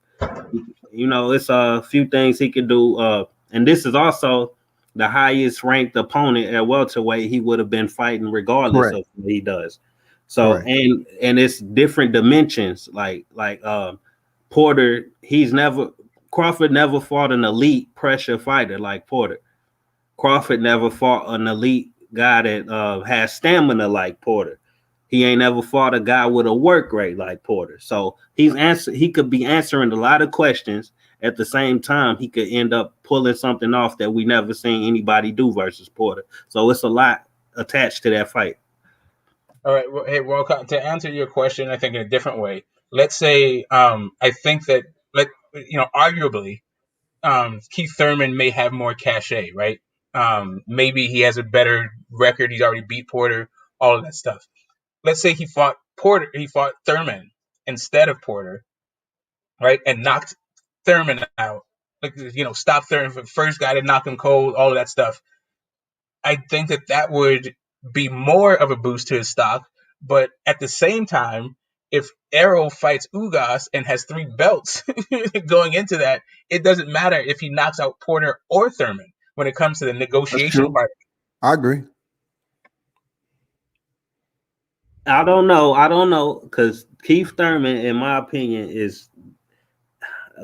It's a few things he could do. And this is also the highest ranked opponent at welterweight he would have been fighting regardless of what he does. So and it's different dimensions. Like Porter, Crawford never fought an elite pressure fighter like Porter. Crawford never fought an elite guy that has stamina like Porter. He ain't never fought a guy with a work rate like Porter. So he could be answering a lot of questions. At the same time, he could end up pulling something off that we never seen anybody do versus Porter. So it's a lot attached to that fight. All right. Well, hey, to answer your question, I think in a different way. Let's say I think that arguably Keith Thurman may have more cachet, right? Maybe he has a better record. He's already beat Porter, all of that stuff. Let's say he fought Thurman instead of Porter, right? And knocked Thurman out. Stop Thurman for the first guy to knock him cold, all of that stuff. I think that would be more of a boost to his stock. But at the same time, if Errol fights Ugas and has 3 belts going into that, it doesn't matter if he knocks out Porter or Thurman when it comes to the negotiation part. I agree. I don't know, because Keith Thurman, in my opinion, is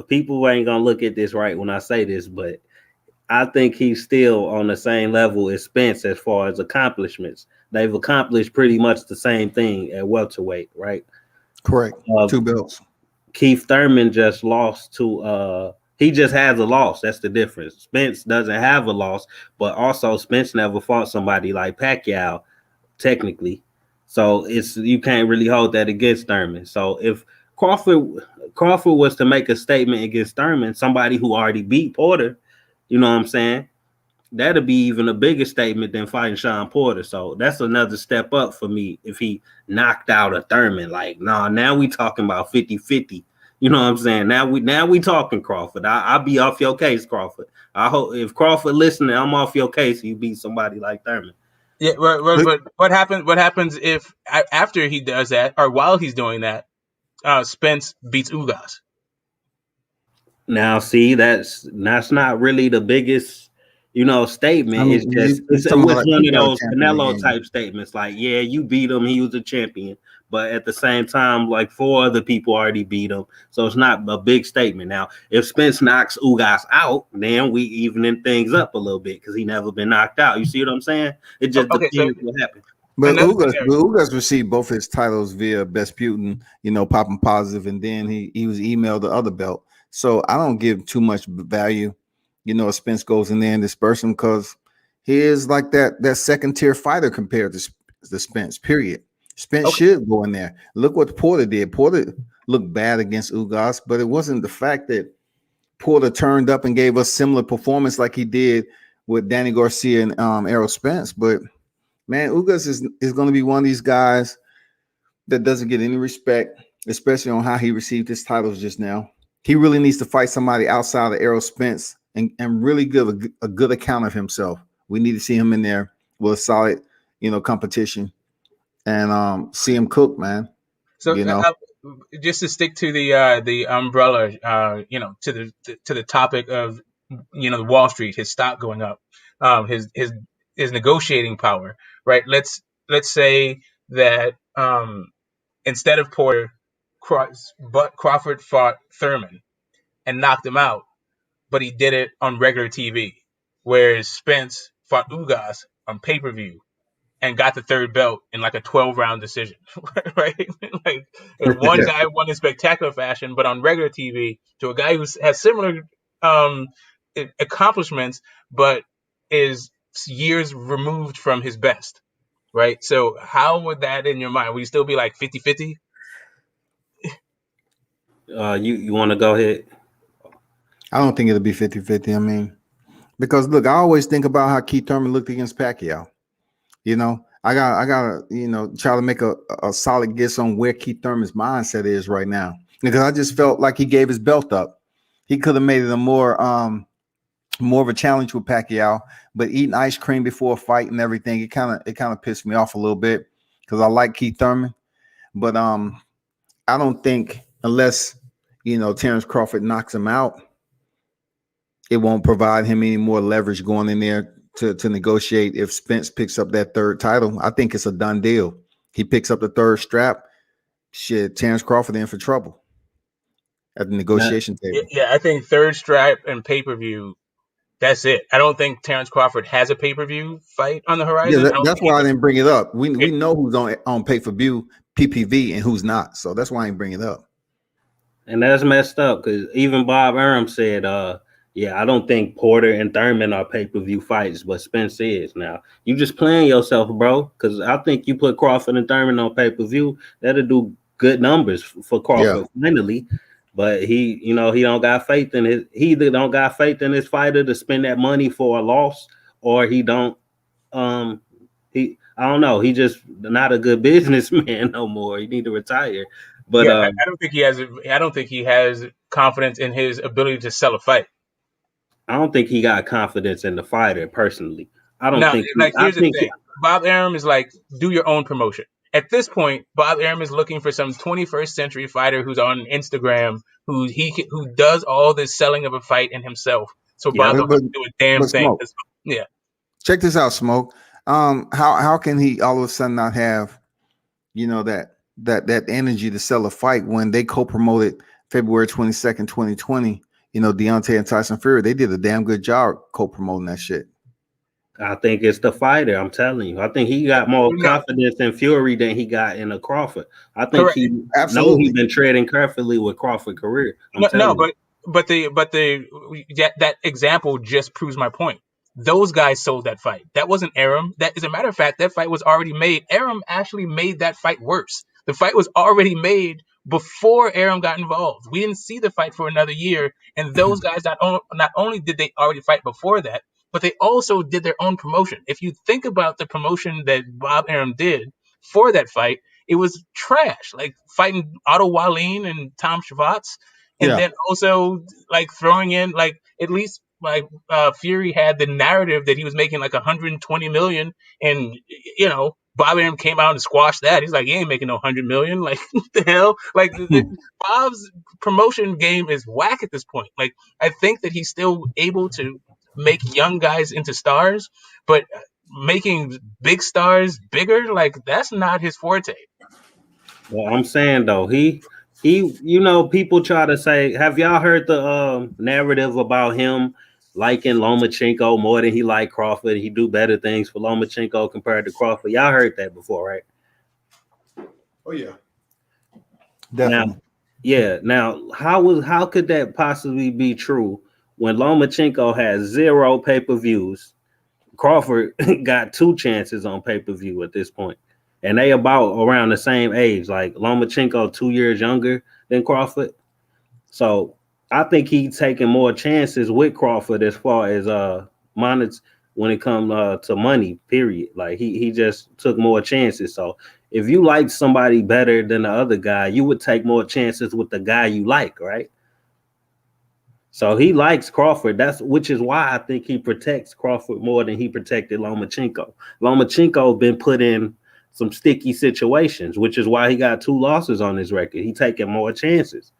people ain't gonna look at this right when I say this, but I think he's still on the same level as Spence as far as accomplishments. They've accomplished pretty much the same thing at welterweight, right? Correct. 2 belts. Keith Thurman just lost to he just has a loss. That's the difference. Spence doesn't have a loss, but also Spence never fought somebody like Pacquiao, technically. So you can't really hold that against Thurman. So if Crawford was to make a statement against Thurman, somebody who already beat Porter, you know what I'm saying? that'd be even a bigger statement than fighting Sean Porter. So that's another step up for me if he knocked out a Thurman. Like, nah, now we talking about 50-50. You know what I'm saying? Now we talking Crawford. I'll be off your case, Crawford. I hope if Crawford listening, I'm off your case. You beat somebody like Thurman. Yeah, but what happens? What happens if after he does that, or while he's doing that, Spence beats Ugas? Now, see, that's not really the biggest, statement. I mean, It's just you're it's talking about like one he of got a those champion Canelo again. type statements. Like, yeah, you beat him, he was a champion, but at the same time, like 4 other people already beat him, so it's not a big statement. Now, if Spence knocks Ugas out, then we evening things up a little bit because he never been knocked out. You see what I'm saying? It just Okay, so depends what happens. But another Ugas received both his titles via Vesputin, popping positive, and then he was emailed the other belt. So I don't give too much value, if Spence goes in there and disperse him, because he is like that second tier fighter compared to the Spence. Period. Spence should go in there. Look what Porter did. Porter looked bad against Ugas, but it wasn't the fact that Porter turned up and gave us similar performance like he did with Danny Garcia and Errol Spence, but man, Ugas is going to be one of these guys that doesn't get any respect, especially on how he received his titles just now. He really needs to fight somebody outside of Errol Spence and really give a good account of himself. We need to see him in there with a solid, competition and see him cook, man. So just to stick to the umbrella, to the topic of the Wall Street, his stock going up, his negotiating power, right? Let's say that instead of Porter, Crawford fought Thurman and knocked him out, but he did it on regular TV, whereas Spence fought Ugas on pay-per-view and got the third belt in like a 12-round decision, right? Like one guy won in spectacular fashion, but on regular TV to a guy who has similar accomplishments, but is years removed from his best, right? So how would that in your mind? Would you still be like 50-50? You want to go ahead? I don't think it'll be 50-50. I mean, because look, I always think about how Keith Thurman looked against Pacquiao. I gotta, try to make a solid guess on where Keith Thurman's mindset is right now, because I just felt like he gave his belt up. He could have made it a more of a challenge with Pacquiao, but eating ice cream before a fight and everything, it kind of pissed me off a little bit, because I like Keith Thurman, but I don't think unless Terrence Crawford knocks him out, it won't provide him any more leverage going in there to negotiate. If Spence picks up that third title, I think it's a done deal. He picks up the third strap, shit, Terrence Crawford in for trouble at the negotiation table. Yeah, I think third strap and pay-per-view, that's it. I don't think Terrence Crawford has a pay-per-view fight on the horizon. Yeah, that's why I didn't bring it up. We know who's on pay-per-view, PPV, and who's not. So that's why I didn't bring it up. And that's messed up, because even Bob Arum said, I don't think Porter and Thurman are pay-per-view fights, but Spence is. Now, you just playing yourself, bro, because I think you put Crawford and Thurman on pay-per-view, that'll do good numbers for Crawford finally. But he don't got faith in his. He either don't got faith in his fighter to spend that money for a loss, or he don't. I don't know. He just not a good businessman no more. He need to retire. But I don't think he has. I don't think he has confidence in his ability to sell a fight. I don't think he got confidence in the fighter personally. I don't think. Here's the thing. Bob Arum is like, do your own promotion. At this point, Bob Arum is looking for some 21st century fighter who's on Instagram, who does all this selling of a fight in himself. So Bob don't have to do a damn thing. Yeah. Check this out, Smoke. How can he all of a sudden not have, that energy to sell a fight when they co-promoted February 22nd, 2020? Deontay and Tyson Fury, they did a damn good job co-promoting that shit. I think it's the fighter. I'm telling you. I think he got more confidence in Fury than he got in a Crawford. I think he's been treading carefully with Crawford's career. But that example just proves my point. Those guys sold that fight. That wasn't Arum. That, as a matter of fact, that fight was already made. Arum actually made that fight worse. The fight was already made before Arum got involved. We didn't see the fight for another year, and those guys not only did they already fight before that, but they also did their own promotion. If you think about the promotion that Bob Arum did for that fight, it was trash. Like fighting Otto Wallin and Tom Schwartz, and Yeah. then also like throwing in like at least like Fury had the narrative that he was making like 120 million, and Bob Arum came out and squashed that. He's like, he ain't making no 100 million. Like, what the hell? Like, Bob's promotion game is whack at this point. Like, I think that he's still able to make young guys into stars, but making big stars bigger, like, that's not his forte. Well, I'm saying though, he, people try to say, have y'all heard the narrative about him liking Lomachenko more than he liked Crawford? He do better things for Lomachenko compared to Crawford. Y'all heard that before, right? Oh yeah, definitely. Now, how could that possibly be true when Lomachenko has 0 pay-per-views? Crawford got 2 chances on pay-per-view at this point, and they about around the same age. Like Lomachenko 2 years younger than Crawford, so I think he's taking more chances with Crawford as far as monets when it comes to money. Period. Like he just took more chances. So if you like somebody better than the other guy, you would take more chances with the guy you like, right? So he likes Crawford. Which is why I think he protects Crawford more than he protected Lomachenko. Lomachenko been put in some sticky situations, which is why he got 2 losses on his record. He taking more chances.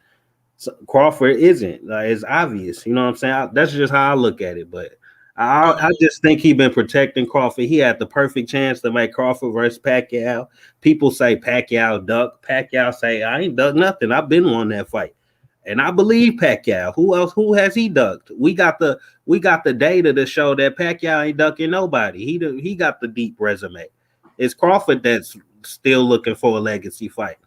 So Crawford isn't. Like, it's obvious. You know what I'm saying? That's just how I look at it. But I just think he been protecting Crawford. He had the perfect chance to make Crawford versus Pacquiao. People say Pacquiao ducked. Pacquiao say, I ain't ducked nothing. I've been won that fight. And I believe Pacquiao. Who has he ducked? We got the data to show that Pacquiao ain't ducking nobody. He got the deep resume. It's Crawford that's still looking for a legacy fight.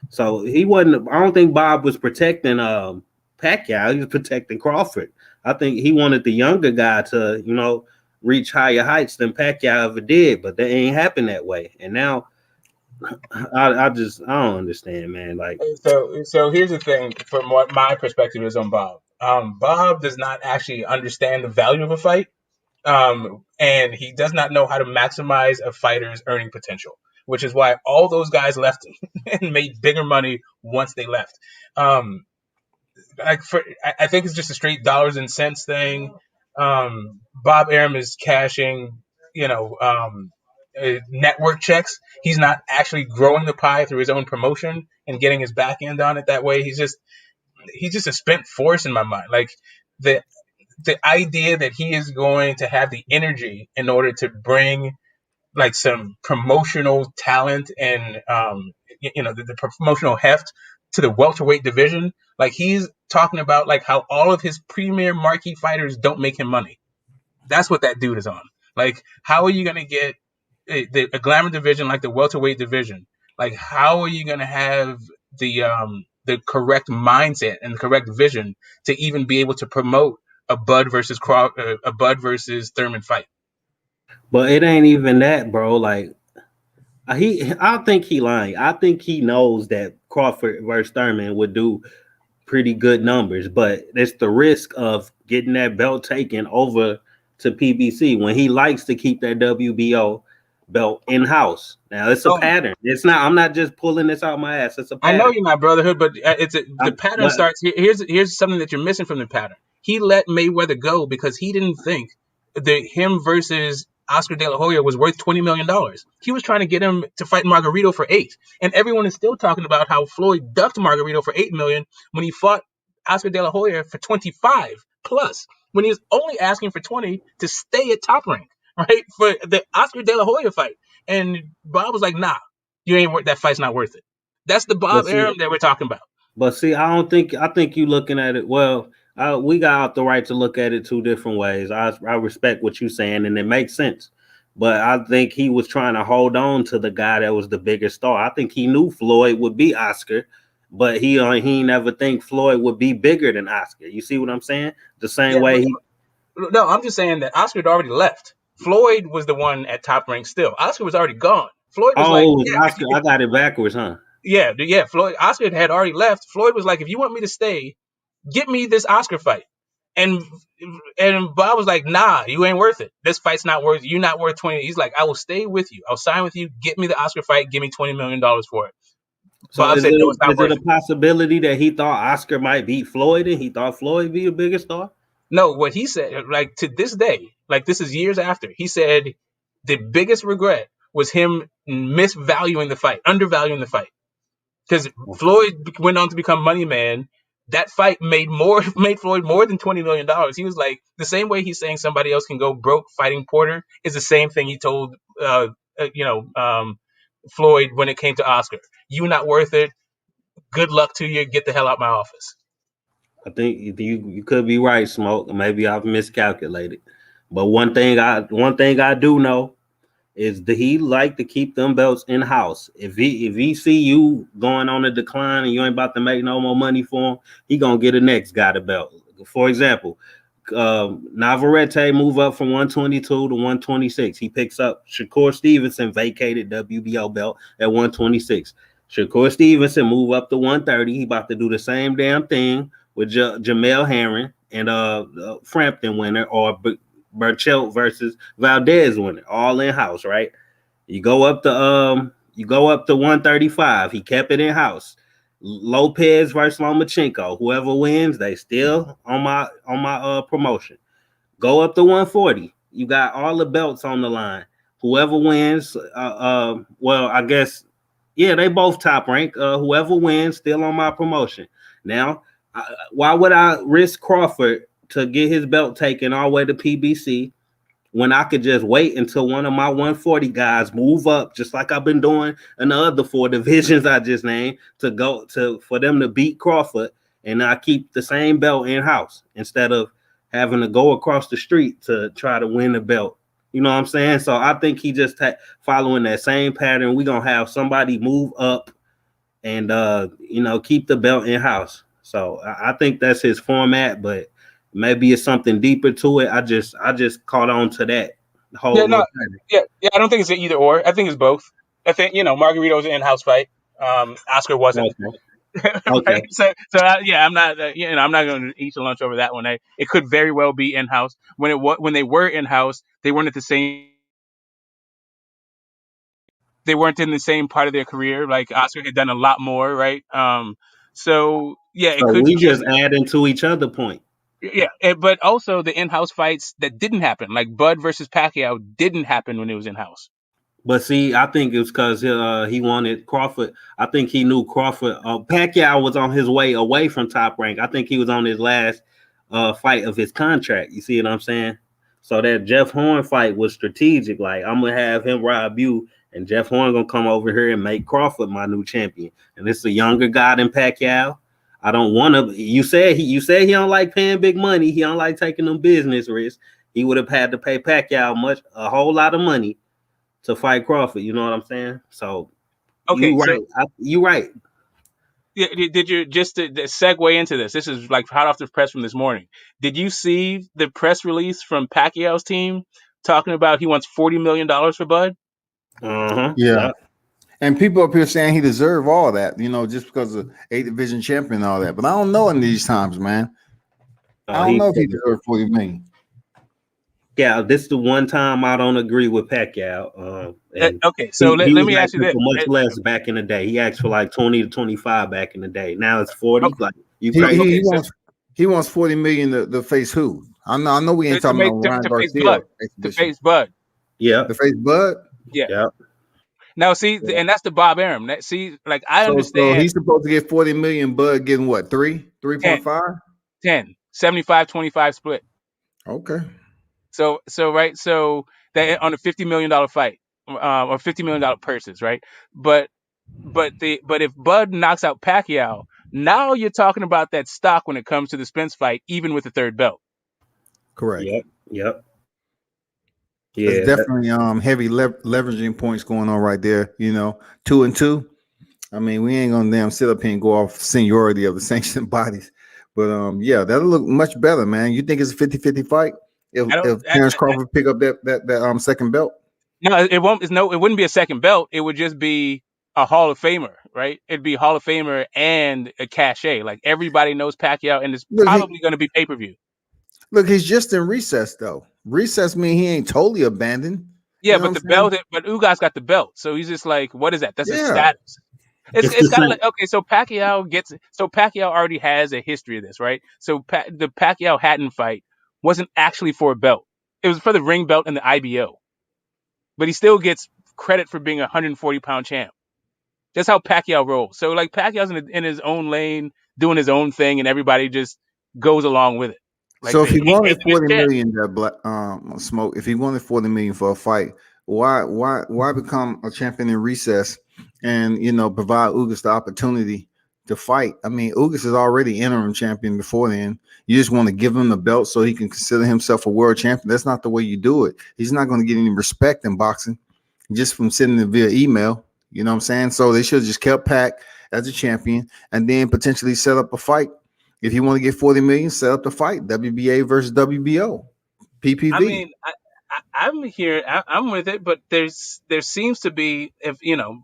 So he wasn't. I don't think Bob was protecting Pacquiao. He was protecting Crawford. I think he wanted the younger guy to, reach higher heights than Pacquiao ever did, but that ain't happened that way. And now I don't understand, man. Like, So here's the thing from what my perspective is on Bob. Bob does not actually understand the value of a fight, and he does not know how to maximize a fighter's earning potential, which is why all those guys left and made bigger money once they left. I think it's just a straight dollars and cents thing. Bob Arum is cashing, network checks. He's not actually growing the pie through his own promotion and getting his back end on it that way. He's just a spent force in my mind. Like the idea that he is going to have the energy in order to bring like some promotional talent and the promotional heft to the welterweight division. Like he's talking about like how all of his premier marquee fighters don't make him money. That's what that dude is on. Like, how are you going to get a glamour division like the welterweight division? Like, how are you going to have the correct mindset and the correct vision to even be able to promote a Bud versus Thurman fight? but it ain't even that, bro. Like, I think he lying. I think he knows that Crawford versus Thurman would do pretty good numbers, but it's the risk of getting that belt taken over to PBC when he likes to keep that WBO belt in house. Now it's a pattern. It's not. I'm not just pulling this out my ass. It's a pattern. I know you're not brotherhood, but the pattern starts here. Here's something that you're missing from the pattern. He let Mayweather go because he didn't think that him versus Oscar De La Hoya was worth $20 million. He was trying to get him to fight Margarito for $8 million. And everyone is still talking about how Floyd ducked Margarito for $8 million when he fought Oscar De La Hoya for 25 plus, when he was only asking for 20 to stay at Top Rank, right? For the Oscar De La Hoya fight. And Bob was like, nah, you ain't worth that fight's not worth it. That's the Bob Arum that we're talking about. But see, I think you looking at it, well, we got the right to look at it 2 different ways. I respect what you're saying, and it makes sense. But I think he was trying to hold on to the guy that was the bigger star. I think he knew Floyd would be Oscar, but he never think Floyd would be bigger than Oscar. You see what I'm saying? The same way No, I'm just saying that Oscar had already left. Floyd was the one at Top Rank still. Oscar was already gone. Floyd was Oscar. I got it backwards, huh? Yeah. Floyd. Oscar had already left. Floyd was like, if you want me to stay, get me this Oscar fight. And Bob was like, nah, you ain't worth it. This fight's not worth it. You're not worth 20. He's like, I will stay with you. I'll sign with you. Get me the Oscar fight. Give me $20 million for it. So Bob is said, no, it's not it worth a it. possibility that he thought Oscar might beat Floyd and he thought Floyd be a bigger star? No, what he said, like to this day, like this is years after, he said the biggest regret was him misvaluing the fight, undervaluing the fight. Because Floyd went on to become Money Man. That fight made Floyd more than $20 million. He was like, the same way he's saying somebody else can go broke fighting Porter is the same thing he told Floyd when it came to Oscar. You not worth it. Good luck to you. Get the hell out my office. I think you could be right, Smoke. Maybe I've miscalculated. But one thing I do know is that he like to keep them belts in house. If he see you going on a decline and you ain't about to make no more money for him, he gonna get the next guy the belt. For example, Navarrete move up from 122 to 126. He picks up Shakur Stevenson, vacated WBO belt at 126. Shakur Stevenson move up to 130. He about to do the same damn thing with Jamel Herring and Frampton winner, or Burchell versus Valdez winner, all in house, right? You go up to 135. He kept it in house. Lopez versus Lomachenko. Whoever wins, they still on my promotion. Go up to 140. You got all the belts on the line. Whoever wins, well, I guess, yeah, they both top rank. Whoever wins, still on my promotion. Now, why would I risk Crawford to get his belt taken all the way to PBC when I could just wait until one of my 140 guys move up, just like I've been doing in the other 4 divisions I just named, for them to beat Crawford, and I keep the same belt in house instead of having to go across the street to try to win the belt. You know what I'm saying? So I think he just following that same pattern. We're gonna have somebody move up and keep the belt in house. So I think that's his format, but maybe it's something deeper to it. I just caught on to that whole. I don't think it's an either or. I think it's both. I think Margarito's an in-house fight. Oscar wasn't. Okay. Right? Okay. I'm not. I'm not going to eat your lunch over that one. It could very well be in-house. When they were in-house, they weren't at the same. They weren't in the same part of their career. Like Oscar had done a lot more, right? So it could we just adding to each other point. Yeah, but also the in-house fights that didn't happen, like Bud versus Pacquiao, didn't happen when it was in-house. But see, I think it was because he wanted Crawford. I think he knew Crawford. Pacquiao was on his way away from Top Rank. I think he was on his last fight of his contract. You see what I'm saying? So that Jeff Horn fight was strategic. Like, I'm gonna have him rob you, and Jeff Horn gonna come over here and make Crawford my new champion. And it's a younger guy than Pacquiao. I don't want to. You said he don't like paying big money. He don't like taking them business risks. He would have had to pay Pacquiao a whole lot of money to fight Crawford. You know what I'm saying? So Okay, you right. Yeah, did you just to segue into this? This is like hot off the press from this morning. Did you see the press release from Pacquiao's team talking about he wants $40 million for Bud? Yeah. And people up here saying he deserved all that, just because of 8th division champion and all that. But I don't know in these times, man. I don't know if he deserved $40 million. Yeah, this is the one time I don't agree with Pacquiao. Okay, so let me ask you this: much less back in the day. He asked for like 20 to 25 back in the day. Now it's 40. Okay. Like he wants $40 million to face who? I know we ain't talking about Ryan Garcia. To face Bud. Yeah. To face Bud. Yeah. Now see, and that's the Bob Arum. I understand. So he's supposed to get $40 million. Bud getting what? 3.5? 10. 75-25 split. Okay. So that on a $50 million fight, or $50 million purses, right? But if Bud knocks out Pacquiao, now you're talking about that stock when it comes to the Spence fight, even with the third belt. Correct. Yep. Yeah, there's definitely heavy leveraging points going on right there. 2 and 2. I mean, we ain't gonna damn sit up here and go off seniority of the sanctioned bodies, but that'll look much better, man. You think it's a 50-50 fight if Terrence Crawford pick up that second belt? No, it won't. It wouldn't be a second belt. It would just be a Hall of Famer, right? It'd be Hall of Famer and a cachet. Like everybody knows Pacquiao, and it's probably going to be pay-per-view. Look, he's just in recess though. Recess mean he ain't totally abandoned. Yeah, You know but what the I'm saying? belt, but Ugas got the belt, so he's just like, what is that? That's a Yeah. status. It's It's the kind of same. like, okay, so Pacquiao already has a history of this, right? So the Pacquiao Hatton fight wasn't actually for a belt; it was for the ring belt and the IBO. But he still gets credit for being a 140-pound champ. That's how Pacquiao rolls. So like Pacquiao's in his own lane, doing his own thing, and everybody just goes along with it. Like So if he wanted he's 40 champ. million, that black smoke, if he wanted 40 million for a fight, why become a champion in recess and provide Ugas the opportunity to fight? I mean, Ugas is already interim champion before then. You just want to give him the belt so he can consider himself a world champion. That's not the way you do it. He's not going to get any respect in boxing just from sending it via email. You know what I'm saying? So they should have just kept Pac as a champion and then potentially set up a fight. If you want to get 40 million, set up the fight. WBA versus WBO. PPV. I mean, I'm here. I'm with it, but there seems to be, if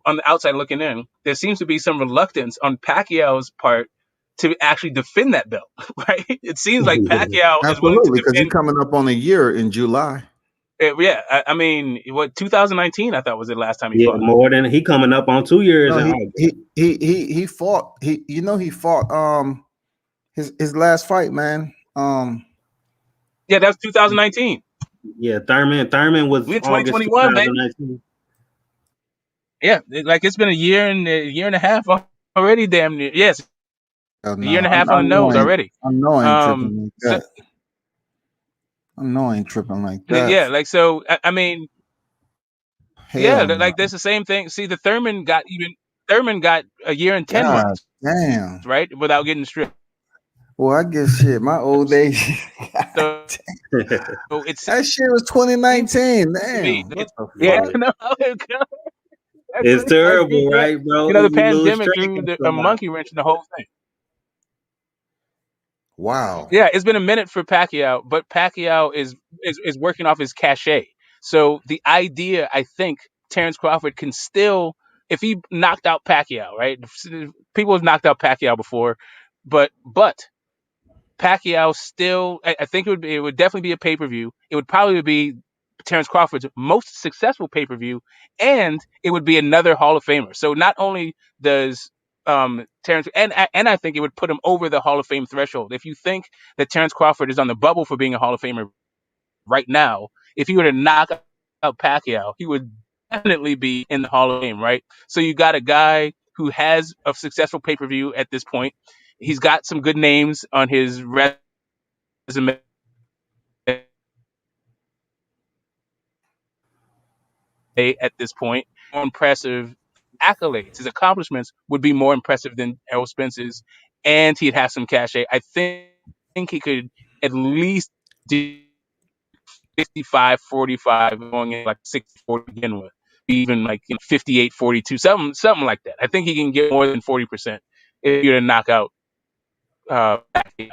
on the outside looking in, there seems to be some reluctance on Pacquiao's part to actually defend that belt. Right? It seems like Pacquiao is willing to Absolutely, because he's defend. coming up on a year in July. Yeah, I mean, what 2019? I thought was the last time he Yeah, fought. more than he coming up on 2 years No, in August. he fought. He fought his last fight, man. Yeah, that's 2019. Yeah, Thurman was We're in August 2021, baby. 2019. Yeah, like it's been a year and a half already. Damn near. Yes, Oh, a no, year and a half on the nose already. I know I ain't tripping like So that. I know I ain't tripping like yeah, that. like so. I mean, yeah, Hell no. like that's the same thing. See, Thurman got a year and 10 God months, damn. right, without getting stripped. Well, I guess shit. My old age. So it That shit was seems 2019. to me, Damn. What the yeah, fuck? no, that's It's terrible, yeah. right, bro? The You lose pandemic track threw of a somebody. monkey wrench in the whole thing. Wow. Yeah, it's been a minute for Pacquiao, but Pacquiao is working off his cachet. So the idea, I think, Terrence Crawford can still, if he knocked out Pacquiao, right? People have knocked out Pacquiao before, but Pacquiao still, I think it would definitely be a pay-per-view. It would probably be Terrence Crawford's most successful pay-per-view, and it would be another Hall of Famer. So not only does Terrence, and I think it would put him over the Hall of Fame threshold. If you think that Terrence Crawford is on the bubble for being a Hall of Famer right now, if he were to knock out Pacquiao, he would definitely be in the Hall of Fame, right? So you got a guy who has a successful pay-per-view at this point. He's got some good names on his resume at this point. More impressive accolades. His accomplishments would be more impressive than Errol Spence's, and he'd have some cachet. I think he could at least do 55-45, going in like 60-40 to begin with, even like 58-42, something like that. I think he can get more than 40% if you're to knock out Pacquiao.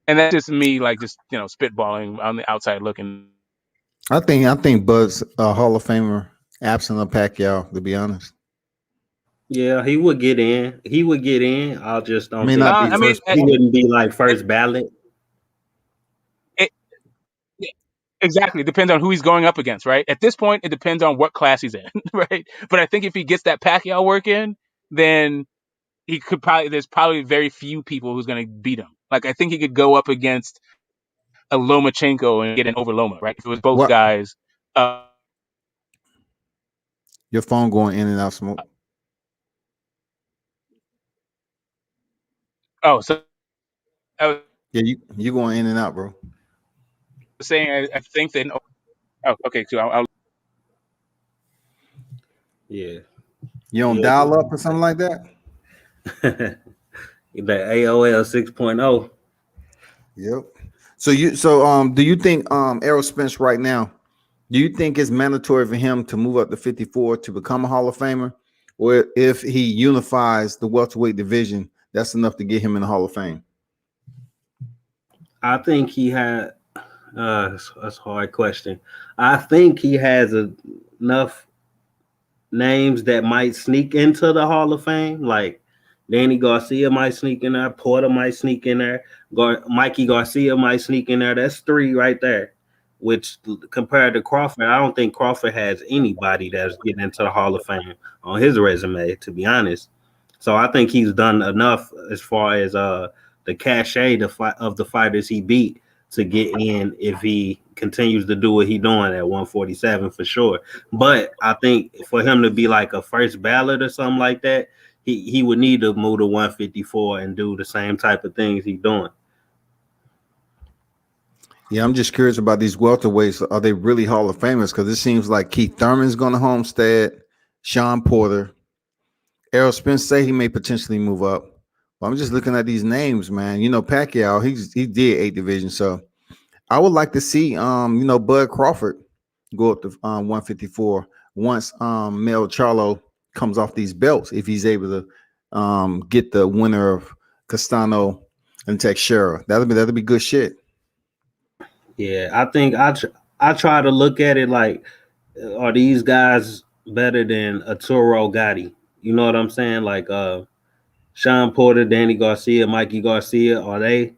And that's just me, like just spitballing on the outside looking. I think Bud's a Hall of Famer, absent of Pacquiao. To be honest, Yeah, he would get in. He would get in. I just don't may think not be I mean, first. he wouldn't be like it, first ballot. it, exactly. It depends on who he's going up against, right? At this point, it depends on what class he's in, right? But I think if he gets that Pacquiao work in, then there's probably very few people who's going to beat him. Like, I think he could go up against a Lomachenko and get an over Loma, right? If it was both What? guys. Your phone going in and out, smoke. So I was Yeah, you going in and out, bro. saying, I think that. Oh, okay. So I'll Yeah. You don't Yeah. dial up or something like that. The AOL 6.0. Yep. So do you think Errol Spence right now? Do you think it's mandatory for him to move up to 54 to become a Hall of Famer, or if he unifies the welterweight division, that's enough to get him in the Hall of Fame? I think he had. That's a hard question. I think he has enough names that might sneak into the Hall of Fame. Like Danny Garcia might sneak in there. Porter might sneak in there. Mikey Garcia might sneak in there. That's 3 right there. Which compared to Crawford, I don't think Crawford has anybody that's getting into the Hall of Fame on his resume, to be honest. So I think he's done enough as far as the cachet of the fighters he beat to get in if he continues to do what he's doing at 147 for sure. But I think for him to be like a first ballot or something like that, he would need to move to 154 and do the same type of things he's doing. Yeah, I'm just curious about these welterweights. Are they really Hall of Famers? Because it seems like Keith Thurman's going to Homestead, Sean Porter, Errol Spence say he may potentially move up. But I'm just looking at these names, man. You know, Pacquiao, he did 8 divisions, so I would like to see Bud Crawford go up to 154 once Mel Charlo comes off these belts, if he's able to get the winner of Castano and Teixeira. That'll be good shit. Yeah, I think I try to look at it like, are these guys better than Arturo Gatti? You know what I'm saying? Like Sean Porter, Danny Garcia, Mikey Garcia, are they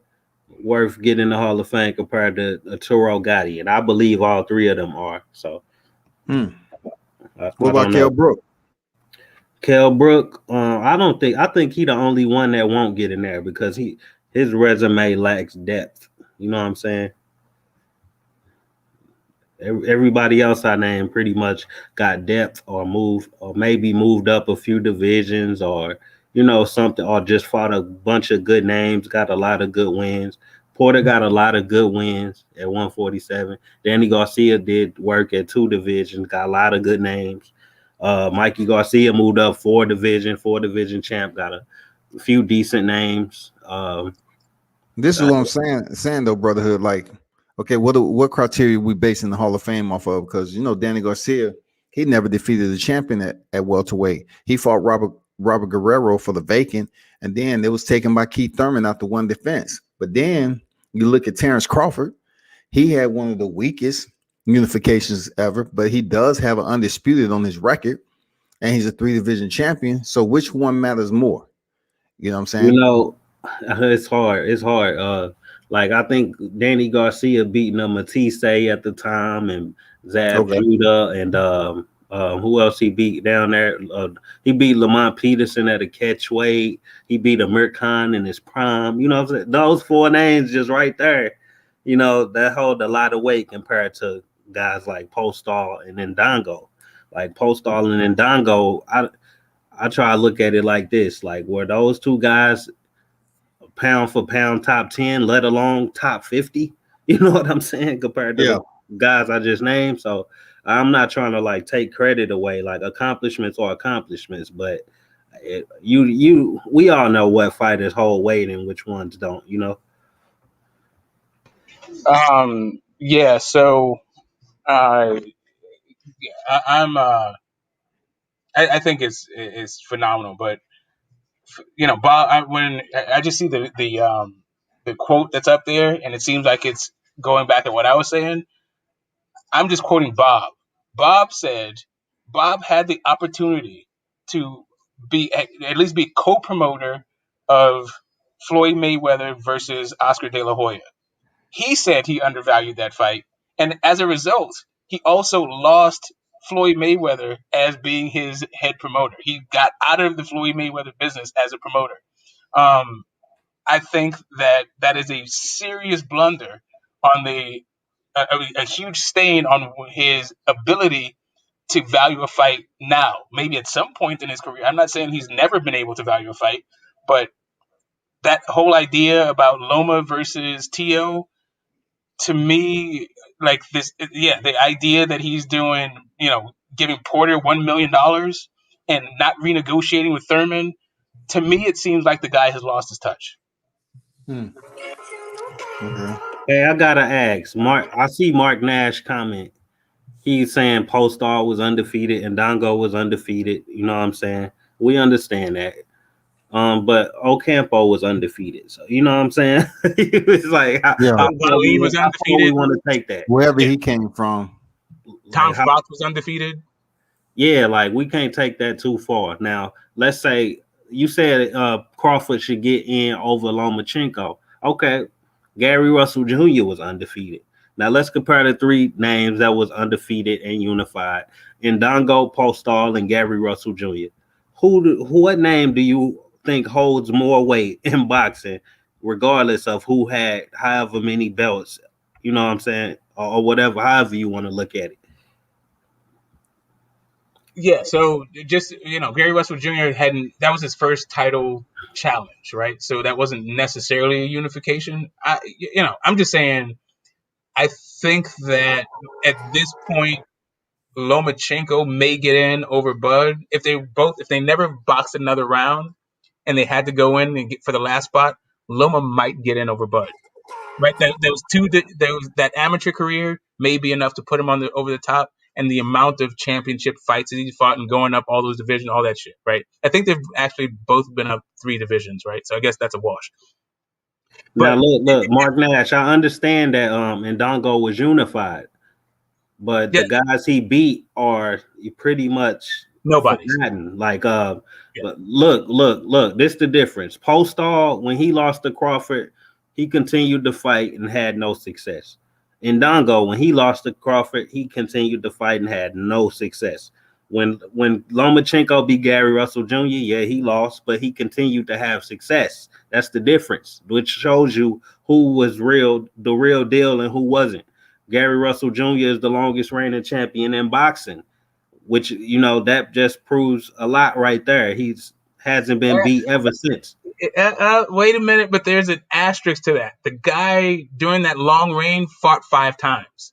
worth getting in the Hall of Fame compared to Arturo Gatti? And I believe all 3 of them are. So what about Kell Brook? Kell Brook, I think he the only one that won't get in there because his resume lacks depth. You know what I'm saying? Everybody else I named pretty much got depth or maybe moved up a few divisions or something, or just fought a bunch of good names, got a lot of good wins. Porter got a lot of good wins at 147. Danny Garcia did work at 2 divisions, got a lot of good names. Mikey Garcia moved up 4 division champ, got a few decent names. This is what I'm saying though, brotherhood. Like, okay, what criteria we basing the Hall of Fame off of? Because Danny Garcia, he never defeated the champion at welterweight. He fought Robert Guerrero for the vacant, and then it was taken by Keith Thurman after 1 defense. But then you look at Terrence Crawford, he had one of the weakest unifications ever, but he does have an undisputed on his record, and he's a 3 division champion. So which one matters more? You know what I'm saying? It's hard. Like I think Danny Garcia beating Matisse at the time, and Zab Judah, and who else he beat down there? He beat Lamont Peterson at a catch weight. He beat Amir Khan in his prime. Those 4 names just right there. That hold a lot of weight compared to guys like Postol and Ndongo. Like Postol and Ndongo, I try to look at it like this: like, were those 2 guys pound for pound top 10, let alone top 50? You know what I'm saying? Compared to the guys I just named. So I'm not trying to like take credit away. Like, accomplishments are accomplishments, but we all know what fighters hold weight and which ones don't. Yeah. So I think it's phenomenal, but Bob, when I just see the quote that's up there, and it seems like it's going back to what I was saying. I'm just quoting Bob. Bob had the opportunity to at least be co-promoter of Floyd Mayweather versus Oscar De La Hoya. He said he undervalued that fight, and as a result, he also lost Floyd Mayweather as being his head promoter. He got out of the Floyd Mayweather business as a promoter. I think that is a serious blunder on a huge stain on his ability to value a fight now. Maybe at some point in his career. I'm not saying he's never been able to value a fight, but that whole idea about Loma versus Tio, to me, like this, the idea that he's doing, giving Porter $1 million and not renegotiating with Thurman, to me, it seems like the guy has lost his touch. Okay. Hey, I gotta ask, Mark. I see Mark Nash comment. He's saying Postal was undefeated and Dongo was undefeated. You know what I'm saying? We understand that. But Ocampo was undefeated. So you know what I'm saying? It's like how he was undefeated. We want to take that. Wherever he came from. Tom Fox was undefeated. Yeah, like we can't take that too far. Now, let's say you said Crawford should get in over Lomachenko. Okay, Gary Russell Jr. was undefeated. Now let's compare the three names that was undefeated and unified: Ndongo, Postol, and Gary Russell Jr. What name do you think holds more weight in boxing, regardless of who had however many belts? You know what I'm saying, or whatever, however you want to look at it. Yeah, so just Gary Russell Jr. that was his first title challenge, right? So that wasn't necessarily a unification. I'm just saying, I think that at this point, Lomachenko may get in over Bud if they never boxed another round and they had to go in and get for the last spot. Loma might get in over Bud. Right, that amateur career may be enough to put him over the top, and the amount of championship fights that he's fought and going up all those divisions, all that shit, right? I think they've actually both been up 3 divisions, right? So I guess that's a wash. Now look, Mark Nash, I understand that Ndongo was unified, but the guys he beat are pretty much nobody's forgotten. Like but look, this the difference. Postol, when he lost to Crawford, he continued to fight and had no success. Ndongo, when he lost to Crawford, he continued to fight and had no success. When Lomachenko beat Gary Russell Jr., yeah, he lost, but he continued to have success. That's the difference, which shows you who was the real deal and who wasn't. Gary Russell Jr. is the longest reigning champion in boxing, which, that just proves a lot right there. Hasn't been beat ever since. Wait a minute, but there's an asterisk to that. The guy during that long reign fought 5 times.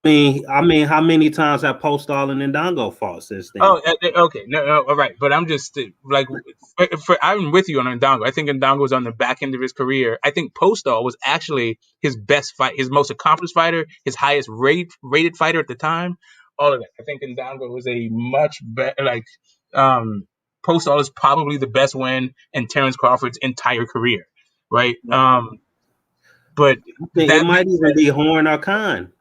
I mean, how many times have Postol and Ndongo fought since then? Oh, okay, no, all right. But I'm just like, I'm with you on Ndongo. I think Ndongo was on the back end of his career. I think Postol was actually his best fight, his most accomplished fighter, his highest rated fighter at the time. All of that. I think Ndongo was a much better, Postol is probably the best win in Terrence Crawford's entire career, right? But it might even be Horn or Khan.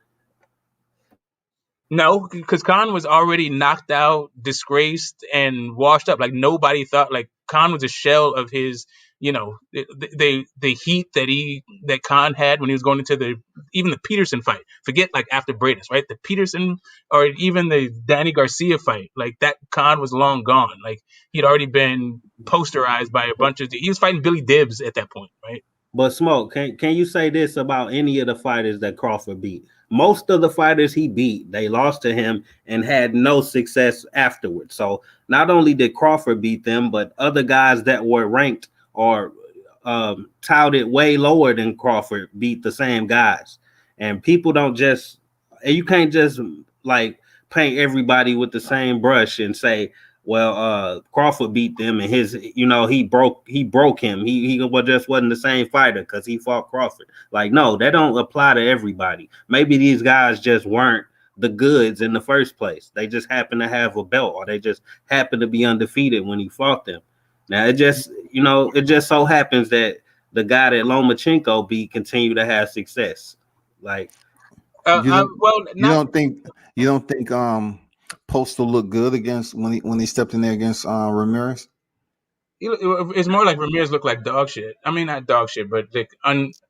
No, because Khan was already knocked out, disgraced, and washed up. Like nobody thought. Like Khan was a shell of his, the heat that Khan had when he was going into even the Peterson fight. Forget like after Bradis, right? The Peterson or even the Danny Garcia fight. Like that Khan was long gone. Like he'd already been posterized by a bunch of. He was fighting Billy Dibbs at that point, right? But Smoke, can you say this about any of the fighters that Crawford beat? Most of the fighters he beat, they lost to him and had no success afterwards. So not only did Crawford beat them, but other guys that were ranked or touted way lower than Crawford beat the same guys. And people you can't just like paint everybody with the same brush and say, well, Crawford beat them and he broke him. He just wasn't the same fighter because he fought Crawford. Like, no, that don't apply to everybody. Maybe these guys just weren't the goods in the first place. They just happen to have a belt, or they just happen to be undefeated when he fought them. Now it just so happens that the guy that Lomachenko beat continued to have success. Like, you don't think Postal looked good against when he stepped in there against Ramirez? It's more like Ramirez looked like dog shit. I mean, not dog shit, but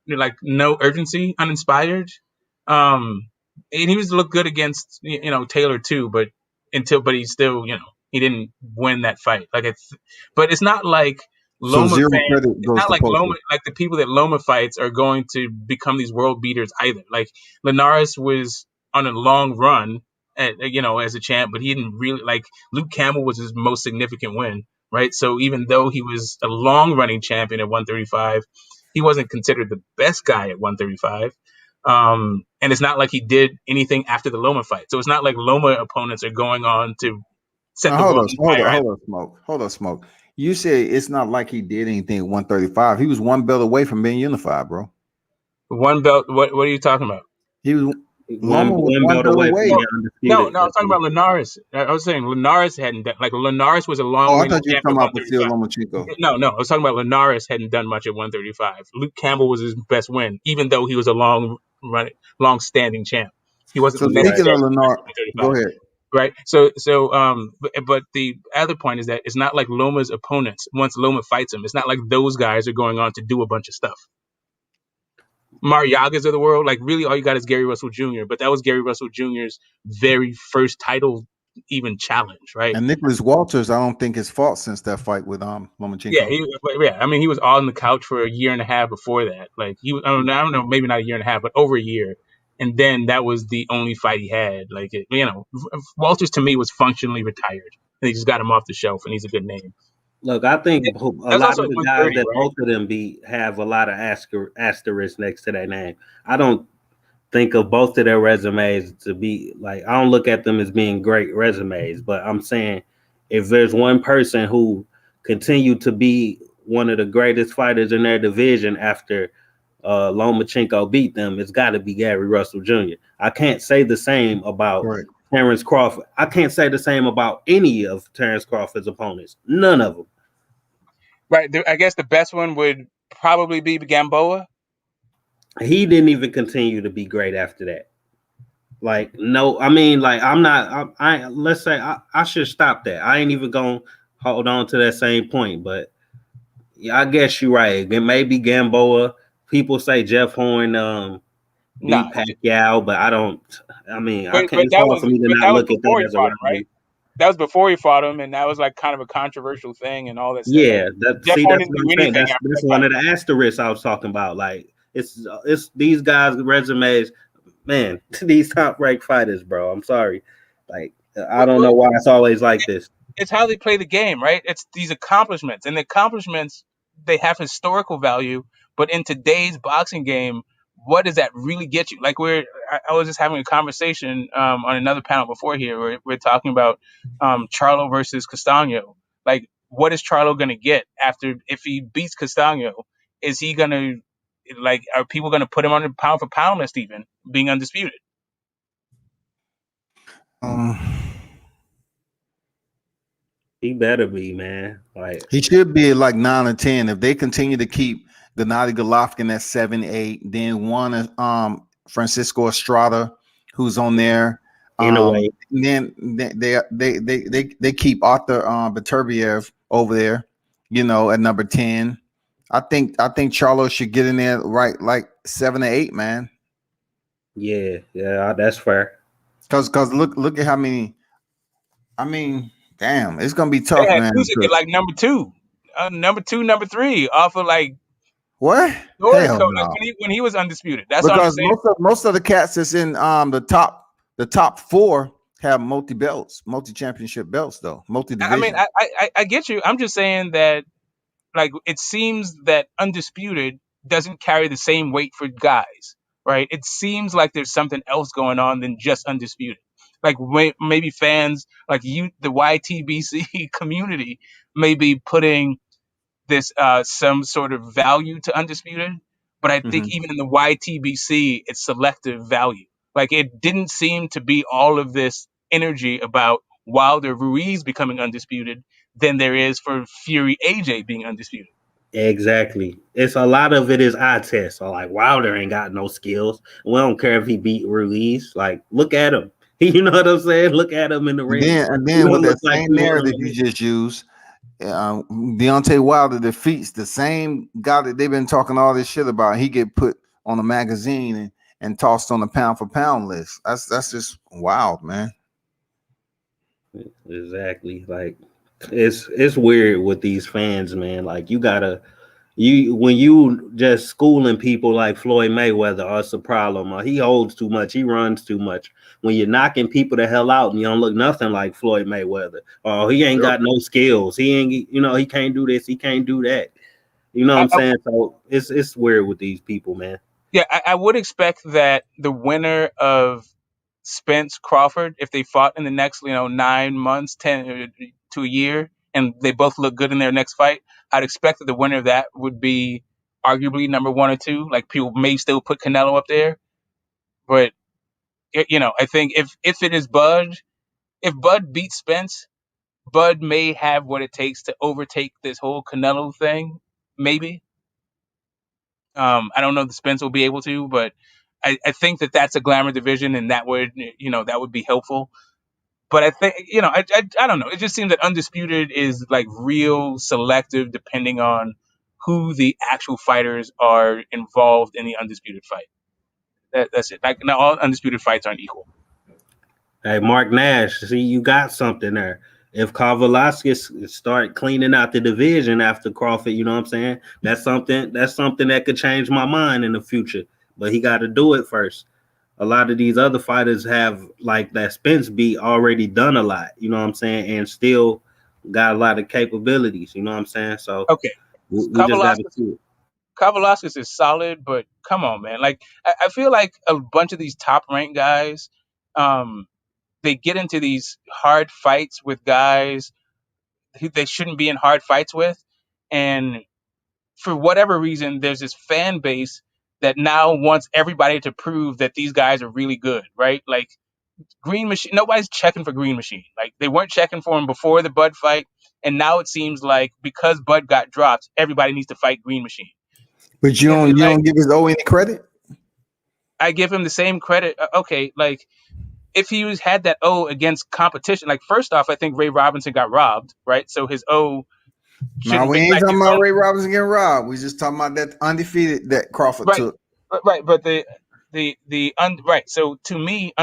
like no urgency, uninspired. And he was look good against Taylor too, but he still he didn't win that fight. But it's not like Loma so zero fans. credit It's goes not to like Postal. Loma, like the people that Loma fights are going to become these world beaters either. Like Linares was on a long run as a champ, but he didn't really Luke Campbell was his most significant win, right? So even though he was a long running champion at 135, he wasn't considered the best guy at 135. And it's not like he did anything after the Loma fight. So it's not like Loma opponents are going on to set the world on fire. Hold on, Smoke. You say it's not like he did anything at 135. He was one belt away from being unified, bro. One belt. What are you talking about? He was one belt away. No, I was talking about Linares. I was saying Linares hadn't done Linares was a long. Oh, I thought you were talking about Vasily Lomachenko. No, I was talking about Linares hadn't done much at 135. Luke Campbell was his best win, even though he was a long standing champ. He wasn't. So speaking of Linares, go ahead. right? But the other point is that it's not like Loma's opponents. Once Loma fights him, it's not like those guys are going on to do a bunch of stuff. Mariagas of the world, like really, all you got is Gary Russell Jr. But that was Gary Russell Jr.'s very first title even challenge, right? And Nicholas Walters, I don't think has fought since that fight with Yeah, Lomachenko. I mean, he was on the couch for a year and a half before that. Like he was, I don't know, maybe not a year and a half, but over a year. And then that was the only fight he had. Like, Walters to me was functionally retired. And they just got him off the shelf, and he's a good name. Look, I think a That's lot also of the at guys 130, that right? both of them beat have a lot of asterisks next to their name. I don't think of both of their resumes to be like, I don't look at them as being great resumes, but I'm saying if there's one person who continued to be one of the greatest fighters in their division after Lomachenko beat them, it's got to be Gary Russell Jr. I can't say the same about Right. Terrence Crawford. I can't say the same about any of Terrence Crawford's opponents. None of them. Right. I guess the best one would probably be Gamboa. He didn't even continue to be great after that. Like, no, I mean, like, I'm not, let's say I should stop that. I ain't even gonna hold on to that same point, but yeah, I guess you're right. Maybe Gamboa. People say Jeff Horn Nah, beat Pacquiao, but I can't, it's that hard was for me to but not that was look at before that he as a fought him, rivalry. right? That was before he fought him, and that was like kind of a controversial thing and all that stuff. Yeah, Jeff that's Horn what didn't I'm do saying. anything after That's that one fight. of the asterisks I was talking about. Like, it's these guys' resumes, man. These top ranked fighters, bro. I'm sorry, like, I don't know why it's always like this. It's how they play the game, right? It's these accomplishments, and the accomplishments, they have historical value, but in today's boxing game, what does that really get you? Like I was just having a conversation on another panel before here where we're talking about Charlo versus Castano. Like, what is Charlo gonna get after if he beats Castano? Is he gonna are people gonna put him on the pound for pound list even being undisputed? Um, He better be, man. Like, he should be at like 9 or 10 if they continue to keep Gennady Golovkin at 7, 8. Then one is Francisco Estrada, who's on there. in a way, Then they keep Arthur Beterbiev over there, at number 10. I think Charlo should get in there right like 7 or 8, man. yeah, that's fair. Cause look at how many. I mean, damn, it's gonna be tough, They had man. Usyk at like number two, number three, off of like What? Jordan Hell code, like no. when he was undisputed. That's what I'm Because just saying. most of the cats that's in the top 4 have multi championship belts though, multi I mean, division. I get you. I'm just saying that like it seems that undisputed doesn't carry the same weight for guys, right? It seems like there's something else going on than just undisputed. Like maybe fans like you, the YTBC community, may be putting this some sort of value to undisputed, but I think even in the YTBC, it's selective value. Like it didn't seem to be all of this energy about Wilder Ruiz becoming undisputed than there is for Fury AJ being undisputed. Exactly. It's a lot of it is eye test. So like Wilder ain't got no skills. We don't care if he beat Ruiz. Like, look at him. You know what I'm saying? Look at him in the ring. And He then don't with look that like same he narrative wanna- you just used, Deontay Wilder defeats the same guy that they've been talking all this shit about. He get put on a magazine and tossed on the pound for pound list. That's just wild, man. Exactly. Like, it's weird with these fans, man. Like, when you just schooling people like Floyd Mayweather, oh, it's a problem. He holds too much. He runs too much. When you're knocking people the hell out and you don't look nothing like Floyd Mayweather, oh, he ain't got no skills. He ain't, he can't do this. He can't do that. You know what I'm saying? So it's weird with these people, man. Yeah, I would expect that the winner of Spence Crawford, if they fought in the next 9 months, 10 to a year, and they both look good in their next fight, I'd expect that the winner of that would be arguably number 1 or 2. Like people may still put Canelo up there, but I think if it is Bud, if Bud beats Spence, Bud may have what it takes to overtake this whole Canelo thing. Maybe. I don't know if Spence will be able to, but I think that that's a glamour division, and that would be helpful. But I think, I don't know. It just seems that Undisputed is like real selective depending on who the actual fighters are involved in the Undisputed fight. That's it. Like, not all Undisputed fights aren't equal. Hey, Mark Nash, see, you got something there. If Kavalauskas start cleaning out the division after Crawford, you know what I'm saying? That's something that could change my mind in the future. But he got to do it first. A lot of these other fighters have, like that Spence beat, already done a lot, you know what I'm saying? And still got a lot of capabilities, you know what I'm saying? So Okay. we just got to see it. Kavalauskas is solid, but come on, man. Like, I feel like a bunch of these top ranked guys, they get into these hard fights with guys who they shouldn't be in hard fights with. And for whatever reason, there's this fan base that now wants everybody to prove that these guys are really good, right? Like, Green Machine, nobody's checking for Green Machine. Like, they weren't checking for him before the Bud fight. And now it seems like because Bud got dropped, everybody needs to fight Green Machine. But you don't give his O any credit? I give him the same credit. Okay, like, if he had that O against competition, like, first off, I think Ray Robinson got robbed, right? So his O No, we ain't talking about Ray Robinson getting robbed. We just talking about that undefeated that Crawford took. Right, but right. So to me,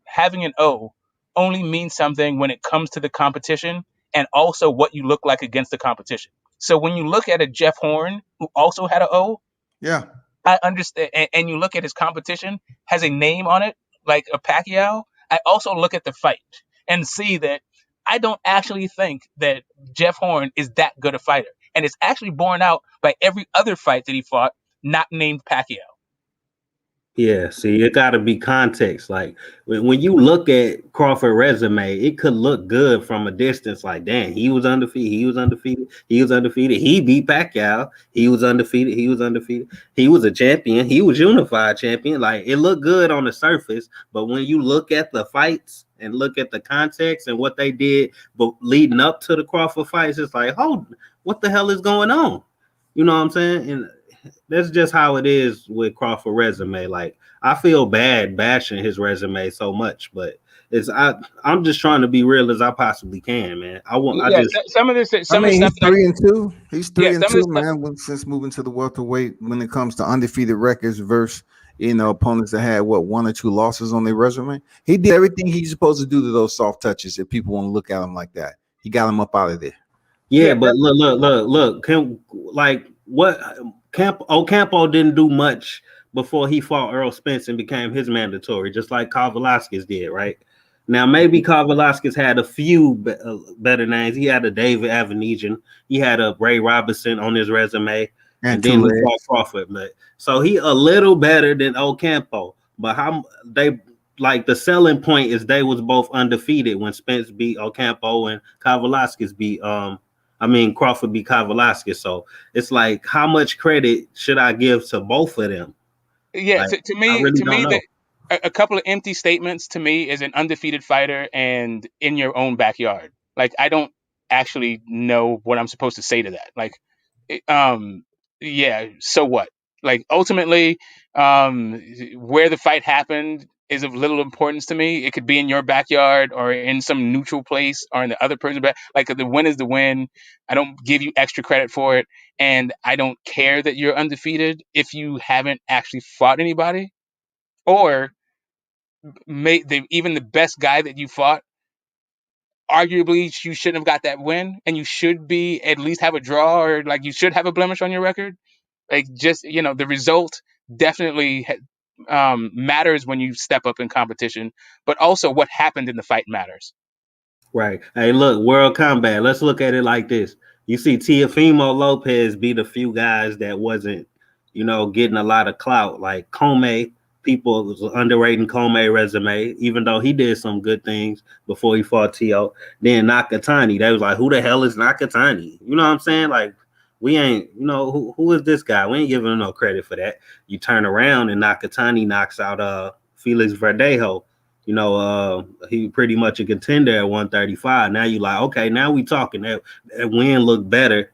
having an O only means something when it comes to the competition and also what you look like against the competition. So when you look at a Jeff Horn who also had an O, yeah, I understand, and you look at his competition has a name on it, like a Pacquiao. I also look at the fight and see that I don't actually think that Jeff Horn is that good a fighter, and it's actually borne out by every other fight that he fought, not named Pacquiao. Yeah, see, it got to be context. Like when you look at Crawford's resume, it could look good from a distance. Like, damn, he was undefeated. He was undefeated. He was undefeated. He beat Pacquiao. He was undefeated. He was undefeated. He was a champion. He was unified champion. Like, it looked good on the surface, but when you look at the fights and look at the context and what they did, but leading up to the Crawford fights, it's like, oh, what the hell is going on? You know what I'm saying? And that's just how it is with Crawford resume. Like, I feel bad bashing his resume so much, but I'm just trying to be real as I possibly can, man. Some of this. He's 3-2. He's 3-2, man. Since moving to the welterweight, when it comes to undefeated records versus opponents that had one or two losses on their resume, he did everything he's supposed to do to those soft touches. If people want to look at him like that, he got him up out of there. Yeah, but look. Ocampo didn't do much before he fought Earl Spence and became his mandatory, just like Kavalauskas did, right? Now, maybe Kavalauskas had a few better names. He had a David Avenesian. He had a Ray Robinson on his resume. And then he fought Crawford. So he a little better than Ocampo. But the selling point is they was both undefeated when Spence beat Ocampo and Kavalauskas beat Crawford beat Kavalauskas. So it's like, how much credit should I give to both of them? Yeah, to me, a couple of empty statements to me is an undefeated fighter and in your own backyard. Like, I don't actually know what I'm supposed to say to that. Like, yeah, so what? Like, ultimately, where the fight happened is of little importance to me. It could be in your backyard or in some neutral place or in the other person's back. Like, the win is the win. I don't give you extra credit for it. And I don't care that you're undefeated if you haven't actually fought anybody, or even the best guy that you fought. Arguably, you shouldn't have got that win, and you should be at least have a draw, or like you should have a blemish on your record. Like, just the result definitely matters when you step up in competition, but also what happened in the fight matters. Right. Hey, look, World Combat. Let's look at it like this. You see, Teofimo Lopez beat a few guys that wasn't, getting a lot of clout. Like Comey, people was underrating Comey resume, even though he did some good things before he fought Teo. Then Nakatani, they was like, who the hell is Nakatani? You know what I'm saying? Like, we ain't, who is this guy? We ain't giving him no credit for that. You turn around and Nakatani knocks out Felix Verdejo. He pretty much a contender at 135. Now you like, okay, now we talking. That win looked better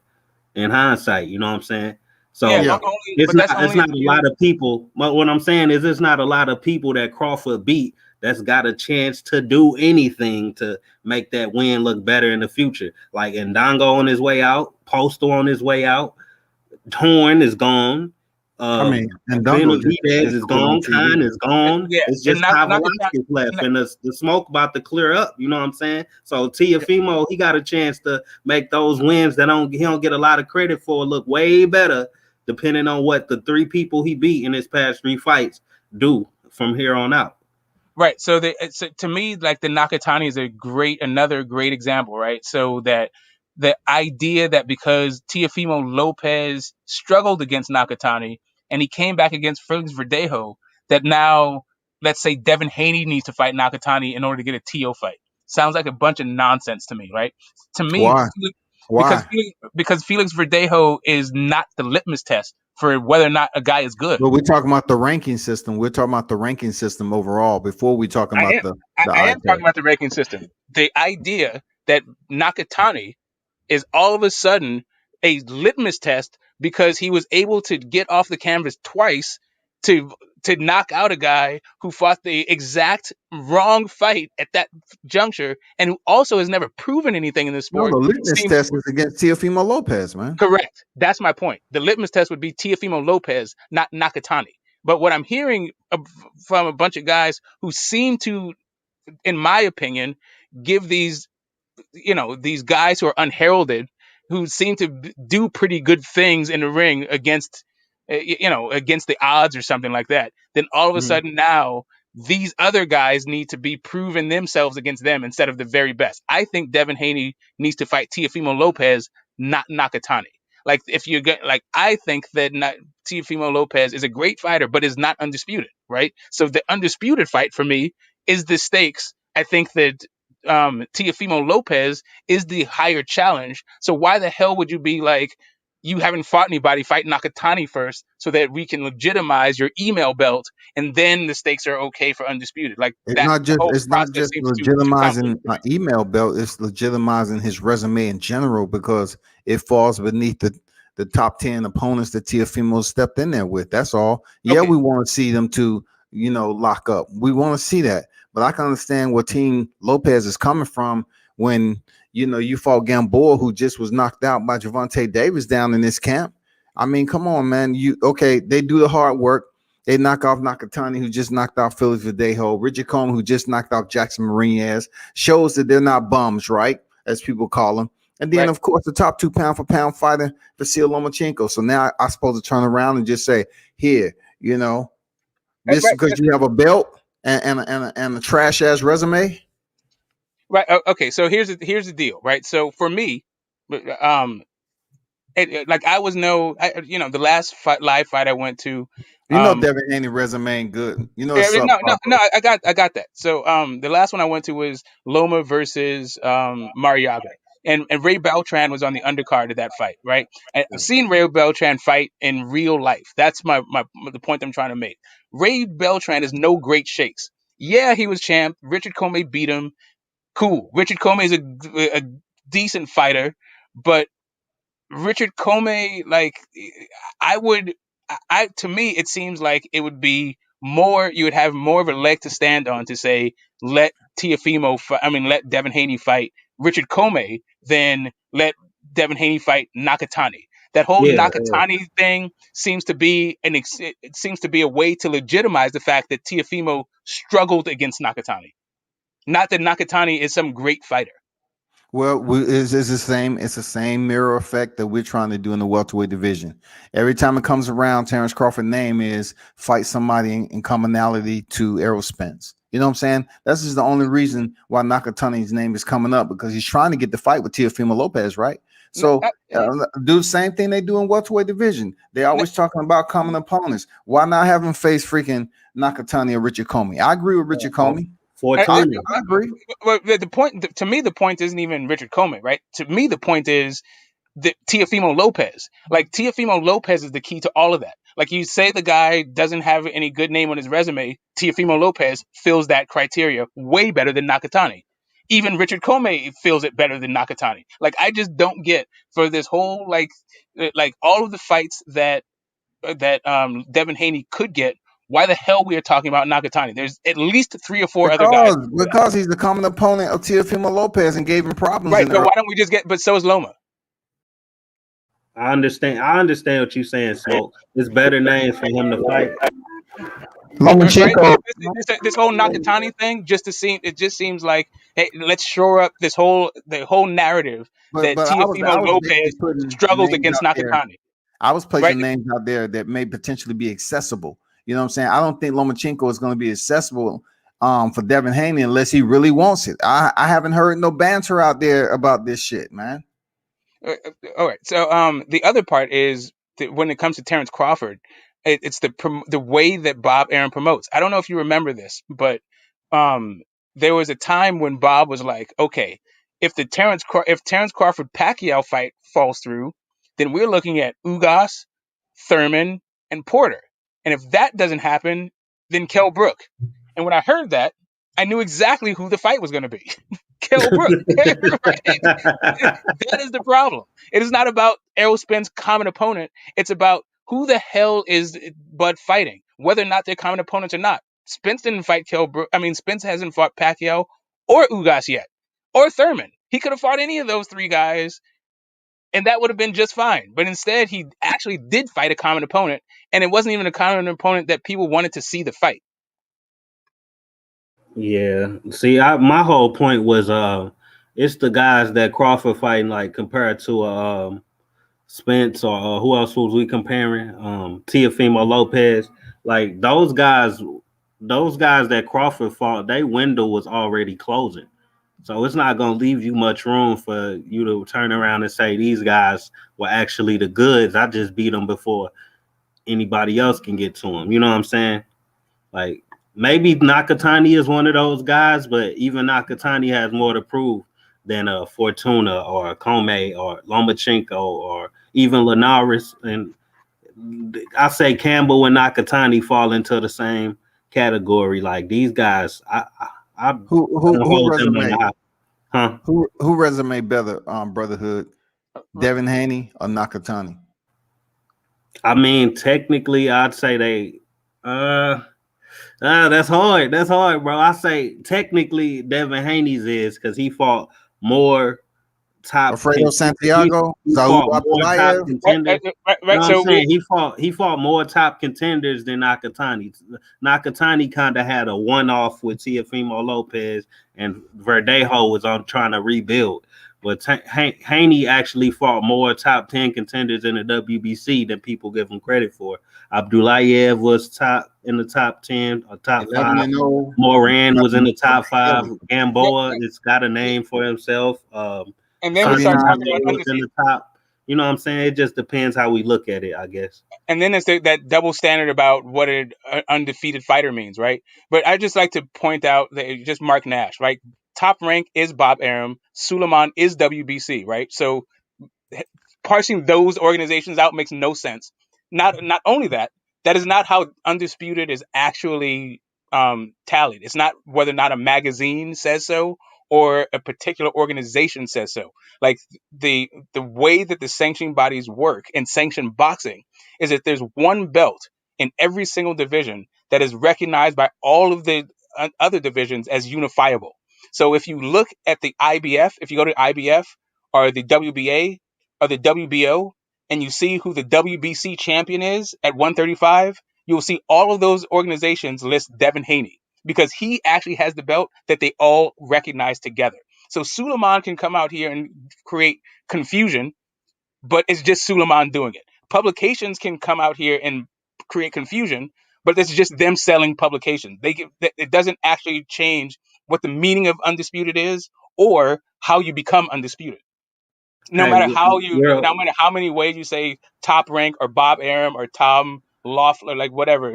in hindsight. You know what I'm saying? So it's not a lot of people. But what I'm saying is, it's not a lot of people that Crawford beat that's got a chance to do anything to make that win look better in the future. Like Ndongo on his way out, Postal on his way out, Horn is gone. I mean, and Dungo Benavidez is been on gone. TV. Khan is gone. Yeah, It's and just Kavalasky left, and the smoke about to clear up. You know what I'm saying? So Tiafimo, he got a chance to make those wins that he don't get a lot of credit for look way better, depending on what the 3 people he beat in his past 3 fights do from here on out. Right. So to me, like the Nakatani is another great example, right? So that the idea that because Teofimo Lopez struggled against Nakatani and he came back against Felix Verdejo, that now, let's say Devin Haney needs to fight Nakatani in order to get a TO fight. Sounds like a bunch of nonsense to me, right? To me, Why? Because Felix Verdejo is not the litmus test for whether or not a guy is good. But we're talking about the ranking system. We're talking about the ranking system overall before we talking about I am talking about the ranking system. The idea that Nakatani is all of a sudden a litmus test because he was able to get off the canvas twice to knock out a guy who fought the exact wrong fight at that juncture and who also has never proven anything in this sport. No, the litmus test is against Teofimo Lopez, man. Correct. That's my point. The litmus test would be Teofimo Lopez, not Nakatani. But what I'm hearing from a bunch of guys who seem to, in my opinion, give these guys who are unheralded, who seem to do pretty good things in the ring against the odds or something like that, then all of a sudden now these other guys need to be proving themselves against them instead of the very best. I think Devin Haney needs to fight Teofimo Lopez, not Nakatani. Like I think that Teofimo Lopez is a great fighter, but is not undisputed, right? So the undisputed fight for me is the stakes. I think that Teofimo Lopez is the higher challenge. So why the hell would you be like, you haven't fought anybody, fight Nakatani first so that we can legitimize your email belt and then the stakes are okay for undisputed. Like it's not just too legitimizing my email belt, it's legitimizing his resume in general because it falls beneath the top 10 opponents that Teofimo stepped in there with. That's all. Yeah, we want to see them to, lock up. We want to see that. But I can understand where Team Lopez is coming from when you fought Gamboa, who just was knocked out by Gervonta Davis down in this camp. I mean, come on, man. They do the hard work. They knock off Nakatani, who just knocked out Felix Verdejo. Richard Coleman, who just knocked out Jackson Marinez. Shows that they're not bums, right? As people call them. And then, of course, the top 2 pound-for-pound fighter, Vasil Lomachenko. So now I'm supposed to turn around and just say, here, this because you have a belt and a trash-ass resume? Right. Okay. So here's the deal, right? So for me, like I was the last live fight I went to. Devin Haney resume ain't good. No, I got that. So the last one I went to was Loma versus Mariaga. And Ray Beltran was on the undercard of that fight, right? And I've seen Ray Beltran fight in real life. That's the point I'm trying to make. Ray Beltran is no great shakes. Yeah, he was champ. Richard Comey beat him. Cool. Richard Comey is a decent fighter, but Richard Comey, to me, it seems like it would be more, you would have more of a leg to stand on to say, let Devin Haney fight Richard Comey than let Devin Haney fight Nakatani. That whole Nakatani thing seems to be it seems to be a way to legitimize the fact that Teofimo struggled against Nakatani. Not that Nakatani is some great fighter. Well, it's the same. It's the same mirror effect that we're trying to do in the welterweight division. Every time it comes around, Terrence Crawford's name is fight somebody in commonality to Errol Spence. You know what I'm saying? That's just the only reason why Nakatani's name is coming up, because he's trying to get the fight with Teofimo Lopez, right? So do the same thing they do in welterweight division. They always talking about common opponents. Why not have him face freaking Nakatani or Richard Comey? I agree with Richard Comey. I agree. Well, the point isn't even Richard Comey, right? To me, the point is the Teofimo Lopez. Like, Teofimo Lopez is the key to all of that. Like, you say the guy doesn't have any good name on his resume. Teofimo Lopez fills that criteria way better than Nakatani. Even Richard Comey fills it better than Nakatani. Like, I just don't get for this whole like all of the fights that Devin Haney could get. why the hell we are talking about Nakatani. There's at least 3 or 4 other guys. Because he's the common opponent of Teofimo Lopez and gave him problems. Right, but why don't we just get? But so is Loma. I understand what you're saying, Smoke. It's better names for him to fight. Lomachenko. Right? This whole Nakatani thing it just seems like, hey, let's shore up the whole narrative that I was Teofimo Lopez putting struggles names against out there. Nakatani. I was placing Right? names out there that may potentially be accessible. You know what I'm saying? I don't think Lomachenko is going to be accessible for Devin Haney unless he really wants it. I haven't heard no banter out there about this shit, man. All right. So the other part is that when it comes to Terrence Crawford, it's the way that Bob Arum promotes. I don't know if you remember this, but there was a time when Bob was like, okay, if Terrence Crawford Pacquiao fight falls through, then we're looking at Ugas, Thurman, and Porter. And if that doesn't happen, then Kell Brook. And when I heard that, I knew exactly who the fight was going to be. Kell Brook. Right? That is the problem. It is not about Errol Spence' common opponent. It's about who the hell is Bud fighting, whether or not they're common opponents or not. Spence didn't fight Kell Brook. I mean, Spence hasn't fought Pacquiao or Ugas yet, or Thurman. He could have fought any of those 3 guys, and that would have been just fine. But instead, he actually did fight a common opponent, and it wasn't even a common opponent that people wanted to see the fight. Yeah. See, my whole point was it's the guys that Crawford fighting, like compared to Spence or who else was we comparing? Teofimo Lopez. Like those guys that Crawford fought, their window was already closing. So it's not gonna leave you much room for you to turn around and say these guys were actually the goods. I just beat them before anybody else can get to them. You know what I'm saying? Like maybe Nakatani is one of those guys, but even Nakatani has more to prove than Fortuna or Comey or Lomachenko or even Linares. And I say Campbell and Nakatani fall into the same category. Like these guys, Who resume better, Brotherhood? Devin Haney or Nakatani? I mean, technically, I'd say they. That's hard. That's hard, bro. I say technically Devin Haney's is because he fought more top. Alfredo Santiago, he fought more top contenders. Right. So he fought more top contenders than Nakatani. Nakatani kind of had a one-off with Teofimo Lopez, and Verdejo was on trying to rebuild. But Haney actually fought more top 10 contenders in the WBC than people give him credit for. Abdulayev was in the top 10 or top 5. Moran was in the top 5. Gamboa has got a name for himself. And then we start talking about in the top. You know what I'm saying? It just depends how we look at it, I guess. And then it's that double standard about what an undefeated fighter means, right? But I just like to point out that just Mark Nash, right? Top rank is Bob Arum. Suleiman is WBC, right? So parsing those organizations out makes no sense. Not only that is not how Undisputed is actually tallied. It's not whether or not a magazine says so or a particular organization says so. Like the way that the sanctioning bodies work in sanctioned boxing is that there's one belt in every single division that is recognized by all of the other divisions as unifiable. So if you look at the IBF, if you go to IBF or the WBA or the WBO, and you see who the WBC champion is at 135, you'll see all of those organizations list Devin Haney because he actually has the belt that they all recognize together. So Suleiman can come out here and create confusion, but it's just Suleiman doing it. Publications can come out here and create confusion, but it's just them selling publications. It doesn't actually change what the meaning of undisputed is or how you become undisputed. No matter how many ways you say Top Rank or Bob Arum or Tom Loeffler, like whatever,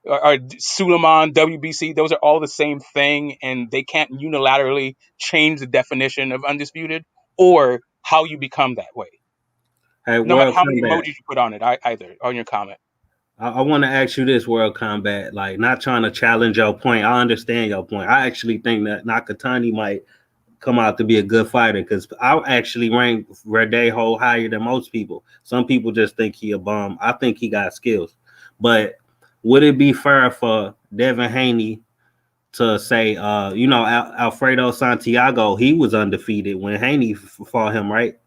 or Suleiman, WBC, those are all the same thing, and they can't unilaterally change the definition of undisputed or how you become that way. Hey, no matter how many emojis you put on it, either on your comment. I want to ask you this, World Combat, like not trying to challenge your point. I understand your point. I actually think that Nakatani might come out to be a good fighter because I actually rank Verdejo higher than most people. Some people just think he a bum. I think he got skills. But would it be fair for Devin Haney to say, Alfredo Santiago, he was undefeated when Haney fought him, right?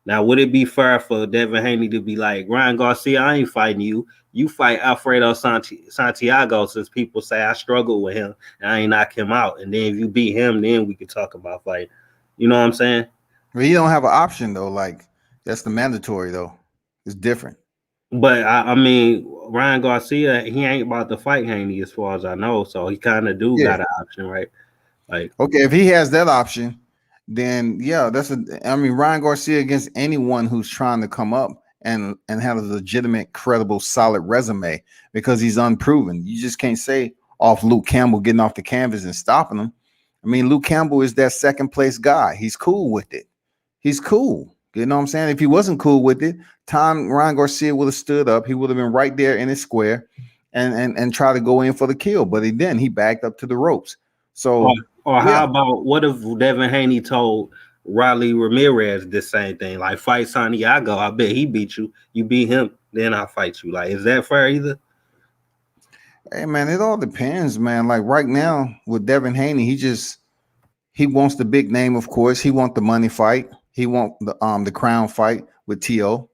Now, would it be fair for Devin Haney to be like, Ryan Garcia, I ain't fighting you. You fight Alfredo Santiago, since people say I struggle with him and I ain't knock him out. And then if you beat him, then we could talk about fight. You know what I'm saying? Well, you don't have an option though. Like that's the mandatory though. It's different. But I mean, Ryan Garcia, he ain't about to fight Haney as far as I know. So he kind of got an option, right? Like, okay, if he has that option, then yeah, Ryan Garcia against anyone who's trying to come up and have a legitimate, credible, solid resume, because he's unproven. You just can't say off Luke Campbell getting off the canvas and stopping him. I mean, Luke Campbell is that second place guy. He's cool with it. He's cool. You know what I'm saying? If he wasn't cool with it, Ryan Garcia would have stood up. He would have been right there in his square and try to go in for the kill, but he didn't. He backed up to the ropes. So, or how about what if Devin Haney told Riley Ramirez the same thing? Like, fight Santiago. I bet he beat you. You beat him, then I'll fight you. Like, is that fair either? Hey man, it all depends, man. Like right now with Devin Haney, he wants the big name, of course. He wants the money fight. He wants the crown fight with T.O.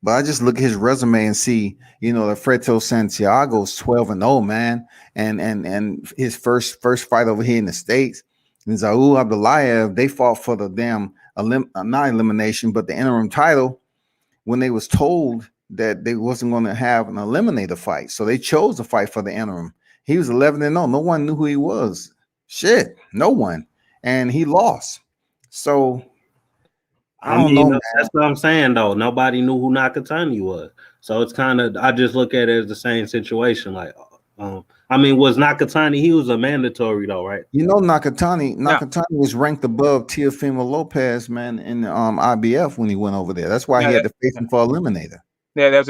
But I just look at his resume and see, Alfredo Santiago's 12-0, man. And his first fight over here in the States, and Zaul Abdullayev, they fought for the damn not elimination, but the interim title when they was told that they wasn't going to have an eliminator fight. So they chose to fight for the interim. He was 11-0. No one knew who he was. Shit, no one. And he lost. So I don't know, man. That's what I'm saying, though. Nobody knew who Nakatani was. So it's kind of, I just look at it as the same situation. Like, was Nakatani, he was a mandatory, though, right? Nakatani was ranked above Teofimo Lopez, man, in the IBF when he went over there. That's why he had to face him for eliminator. Yeah, that was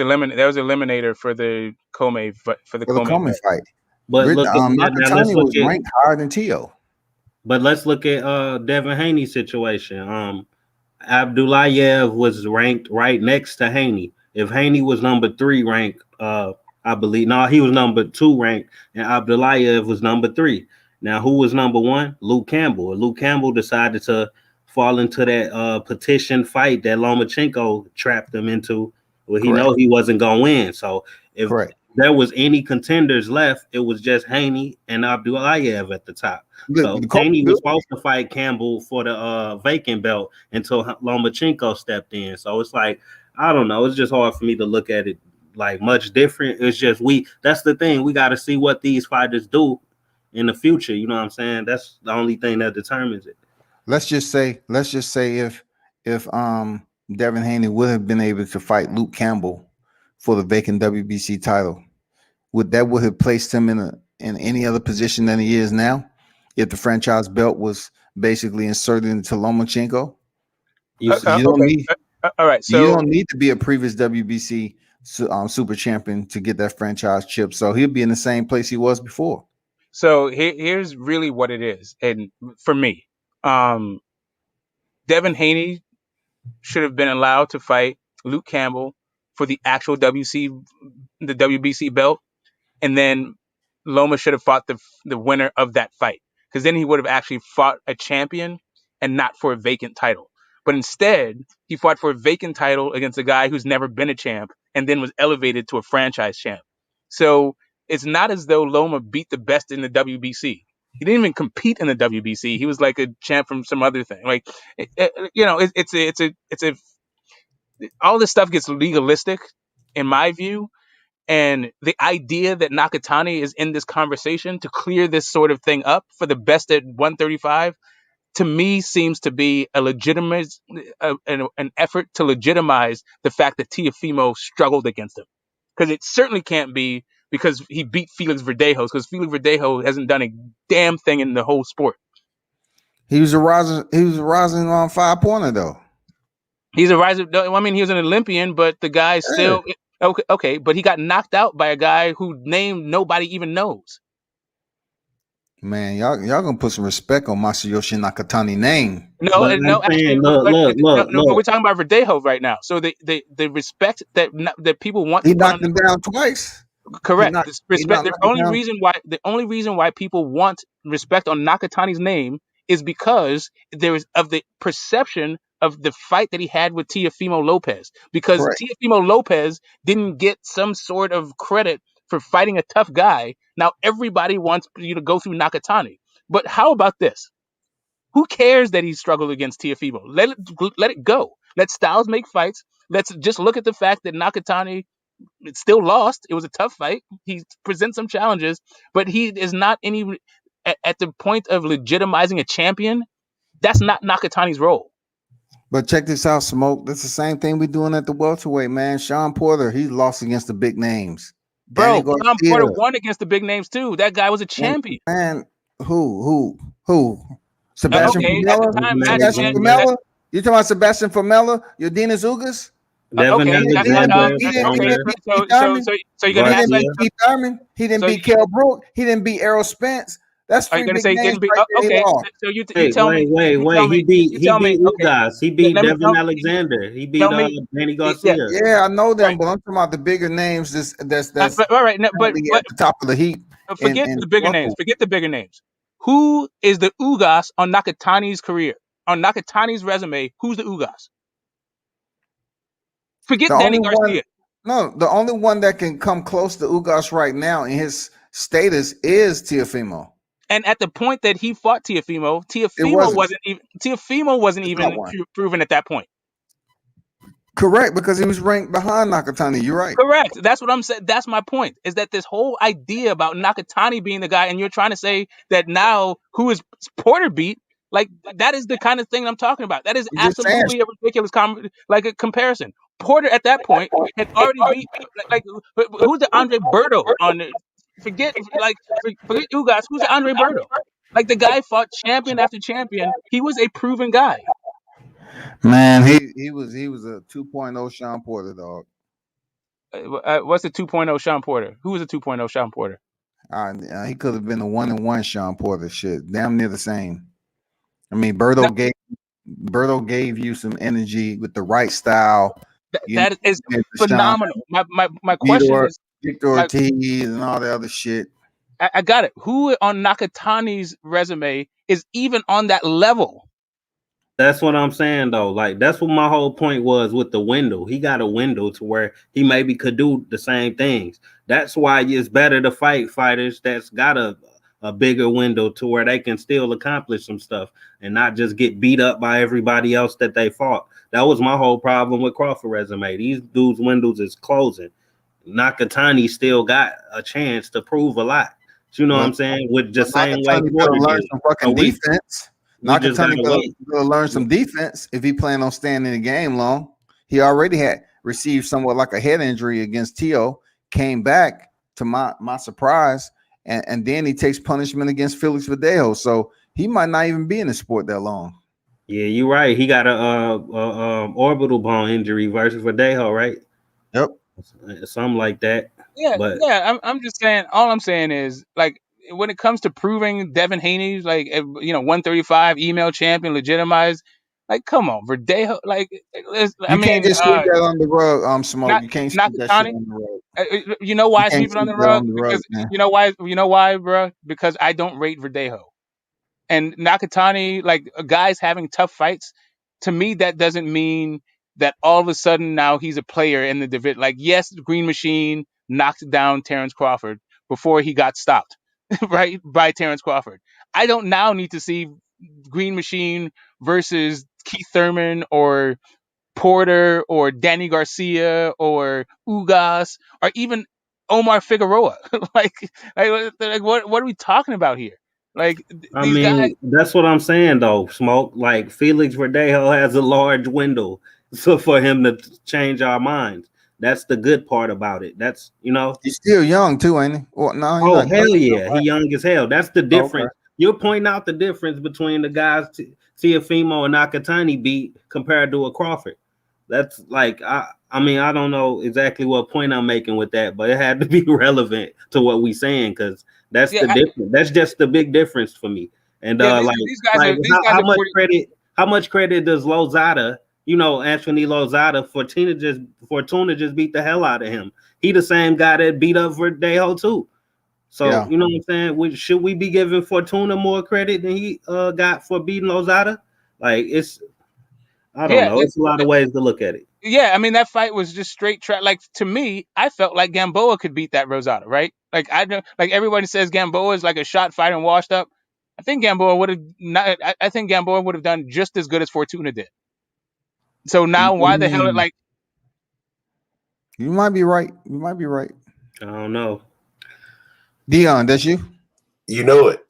eliminator for the Comey fight. But Nakatani was ranked higher than Tio. But let's look at Devin Haney's situation. Abdullayev was ranked right next to Haney. If Haney was number 3 ranked, I believe. No, he was number 2 ranked, and Abdullayev was number 3. Now, who was number 1? Luke Campbell. Luke Campbell decided to fall into that petition fight that Lomachenko trapped him into. Well, he know he wasn't gonna win. So if there was any contenders left, it was just Haney and Abdullayev at the top. So Haney was supposed to fight Campbell for the vacant belt until Lomachenko stepped in. So it's like, I don't know. It's just hard for me to look at it like much different. It's just that's the thing. We got to see what these fighters do in the future. You know what I'm saying? That's the only thing that determines it. Let's just say if Devin Haney would have been able to fight Luke Campbell for the vacant WBC title, would have placed him in any other position than he is now if the franchise belt was basically inserted into Lomachenko? You don't need all right, so you don't need to be a previous WBC super champion to get that franchise chip. So he'll be in the same place he was before. So here's really what it is. And for me, Devin Haney should have been allowed to fight Luke Campbell for the actual WBC belt. And then Loma should have fought the winner of that fight, because then he would have actually fought a champion and not for a vacant title. But instead, he fought for a vacant title against a guy who's never been a champ and then was elevated to a franchise champ. So it's not as though Loma beat the best in the WBC. He didn't even compete in the WBC. He was like a champ from some other thing. Like, all this stuff gets legalistic, in my view. And the idea that Nakatani is in this conversation to clear this sort of thing up for the best at 135, to me, seems to be a legitimate an effort to legitimize the fact that Teofimo struggled against him. Because it certainly can't be because he beat Felix Verdejo, because Felix Verdejo hasn't done a damn thing in the whole sport. He was a rising 5-pointer though. He's a rising. I mean, he was an Olympian, but the guy still okay. But he got knocked out by a guy whose name nobody even knows. Man, y'all gonna put some respect on Masayoshi Nakatani name. No, we're talking about Verdejo right now. So the respect that people want. He knocked him down twice. Correct. not, This he not respect. looking down. The only reason why people want respect on Nakatani's name is because there is of the perception of the fight that he had with Teofimo Lopez. Because Correct. Teofimo Lopez didn't get some sort of credit for fighting a tough guy. Now everybody wants you to go through Nakatani. But how about this? Who cares that he struggled against Teofimo? Let it go. Let Styles make fights. Let's just look at the fact that Nakatani still lost. It was a tough fight. He presents some challenges, but he is not any at the point of legitimizing a champion. That's not Nakatani's role. But check this out, Smoke. That's the same thing we're doing at the welterweight, man. Sean Porter, he lost against the big names. Danny Bro, Tom Garcia. Porter won against the big names too. That guy was a champion. Man, who? Sebastian Okay, at the Formella? time, Sebastian Formella? You talking about Sebastian Formella? Yordenis Ugas? Devin okay, that's Alexander, he didn't okay. beat So, Keith so, Thurman. so, so you're gonna He act didn't like beat Keith Thurman. He didn't So beat Kell Brook. He didn't beat Errol Spence. That's are you three gonna big say he names didn't beat? right there. He Okay, lost. so you Wait, tell me. He beat Okay, Ugas. He beat let me Devin Alexander. He beat tell me. Danny Yeah, Garcia. Yeah, I know them, right. but I'm talking about the bigger names. That's But all right, no, currently at the top of the heap. forget And the bigger names. Forget the bigger names. Who is the Ugas on Nakatani's career? On Nakatani's resume, who's the Ugas? Forget the Danny only one, Garcia. no, the only one that can come close to Ugas right now in his status is Teofimo. And at the point that he fought Teofimo, It wasn't. Teofimo wasn't It's not even one. proven at that point. Correct, because he was ranked behind Nakatani. You're right. Correct. That's what I'm saying. That's my point. Is that this whole idea about Nakatani being the guy, and you're trying to say that now who is Porter beat? Like that is the kind of thing I'm talking about. That is I'm just saying. absolutely a ridiculous a comparison. Porter at that point had already beat who's the Andre Berto on the, forget Ugas. Who's the Andre Berto? Like the guy fought champion after champion. He was a proven guy. Man, he was a 2.0 Sean Porter, dog. What's the 2.0 Sean Porter? Who was the 2.0 Sean Porter? He could have been a 1-1 Sean Porter. Shit, damn near the same. I mean, Berto gave you some energy with the right style. That is phenomenal. My question is Victor Ortiz and all the other shit. I got it. Who on Nakatani's resume is even on that level? That's what I'm saying though. Like that's what my whole point was with the window. He got a window to where he maybe could do the same things. That's why it's better to fight fighters that's got a bigger window to where they can still accomplish some stuff and not just get beat up by everybody else that they fought. That was my whole problem with Crawford resume. These dudes' windows is closing. Nakatani still got a chance to prove a lot. You know what I'm saying? With just same way Porter learn some fucking defense. Nakatani gonna learn some defense if he plan on staying in the game long. He already had received somewhat like a head injury against Tio, came back to my surprise, and then he takes punishment against Felix Verdejo. So he might not even be in the sport that long. Yeah, you're right. He got a orbital bone injury versus Verdejo, right? Yep, something like that. Yeah, but I'm just saying. All I'm saying is like, when it comes to proving Devin Haney's 135 email champion legitimized, like come on, Verdejo, I mean, can't just sweep that on the rug, Smoke. You can't sweep that shit on the rug. You know why I sweep it on the rug? Because you know why, bro? Because I don't rate Verdejo and Nakatani. Like guys having tough fights, to me that doesn't mean that all of a sudden now he's a player in the division. Like yes, Green Machine knocked down Terrence Crawford before he got stopped. Right, by Terrence Crawford. I don't now need to see Green Machine versus Keith Thurman or Porter or Danny Garcia or Ugas or even Omar Figueroa. like what are we talking about here? Like these guys. That's what I'm saying though, Smoke. Like Felix Verdejo has a large window so for him to change our minds. That's the good part about it. That's he's still young too, ain't he? Well, no, hell yeah, he young as hell. That's the difference. Okay. You're pointing out the difference between the guys Teofimo and Nakatani beat compared to a Crawford. That's like I don't know exactly what point I'm making with that, but it had to be relevant to what we saying because that's the difference. That's just the big difference for me. And how much credit does Lozada you know, Anthony Lozada, Fortuna just beat the hell out of him. He the same guy that beat up Verdejo too. So Yeah. you know what I'm saying? Should we be giving Fortuna more credit than he got for beating Lozada? Like I don't Yeah, know. It's a lot of ways to look at it. yeah. I mean, that fight was just straight track. Like to me, I felt like Gamboa could beat that Rosado, right? Like I know, like everybody says Gamboa is like a shot fighter and washed up. I think Gamboa would have not. I think Gamboa would have done just as good as Fortuna did. So now, why the hell? Like, You might be right. You might be right. I don't know. Dion, that's you? You know it.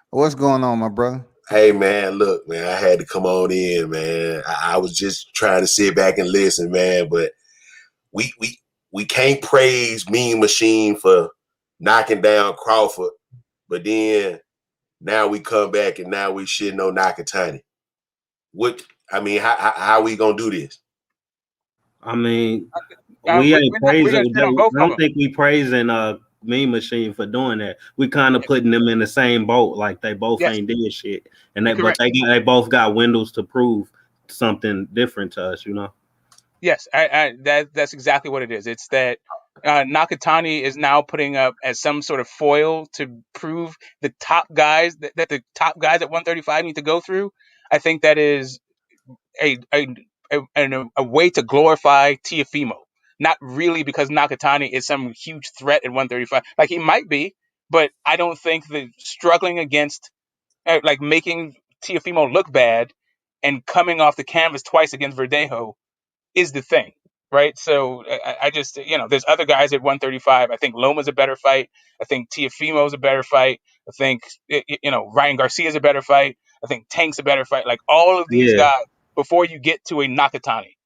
What's going on, my brother? Hey man, look, man, I had to come on in, man. I was just trying to sit back and listen, man, but we can't praise Mean Machine for knocking down Crawford, but then now we come back and now we shitting on Nakatani. How we gonna do this? I mean, we ain't we're praising. gonna shit on both I of don't them. think we praising Mean Machine for doing that. We kind of putting them in the same boat, like they both Yes. ain't did shit, and they Correct. but they both got windows to prove something different to us, you know. Yes, that's exactly what it is. It's that Nakatani is now putting up as some sort of foil to prove the top guys that the top guys at 135 need to go through. I think that is a way to glorify Tiafimo. Not really because Nakatani is some huge threat at 135. Like he might be, but I don't think that struggling against like making Tiafimo look bad and coming off the canvas twice against Verdejo is the thing, right? So I just, there's other guys at 135. I think Loma's a better fight. I think Tiafimo's a better fight. I think, Ryan Garcia's a better fight. I think Tank's a better fight. Like all of these Yeah. guys before you get to a Nakatani.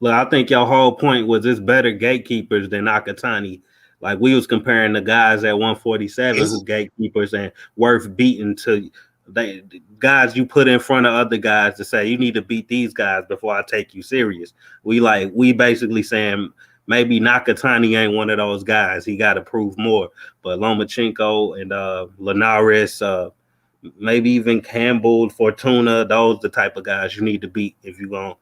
Look, I think your whole point was it's better gatekeepers than Nakatani. Like we was comparing the guys at 147 who gatekeepers and worth beating to the guys you put in front of other guys to say you need to beat these guys before I take you serious. We basically saying maybe Nakatani ain't one of those guys. He got to prove more. But Lomachenko and Linares, maybe even Campbell, Fortuna, those the type of guys you need to beat if you're going to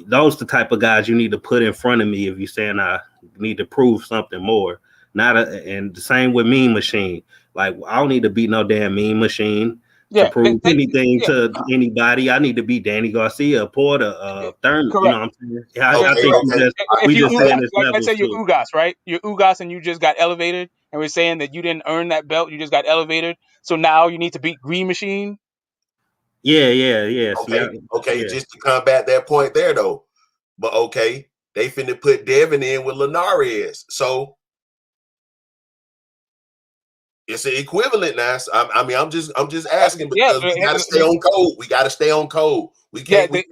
those the type of guys you need to put in front of me if you're saying I need to prove something more. And the same with Mean Machine. Like I don't need to beat no damn Mean Machine to prove anything to anybody. I need to beat Danny Garcia, Porter, Thurman. Correct. You know what I'm saying? I think we just saying this level. Let's say you're Ugas, right? You're Ugas and you just got elevated, and we're saying that you didn't earn that belt, you just got elevated. So now you need to beat Green Machine. Yeah. Okay, just to combat that point there though. But okay, they finna put Devin in with Linares. So it's an equivalent now. I'm just asking because we gotta stay on code. We gotta stay on code. We can't make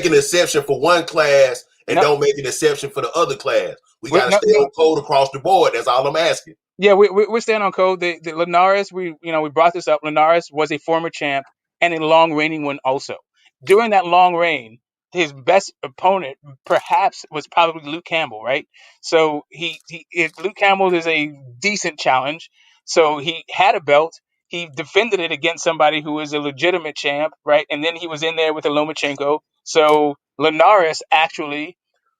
an exception for one class and don't make an exception for the other class. We gotta stay on code across the board. That's all I'm asking. Yeah, we're staying on code. The Linares, we brought this up. Linares was a former champ and a long reigning one also. During that long reign, his best opponent perhaps was probably Luke Campbell, right? So Luke Campbell is a decent challenge. So he had a belt. He defended it against somebody who is a legitimate champ, right? And then he was in there with a Lomachenko. So Linares actually,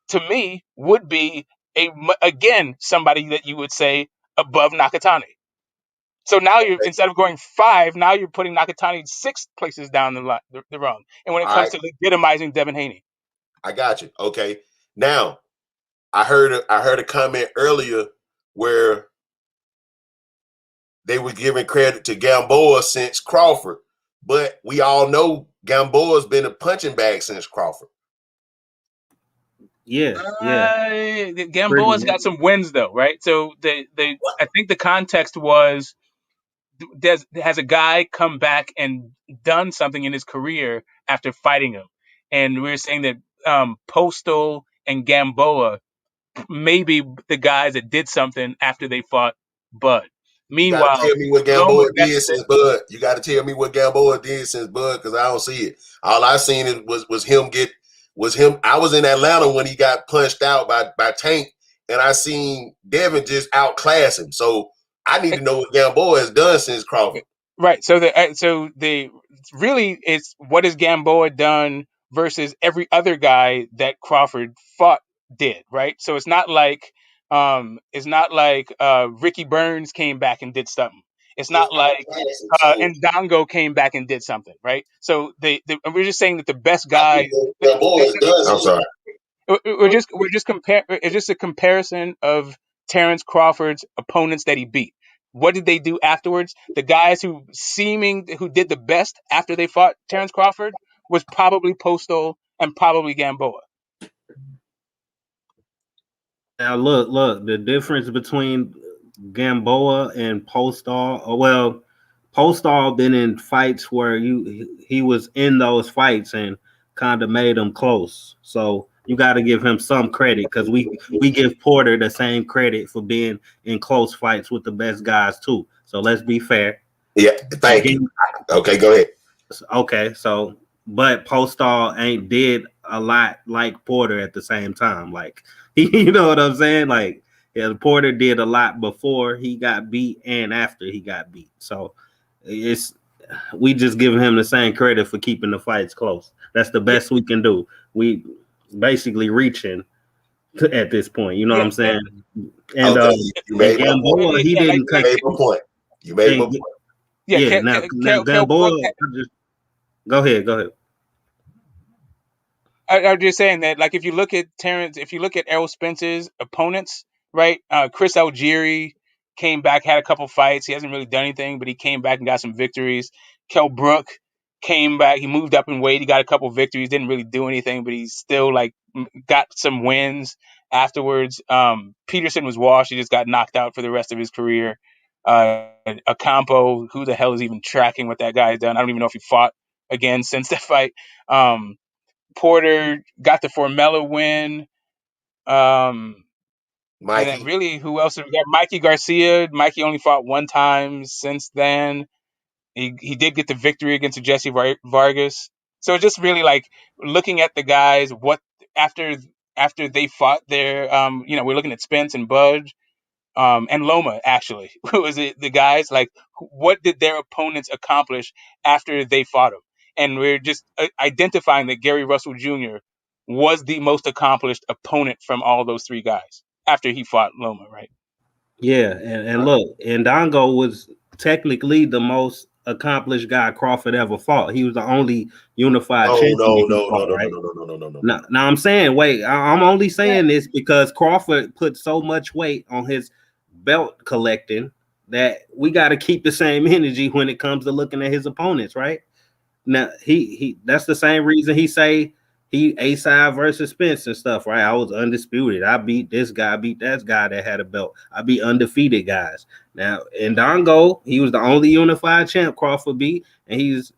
to me, would be again somebody that you would say above Nakatani. So now you're instead of going 5, now you're putting Nakatani 6 places down the rung. And when it comes to legitimizing Devin Haney, I got you. Okay. Now, I heard a comment earlier where they were giving credit to Gamboa since Crawford, but we all know Gamboa's been a punching bag since Crawford. Gamboa's got some wins though, right? So I think the context was has a guy come back and done something in his career after fighting him, and we're saying that Postal and Gamboa maybe the guys that did something after they fought Bud. Meanwhile, you gotta tell me what Gamboa did since Bud. You got to tell me what Gamboa did since Bud because I don't see it. All I seen was him. I was in Atlanta when he got punched out by Tank, and I seen Devin just outclass him. So I need to know what Gamboa has done since Crawford. Right. So the really, it's what has Gamboa done versus every other guy that Crawford fought did, right? So it's not like Ricky Burns came back and did something. It's not like Ndongo came back and did something, right? So we're just saying that the best guy. I'm sorry. We're just compare. It's just a comparison of Terrence Crawford's opponents that he beat. What did they do afterwards? The guys who did the best after they fought Terrence Crawford was probably Postal and probably Gamboa. Now look, the difference between Gamboa and Postal. Well, Postal been in fights where he was in those fights and kind of made them close. So you got to give him some credit because we give Porter the same credit for being in close fights with the best guys too. So let's be fair. Yeah, thank you. Okay, go ahead. Okay, so but Postal ain't did a lot like Porter at the same time. Like you know what I'm saying? Like yeah, Porter did a lot before he got beat and after he got beat. So we just giving him the same credit for keeping the fights close. That's the best we can do. We basically reaching at this point. You know what I'm saying? And you made Gamboa, he didn't. You made my point. You made my point. Yeah. Now Gamboa. Go ahead. I'm just saying that, like, if you look at Errol Spence's opponents, right? Chris Algieri came back, had a couple fights. He hasn't really done anything, but he came back and got some victories. Kell Brook came back. He moved up in weight. He got a couple victories. Didn't really do anything, but he still got some wins afterwards. Peterson was washed. He just got knocked out for the rest of his career. Ocampo, who the hell is even tracking what that guy has done? I don't even know if he fought again since that fight. Porter got the Formella win. And then really, who else have we got? Mikey Garcia. Mikey only fought one time since then. He did get the victory against Jesse Vargas. So it's just really like looking at the guys, what after they fought their we're looking at Spence and Budge. And Loma, actually, was it the guys? Like, what did their opponents accomplish after they fought him? And we're just identifying that Gary Russell Jr. was the most accomplished opponent from all those three guys after he fought Loma, right? Yeah, and look, Ndongo was technically the most accomplished guy Crawford ever fought. He was the only unified champion. No. Now I'm saying, wait, I'm only saying this because Crawford put so much weight on his belt collecting that we got to keep the same energy when it comes to looking at his opponents, right? Now he that's the same reason he say he A-side versus Spence and stuff, right? I was undisputed. I beat this guy, I beat that guy that had a belt. I beat undefeated guys. Now in Ndongo, he was the only unified champ Crawford beat, and he's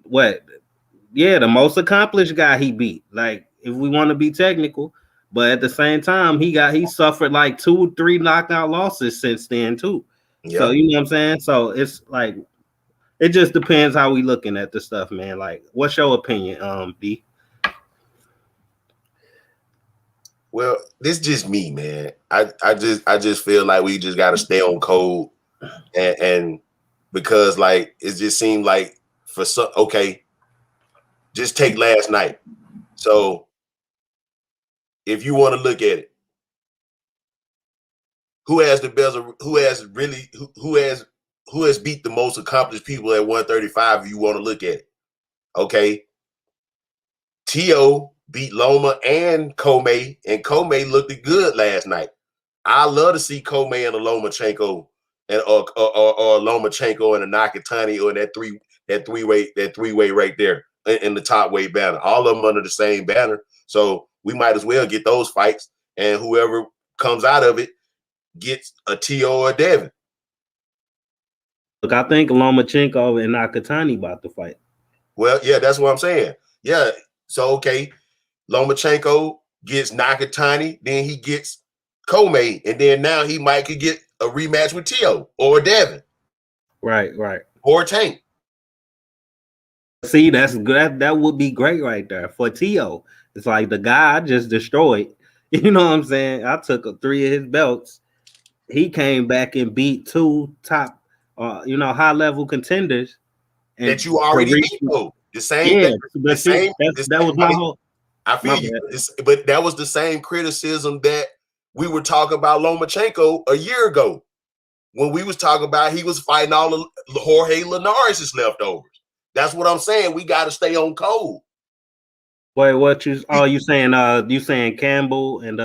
the most accomplished guy he beat. Like, if we want to be technical, but at the same time, he suffered like 2-3 knockout losses since then too. Yep. So you know what I'm saying? So it's like it just depends how we looking at the stuff, man. Like, what's your opinion, D? Well, this is just me, man. I just feel like we just gotta stay on code, and because like it just seemed like just take last night. So if you want to look at it, who has the best? Who has beat the most accomplished people at 135? If you want to look at it, okay. Tio beat Loma and Komei, and Komei looked good last night. I love to see Komei and a Lomachenko and or Lomachenko and a Nakatani or that three-way right there in the top weight banner. All of them under the same banner. So we might as well get those fights, and whoever comes out of it gets a Tio or a Devin. Look, I think Lomachenko and Nakatani about to fight. Well, yeah, that's what I'm saying. Yeah. So okay, Lomachenko gets Nakatani, then he gets Komei, and then now he could get a rematch with Tio or Devin. Right. Or Tank. See, that's good. That would be great right there for Tio. It's like the guy I just destroyed. You know what I'm saying? I took 3 of his belts. He came back and beat 2 top, high level contenders, And that you already Paris, equal. The same yeah, thing. but The see, same. that was my whole. I feel My you, bad. but that was the same criticism that we were talking about Lomachenko a year ago when we was talking about he was fighting all of Jorge Linares' leftovers. That's what I'm saying. We got to stay on code. Wait, what you? Oh, you saying Campbell and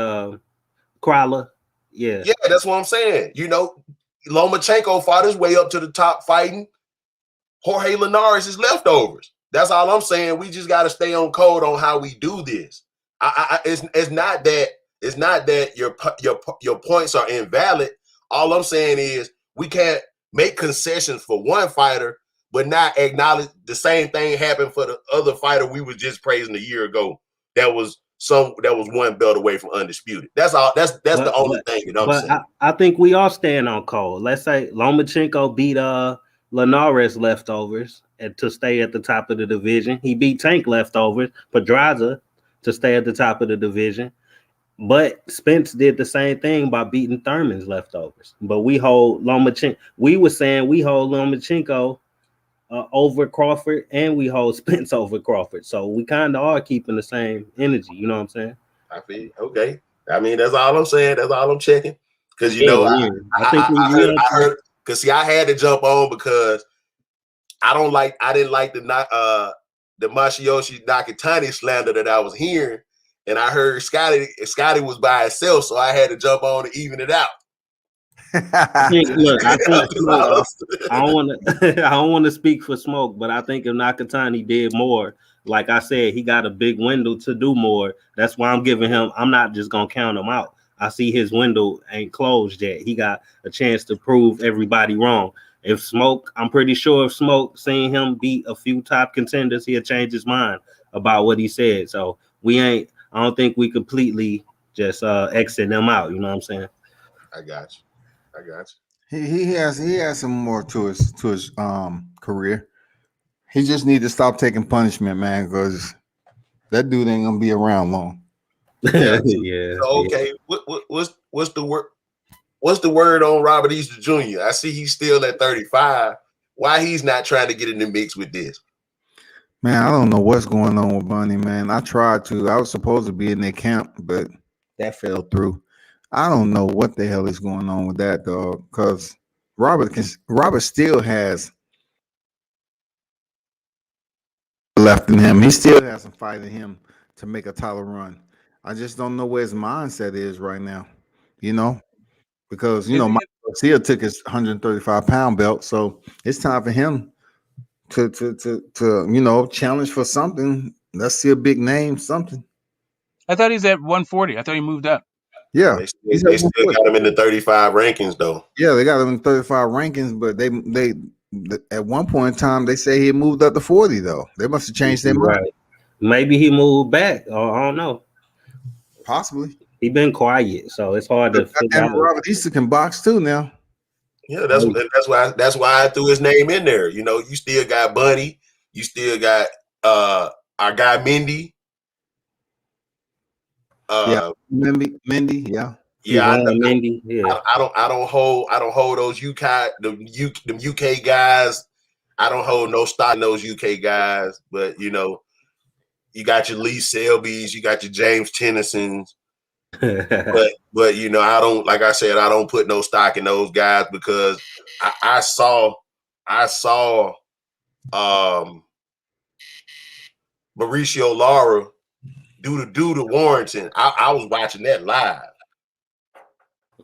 Crowler? Yeah. Yeah, that's what I'm saying. You know, Lomachenko fought his way up to the top fighting Jorge Linares' leftovers. That's all I'm saying. We just got to stay on code on how we do this. It's not that your points are invalid. All I'm saying is we can't make concessions for one fighter, but not acknowledge the same thing happened for the other fighter we were just praising a year ago. That was one belt away from undisputed. That's all. That's the only thing that I'm saying. I think we all stand on code. Let's say Lomachenko beat Linares leftovers and to stay at the top of the division. He beat Tank leftovers, Pedraza to stay at the top of the division. But Spence did the same thing by beating Thurman's leftovers. But we hold Lomachenko. We were saying we hold Lomachenko over Crawford, and we hold Spence over Crawford. So we kind of are keeping the same energy. You know what I'm saying? I feel okay. I mean, that's all I'm saying. That's all I'm checking. Because I I heard. Because see, I had to jump on because I didn't like the Masayoshi Nakatani slander that I was hearing, and I heard Scotty was by itself, so I had to jump on to even it out. I don't want to speak for Smoke, but I think if Nakatani did more, like I said, he got a big window to do more. That's why I'm giving him. I'm not just gonna count him out. I see his window ain't closed yet. He got a chance to prove everybody wrong. If Smoke, I'm pretty sure if Smoke seeing him beat a few top contenders, he'll change his mind about what he said. So I don't think we completely just exit them out. You know what I'm saying? I got you. He has some more to his career. He just need to stop taking punishment, man, because that dude ain't gonna be around long. Yeah. So, okay. What's the word? What's the word on Robert Easter Jr.? I see he's still at 35. Why he's not trying to get in the mix with this? Man, I don't know what's going on with Bunny, man. I tried to. I was supposed to be in their camp, but that fell through. I don't know what the hell is going on with that, dog. Because Robert still has left in him. He still has some fight in him to make a title run. I just don't know where his mindset is right now. You know, because Mike Garcia took his 135-pound belt, so it's time for him to challenge for something. Let's see a big name, something. I thought he's at 140. I thought he moved up. Yeah, they still got him in the 35 rankings though. Yeah, they got him in 35 rankings, but they at one point in time they say he moved up to 40 though. They must have changed their mind. Right. Maybe he moved back, or I don't know. Possibly. He been quiet, so it's hard to figure out. Robert Easter can box too now. Yeah, that's why I threw his name in there. You know, you still got Bunny, you still got our guy Mindy. Mindy, yeah. Yeah, I know. Mindy, yeah. I don't hold those them UK guys. I don't hold no stock in those UK guys, but you know, you got your Lee Selby's, you got your James Tennysons. but you know, I don't put no stock in those guys because I saw Mauricio Lara do the Warrington. I was watching that live.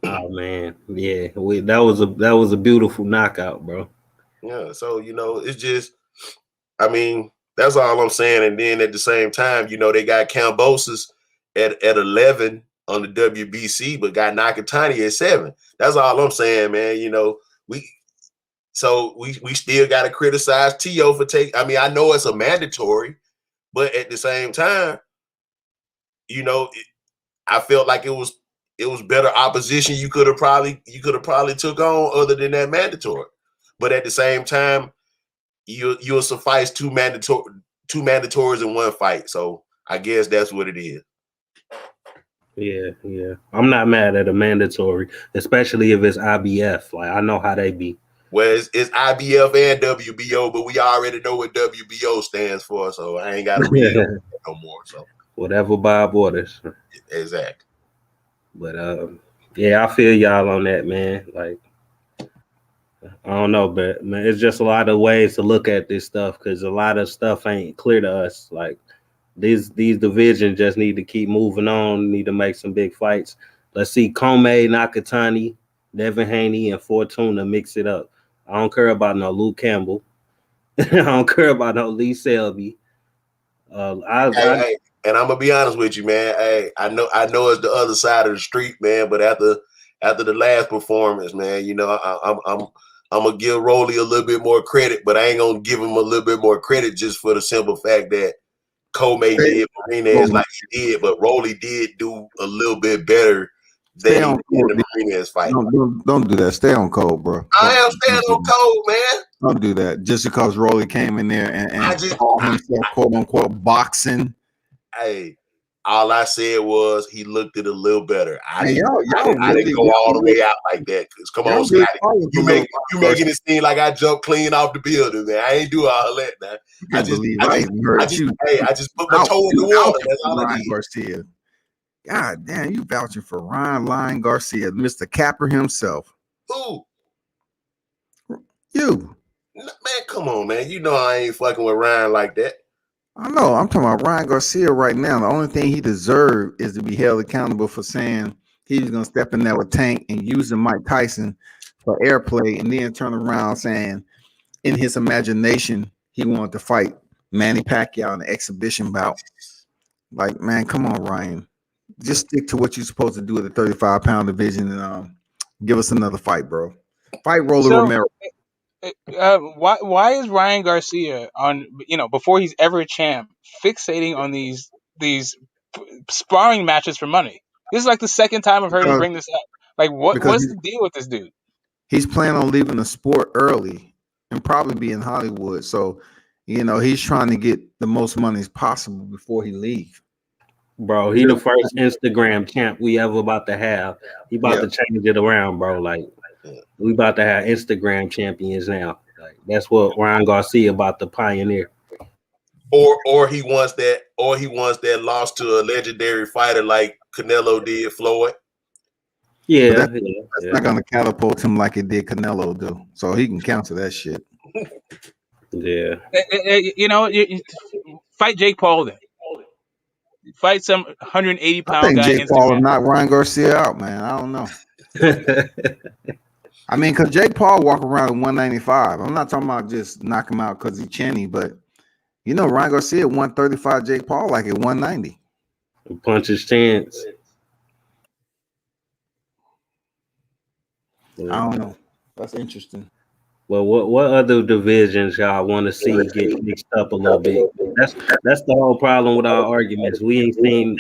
Oh man, yeah, that was a beautiful knockout, bro. Yeah, so you know, it's just, I mean, that's all I'm saying. And then at the same time, you know, they got Kambosos at 11 on the WBC, but got Nakatani at 7. That's all I'm saying, man. You know, we still got to criticize Tio for I mean, I know it's a mandatory, but at the same time, you know, I felt like it was better opposition you could have probably took on other than that mandatory. But at the same time, you'll suffice two mandatories in one fight. So I guess that's what it is. Yeah. I'm not mad at a mandatory, especially if it's IBF. Like I know how they be. Well, it's IBF and WBO, but we already know what WBO stands for, so I ain't got to read it no more. So whatever Bob orders. exactly. But yeah, I feel y'all on that, man. Like, I don't know, but man, it's just a lot of ways to look at this stuff because a lot of stuff ain't clear to us. Like these divisions just need to keep moving on. Need to make some big fights. Let's see Comey, Nakatani, Devin Haney, and Fortuna mix it up. I don't care about no Luke Campbell. I don't care about no Lee Selby. And I'm gonna be honest with you, man. Hey, I know it's the other side of the street, man. But after the last performance, man, you know, I'm gonna give Rolly a little bit more credit, but I ain't gonna give him a little bit more credit just for the simple fact that Comey did Martinez like he did, but Rolly did do a little bit better than he did in the Martinez fight. Don't do that. Stay on code, bro. I am staying on code, man. Don't do that. Just because Rolly came in there and called himself quote unquote boxing. Hey, all I said was he looked it a little better. I didn't go all the way out like that. Cause come on, Scotty, you making it seem like I jumped clean off the building, man. I ain't do all that, man. I just put my toe in the water. That's all I did. Garcia. God damn, you vouching for Ryan Garcia, Mr. Capper himself. Who? You. Man, come on, man. You know I ain't fucking with Ryan like that. I know. I'm talking about Ryan Garcia right now. The only thing he deserved is to be held accountable for saying he was going to step in there with Tank and using Mike Tyson for airplay and then turn around saying in his imagination he wanted to fight Manny Pacquiao in an exhibition bout. Like, man, come on, Ryan. Just stick to what you're supposed to do at the 35-pound division and give us another fight, bro. Fight Rolly Romero. Why is Ryan Garcia on, before he's ever a champ, fixating on these sparring matches for money? This is like the second time I've heard him bring this up. Like, what's the deal with this dude? He's planning on leaving the sport early and probably be in Hollywood. So, he's trying to get the most money as possible before he leaves. Bro, he the first Instagram champ we ever about to have. He about to change it around, bro. Like, we about to have Instagram champions now. Like, that's what Ryan Garcia about to pioneer. Or he wants that loss to a legendary fighter like Canelo did Floyd. Yeah, that's not gonna catapult him like it did Canelo do. So he can counter that shit. Yeah. Fight Jake Paul then. Fight some 180-pound I think guy. Jake Paul will knock Ryan Garcia out, man. I don't know. I mean, because Jake Paul walk around at 195. I'm not talking about just knock him out because he's chinny, but Ryan Garcia at 135, Jake Paul like at 190. Punch his chance. I don't know. That's interesting. Well, what other divisions y'all want to see get mixed up a little bit? That's the whole problem with our arguments. We ain't seen.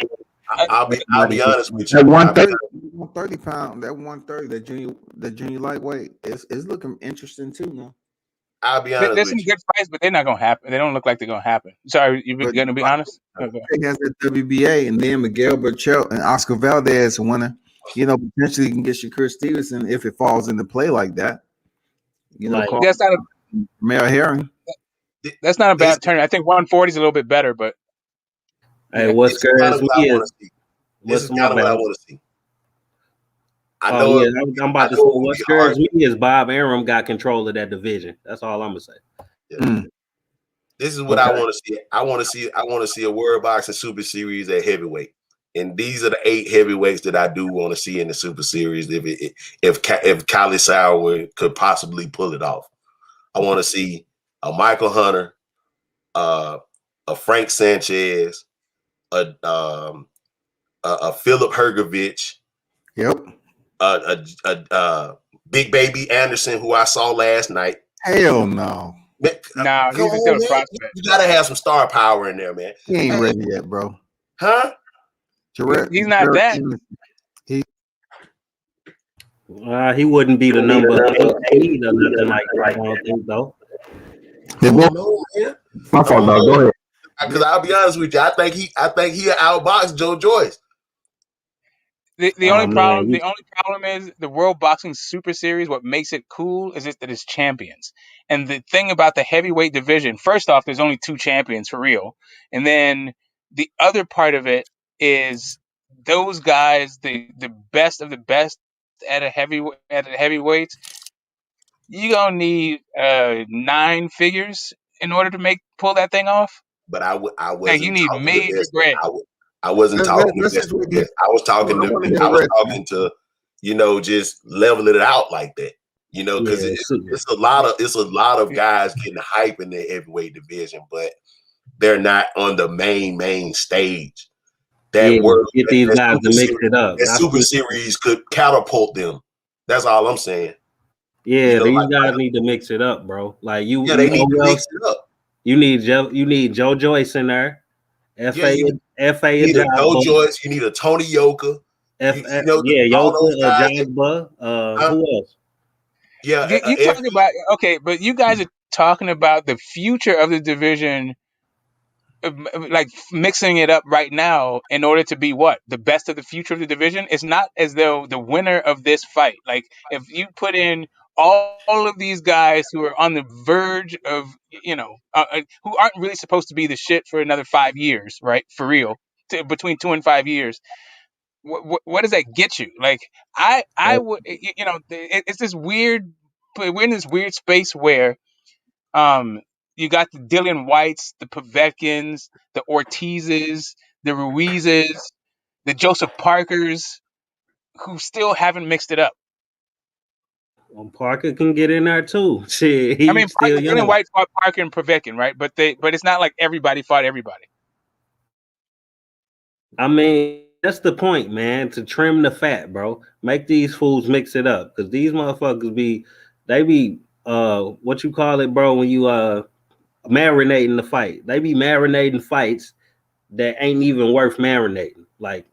I'll be honest with you. That 130 pound, that 130, that junior lightweight is looking interesting too now. I'll be honest. There's some good fights, but they're not gonna happen. They don't look like they're gonna happen. Sorry, you're gonna be honest. He has that WBA, and then Miguel Burchell and Oscar Valdez winner. Potentially can get Shakur Stevenson if it falls into play like that. That's not Mel Herring. That's not a bad turn. I think 140 is a little bit better, but hey, what scares me is this is kind of what I want to see. I'm about to say what scares me is Bob Arum got control of that division. That's all I'm gonna say. Yeah. This is what I want to see. I want to see a World Boxing Super Series at heavyweight. And these are the 8 heavyweights that I do want to see in the Super Series. If Kali Sauer could possibly pull it off, I want to see a Michael Hunter, a Frank Sanchez, a Philip Hergovich, a Big Baby Anderson, who I saw last night. Hell no. No, he's still a prospect. You gotta have some star power in there, man. He ain't ready yet, bro. Huh? He's not that. He wouldn't be the number 8 or nothing like that. I don't think though. My fault, dog. Go ahead. Because I'll be honest with you, I think he outboxed Joe Joyce. The Oh only man, problem is the World Boxing Super Series. What makes it cool is just that it's champions. And the thing about the heavyweight division, first off, there's only 2 champions for real. And then the other part of it is those guys, the best of the best at a heavyweight, you gonna need 9 figures in order to pull that thing off. But I Like you wasn't need talking the major best. bread. I wasn't talking the Let's best. just wait here. I was talking I to want to hear I was Rich, man. talking to just leveling it out like that. Because yeah, it's a lot of guys getting hype in the heavyweight division, but they're not on the main stage. That yeah. world, Get these that guys super to mix series, it up. that That's super series could catapult them. That's all I'm saying. yeah. These Like, guys need to mix it up, bro. Like you they need to know mix it up. you need Joe Joyce in there. Yeah, you FA need a Joe Ajagba. Joyce, you need a Tony Yoka, all Yoka, those guys. Ajagba. Who else? Yeah, You talking about okay, but you guys are talking about the future of the division, like mixing it up right now in order to be what the best of the future of the division. It's not as though the winner of this fight, like if you put in all of these guys who are on the verge of, who aren't really supposed to be the shit for another 5 years, right? For real, between 2 and 5 years. What does that get you? Like I would, it's this weird. We're in this weird space where you got the Dillian Whites, the Povetkins, the Ortizes, the Ruizes, the Joseph Parkers, who still haven't mixed it up. Parker can get in there too. Shit, I mean, he's still Dillian young. White fought Parker and Povetkin, right? But it's not like everybody fought everybody. I mean, that's the point, man. To trim the fat, bro. Make these fools mix it up, because these motherfuckers be what you call it, bro? When you marinating the fight, they be marinating fights that ain't even worth marinating. Like,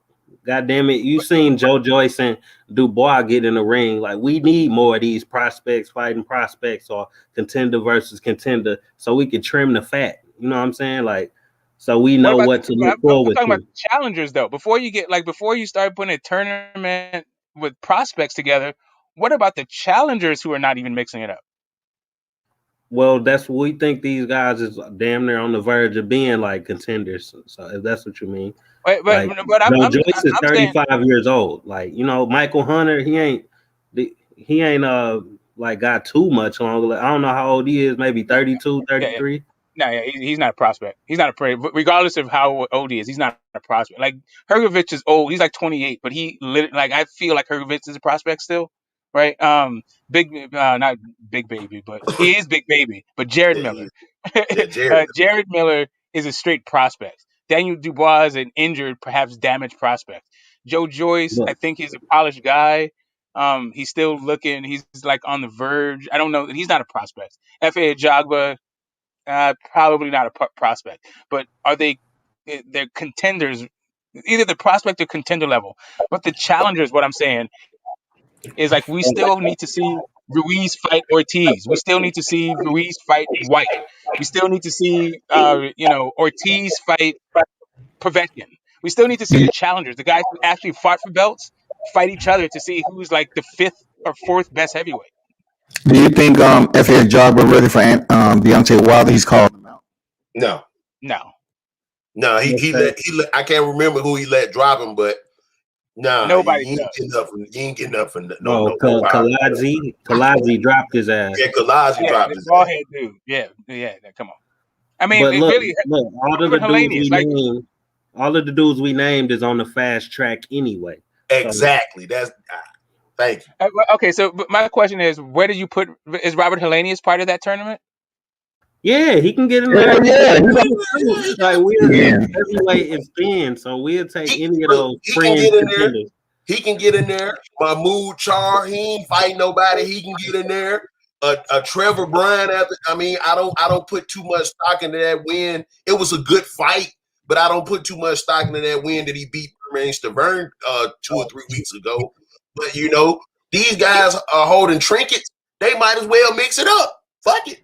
God damn it, you seen Joe Joyce and Dubois get in the ring. Like, we need more of these prospects fighting prospects, or contender versus contender, so we can trim the fat. You know what I'm saying? Like, so we know what to look I'm forward talking to. about challengers though. Before you start putting a tournament with prospects together, what about the challengers who are not even mixing it up? Well, that's what we think. These guys is damn near on the verge of being like contenders. So if that's what you mean, But Joe I'm Joyce is saying 35 years old. Like, Michael Hunter, he ain't like got too much longer. I don't know how old he is, maybe 32, 33. No, yeah, he's not a prospect. He's not a prey. Regardless of how old he is, he's not a prospect. Like Hrgovic is old. He's like 28, but I feel like Hrgovic is a prospect still, right? Not Big Baby, but he is Big Baby. But Jared Miller, Jared. Jared Miller is a straight prospect. Daniel Dubois is an injured, perhaps damaged prospect. Joe Joyce, I think he's a polished guy. He's still looking. He's like on the verge. I don't know. He's not a prospect. F.A. Ajagba. Probably not a prospect, but are they? They're contenders, either the prospect or contender level. But the challengers, what I'm saying is like we still need to see Ruiz fight Ortiz. We still need to see Ruiz fight White. We still need to see Ortiz fight Povetkin. We still need to see the challengers, the guys who actually fought for belts, fight each other to see who's like the 5th or 4th best heavyweight. Do you think F.A. Jogba ready for Deontay Wilder? He's calling him out. No. He Okay. let I can't remember who he let drop him, but Nobody he ain't getting up for No, Kalazi dropped his ass. Yeah, Kalazi dropped his bald ass. head dude. Yeah, come on. I mean, But it look, really. all of the dudes we named is on the fast track anyway. Exactly. That's thank you. Okay, so but my question is, where did you put? Is Robert Helenius part of that tournament? Yeah, he can get in there. Yeah. Heavyweight is thin, so we'll take any of those He fringe can get in there. contenders. He can get in there. Mahmoud Char, he ain't fighting nobody. He can get in there. A Trevor Bryan. I don't put too much stock into that win. It was a good fight, but I don't put too much stock into that win that he beat Romain Stavern 2 or 3 weeks ago. But these guys are holding trinkets. They might as well mix it up. Fuck it.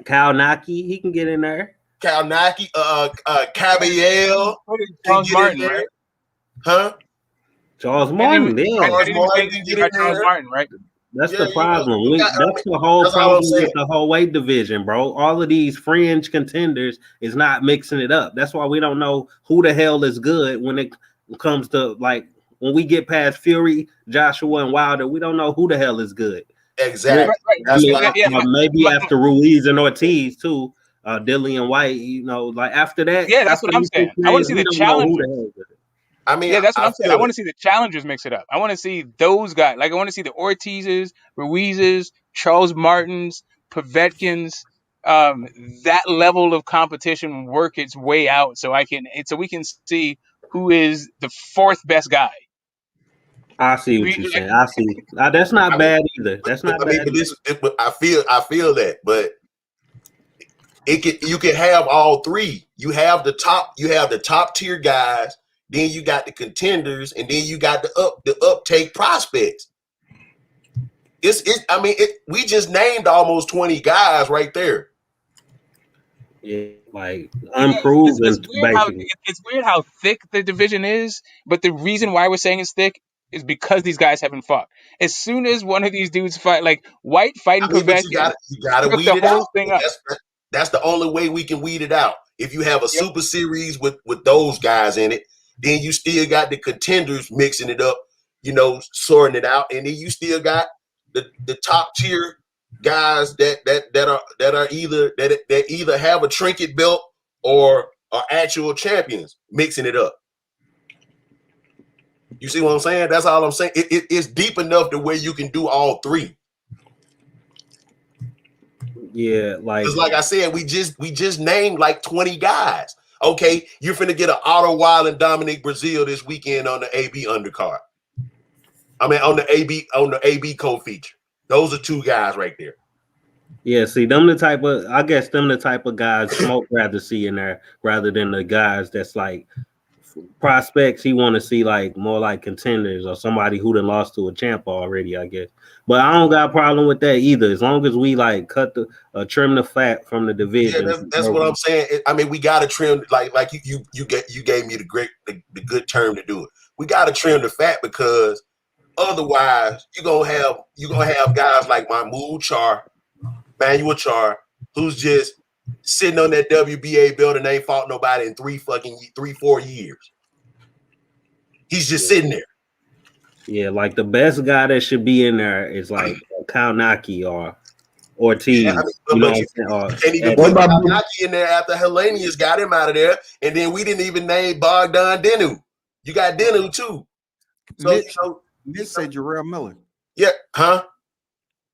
Kyle Naki, he can get in there. Kyle Naki, Caballel Charles Martin, right? Huh? Charles I didn't Martin, even, yeah. I Charles didn't even say Martin didn't anything get in about Charles there. Martin, right? That's Yeah, the problem. That's the whole that's all I'm problem saying. with the whole weight division, bro. All of these fringe contenders is not mixing it up. That's why we don't know who the hell is good when it comes to like when we get past Fury, Joshua, and Wilder. We don't know who the hell is good. Exactly. Right. That's I what mean, Yeah, maybe after Ruiz and Ortiz too, Dillian White. You know, like after that, yeah, that's after what I'm these saying. two I want to names, see we the don't know who the challengers. hell is good. I mean, Yeah, that's what I I'm saying. I feel want it. to see the challengers mix it up. I want to see those guys. Like I want to see the Ortizes, Ruizes, Charles Martins, Povetkins. Um, that level of competition work its way out, so we can see who is the fourth best guy. I see what you're saying. I see. That's I not mean, bad either. That's not bad. but I feel that, but you can have all three. You have the top tier guys, then you got the contenders, and then you got the uptake prospects. We just named almost 20 guys right there. Yeah, like It's, unproven, it's weird how basically. it's weird how thick the division is, but the reason why we're saying it's thick is because these guys haven't fought. As soon as one of these dudes fight, like White fighting But you Povetkin, gotta shook weed the it out. whole thing up. That's the only way we can weed it out. If you have a Yep. super series with those guys in it, then you still got the contenders mixing it up, sorting it out, and then you still got the top tier guys that are either have a trinket belt or are actual champions mixing it up. You see what I'm saying? That's all I'm saying. It's deep enough to where you can do all three. Yeah, like I said, we just named like 20 guys. Okay, you're finna get an Otto Wild and Dominic Brazil this weekend on the AB undercard. I mean, on the AB co-feature. Those are two guys right there. Yeah, see, I guess them the type of guys Smoke rather see in there rather than the guys that's like prospects. He want to see like more like contenders or somebody who done lost to a champ already, I guess. But I don't got a problem with that either, as long as we like trim the fat from the division. Yeah, that's what I'm saying. I mean, we gotta trim like you gave me the good term to do it. We gotta trim the fat because otherwise you're gonna have guys like Mahmoud Char, Manuel Char, who's just sitting on that WBA belt and ain't fought nobody in 4 years. He's just sitting there. Yeah, like the best guy that should be in there is like Kaunaki or Ortiz. Yeah, you know what I'm saying? Can't even put Kaunaki in there after Hellenius got him out of there, and then we didn't even name Bogdan Dinu. You got Dinu too. Miss said Jarrell Miller. Yeah, huh?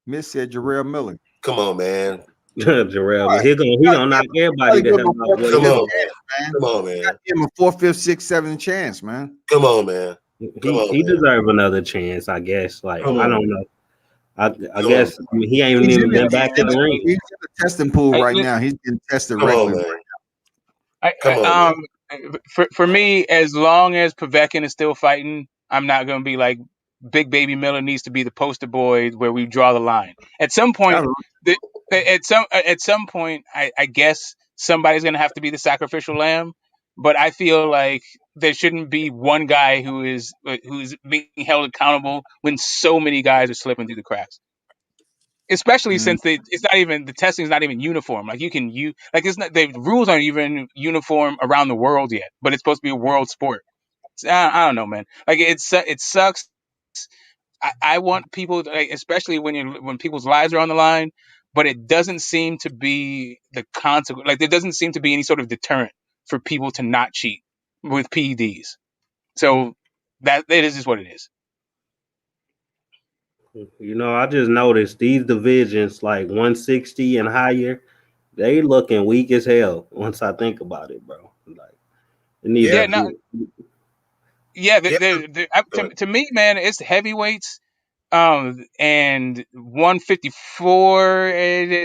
Miss said Jarrell Miller. Come on, man. Jarrell, right. he gonna knock everybody the hell out. Come on, man. Give him a 4th, 5th, 6th, 7th chance, man. Come on, man. He deserves another chance, I guess. Like I don't know. I guess he ain't even been back in the ring. He's in the testing pool right now. He's getting tested regularly. For me, as long as Povetkin is still fighting, I'm not going to be like Big Baby Miller needs to be the poster boy where we draw the line. At some point, I guess somebody's going to have to be the sacrificial lamb. But I feel like there shouldn't be one guy who's being held accountable when so many guys are slipping through the cracks. Especially since the testing is not even uniform. Like the rules aren't even uniform around the world yet, but it's supposed to be a world sport. I don't know, man. Like it sucks. I want people, like, especially when people's lives are on the line, but it doesn't seem to be the consequence. Like there doesn't seem to be any sort of deterrent for people to not cheat with PEDs. So that it is just what it is. You know, I just noticed these divisions like 160 and higher, they looking weak as hell once I think about it, bro. Like, to me, man, it's heavyweights. And 154,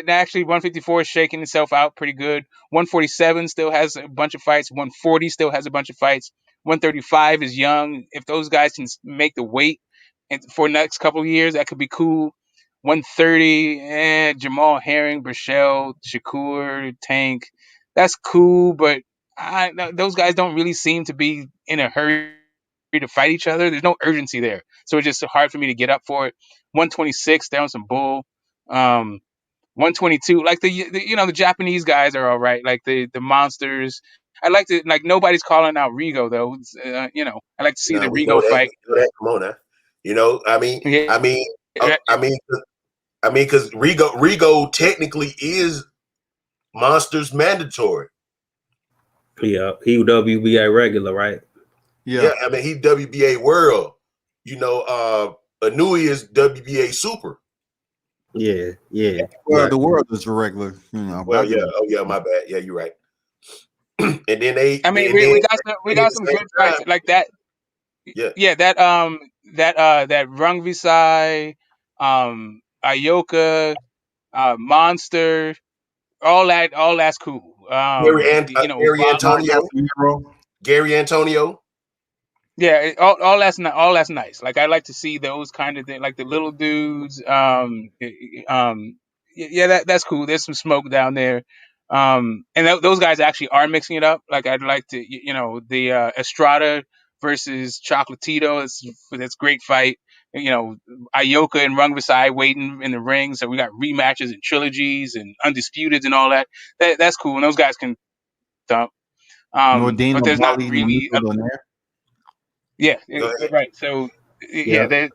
actually 154 is shaking itself out pretty good. 147 still has a bunch of fights. 140 still has a bunch of fights. 135 is young. If those guys can make the weight for the next couple of years, that could be cool. 130, Jamal Herring, Burchell, Shakur, Tank, that's cool, but those guys don't really seem to be in a hurry to fight each other. There's no urgency there, so it's just hard for me to get up for it. 126, they're on some bull. 122, like the Japanese guys are all right, like the monsters. I like to like nobody's calling out Rigo though. I like to see No, the we know Rigo that. fight. We know that. Come on now. You know, Yeah, uh, I mean, because Rigo technically is Monsters mandatory. Yeah, he WBA regular, right? Yeah, I mean, he WBA World. You know, Anui is WBA Super. Yeah, yeah. Well, But the world is a regular, Well, yeah. Oh, yeah. My bad. Yeah, you're right. And then I mean, and we then got some good fights like that. Yeah. Yeah, that Rung Visai, Ioka, Monster, all that's cool. Gary Antonio. Gary Antonio. Yeah, all that's nice. Like I like to see those kind of things, like the little dudes. Yeah, that's cool. There's some smoke down there, and those guys actually are mixing it up. Like I'd like to, the Estrada versus Chocolatito. That's great fight. Ioka and Rung Visai waiting in the ring, so we got rematches and trilogies and undisputed and all that. That's cool, and those guys can thump. But there's not really. Yeah, right. So yeah, there's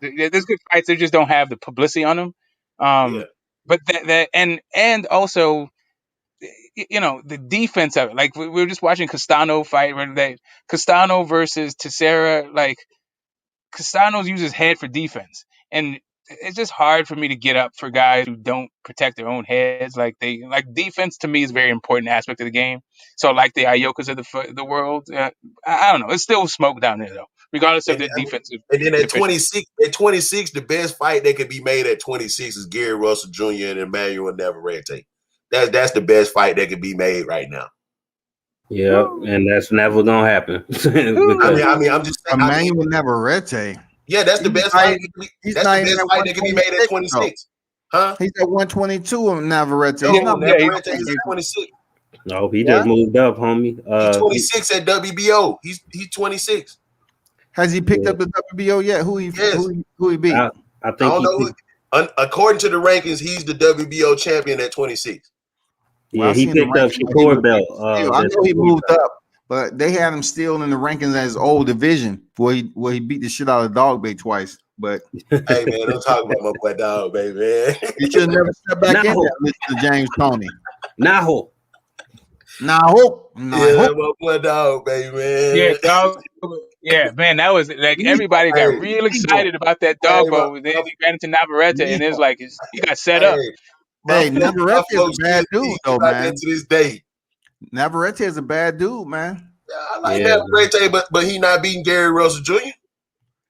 good fights. They just don't have the publicity on them. But that and also, the defense of it. Like we were just watching Castano fight where Castano versus Teixeira. Like Castano uses head for defense, and it's just hard for me to get up for guys who don't protect their own heads. Like defense to me is a very important aspect of the game. So like the Iokas of the world, I don't know. It's still smoke down there though, regardless of their defensive. And then at 26, the best fight that could be made at 26 is Gary Russell Jr. and Emmanuel Navarrete. That's the best fight that could be made right now. Yeah, and that's never gonna happen. I'm just saying. Emmanuel Navarrete. Yeah, that's the best fight. That's the best fight that can be made at 26. Huh? He's at 122 of Navarrete. No, Navarrete is 26. No, he just moved up, homie. He's 26 at WBO. He's 26. Has he picked up the WBO yet? Who he beat? I think I don't know. According to the rankings, he's the WBO champion at 26. Yeah, he picked up Shakur belt. I know he moved up, but they had him still in the rankings as old division where he beat the shit out of Dog Bay twice. But hey man, don't talk about my boy Dog Bay, man. You should never step back in there, Mr. James Tony. Naho. Yeah, my boy Dog Bay, man. Yeah, Dog. Yeah, man, that was like everybody got real excited about that Dog Bowl. Then he ran into Navarrete, and it's like he got set up. Hey, Navarrete is a bad dude, though, man. To this day, Navarrete is a bad dude, man. Yeah, I like Navarrete, but he not beating Gary Russell Jr.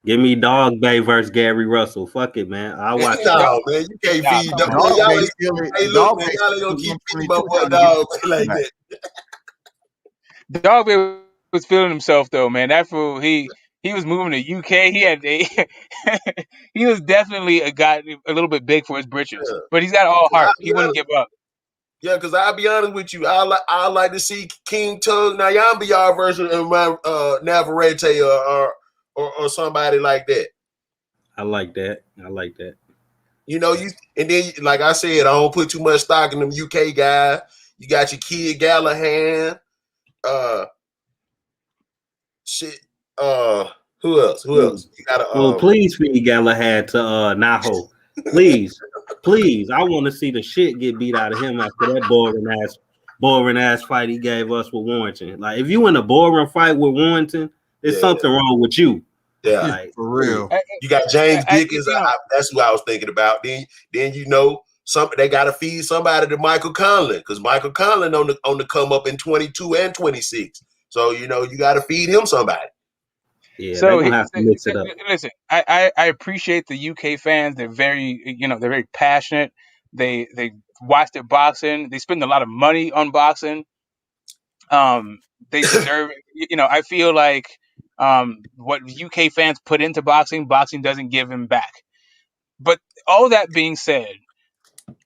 Give me Dog Bay versus Gary Russell. Fuck it, man. I watch. No, man, you can't feed Dog Bay. Hey, look, man, y'all ain't gonna keep feeding my boy Dog Bay like that. Dog Bay was feeling himself though, man. That fool, he was moving to UK. He was definitely a guy a little bit big for his britches, but he's got all heart. He wouldn't give up. Yeah, because I'll be honest with you, I like to see King Tug Nyambia versus Navarrete or somebody like that. I like that. You know, and then like I said, I don't put too much stock in them UK guys. You got your Kid Gallahan. Who else? You gotta please feed Galahad to Naho. Please. I want to see the shit get beat out of him after that boring ass fight he gave us with Warrington. Like if you in a boring fight with Warrington, there's something wrong with you. Yeah, like, for real. You got James Dickens. That's who I was thinking about. Then they got to feed somebody to Michael Conlon because Michael Conlon on the come up in 22 and 26. So you got to feed him somebody. Yeah, so they're gonna have to mix it up. Listen, I appreciate the UK fans. They're very passionate. They watch their boxing. They spend a lot of money on boxing. They deserve it. I feel like what UK fans put into boxing doesn't give them back. But all that being said,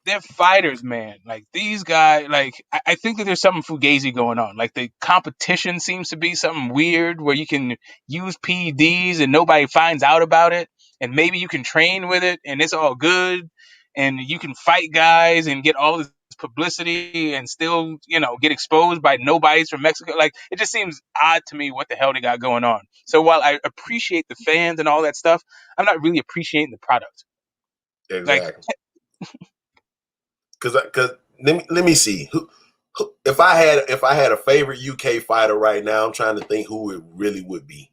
they're fighters, man. Like these guys, like I think that there's something fugazi going on. Like the competition seems to be something weird where you can use PEDs and nobody finds out about it, and maybe you can train with it and it's all good, and you can fight guys and get all this publicity and still, get exposed by nobodies from Mexico. Like it just seems odd to me what the hell they got going on. So while I appreciate the fans and all that stuff, I'm not really appreciating the product. Like Exactly. Because let me see who if I had a favorite UK fighter right now. I'm trying to think who it really would be.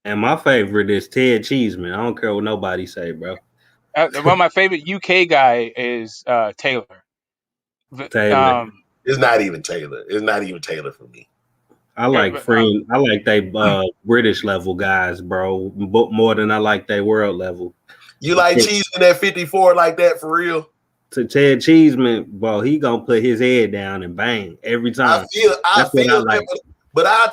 And my favorite is Ted Cheeseman. I don't care what nobody say, bro. one of my favorite UK guy is Taylor. Taylor. It's not even Taylor. It's not even Taylor for me. I like I like they British level guys, bro, more than I like they world level. You like Cheeseman at 54 like that for real? To Ted Cheeseman, bro, he gonna put his head down and bang every time. I feel like. But I'll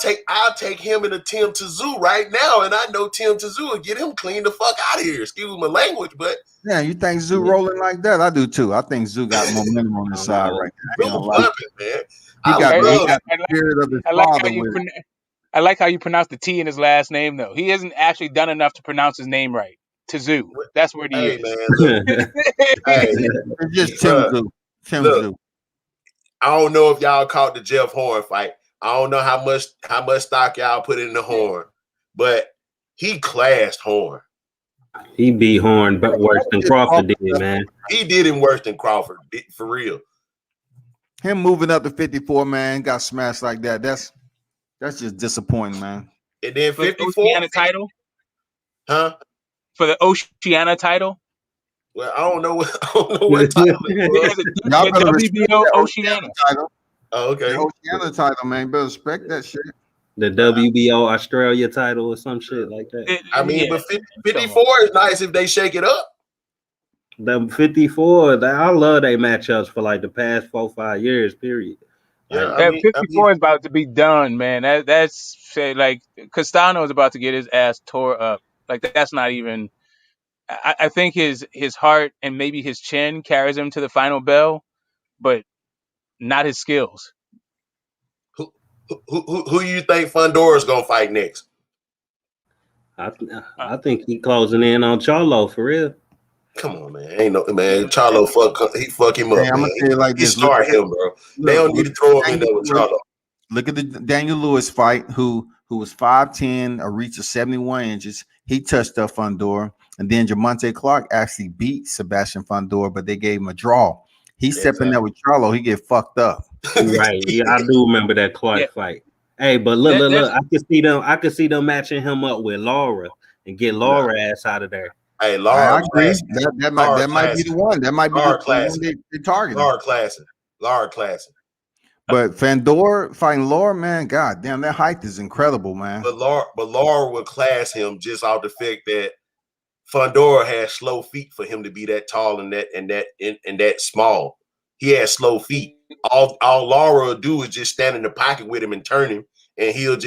take him and a Tim Tszyu right now, and I know Tim Tszyu will get him clean the fuck out of here. Excuse my language, but yeah, you think Tszyu rolling like that? I do too. I think Tszyu got momentum on his side right now. Bumping, man. He got the spirit of his father with it. I like how you pronounce the T in his last name, though. He hasn't actually done enough to pronounce his name right. Tszyu. That's what he is. Man, look. It's just Tim Tszyu. Tszyu. I don't know if y'all caught the Jeff Horn fight. I don't know how much stock y'all put in the Horn, but he classed Horn. He beat Horn but worse than Crawford did, man. He did him worse than Crawford, for real. Him moving up to 54, man, got smashed like that. That's just disappointing, man. And then 54 Oceania title? Huh? For the Oceania title? Well, I don't know what title it was. Y'all better WBO Oceania title. Oh, okay. The Oceania title, man. Better respect that shit. The WBO Australia title or some shit like that. I mean, but 54 is nice if they shake it up. The 54, I love they matchups for like the past 4-5 years, period. Yeah, 54 is about to be done, man. That's like Castano is about to get his ass tore up. Like that's not even. I think his heart and maybe his chin carries him to the final bell, but not his skills. Who you think Fundora is gonna fight next? I think he closing in on Charlo for real. Come on, man. Ain't no man. Charlo fuck him up. Man, I'm gonna say it like this. Start him, bro. They don't need to throw him in there with Charlo. Look at the Daniel Lewis fight, who was 5'10", a reach of 71 inches. He touched up Fundora, and then Jamonte Clark actually beat Sebastian Fundora, but they gave him a draw. He stepped in there with Charlo, he get fucked up. Right. Yeah, I do remember that Clark fight. Hey, but look, I can see them matching him up with Laura and get Laura ass out of there. Hey, Laura, I agree. That might be the one. That might be the one they target. Laura Classic. But Fundora fighting Laura, man, god damn, that height is incredible, man. But Laura will class him just off the fact that Fundora has slow feet for him to be that tall and that small. He has slow feet. All Laura will do is just stand in the pocket with him and turn him, and he'll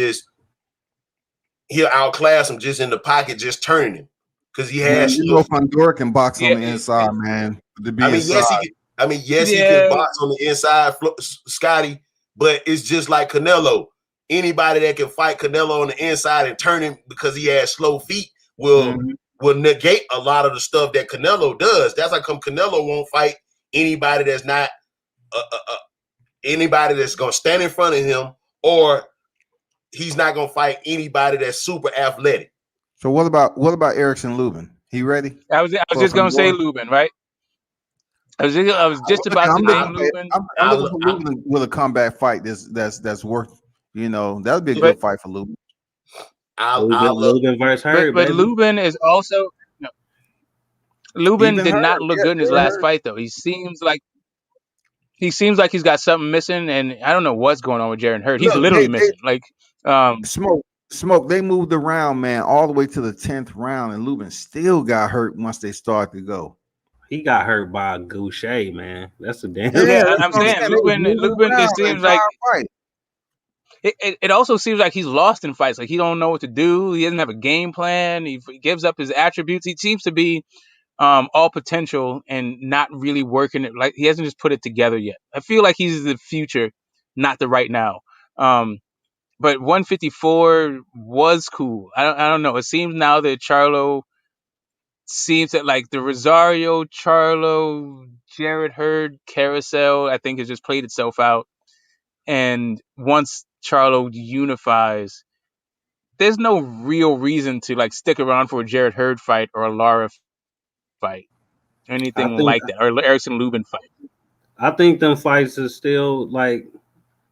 outclass him just in the pocket, just turning him because he has. You know, Fundora can box on the inside, man. Yes, he can box on the inside, Scotty, but it's just like Canelo. Anybody that can fight Canelo on the inside and turn him because he has slow feet will negate a lot of the stuff that Canelo does. That's how come Canelo won't fight anybody that's not anybody that's going to stand in front of him, or he's not going to fight anybody that's super athletic. So what about Erickson Lubin? He ready? I was just going to say Lubin, right? I was just about to name Lubin. I'm looking for Lubin with a comeback fight that's worth, that'll be a good fight for Lubin. Lubin versus her, but Lubin is also Lubin did not look good in his last fight, though. He seems like he's got something missing, and I don't know what's going on with Jarrett Hurd. He's literally missing. Like Smoke. They moved around, man, all the way to the 10th round, and Lubin still got hurt once they started to go. He got hurt by a Goucher, man. That's a damn. Yeah, I'm saying Lubin. It seems like it also seems like he's lost in fights. Like he don't know what to do. He doesn't have a game plan. He gives up his attributes. He seems to be all potential and not really working it. Like he hasn't just put it together yet. I feel like he's the future, not the right now. But 154 was cool. I don't know. It seems now that Charlo seems that like the Rosario, Charlo, Jared Hurd carousel, I think has just played itself out. And once Charlo unifies, there's no real reason to like stick around for a Jared Hurd fight or a Lara fight or I anything think like that, or Erickson Lubin fight. I think them fights is still like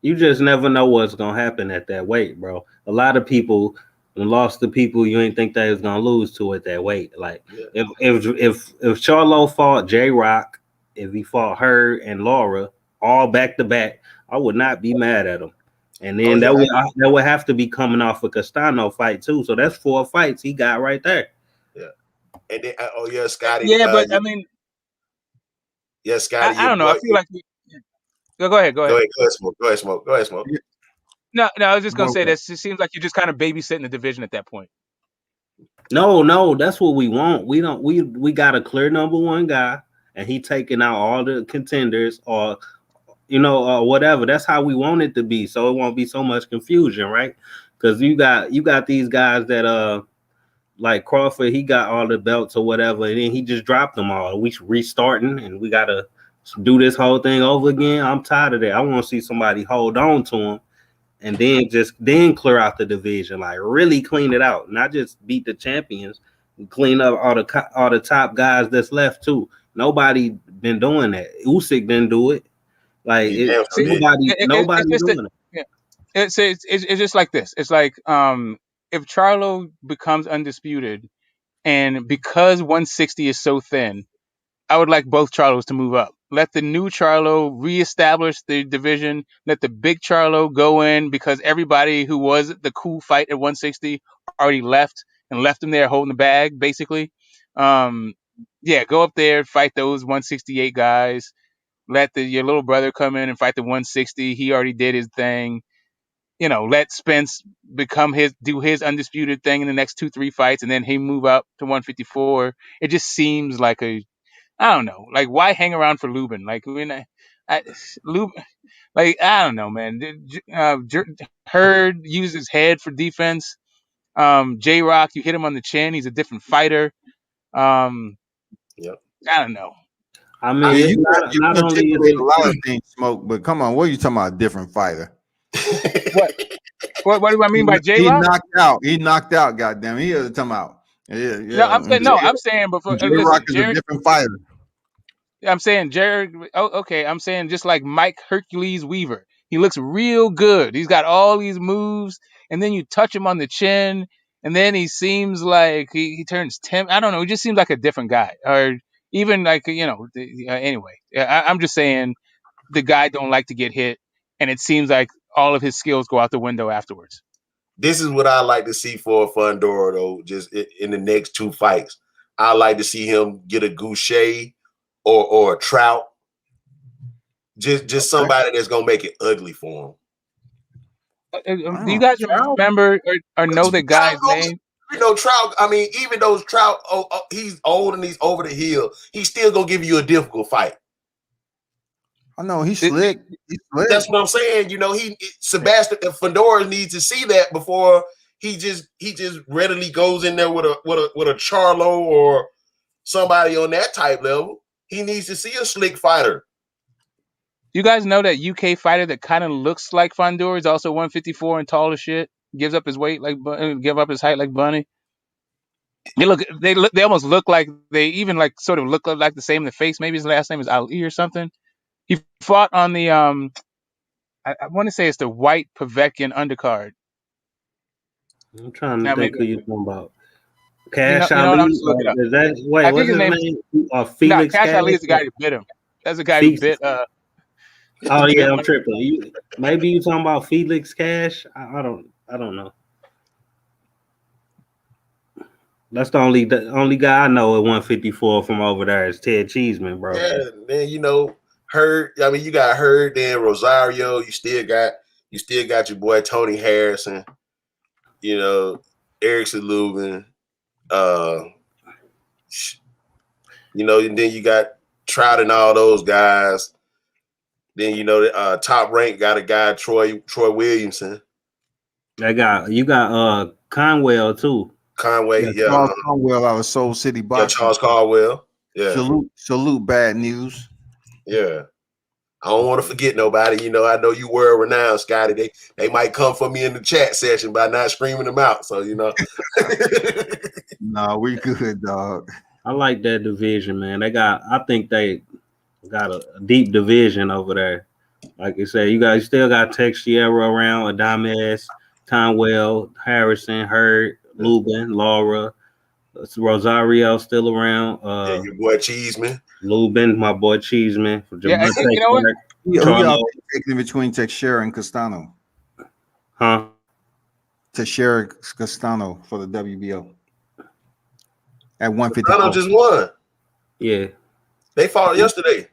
you just never know what's gonna happen at that weight, bro. A lot of people lost to people you ain't think they was gonna lose to at that weight. Like if Charlo fought J Rock, if he fought her and Laura all back to back, I would not be mad at him. And then that would have to be coming off a Castano fight too. So that's 4 fights he got right there. Yeah. And then Scotty. Yeah, but I mean, yeah, Scotty. I don't know. I feel like go ahead. Go ahead, Smoke. No, I was just gonna say this. It seems like you're just kind of babysitting the division at that point. No, that's what we want. We got a clear number 1 guy, and he taking out all the contenders or whatever. That's how we want it to be, so it won't be so much confusion, right? Because you got these guys that like Crawford, he got all the belts or whatever, and then he just dropped them all. We restarting, and we gotta do this whole thing over again. I'm tired of that. I want to see somebody hold on to him, and then clear out the division, like really clean it out, not just beat the champions, clean up all the top guys that's left too. Nobody been doing that. Usyk didn't do it. Like nobody doing it. Yeah. It's just like this. It's like if Charlo becomes undisputed, and because 160 is so thin, I would like both Charlos to move up. Let the new Charlo reestablish the division. Let the big Charlo go in, because everybody who was the cool fight at 160 already left them there holding the bag, basically. Yeah, go up there, fight those 168 guys. Let your little brother come in and fight the 160. He already did his thing. Let Spence do his undisputed thing in the next 2-3 fights, and then he move up to 154. It just seems like I don't know. Like, why hang around for Lubin? Like, Lubin, like, I don't know, man. Hurd uses his head for defense. J Rock, you hit him on the chin. He's a different fighter. Yep. I don't know. I mean, you not only is a lot of things, Smoke, but come on, what are you talking about? A different fighter? What do I mean by J Rock? He knocked out. Goddamn, he is talking about. Yeah. I'm saying before. J Rock is a different fighter. I'm saying Jared. Oh, okay. I'm saying just like Mike Hercules Weaver. He looks real good. He's got all these moves, and then you touch him on the chin, and then he seems like he turns 10. I don't know. He just seems like a different guy, or even like anyway. I'm just saying the guy don't like to get hit, and it seems like all of his skills go out the window afterwards. This is what I like to see for Fundora, though. Just in the next 2 fights, I like to see him get a Goucher or a Trout. Just somebody that's gonna make it ugly for him. Do you guys remember or know the guy's name? Trout. I mean, even though Trout, he's old and he's over the hill, he's still gonna give you a difficult fight. I know he's slick. That's what I'm saying. Sebastian Fundora needs to see that before he just readily goes in there with a Charlo or somebody on that type level. He needs to see a slick fighter. You guys know that UK fighter that kind of looks like Fundora is also 154 and tall as shit. Gives up his weight give up his height like Bunny. They almost look like they even like sort of look like the same in the face. Maybe his last name is Ali or something. He fought on the I want to say it's the White Povetkin undercard. I'm trying to think who you're talking about. Cash Ali. I'm just looking up. Is that what's his name? Felix Cash Ali is the guy who bit him. That's the guy who bit. Oh yeah, I'm tripping. Maybe you talking about Felix Cash? I don't know. That's the only guy I know at 154 from over there is Ted Cheeseman, bro. Yeah, man. Hurd. I mean, you got Hurd, then Rosario. You still got your boy Tony Harrison. Erickson Lubin. and then you got Trout and all those guys. Then Top Rank got a guy Troy Williamson. You got Conwell too. Conway, yeah. Charles Conwell out of Soul City Yeah, Boxing. Charles Caldwell. Yeah. Salute Bad News. Yeah. I don't want to forget nobody. I know you world renowned, Scotty. They might come for me in the chat session by not screaming them out. So No, we good, dog. I like that division, man. I think they got a deep division over there. Like you said, you guys still got Texiera around, Adames, Conwell, Harrison, Hurt, Lubin, Laura, Rosario still around. Yeah, your boy Cheeseman. Lubin, my boy Cheeseman. Yeah, you know what? Who y'all taking between Teixeira and Castano? Huh? Teixeira Castano for the WBO at 150. Castano just won. Yeah. They fought yesterday.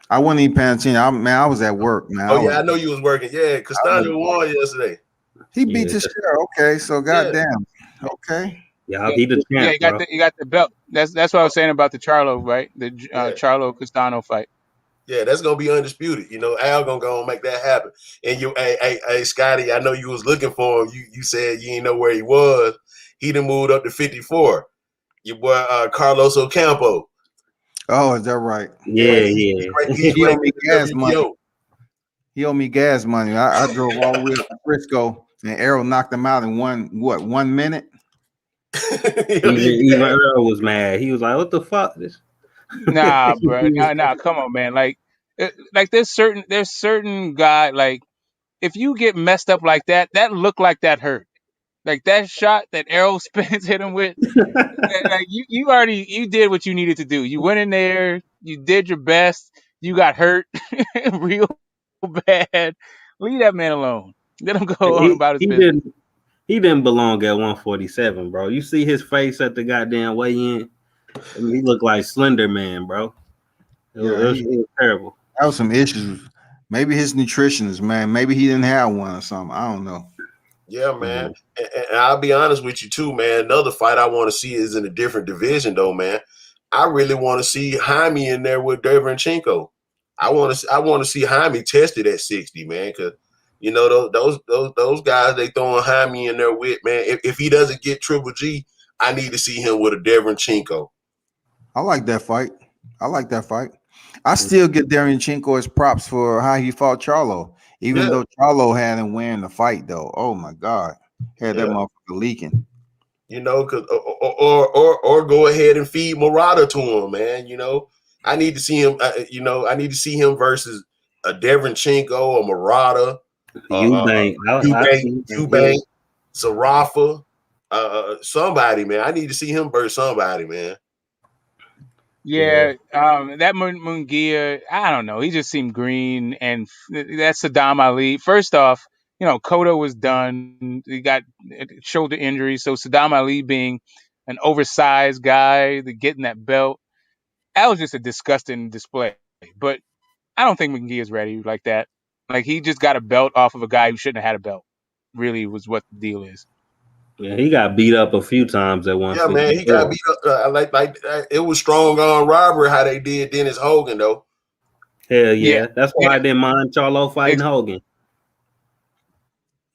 I wasn't even paying attention. I was at work, man. I know you was working. Yeah, Castano won yesterday. He beat Teixeira. Okay, so goddamn. Yeah. Okay. Yeah, he the champ. Yeah, you got the belt. That's what I was saying about the Charlo, right? The Charlo Castano fight. Yeah, that's gonna be undisputed. Al gonna go and make that happen. And hey, Scotty, I know you was looking for him. You said you didn't know where he was. He done moved up to 54. Your boy Carlos Ocampo. Oh, is that right? Yeah. He owe me gas money. He owed me gas money. I drove all the way up to Frisco, and Errol knocked him out in 1 minute? Even Earl was mad. He was like, "What the fuck?" Nah, bro. Nah. Come on, man. Like there's certain guy. Like, if you get messed up like that looked like that hurt. Like that shot that Errol Spence hit him with. Like you did what you needed to do. You went in there. You did your best. You got hurt real bad. Leave that man alone. Let him go on about his business. He didn't belong at 147, bro. You see his face at the goddamn weigh-in? I mean, he looked like Slender Man, bro. It was terrible. That was some issues. Maybe his nutritionist, man. Maybe he didn't have one or something. I don't know. Yeah, man. And I'll be honest with you too, man. Another fight I want to see is in a different division, though, man. I really want to see Jaime in there with Derevyanchenko. I want to see Jaime tested at 60, man, because those guys they throwing Jaime in there with, man. If he doesn't get Triple G, I need to see him with a Derevyanchenko. I like that fight. I still get Derevyanchenko his props for how he fought Charlo, even though Charlo had him winning the fight, though. Oh my God, had that motherfucker leaking. Cause or go ahead and feed Murata to him, man. I need to see him. I need to see him versus a Derevyanchenko or Murata. Eubank, Sarafa, somebody, man. I need to see him versus somebody, man. Yeah, that Munguia, I don't know. He just seemed green, and that's Saddam Ali. First off, Cotto was done. He got shoulder injury, so Saddam Ali being an oversized guy, getting that belt, that was just a disgusting display. But I don't think Munguia is ready like that. Like, he just got a belt off of a guy who shouldn't have had a belt. Really was what the deal is. Yeah, he got beat up a few times at one. Yeah, man, he got beat up. Like it was strong on robbery how they did Dennis Hogan, though. Hell yeah. That's why I didn't mind Charlo fighting Hogan.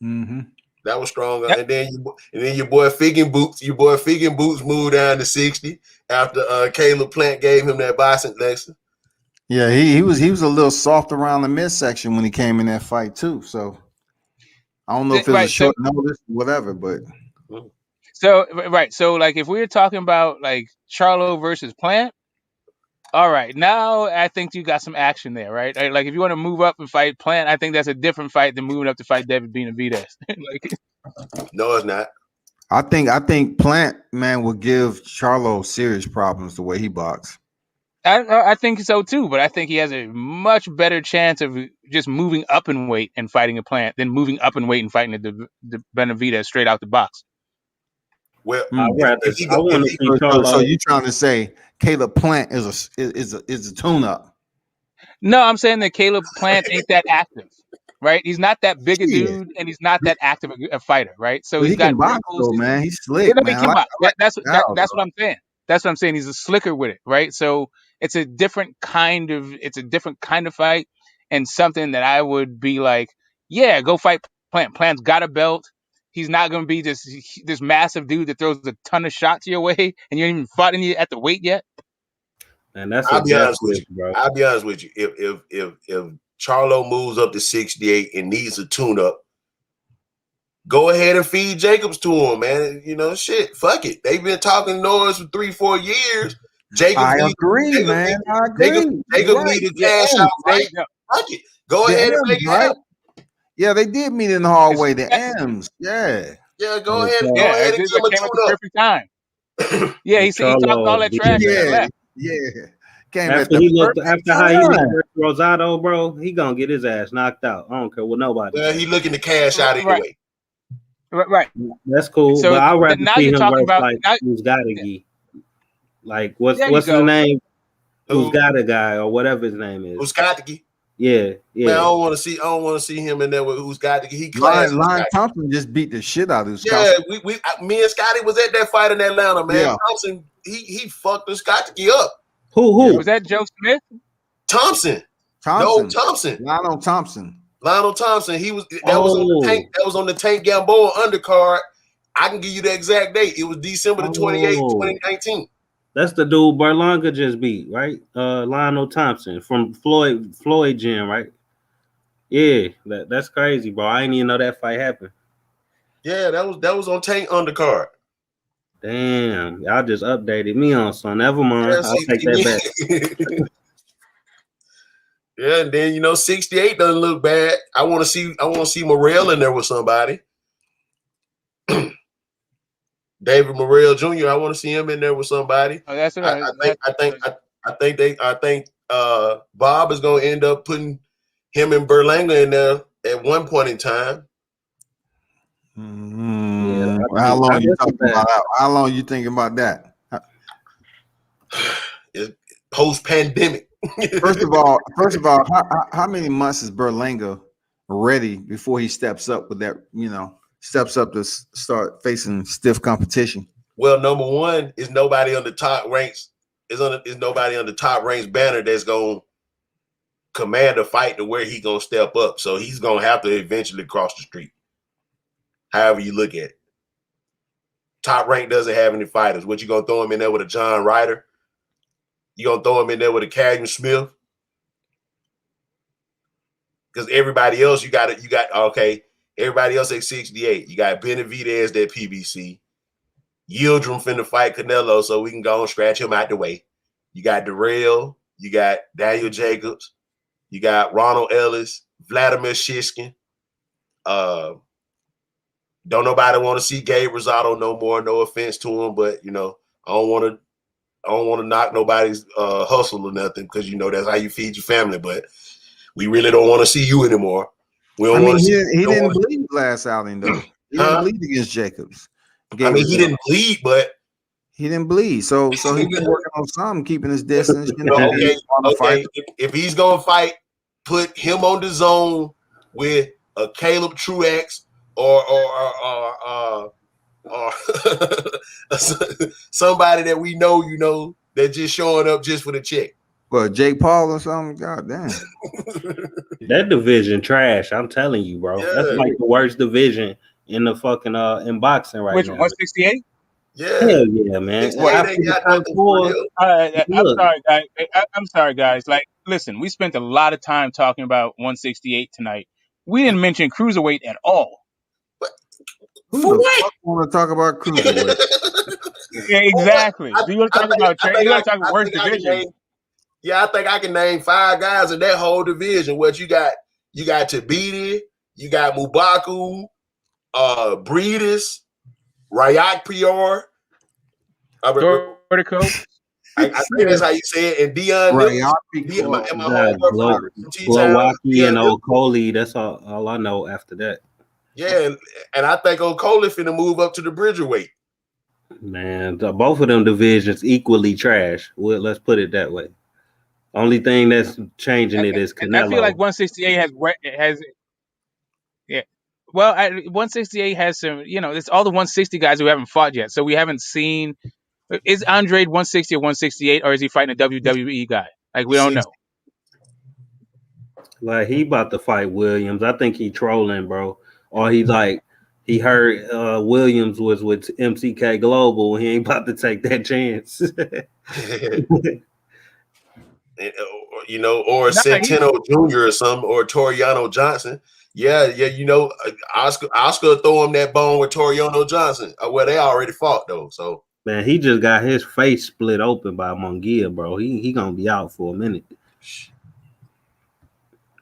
Mm-hmm. That was strong. Yep. And then your boy Figgin Boots moved down to 60 after Caleb Plant gave him that boxing lesson. Yeah, he was a little soft around the midsection when he came in that fight too. So I don't know if it was a short notice, whatever, but so like if we're talking about like Charlo versus Plant, all right, now I think you got some action there, right? Like if you want to move up and fight Plant, I think that's a different fight than moving up to fight David Benavidez. No, it's not. I think Plant, man, will give Charlo serious problems the way he boxes. I think so too, but I think he has a much better chance of just moving up in weight and fighting a Plant than moving up in weight and fighting the Benavidez straight out the box. Well, so you trying to say Caleb Plant is a tune-up? No, I'm saying that Caleb Plant ain't that active, right? He's not that big a dude, and he's not that active a fighter, right? So he got box though, man. He's slick, man. That's what I'm saying. That's what I'm saying. He's a slicker with it, right? So it's a different kind of fight, and something that I would be like, yeah, go fight Plant. Plant's got a belt. He's not going to be this massive dude that throws a ton of shots your way, and you ain't even fought any at the weight yet. And that's I'll be honest with you, bro. I'll be honest with you. If Charlo moves up to 68 and needs a tune-up, go ahead and feed Jacobs to him, man. You know, shit, fuck it. They've been talking noise for 3-4 years. I agree, man. I agree. Jacob need a cash out fight. Fuck it. Go ahead and make it happen. Yeah, they did meet in the hallway. The M's. Yeah. Yeah, go ahead and it give him a came at the perfect time. Yeah, he talked all that trash and left. Yeah. After how he looked Rosado, bro, he gonna get his ass knocked out. I don't care what nobody. Well, he looking to cash out anyway. Right. That's cool. So but I'd rather now see you're him talking versus about like Uzgadagi. Like what's his name? Who? Uzgada guy or whatever his name is. Uzgadagi. Yeah. Man, I don't want to see him in there with Uzgadagi. He class. Lion Thompson just beat the shit out of Uzgadagi. Yeah, me and Scotty was at that fight in Atlanta, man. Yeah. Thompson, he fucked Uzgadagi up. Who? Was that Joe Smith? Thompson. No, Thompson. Lionel Thompson. He was that was on the Tank Gamboa undercard. I can give you the exact date. It was December the 28th, 2019. That's the dude Berlanga just beat, right? Lionel Thompson from Floyd Gym, right? Yeah, that's crazy, bro. I didn't even know that fight happened. Yeah, that was on Tank undercard. Damn, y'all just updated me on some. Never mind. I'll take that back. Yeah, and then 68 doesn't look bad. I want to see Morrell in there with somebody. David Morrell Jr. I want to see him in there with somebody. Oh, that's what I think Bob is going to end up putting him and Berlanga in there at one point in time. How long you talking about that? How long you thinking about that? It's post-pandemic. First of all, how many months is Berlanga ready before he steps up with that? Steps up to start facing stiff competition. Well, number one is nobody on the top ranks is nobody on the top ranks banner that's gonna command a fight to where he's gonna step up. So he's gonna have to eventually cross the street. However you look at it. Top rank doesn't have any fighters. What you gonna throw him in there with a John Ryder? You gonna throw him in there with a Calvin Smith? Because everybody else, everybody else at 68. You got Benavidez at PBC. Yildirim finna fight Canelo, so we can go and scratch him out the way. You got Darrell. You got Daniel Jacobs. You got Ronald Ellis, Vladimir Shishkin. Don't nobody want to see Gabe Rosado no more. No offense to him, but I don't want to knock nobody's hustle or nothing because that's how you feed your family. But we really don't want to see you anymore. We don't want to see. He didn't bleed last outing though. He didn't bleed against Jacobs. He didn't bleed, but he didn't bleed. So he's been working on something, keeping his distance. Okay. If he's gonna fight, put him on the zone with a Caleb Truax or somebody that we know, that just showing up just for the check. Well, Jake Paul or something. God damn. That division trash. I'm telling you, bro. Yeah. That's like the worst division in the fucking in boxing right now. Which 168? Yeah. Hell yeah, man. I'm sorry, guys. Like, listen, we spent a lot of time talking about 168 tonight. We didn't mention cruiserweight at all. Who the fuck want to talk about cruiserweight? Yeah, exactly. You want to talk about worst division? Yeah, I think I can name 5 guys in that whole division. What you got? You got Tabiti, you got Mubaku, Breedis, Rayak Prior, Vertical. I think that's how you say it. And Dion Glowacki and Okoli. That's all I know after that. Yeah, and I think Okoli finna move up to the Bridgerweight. Man, both of them divisions equally trash. Well, let's put it that way. Only thing that's changing it is Canelo. I feel like 168 has yeah. Well, 168 has some, it's all the 160 guys who haven't fought yet. So we haven't seen Is Andre 160 or 168, or is he fighting a WWE guy? Like, we don't know. Like, he about to fight Williams. I think he trolling, bro. Or he heard Williams was with MCK Global. He ain't about to take that chance. You know, or Centeno Jr. or something, or Toriano Johnson. Yeah, you know, Oscar throw him that bone with Toriano Johnson. Well, they already fought though, so. Man, he just got his face split open by Munguia, bro. He gonna be out for a minute.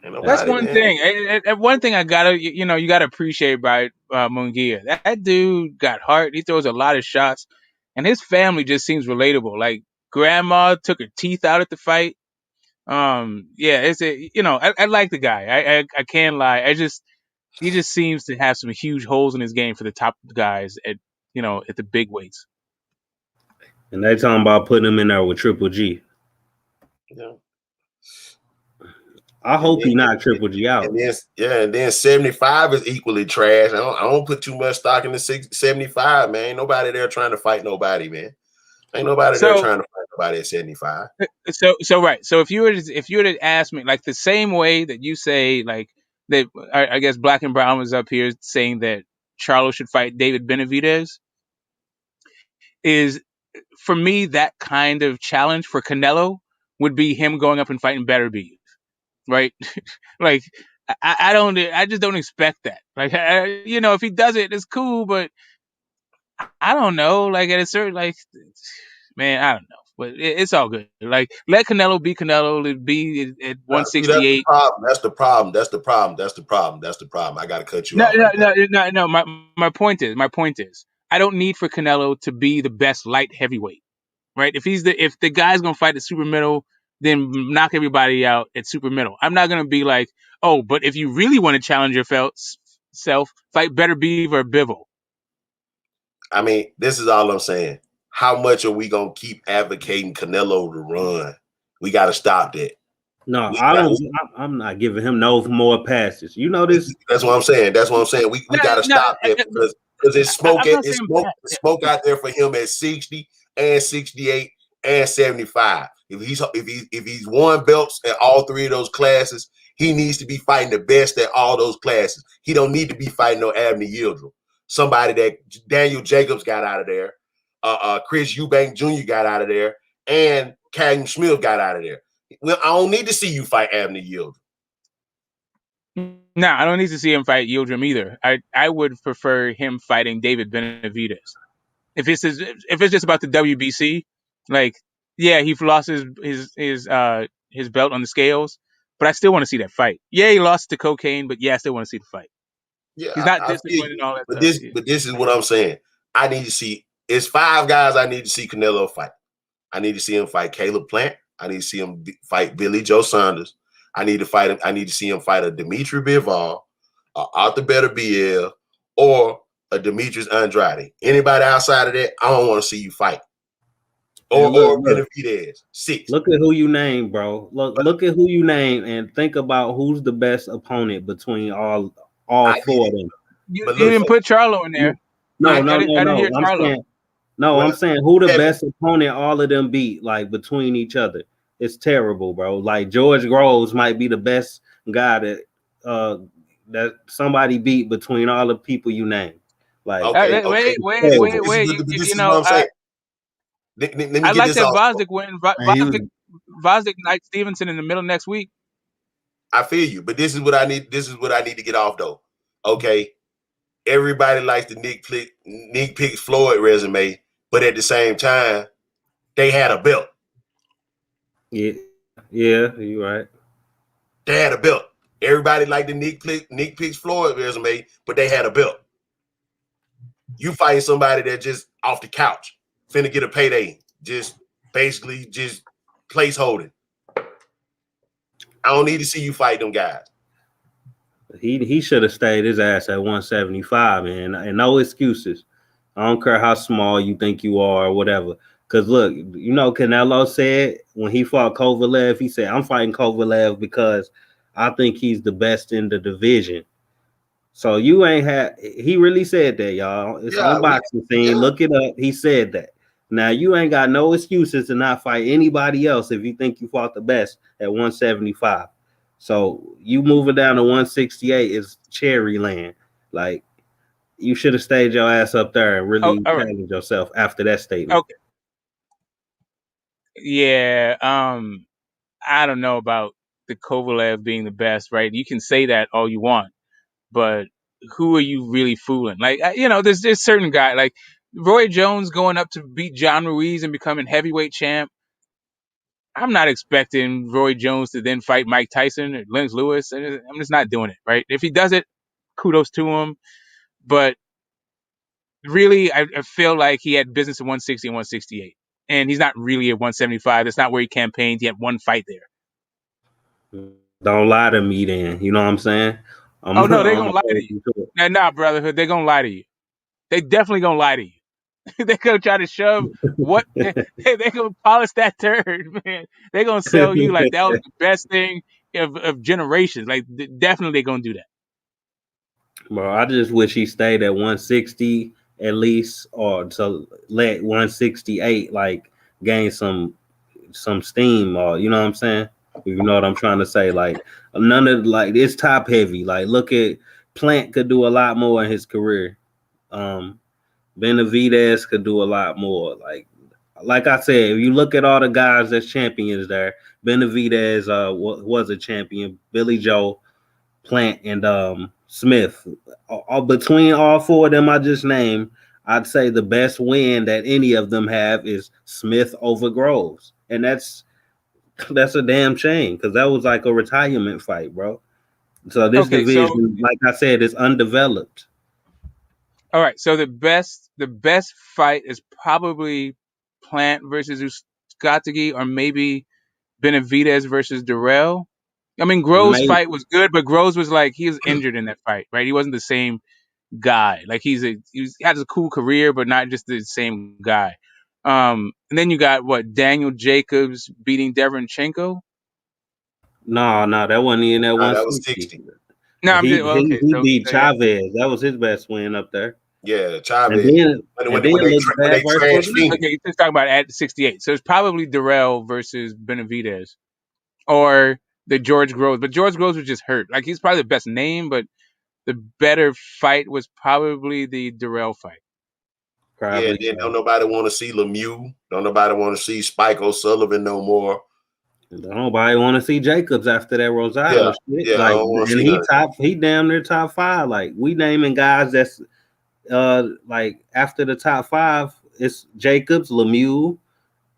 That's one thing. And one thing I gotta, you gotta appreciate by Munguia. That dude got heart. He throws a lot of shots, and his family just seems relatable. Like, grandma took her teeth out at the fight. Yeah, I like the guy. I can't lie. He just seems to have some huge holes in his game for the top guys at the big weights. And they talking about putting him in there with Triple G. Yeah. I hope he knocked Triple G out. And then 75 is equally trash. I don't put too much stock in the 75, man. Ain't nobody there trying to fight nobody, man. Ain't nobody there trying to fight nobody at 75. So right. So if you were to ask me, like, the same way that you say, like, that, I guess Black and Brown was up here saying that Charlo should fight David Benavidez, is, for me, that kind of challenge for Canelo would be him going up and fighting Beterbiev, right? Like, I just don't expect that. Like, if he does it, it's cool, but I don't know. Like, at a certain, like, man, I don't know. But it's all good. Like, let Canelo be Canelo. Let be at 168. That's the problem. I got to cut you off. No. My point is, I don't need for Canelo to be the best light heavyweight, right? If the guy's gonna fight at super middle, then knock everybody out at super middle. I'm not gonna be like, oh, but if you really want to challenge yourself, fight Beterbiev or Bivol. I mean, this is all I'm saying. How much are we gonna keep advocating Canelo to run? We got to stop that. No, I'm not giving him no more passes. You know this. That's what I'm saying. We got to stop that because it's smoke out there for him at 60 and 68 and 75. If he's won belts at all three of those classes, he needs to be fighting the best at all those classes. He don't need to be fighting no Abner Yildirim. Somebody that Daniel Jacobs got out of there, Chris Eubank Jr. got out of there, and Callum Smith got out of there. Well, I don't need to see you fight Abner Yildirim. No, I don't need to see him fight Yildirim either. I would prefer him fighting David Benavidez. If it's just about the WBC, like, yeah, he lost his belt on the scales, but I still want to see that fight. Yeah, he lost to cocaine, but yeah, I still want to see the fight. Yeah, he's not disciplined and all that stuff. But this is what I'm saying. I need to see. It's 5 guys I need to see Canelo fight. I need to see him fight Caleb Plant. I need to see him fight Billy Joe Saunders. I need to see him fight a Dimitri Bivol, a Arthur Beterbiev, or a Demetrius Andrade. Anybody outside of that, I don't want to see you fight. Or Benavidez. 6. Look at who you name, bro. Look at who you name and think about who's the best opponent between all 4 of them. You didn't put Charlo in there. No. I'm saying who the best opponent all of them beat, like, between each other. It's terrible, bro. Like, George Groves might be the best guy that somebody beat between all the people you name. Like, wait. I like that Vosdick win. Vosdick Knight Stevenson in the middle next week. I feel you, but this is what I need. This is what I need to get off though. Okay, everybody likes the Nick Pick Floyd resume, but at the same time, they had a belt. Yeah, you're right. They had a belt. Everybody liked the Nick Pick Floyd resume, but they had a belt. You fighting somebody that just off the couch, finna get a payday, just basically just placeholding. I don't need to see you fight them guys. He should have stayed his ass at 175, man, and no excuses. I don't care how small you think you are or whatever. Because look, Canelo said when he fought Kovalev, he said, I'm fighting Kovalev because I think he's the best in the division. So he really said that, y'all. It's on Boxing Scene. Yeah. Look it up. He said that. Now you ain't got no excuses to not fight anybody else if you think you fought the best at 175. So you moving down to 168 is cherry land. Like you should have stayed your ass up there and Oh, really all right. challenged yourself after that statement. Okay. Yeah. I don't know about the Kovalev being the best, right? You can say that all you want, but who are you really fooling? Like, there's certain guy like Roy Jones going up to beat John Ruiz and becoming heavyweight champ. I'm not expecting Roy Jones to then fight Mike Tyson or Lennox Lewis. I'm just not doing it, right? If he does it, kudos to him. But really, I feel like he had business at 160 and 168. And he's not really at 175. That's not where he campaigned. He had one fight there. Don't lie to me then. You know what I'm saying? Oh, no, they're going to lie to you. Nah, brotherhood, they're going to lie to you. They definitely going to lie to you. They're going to try to shove what they're going to polish that turd, man. They're going to sell you like that was the best thing of generations. Like, definitely they're going to do that. Bro, I just wish he stayed at 160 at least, or to let 168 like gain some steam, or you know what I'm saying? You know what I'm trying to say? Like none of like it's top heavy. Like look at Plant could do a lot more in his career. Benavidez could do a lot more. Like I said, if you look at all the guys that's champions there, Benavidez was a champion. Billy Joe, Plant, and Smith. Between all four of them I just named, I'd say the best win that any of them have is Smith over Groves, and that's a damn shame because that was like a retirement fight, bro. So this division, like I said, is undeveloped. All right, so the best fight is probably Plant versus Uzcategui, or maybe Benavidez versus Durrell. I mean, Groves' fight was good, but Groves was like he was injured in that fight, right? He wasn't the same guy. Like he had a cool career, but not just the same guy. And then you got Daniel Jacobs beating Derenchenko. No, that wasn't even that 160. That was 60. No, he beat Chavez. That was his best win up there. Yeah, Chavez. And then when they okay, you're just talking about at 68. So it's probably Durrell versus Benavidez, or the George Groves. But George Groves was just hurt. Like he's probably the best name, but the better fight was probably the Durrell fight. Probably. Yeah, then don't nobody want to see Lemieux. Don't nobody want to see Spike O'Sullivan no more. Don't nobody want to see Jacobs after that Rosario shit. Yeah, like, and he damn near top 5. Like we naming guys that's like after the top 5, it's Jacobs, Lemieux.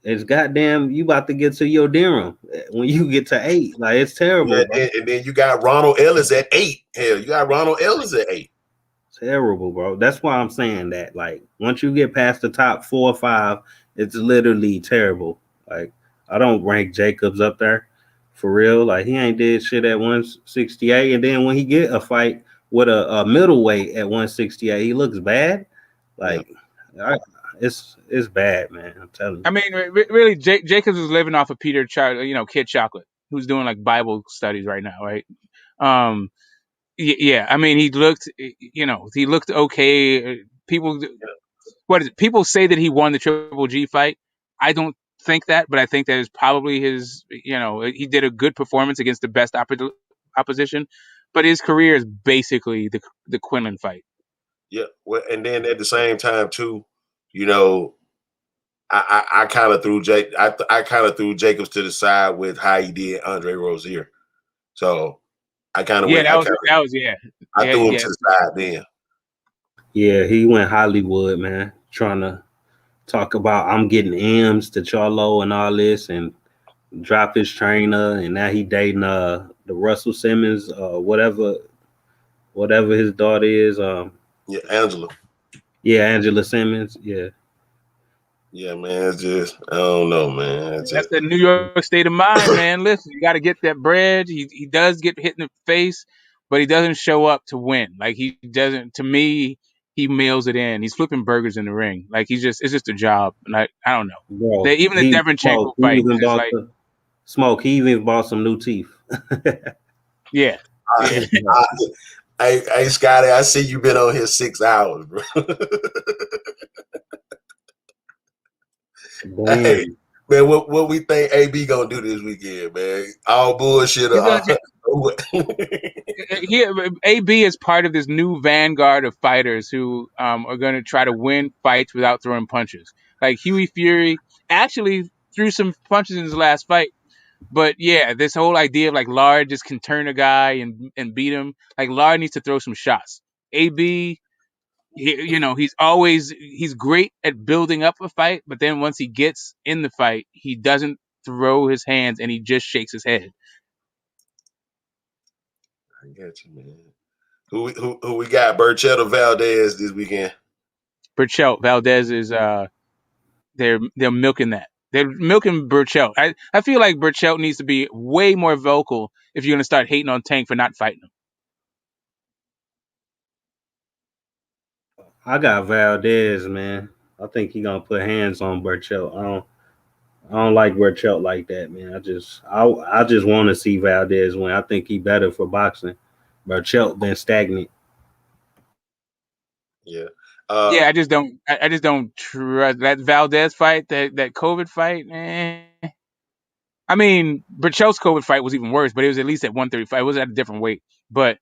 It's goddamn you about to get to your Durham when you get to 8. Like it's terrible. Yeah, and then you got Ronald Ellis at 8. Hell, you got Ronald Ellis at 8. Terrible, bro. That's why I'm saying that. Like once you get past the top 4 or 5, it's literally terrible. Like I don't rank Jacobs up there for real. Like he ain't did shit at 168, and then when he get a fight with a middleweight at 168, he looks bad. Like it's bad, man. I'm telling you. I mean, really, Jacobs is living off of Peter, Kid Chocolate, who's doing like Bible studies right now, right? Yeah. I mean, he looked okay. People say that he won the Triple G fight. I don't think that, but I think that is probably his. He did a good performance against the best opposition, but his career is basically the Quinlan fight. Yeah, well, and then at the same time too, I kind of threw I kind of threw Jacobs to the side with how he did Andre Rozier. So I kind of I threw him to the side then. Yeah, he went Hollywood, man, trying to talk about I'm getting M's to Charlo and all this, and drop his trainer, and now he dating the Russell Simmons, whatever his daughter is. Angela. Yeah, Angela Simmons. Yeah. Yeah, man. It's just I don't know, man. That's the New York state of mind, man. Listen, you got to get that bread. He does get hit in the face, but he doesn't show up to win. Like he doesn't. To me, he mails it in. He's flipping burgers in the ring. Like it's just a job. Like I don't know. Bro, even the Derenchenko fight is like smoke. He even bought some new teeth. Yeah. Hey, Scotty, I see you been on here 6 hours, bro. Hey, Damn. man, what we think AB gonna do this weekend, man? All bullshit. He's gonna Yeah, AB is part of this new vanguard of fighters who are going to try to win fights without throwing punches. Like Huey Fury actually threw some punches in his last fight, but yeah, this whole idea of like Lard just can turn a guy and beat him. Like Lard needs to throw some shots. AB, he's great at building up a fight, but then once he gets in the fight, he doesn't throw his hands and he just shakes his head. I got you, man. Who we got? Burchetta Valdez this weekend. Burchell Valdez is they're milking that. They're milking Burchell. I feel like Burchell needs to be way more vocal if you're gonna start hating on Tank for not fighting him. I got Valdez, man. I think he gonna put hands on Burchell. I don't like Burchell like that, man. I just want to see Valdez win. I think he better for boxing. Burchell been stagnant. Yeah. Yeah, I just don't trust that Valdez fight, that COVID fight. I mean, Burchell's COVID fight was even worse, but it was at least at 135. It was at a different weight, but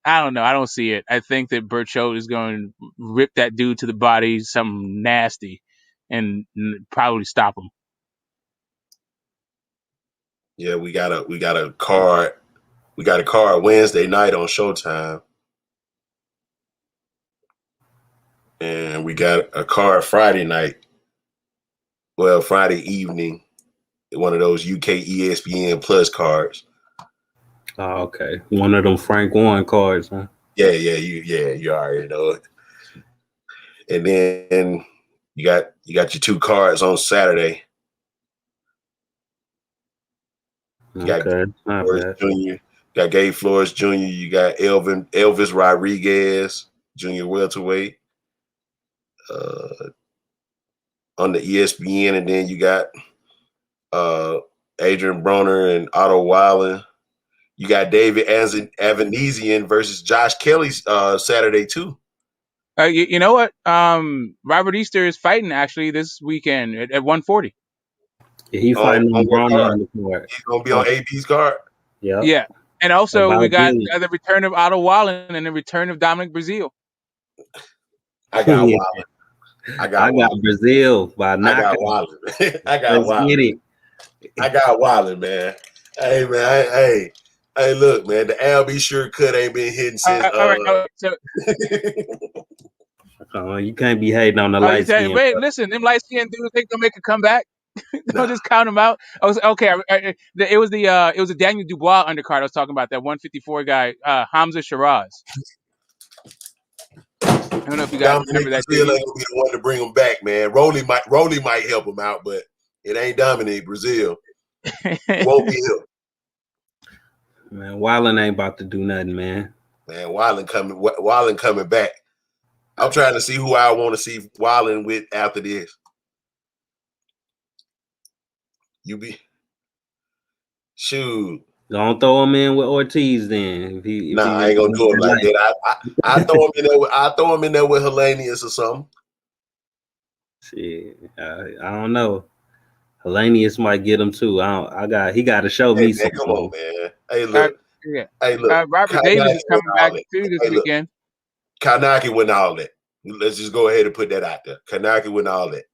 I don't know. I don't see it. I think that Burchell is going to rip that dude to the body, something nasty, and probably stop him. Yeah, we got a card. We got a card Wednesday night on Showtime. And we got a card Friday night. Well, Friday evening. One of those UK ESPN Plus cards. Oh, okay. One of them Frank Warren cards, huh? Yeah, you already know it. And then you got your two cards on Saturday. You got Okay, not Flores bad. Jr. Got Gabe Flores Jr. You got Elvis Rodriguez Jr. welterweight on the ESPN, and then you got Adrian Broner and Otto Weiland. You got David Avanesian versus Josh Kelly Saturday too. You know what? Robert Easter is fighting actually this weekend at 140. He fighting on what Broner card? on the card. He's gonna be on AB's card. Yep. Yeah, and also we got Billy. the return of Otto Wallen and the return of Dominic Brazil. I got Yeah. Wallen. I got Brazil by I knocking. got Wallen. I got Let's Wallen. get it. I got Wallen, man. Hey, man. Hey, look, man. The Albie sure cut ain't been hitting since. All right, so You can't be hating on the light skin. wait, listen, them light skinned dudes think they'll make a comeback. Don't just count them out. I was okay. It was the Daniel Dubois undercard I was talking about, that 154 guy, Hamza Shiraz. I don't know if you guys remember that. Brazil ain't gonna be the one to bring him back, man. Rolly might help him out, but it ain't Dominic Brazil. Won't be him. Man, Wallen ain't about to do nothing, man. Man, Wallen coming back. I'm trying to see who I want to see Wallen with after this. Shoot. Don't throw him in with Ortiz then. I ain't gonna do him like that. I throw him in there. I throw him in there with Hellenius or something. Shit, I don't know. Hellenius might get him too. He got to show me something. Come on, man. Hey, look. Robert Davis is coming back too this weekend. Kanaki win all that. Let's just go ahead and put that out there. Kanaki win all that.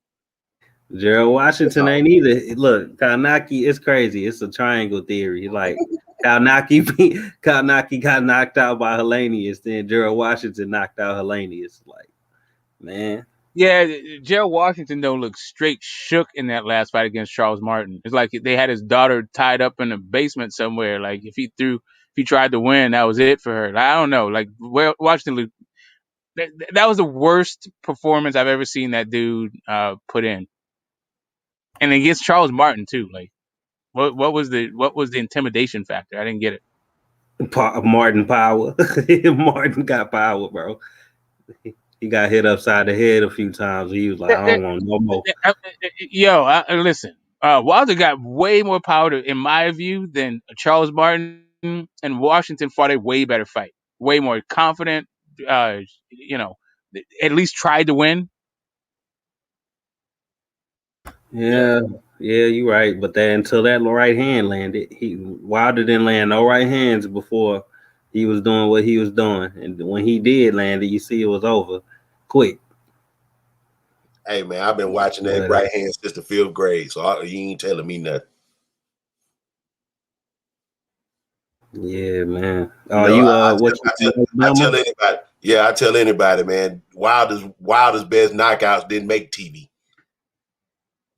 Gerald Washington ain't either. Look, Kanaki, it's crazy. It's a triangle theory. Like Kanaki got knocked out by Hellenius, then Gerald Washington knocked out Hellenius. Like, man. Yeah, Gerald Washington don't look straight shook in that last fight against Charles Martin. It's like they had his daughter tied up in a basement somewhere. Like if he tried to win, that was it for her. I don't know. Like Washington looked. That was the worst performance I've ever seen that dude put in. And against Charles Martin too. Like, what was the intimidation factor? I didn't get it. Martin power. Martin got power, bro. He got hit upside the head a few times. He was like, I don't want no more. Listen. Wilder got way more power, in my view, than Charles Martin, and Washington fought a way better fight. Way more confident. At least tried to win. Yeah, you're right. But then until that right hand landed, Wilder didn't land no right hands before he was doing what he was doing. And when he did land it, you see it was over quick. Hey man, I've been watching that But right hand since the 5th grade, so you ain't telling me nothing. yeah, man. You You know, what you I tell anybody. Yeah, I tell anybody, man. Wilder's best knockouts didn't make TV.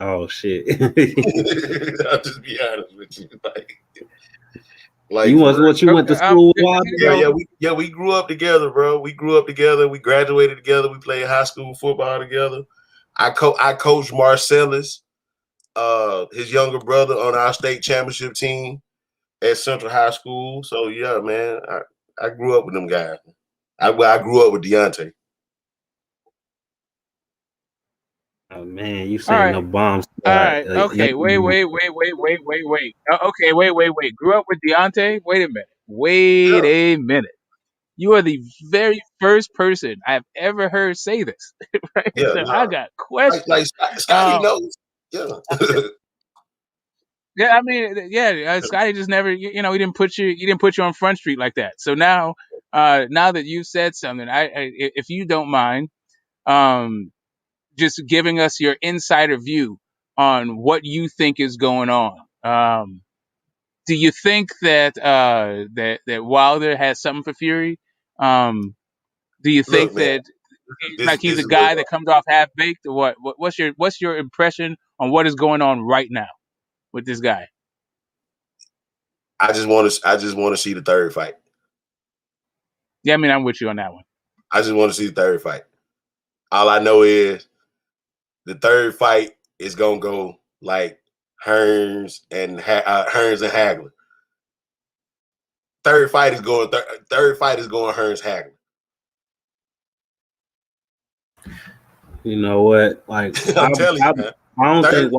Oh shit. I'll just be honest with you. Like you was what you went to school with Wilder? We grew up together, bro. We grew up together. We graduated together. We played high school football together. I coached Marcellus, his younger brother, on our state championship team at Central High School. So yeah, man, I grew up with them guys. I grew up with Deontay. Oh man, you saying no bombs? All right. Okay. Wait. Okay. Wait. Grew up with Deontay? Wait a minute. Wait a minute. You are the very first person I've ever heard say this. Right? Yeah, So I got questions. like Scotty knows. Yeah. Yeah, I mean, Scotty just never, he didn't put you on Front Street like that. So now that you've said something, if you don't mind, just giving us your insider view on what you think is going on. Do you think that that Wilder has something for Fury? Do you think Look, man, that like he's a guy that comes off half baked, or what? What's your impression on what is going on right now with this guy? I just want to see the third fight. Yeah, I mean, I'm with you on that one. I just want to see the third fight. All I know is the third fight is gonna go like Hearns and Hagler. Third fight is going Hearns Hagler. You know what? Like I'm telling you, man. I don't think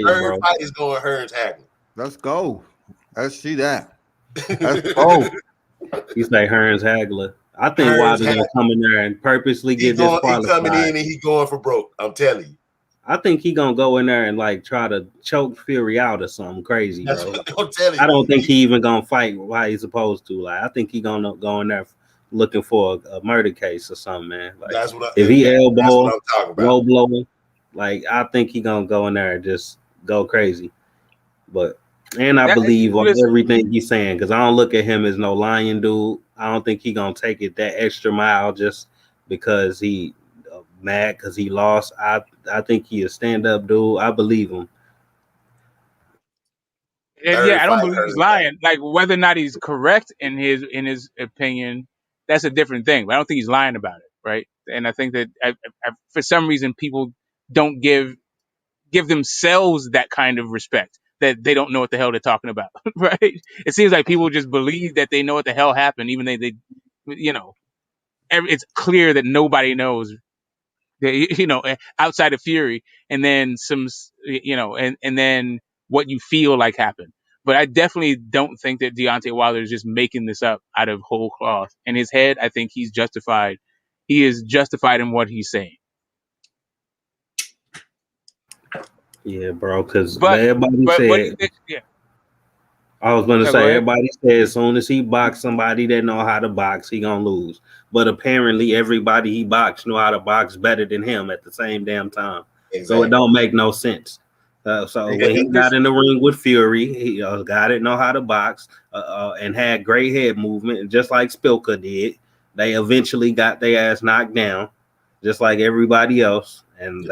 third fight is going Hearns Hagler. Let's go. Let's see that. Let's go. You say Hearns Hagler. I think Wilder's gonna come in there and purposely get disqualified. He's coming in and he's going for broke. I'm telling you. I think he's gonna go in there and like try to choke Fury out or something crazy, bro. That's what I'm telling you. I don't think he even gonna fight why he's supposed to. Like, I think he gonna go in there looking for a murder case or something, man. Like, if he elbow, low blowing, like I think he gonna go in there and just go crazy. But I believe on everything he's saying, because I don't look at him as no lying dude. I don't think he gonna take it that extra mile just because he mad because he lost. I think he a stand-up dude. I believe him. Yeah, I don't believe he's lying. Like whether or not he's correct in his opinion, that's a different thing. But I don't think he's lying about it, right? And I think that for some reason people don't give themselves that kind of respect, that they don't know what the hell they're talking about, right? It seems like people just believe that they know what the hell happened, even though they it's clear that nobody knows, outside of Fury, and then and then what you feel like happened. But I definitely don't think that Deontay Wilder is just making this up out of whole cloth. In his head, I think he's justified. He is justified in what he's saying. Yeah, bro, because everybody said. I was going to say, everybody said as soon as he boxed somebody that know how to box, he going to lose. But apparently everybody he boxed know how to box better than him at the same damn time. Exactly. So it don't make no sense. So when he got in the ring with Fury, he got it, know how to box, and had great head movement, just like Spilka did. They eventually got their ass knocked down, just like everybody else, and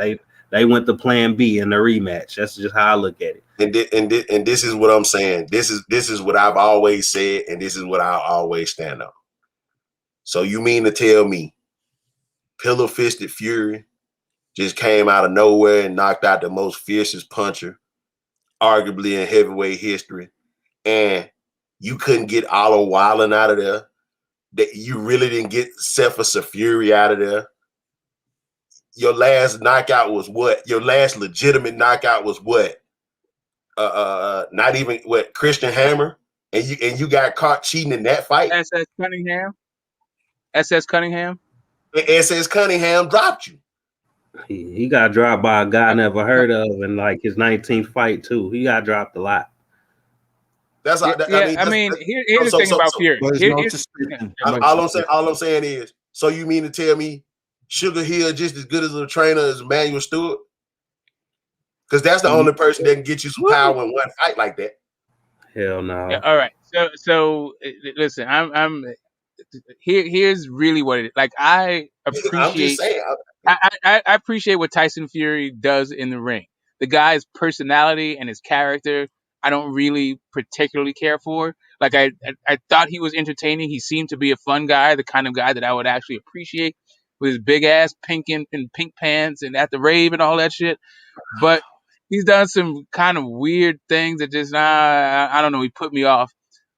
they went to Plan B in the rematch. That's just how I look at it. And this is what I'm saying. This is what I've always said, and this is what I'll always stand on. So you mean to tell me pillow-fisted Fury just came out of nowhere and knocked out the most fiercest puncher, arguably in heavyweight history, and you couldn't get Otto Wallin out of there? That you really didn't get Cephas Fury out of there? Your last knockout was what? Your last legitimate knockout was what? Not even what, Christian Hammer, and you got caught cheating in that fight. SS Cunningham. SS Cunningham dropped you. He got dropped by a guy I never heard of in like his 19th fight too. He got dropped a lot. That's Yeah, I mean, here's the thing about Fury. But it's Here, no here's, yeah, suspicion. yeah, all I'm saying is, so you mean to tell me Sugar Hill just as good as a trainer as Emmanuel Stewart? Because that's the only person that can get you some power in one fight like that. Hell no. yeah, all right. So listen, I'm here's really what it is. Like I I'm just appreciate saying. I appreciate what Tyson Fury does in the ring. The guy's personality and his character, I don't really particularly care for. Like I thought he was entertaining. He seemed to be a fun guy, the kind of guy that I would actually appreciate with his big ass pink and pink pants and at the rave and all that shit. But he's done some kind of weird things that just I don't know. He put me off.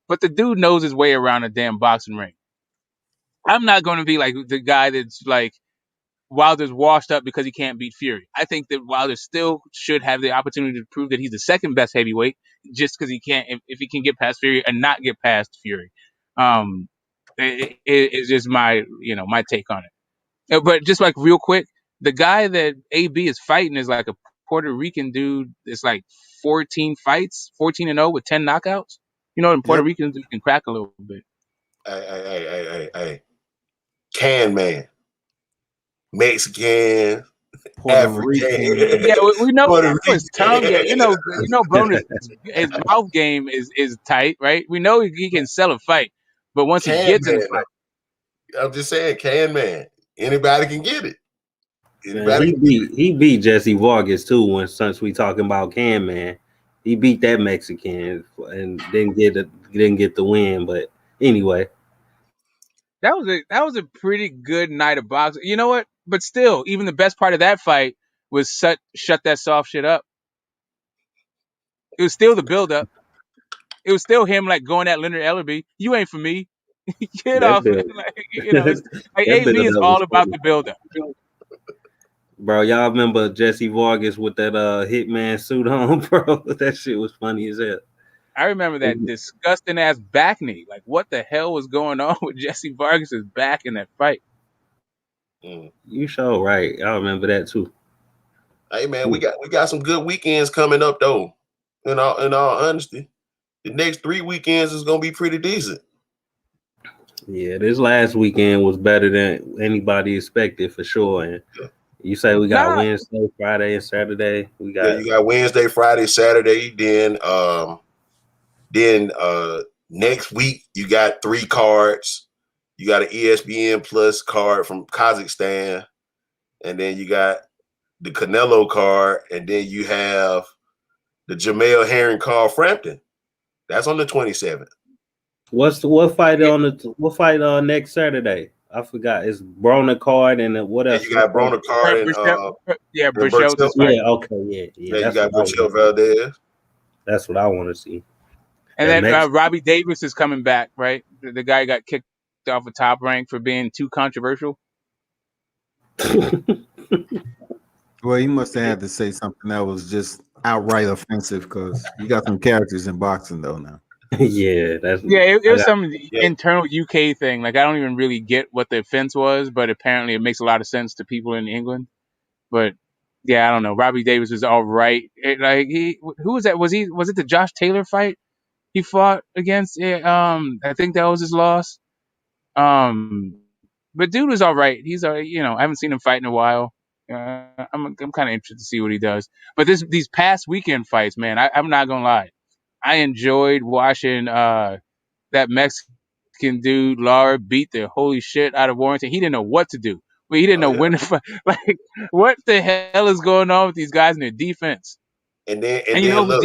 But the dude knows his way around a damn boxing ring. I'm not going to be like the guy that's like Wilder's washed up because he can't beat Fury. I think that Wilder still should have the opportunity to prove that he's the second best heavyweight, just because he can't, if he can get past Fury and not get past Fury. It's just my take on it. But just like real quick, the guy that AB is fighting is like a Puerto Rican dude. It's like 14 fights, 14-0 with 10 knockouts. You know, and Puerto Ricans can crack a little bit. Hey. Can man. Mexican, Puerto African. Rican. Yeah, we know Puerto his tongue. Yeah, you know, bro, his mouth game is tight, right? We know he can sell a fight, but once he gets in the fight, I'm just saying, can man. Anybody can get it. Man, he beat Jesse Vargas too. Since we talking about Can Man, he beat that Mexican and didn't get the win. But anyway, that was a pretty good night of boxing. You know what? But still, even the best part of that fight was shut that soft shit up. It was still the build up. It was still him like going at Leonard Ellerby. You ain't for me. Get off it. Like, it's, like AB is all about the build up. Bro, y'all remember Jesse Vargas with that Hitman suit on, bro? That shit was funny as hell. I remember that disgusting ass back knee. Like, what the hell was going on with Jesse Vargas's back in that fight? You sure right. I remember that too. Hey man, we got some good weekends coming up though. In all honesty, the next 3 weekends is gonna be pretty decent. Yeah, this last weekend was better than anybody expected for sure. And you say we got Wednesday, Friday, and Saturday. You got Wednesday, Friday, Saturday. Then next week you got 3 cards. You got an ESPN Plus card from Kazakhstan, and then you got the Canelo card, and then you have the Jamel Herring card Frampton. That's on the 27th. What fight next Saturday? I forgot. It's Broner card and what else? You got Broner card and Burchell. Yeah, okay, yeah. You got Burchell Valdez. That's what I want to see. And then Robbie Davis is coming back, right? The guy got kicked off a Top Rank for being too controversial. Well, he must have had to say something that was just outright offensive, because you got some characters in boxing though now. It was some internal UK thing. Like, I don't even really get what the offense was, but apparently it makes a lot of sense to people in England. But yeah, I don't know. Robbie Davis was all right. Who was that? Was it the Josh Taylor fight he fought against? I think that was his loss. But dude was all right. He's I haven't seen him fight in a while. I'm kind of interested to see what he does. But these past weekend fights, man, I'm not gonna lie. I enjoyed watching that Mexican dude Lara beat the holy shit out of Warrington. He didn't know what to do. He didn't know when to fight. Like, what the hell is going on with these guys in their defense? And then look,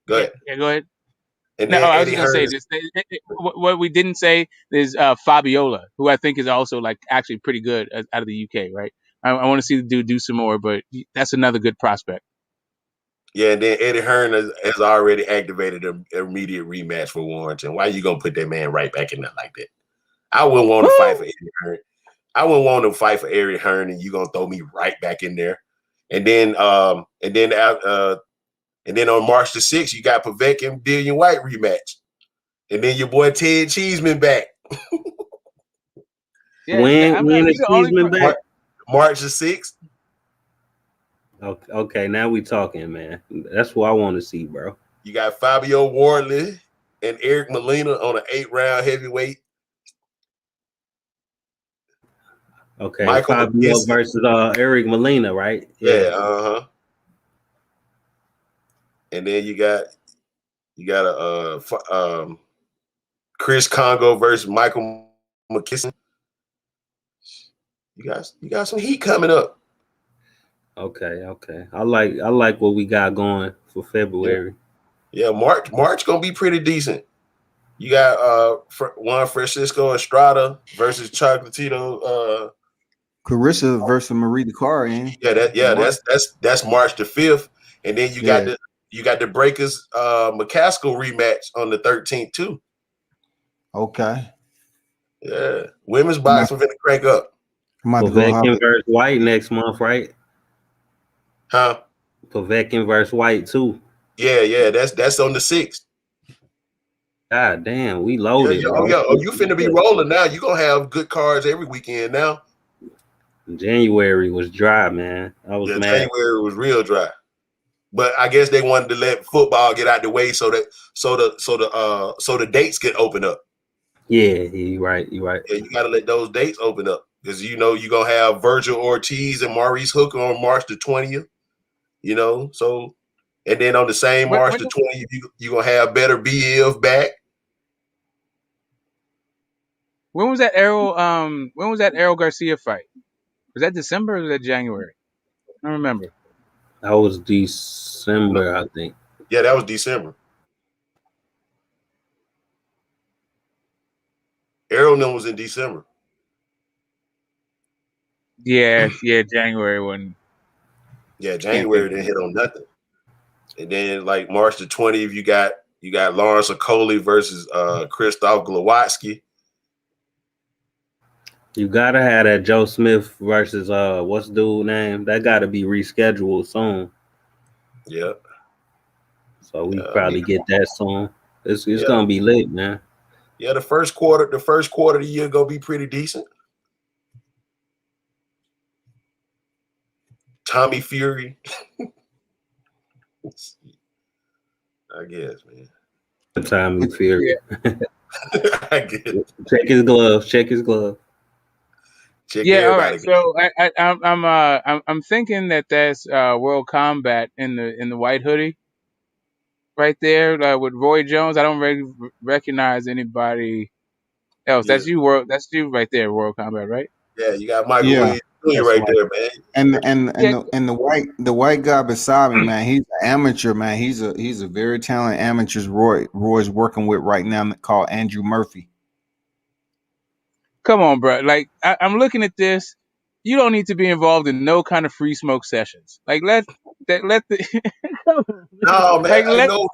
go ahead. Yeah, go ahead. And no, I was just gonna say this. What we didn't say is Fabiola, who I think is also like actually pretty good out of the UK, right? I want to see the dude do some more, but that's another good prospect. Yeah, and then Eddie Hearn has already activated an immediate rematch for Warrington. Why are you gonna put that man right back in there like that? I wouldn't want to fight for Eddie Hearn. I wouldn't want to fight for Eddie Hearn, and you gonna throw me right back in there. And then on March the 6th, you got Pavek and Dillian White rematch. And then your boy Ted Cheeseman back. When is Cheeseman back? March the 6th. Okay, now we talking, man. That's what I want to see, bro. You got Fabio Wardley and Eric Molina on an 8-round heavyweight. Okay, Michael Fabio McGinson. versus Eric Molina, right? Yeah, uh-huh. And then you got a Chris Congo versus Michael McKisson. You got some heat coming up. Okay. I like what we got going for February. Yeah, March gonna be pretty decent. You got Juan Francisco Estrada versus Chocolatito. Carissa versus Marie Dakar. That's March the 5th. And then you got Yeah. the Breakers McCaskill rematch on the 13th too. Okay. Yeah. Women's boxing finna crank up. I'm about to go Povetkin versus White next month, right? Huh? Povetkin versus White too. Yeah, that's on the 6th. God damn, we loaded. Yeah. You finna be rolling now. You gonna have good cards every weekend now. January was dry, man. I was mad. January was real dry. But I guess they wanted to let football get out the way so the dates get open up. Yeah, you're right. Yeah, you gotta let those dates open up. Because you're gonna have Virgil Ortiz and Maurice Hooker on March the 20th. So and then on the same March the 20th, you're gonna have Better BF back. When was that Errol Garcia fight? Was that December or was that January? I don't remember. That was December, I think. Yeah, that was December. Errol was in December. Yeah, January one. Yeah, January didn't hit on nothing. And then like March the 20th, you got Lawrence Okoli versus Krzysztof Glowatsky. You gotta have that Joe Smith versus what's dude name? That gotta be rescheduled soon. Yeah. So we probably get that soon. It's gonna be lit, man. Yeah, the first quarter of the year gonna be pretty decent. Tommy Fury. I guess, man. Tommy Fury. Yeah. I guess. Check his glove. Check all right. So I'm thinking that's World Combat in the white hoodie, right there with Roy Jones. I don't really recognize anybody else. Yeah. That's you right there, World Combat, right? Yeah, you got Michael Williams right there, man. And the white guy beside me, man, he's an amateur, man. He's a very talented amateur Roy's working with right now called Andrew Murphy. Come on, bro. Like I'm looking at this. You don't need to be involved in no kind of free smoke sessions. Like let the no, man. Like, hey, let no.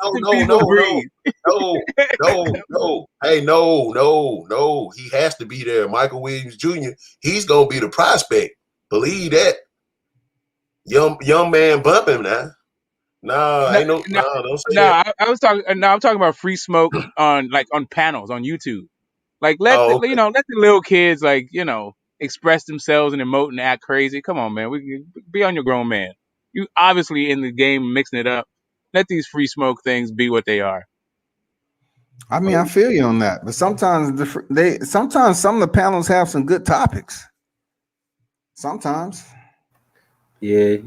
Hey, no. He has to be there. Michael Williams Jr. He's gonna be the prospect. Believe that. Young man bumping now. Don't say that. I'm talking about free smoke on panels on YouTube. Like let the little kids express themselves and emote and act crazy. Come on, man. We be on your grown man. You obviously in the game mixing it up. Let these free smoke things be what they are. I mean, I feel you on that, but sometimes some of the panels have some good topics. Sometimes. Yeah.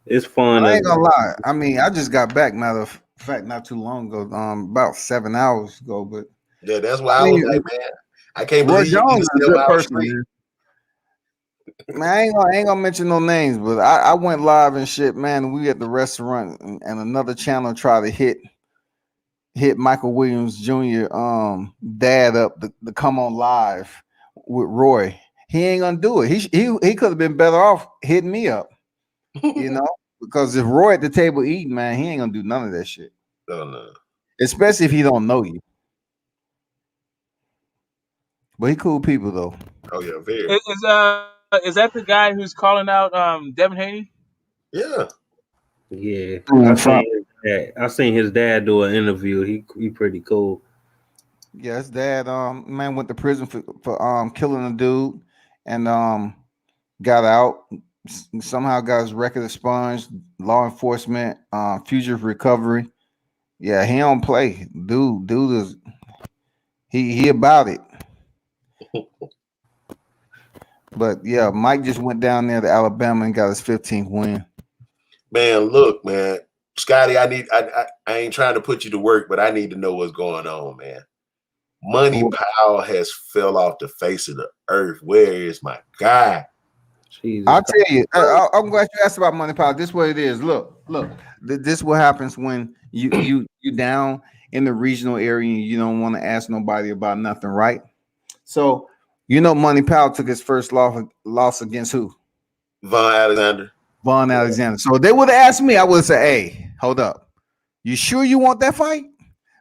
It's fun. I ain't gonna lie. I mean, I just got back, matter of fact, not too long ago, about 7 hours ago. But yeah, that's why I was like, man, I can't believe Roy Jones is a good person, man. Man, I ain't gonna mention no names, but I went live and shit, man. We at the restaurant and another channel tried to hit Michael Williams Jr. Dad up to come on live with Roy. He ain't gonna do it. He could have been better off hitting me up, because if Roy at the table eating, man, he ain't gonna do none of that shit. No. Especially if he don't know you. But he cool people though. Oh yeah, very. Is that the guy who's calling out Devin Haney? Yeah. Yeah. I seen his dad do an interview. He pretty cool. Yeah, his dad man went to prison for killing a dude and got out, somehow got his record expunged. Law enforcement, fugitive recovery. Yeah, he don't play. Dude is he about it. But yeah, Mike just went down there to Alabama and got his 15th win. Man, look, man, Scotty, I ain't trying to put you to work, but I need to know what's going on, man. Money Powell has fell off the face of the earth. Where is my guy? Jesus I'll Christ. tell you. I'm glad you asked about Money Powell. This is what it is. Look. This is what happens when you down in the regional area and you don't want to ask nobody about nothing, right? So Money Powell took his first loss against who? Von Alexander. Von Alexander. So if they would have asked me, I would have said, "Hey, hold up. You sure you want that fight?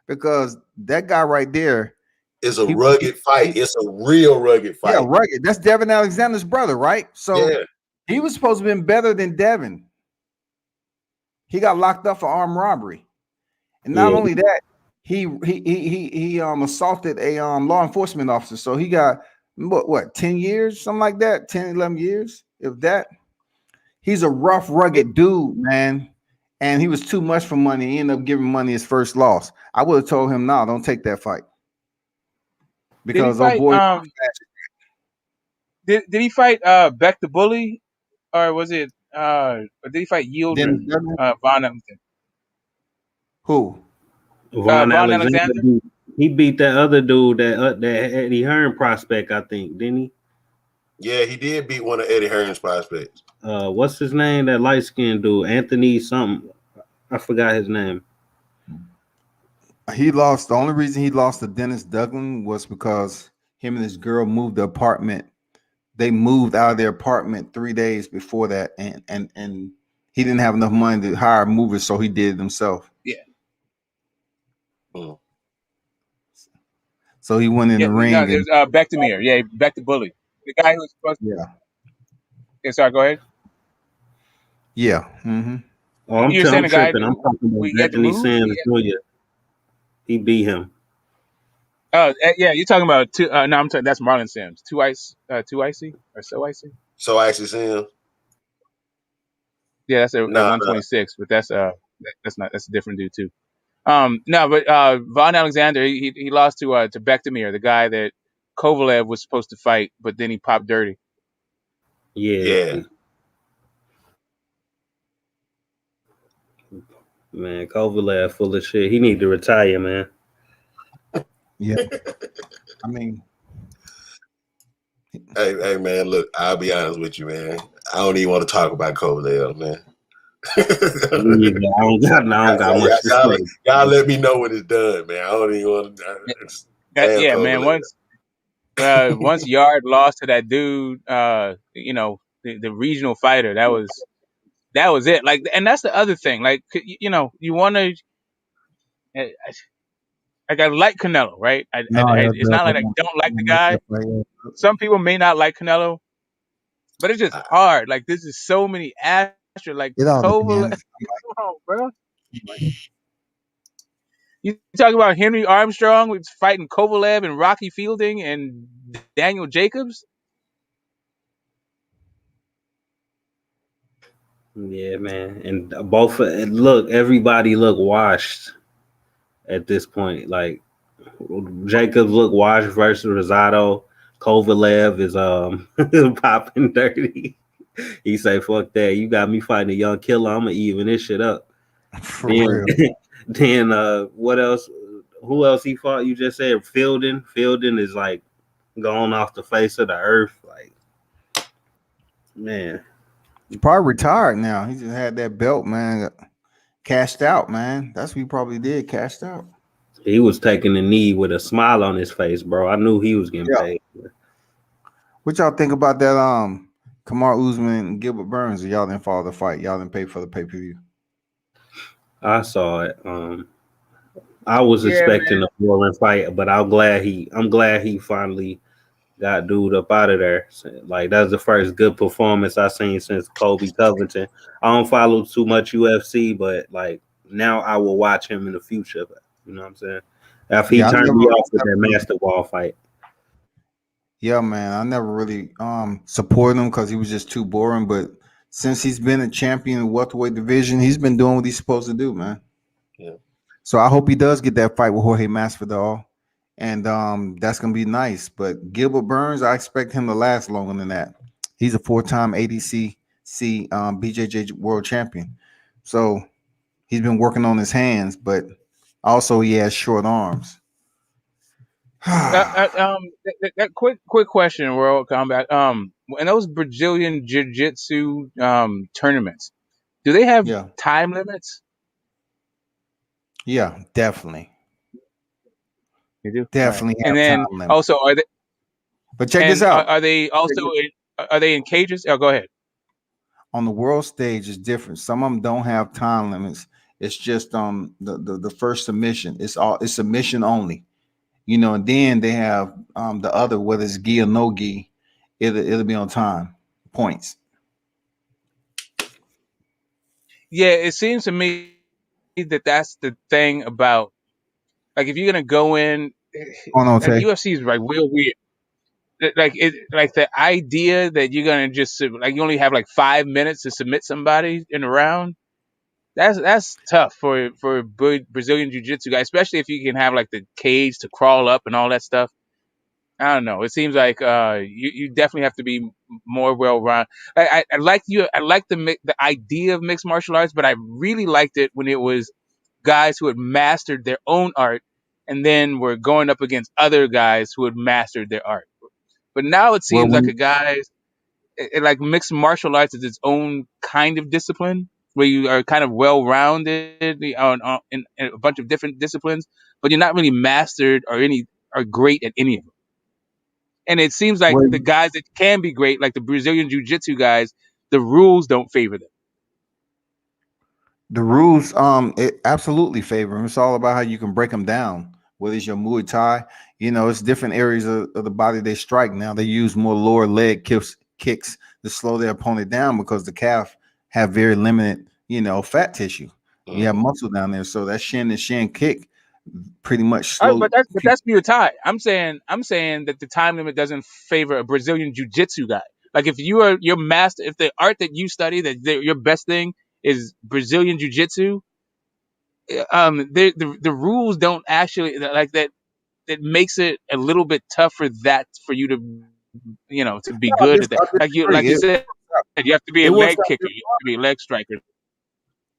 Because that guy right there is a rugged fight. It's a real rugged fight. Yeah, rugged. That's Devin Alexander's brother, right? So yeah. He was supposed to have been better than Devin. He got locked up for armed robbery, and not only that, he assaulted a law enforcement officer. So he got what 10 years, something like that, 10, 11 years, if that. He's a rough, rugged dude, man. And he was too much for money. He ended up giving Money his first loss. I would have told him, "No, don't take that fight." Because did he fight Beck the Bully, or was it or did he fight Yildirim? Von Alexander. Who? Von Alexander. He beat that other dude, that Eddie Hearn prospect, I think, didn't he? Yeah, he did beat one of Eddie Hearn's prospects. What's his name? That light skinned dude, Anthony something. I forgot his name. He lost. The only reason he lost to Dennis Duggan was because him and his girl moved the apartment. They moved out of their apartment 3 days before that, and he didn't have enough money to hire movers, so he did it himself. Yeah. Oh. So he went in the ring. No, it was Beck the Mirror. Yeah, Beck the Bully. The guy who was supposed to. Yeah. Yeah, sorry, go ahead. Yeah. Mm-hmm. Oh, I'm tripping. I'm talking about Anthony Sands Jr. He beat him. Oh, yeah, you're talking about two. No, I'm talking. That's Marlon Sims. Too icy or so icy. So icy Sims. Yeah, that's a 126, but that's a different dude too. No, but Von Alexander, he lost to Bektemir, the guy that Kovalev was supposed to fight, but then he popped dirty. Yeah. Man, Kovalev full of shit. He need to retire, man. Yeah. I mean, hey, man, look, I'll be honest with you, man. I don't even want to talk about Kovalev, man. I don't got much to say. Y'all let me know when it's done, man. I don't even want to. Yeah, man. Once Yard lost to that dude, the regional fighter, that was it. Like, and that's the other thing. Like, you want to. Like, I like Canelo, right? It's not like I don't like the guy. Some people may not like Canelo, but it's just hard. Like, this is so many astros. Like, Kovalev. Come on, bro. You talk about Henry Armstrong was fighting Kovalev and Rocky Fielding and Daniel Jacobs. Yeah, man. And everybody look washed at this point. Like, Jacobs look washed versus Rosado. Kovalev is popping dirty. He say, "Fuck that. You got me fighting a young killer. I'm gonna even this shit up." Then what else? Who else he fought? You just said Fielding. Fielding is like going off the face of the earth. Like, man. He's probably retired now. He just had that belt, man. Cashed out, man. That's what he probably did. Cashed out. He was taking the knee with a smile on his face, bro. I knew he was getting paid. What y'all think about that? Kamaru Usman and Gilbert Burns. Y'all didn't follow the fight. Y'all didn't pay for the pay-per-view. I saw it. I was expecting a boring fight, but I'm glad he finally got dude up out of there. Like, that's the first good performance I've seen since Kobe Covington. I don't follow too much UFC, but like now I will watch him in the future. You know what I'm saying? After he turned me off with that master ball fight. Yeah, man. I never really supported him because he was just too boring. But since he's been a champion in the welterweight division, he's been doing what he's supposed to do, man. Yeah. So I hope he does get that fight with Jorge Masvidal, and that's gonna be nice. But Gilbert Burns, I expect him to last longer than that. He's a 4-time ADCC BJJ world champion, so he's been working on his hands, but also he has short arms. That quick question, World Combat. In those Brazilian Jiu-Jitsu tournaments, do they have Yeah, time limits? yeah, definitely, They do. All right. definitely And have time then limit. also, But check this out. are they also are they in cages? Oh, go ahead. On the world stage is different. Some of them don't have time limits. It's just the first submission. It's submission only. And then they have the other, whether it's gi or no gi, it'll be on time points. Yeah, it seems to me that that's the thing about, like, if you're gonna go in, On like Tay. UFC is like real weird. Like the idea that you're gonna just like you only have like 5 minutes to submit somebody in a round. That's tough for Brazilian Jiu-Jitsu guys, especially if you can have like the cage to crawl up and all that stuff. I don't know. It seems like you definitely have to be more well-rounded. I like the idea of mixed martial arts, but I really liked it when it was guys who had mastered their own art and then were going up against other guys who had mastered their art. But now it Well, seems like like mixed martial arts is its own kind of discipline where you are kind of well-rounded in a bunch of different disciplines, but you're not really mastered or great at any of them. And it seems like well, the guys that can be great, like the Brazilian Jiu-Jitsu guys, the rules don't favor them. the rules, it absolutely favor them. It's all about how you can break them down. Whether it's your Muay Thai, it's different areas of the body they strike. Now they use more lower leg kicks to slow their opponent down because the calf have very limited, fat tissue. You have muscle down there, so that shin to shin kick pretty much All right, slow. but that's Muay Thai. I'm saying that the time limit doesn't favor a Brazilian Jiu-Jitsu guy. Like if you are your master, if the art that you study, your best thing is Brazilian Jiu-Jitsu, the rules don't actually like that. It makes it a little bit tougher for you to be I good at that. Like disagree. you said, you have to be It a works leg out. kicker, you have to be a leg striker.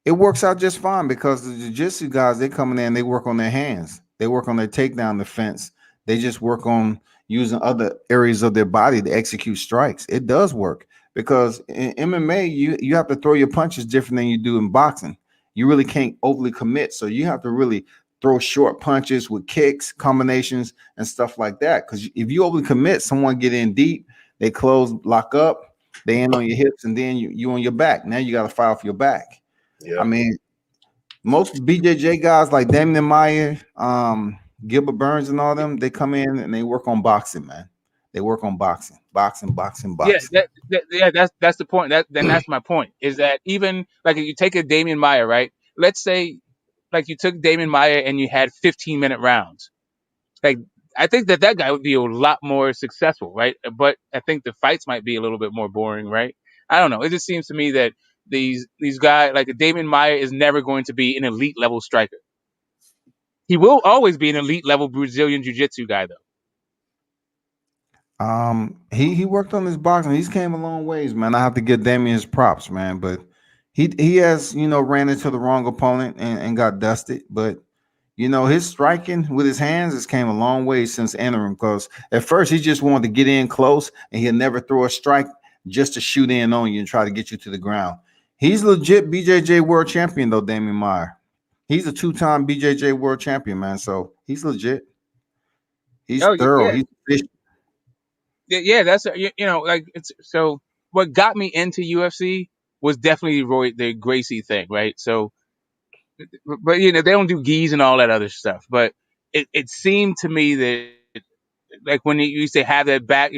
It works out just fine because the jiu-jitsu guys, they come in there and they work on their hands. They work on their takedown defense. They just work on using other areas of their body to execute strikes. It does work because in MMA, you have to throw your punches different than you do in boxing. You really can't overly commit. So you have to really throw short punches with kicks, combinations, and stuff like that. Because if you overly commit, someone get in deep, they close, lock up, they end on your hips, and then you on your back. Now you got to fight off your back. Yeah. I mean, most BJJ guys like Damian Maya, Gilbert Burns, and all them, they come in and they work on boxing, man. They work on boxing. Yeah, that's the point. That's my point. Is that even like if you take a Damian Maya, right? Let's say like you took Damian Maya and you had 15-minute rounds. Like I think that guy would be a lot more successful, right? But I think the fights might be a little bit more boring, right? I don't know. It just seems to me that these guys like Damian Maya is never going to be an elite level striker. He will always be an elite level Brazilian Jiu-Jitsu guy, though. He worked on his boxing. He's came a long ways, man. I have to give Damian his props, man. But he has ran into the wrong opponent and got dusted. But his striking with his hands has came a long way since entering. Because at first he just wanted to get in close and he'll never throw a strike just to shoot in on you and try to get you to the ground. He's legit BJJ world champion though, Damian Maya. He's a 2-time BJJ world champion, man. So he's legit. He's thorough. Yeah. He's efficient. Yeah, that's like it's so. What got me into UFC was definitely the Gracie thing, right? So, but they don't do gis and all that other stuff. But it seemed to me that like when you used to have that back,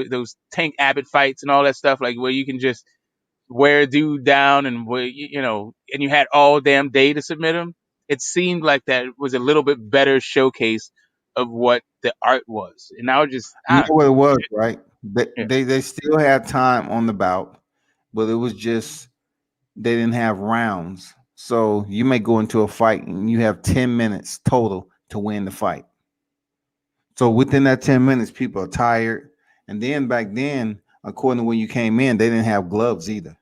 those Tank Abbott fights and all that stuff, like where you can just wear a dude down and and you had all damn day to submit him. It seemed like that was a little bit better showcase of what the art was, and I You know what it was, right? Yeah. They still had time on the bout, but it was just they didn't have rounds. So you may go into a fight and you have 10 minutes total to win the fight. So within that 10 minutes, people are tired. And then back then, according to when you came in, they didn't have gloves either.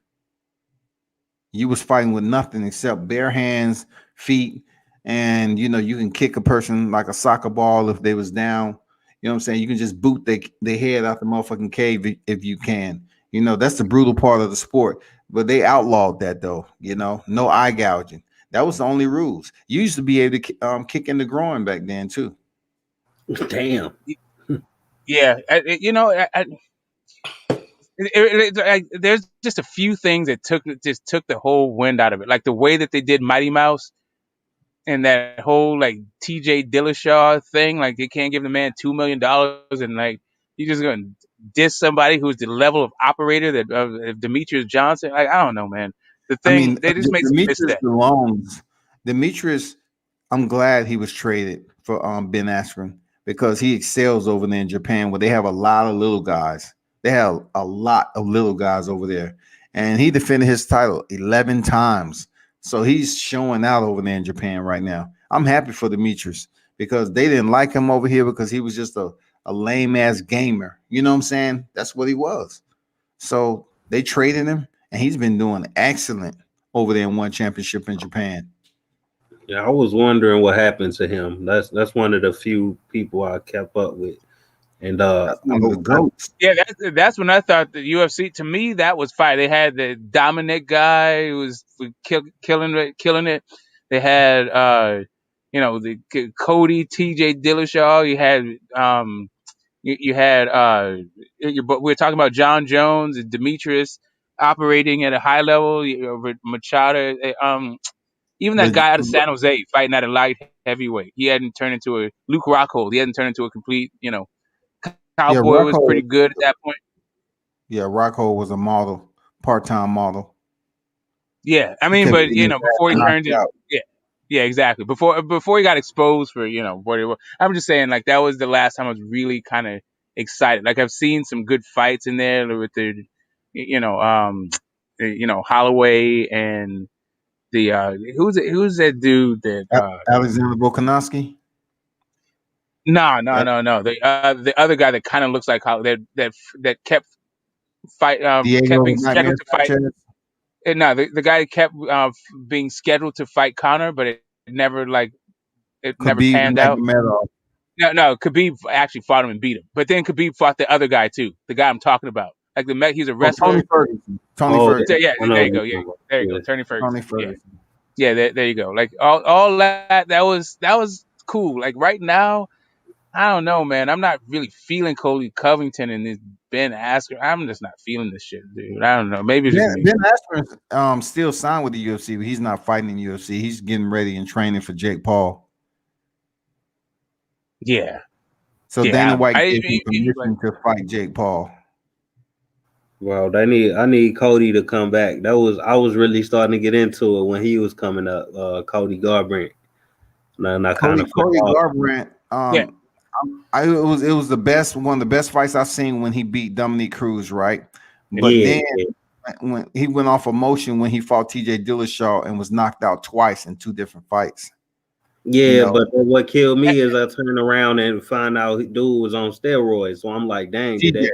You was fighting with nothing except bare hands, feet, and you can kick a person like a soccer ball if they was down. You know what I'm saying? You can just boot their head out the motherfucking cave if you can. That's the brutal part of the sport. But they outlawed that though. No eye gouging. That was the only rules. You used to be able to kick in the groin back then too. Damn. Yeah, there's just a few things that took the whole wind out of it, like the way that they did Mighty Mouse and that whole like T.J. Dillashaw thing. Like they can't give the man $2 million, and like you're just gonna diss somebody who's the level of operator that of Demetrius Johnson. Like I don't know, man. I mean, They just make some Demetrius missteps. belongs. Demetrius, I'm glad he was traded for Ben Askren because he excels over there in Japan where they have a lot of little guys. They have a lot of little guys over there. And he defended his title 11 times. So he's showing out over there in Japan right now. I'm happy for Demetrius because they didn't like him over here because he was just a lame ass gamer. You know what I'm saying? That's what he was. So they traded him and he's been doing excellent over there in one championship in Japan. Yeah, I was wondering what happened to him. That's one of the few people I kept up with. And That's one of the goats. Yeah, that's when I thought the UFC. To me, that was fire. They had the Dominic guy who was killing it. They had the Cody, T.J. Dillashaw. You had but we were talking about John Jones and Demetrius operating at a high level. With Machado, even that guy out of San Jose fighting at a light heavyweight. He hadn't turned into a Luke Rockhold. He hadn't turned into a complete Cowboy was pretty good at that point. Yeah, Rockhold was a model, part-time model. Yeah, I mean, but before he turned it, yeah, exactly. Before he got exposed for whatever. I'm just saying, like that was the last time I was really kind of excited. Like I've seen some good fights in there with the, Holloway and the who's that dude that Alexander Volkanovski? No. The other guy that kind of looks like Holloway that kept kept being scheduled to fight. No, the guy kept being scheduled to fight Conor, but it never panned out. No, Khabib actually fought him and beat him. But then Khabib fought the other guy too, the guy I'm talking about. Like he's a wrestler. Tony Ferguson. Yeah, there you go. Yeah, there you go. Tony Ferguson. Yeah, there you go. Like all that was cool. Like right now, I don't know, man. I'm not really feeling Colby Covington and this Ben Askren. I'm just not feeling this shit, dude. I don't know. Maybe it's just me. Ben Askren still signed with the UFC, but he's not fighting in UFC. He's getting ready and training for Jake Paul. Yeah. So Dana White gave him permission to fight Jake Paul. Well, I need Cody to come back. I was really starting to get into it when he was coming up. Cody Garbrandt. Cody Garbrandt. Yeah. It was one of the best fights I've seen when he beat Dominique Cruz, right? But then when he went off emotion when he fought T.J. Dillashaw and was knocked out twice in two different fights. Yeah, but what killed me is I turned around and find out dude was on steroids. So I'm like, dang, did it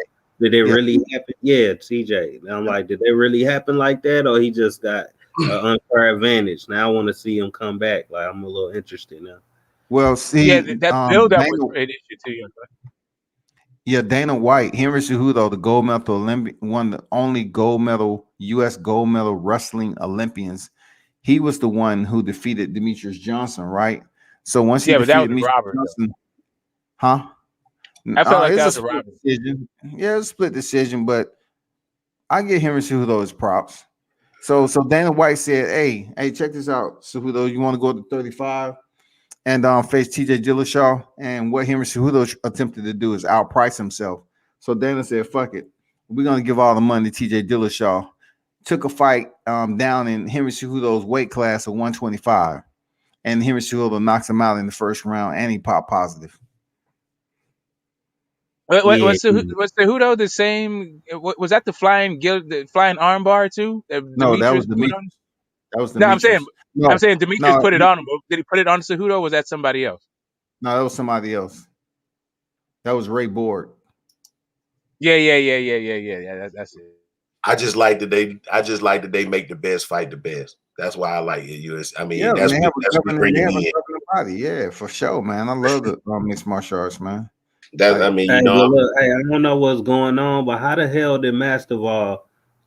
really happen? Yeah, TJ. I'm like, did they really happen like that, or he just got an unfair advantage? Now I want to see him come back. Like I'm a little interested now. Well, see, that build-up was an issue to you. Yeah, Dana White, Henry Cejudo, the gold medal Olympic, one of the only U.S. gold medal wrestling Olympians. He was the one who defeated Demetrius Johnson, right? So once he defeated Demetrius Johnson, I felt like that was a robbery decision. Yeah, it was a split decision, but I give Henry Cejudo his props. So Dana White said, "Hey, check this out, Cejudo. You want to go to 35 and face T.J. Dillashaw?" And what Henry Cejudo attempted to do is outprice himself. So Dana said, "Fuck it, we're gonna give all the money to T.J. Dillashaw." Took a fight down in Henry Cejudo's weight class of 125, and Henry Cejudo knocks him out in the first round, and he popped positive. Yeah, Was Cejudo the same? Was that the the flying armbar too? That No, that was Demetrius put on? Demetrius. That was No, I'm Demetrius. saying Demetrius No, put it on him. Did he put it on Cejudo? Or was that somebody else? no, that was somebody else. That was Ray Borg. Yeah. That's it. I just like that they make the best fight the best. That's why I like it. I mean, Yeah, that's and what we bring they have a me in. governing body. Yeah, for sure, man. I love the mixed martial arts, man. That I mean, hey, you know, well, look, hey, I don't know what's going on, but how the hell did Masterval,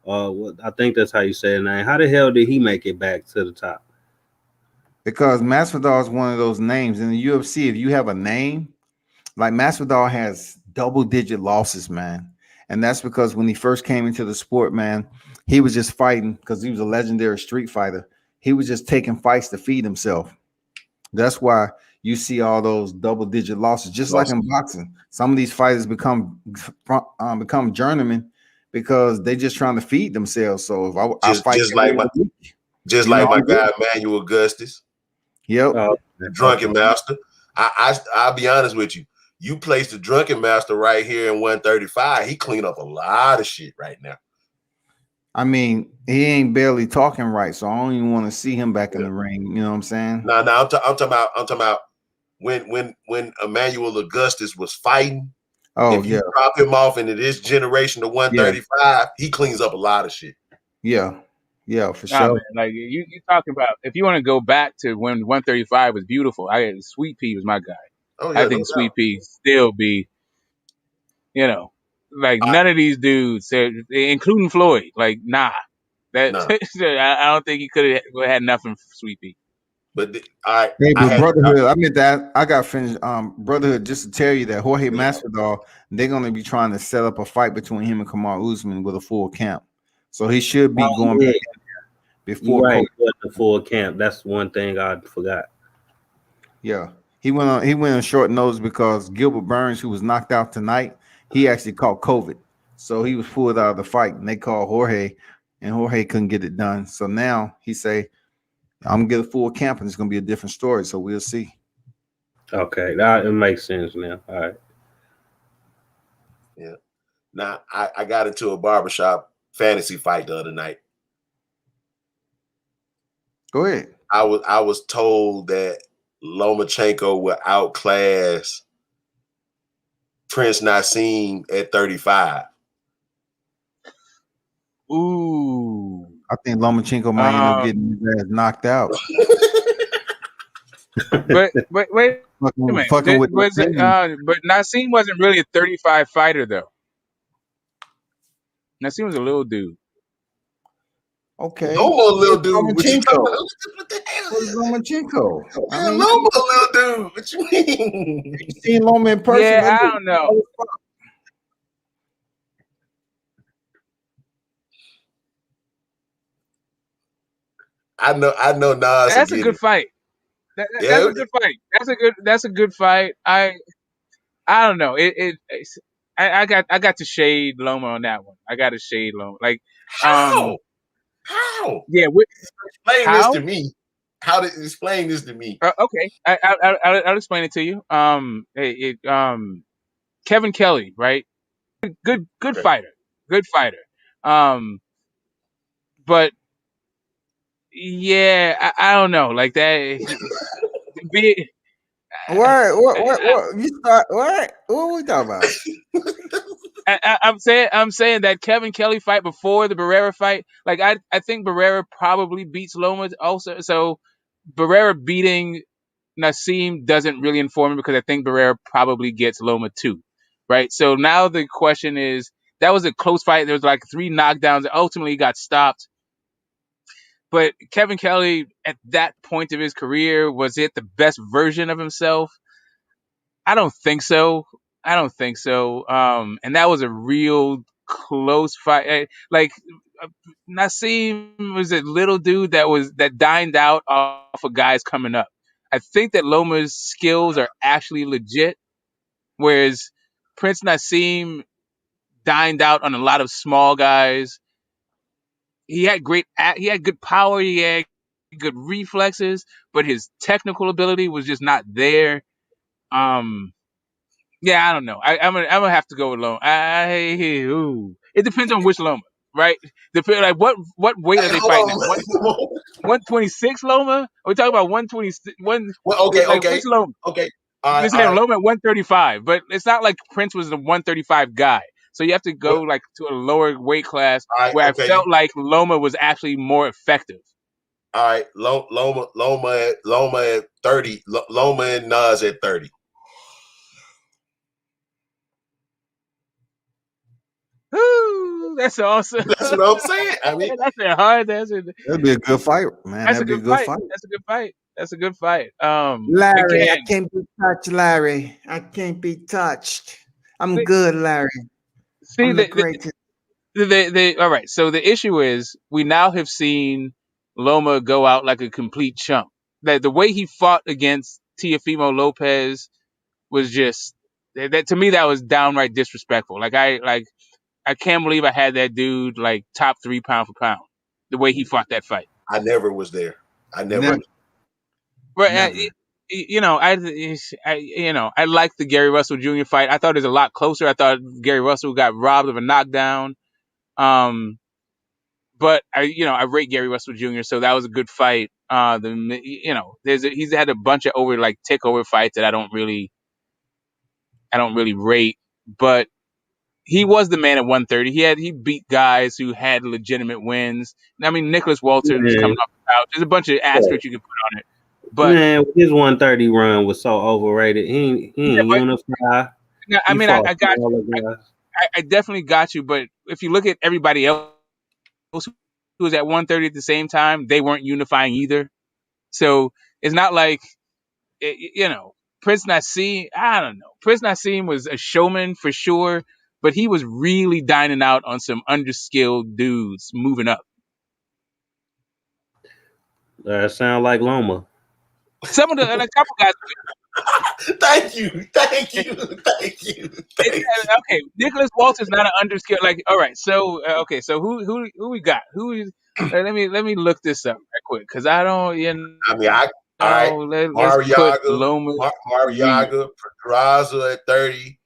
I think that's how you say his name. How the hell did he make it back to the top? Because Masvidal is one of those names in the UFC. If you have a name, like Masvidal has double-digit losses, man, and that's because when he first came into the sport, man, he was just fighting because he was a legendary street fighter. He was just taking fights to feed himself. That's why you see all those double-digit losses, just like in boxing. Some of these fighters become journeymen because they just trying to feed themselves. So if I fight just like my I'm good. guy Emmanuel Augustus, Yep. the drunken master. I'll be honest with you. You place the drunken master right here in 135. He cleaned up a lot of shit right now. I mean, he ain't barely talking right, so I don't even want to see him back in the ring. You know what I'm saying? No, I'm talking about when Emmanuel Augustus was fighting. Oh, if you drop him off into this generation of 135, he cleans up a lot of shit. Yeah, for Nah, sure. man, like you talking about, if you want to go back to when 135 was beautiful, Sweet Pea was my guy. Oh yeah, I think Sweet Pea still be, like none of these dudes, including Floyd, like nah, that I don't think he could have had nothing for Sweet Pea. But all right, Hey, but Brotherhood, I meant that I got finished. Brotherhood, just to tell you that Jorge Masvidal, they're gonna be trying to set up a fight between him and Kamaru Usman with a full camp, so he should be going back in there before You're right, COVID. the full camp. That's one thing I forgot. Yeah, he went on short notice because Gilbert Burns, who was knocked out tonight, he actually caught COVID, so he was pulled out of the fight, and they called Jorge, and Jorge couldn't get it done. So now he say, I'm gonna get a full camp, and it's gonna be a different story. So we'll see. Okay, that it makes sense now. All right. Yeah. Now I got into a barbershop fantasy fight the other night. Go ahead. I was told that Lomachenko would outclass Prince Nassim at 35. Ooh. I think Lomachenko might end up getting his ass knocked out. But wait a minute. But Nassim wasn't really a 35 fighter though. Nassim was a little dude. Okay. Loma a little dude. What you talking Lomachenko. about? What the hell? What's Lomachenko? Yeah, Loma a little dude. What you mean? You seen Loma in person? Yeah, I don't know. I know Nas. That's a good fight. That's a good fight. That's a good fight. I don't know. I got to shade Loma on that one. I got to shade Loma. Like How? Yeah. Explain this to me. How to explain this to me? Okay, I'll explain it to you. Kevin Kelly, right? Good fighter. Good fighter. But yeah, I don't know. Like that. What? You start what? What are we talking about? I'm saying that Kevin Kelly fight before the Barrera fight. Like I think Barrera probably beats Loma also. So Barrera beating Nassim doesn't really inform me because I think Barrera probably gets Loma too, right? So now the question is, that was a close fight. There was like 3 knockdowns that ultimately got stopped. But Kevin Kelly, at that point of his career, was it the best version of himself? I don't think so. And that was a real close fight. Like Nassim was a little dude that dined out off of guys coming up. I think that Loma's skills are actually legit, whereas Prince Nassim dined out on a lot of small guys. He had good power, he had good reflexes, but his technical ability was just not there. Yeah, I don't know. I'm gonna have to go with Loma. It depends on which Loma, right? Depend like what weight are Hey, they hold fighting at? on. 126 Loma? Are we talking about 120? Well, okay, Like okay, which Loma? okay. All right, You're all saying right. Loma at 135, but it's not like Prince was the 135 guy. So you have to Well, go like to a lower weight class all right, where I okay. felt like Loma was actually more effective. All right. Loma at 30. Loma and Nas at 30. Woo, that's awesome. That's what I'm saying. I mean, That's a hard. That's a That'd be a good fight, man. that's a That'd be good a good fight. fight. That's a good fight. That's a good fight. Larry, I Again, can't be touched, Larry. I can't be touched. I'm see, good, Larry. see I'm the greatest. all right. So the issue is we now have seen Loma go out like a complete chump. That the way he fought against Teofimo Lopez was just that to me that was downright disrespectful. I can't believe I had that dude like top 3 pound for pound. The way he fought that fight. I never was there. I never Never, was. But never. I like the Gary Russell Jr. fight. I thought it was a lot closer. I thought Gary Russell got robbed of a knockdown. But I rate Gary Russell Jr. So that was a good fight. He's had a bunch of takeover fights that I don't really rate, but he was the man at 130. He beat guys who had legitimate wins. I mean, Nicholas Walters was coming Man, off the couch. There's a bunch of asterisks you could put on it, but man, his 130 run was so overrated. He yeah, ain't but unify. I He mean, fought I got smaller you. guys. I definitely got you. But if you look at everybody else who was at 130 at the same time, they weren't unifying either. So it's not like Prince Nassim. I don't know. Prince Nassim was a showman for sure, but he was really dining out on some underskilled dudes moving up. Sound like Loma. Some of and a couple guys. Thank you. Thank you. Thank you. Thank you. Okay, Nicholas Walters not an underskilled. Like, all right, so okay, so who we got? Who is? Let me look this up right quick because I don't. I mean, all right. Let's put Mariaga, Loma Jr. Mariaga, Pedraza at 30.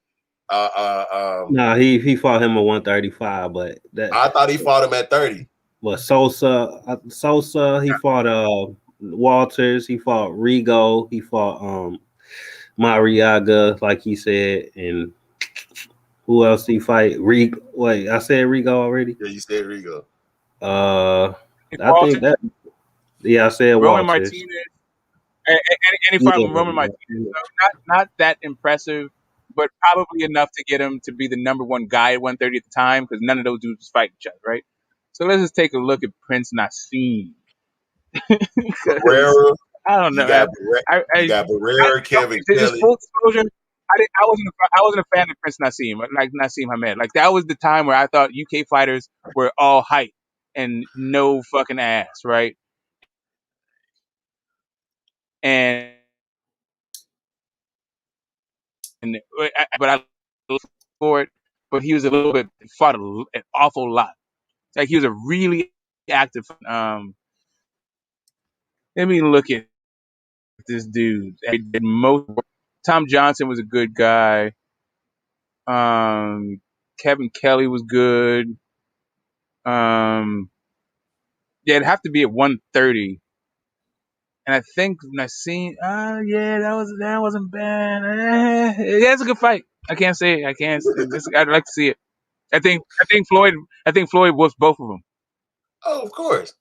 Nah, he fought him at 135, but I thought he fought him at 30. Sosa, he fought Walters, he fought Rigo, he fought Mariaga, like he said, and who else he fight? Wait, I said Rigo already. Yeah, you said Rigo. I think that. Yeah, I said Roman Walters. Martinez, and he fought with Roman Martinez. So not that impressive, but probably enough to get him to be the number one guy at 130 at the time because none of those dudes was fighting each other, right? So let's just take a look at Prince Nassim. Because Barrera. I don't You know. got Barrera, Kevin Just Kelly. full disclosure, I wasn't a fan of Prince Nassim, like Nassim Hamed. Like that was the time where I thought UK fighters were all hype and no fucking ass, right? And but I looked for it. But he was a little bit fought an awful lot. Like he was a really active. Let me look at this dude. He did most. Tom Johnson was a good guy. Kevin Kelly was good. Yeah, it'd have to be at 130. And I think Nassim, yeah, that wasn't bad. Yeah, it's a good fight. I can't say it. I'd like to see it. I think Floyd whooped both of them. Oh, of course.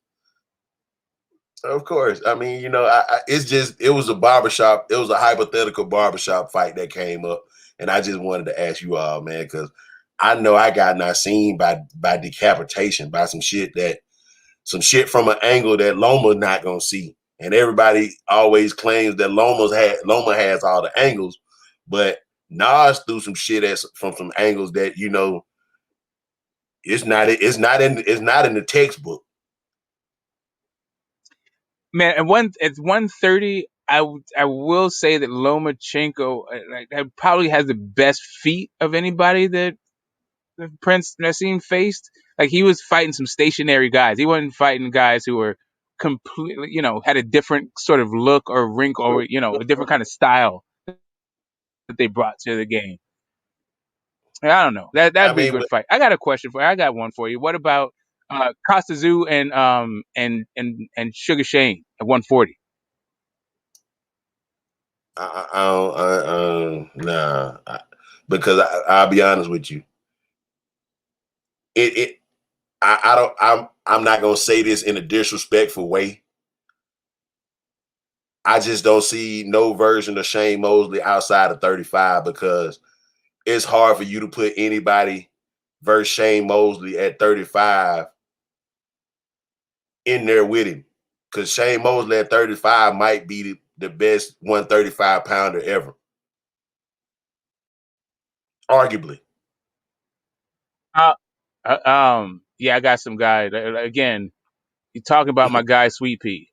Of course. I mean, it was a barbershop. It was a hypothetical barbershop fight that came up. And I just wanted to ask you all, man, because I know I got not seen by decapitation, by some shit from an angle that Loma's not gonna see. And everybody always claims that Loma has all the angles, but Nas threw some shit from some angles that it's not in the textbook. Man, at 130, I will say that Lomachenko probably has the best feet of anybody that Prince Nassim faced. Like he was fighting some stationary guys. He wasn't fighting guys who were completely, had a different sort of look or wrinkle or a different kind of style that they brought to the game. I don't know. That'd be a good but fight. I got a question for you. I got one for you. What about Costa Zoo and Sugar Shane at 140? nah, because I'll be honest with you. I'm not gonna say this in a disrespectful way. I just don't see no version of Shane Mosley outside of 35 because it's hard for you to put anybody versus Shane Mosley at 35 in there with him. Because Shane Mosley at 35 might be the best 135 pounder ever. Arguably. Yeah, I got some guy. Again, you talking about my guy Sweet Pea.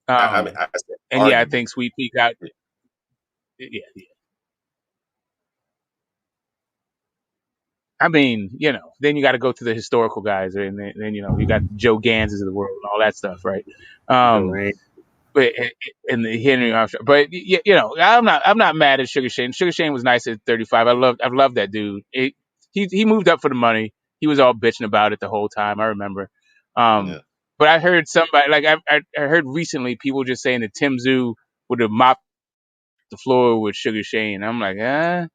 I said And yeah, I arguably. think Sweet Pea got. Yeah. I mean, then you got to go to the historical guys, and then you got Joe Ganses of the world and all that stuff, right? Durant. But in the Henry Armstrong, but I'm not mad at Sugar Shane. Sugar Shane was nice at 35. I've loved that dude. He moved up for the money. He was all bitching about it the whole time. I remember. Yeah. But I heard somebody I heard recently people just saying that Tim Tszyu would have mopped the floor with Sugar Shane. I'm like, I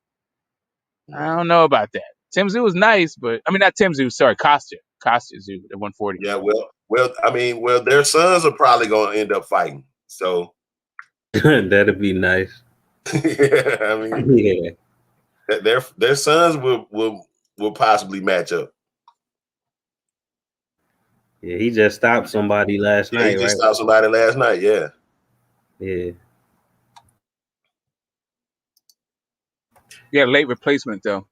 don't know about that. Tim Tszyu was nice, but I mean not Tim Tszyu. Sorry, Costa Tszyu at 140. Yeah, well, their sons are probably gonna end up fighting. So That'd be nice. I mean, Yeah. their sons will possibly match up. Yeah, he just stopped somebody last He night, just right? stopped somebody last night. Yeah. Yeah. Yeah, late replacement though.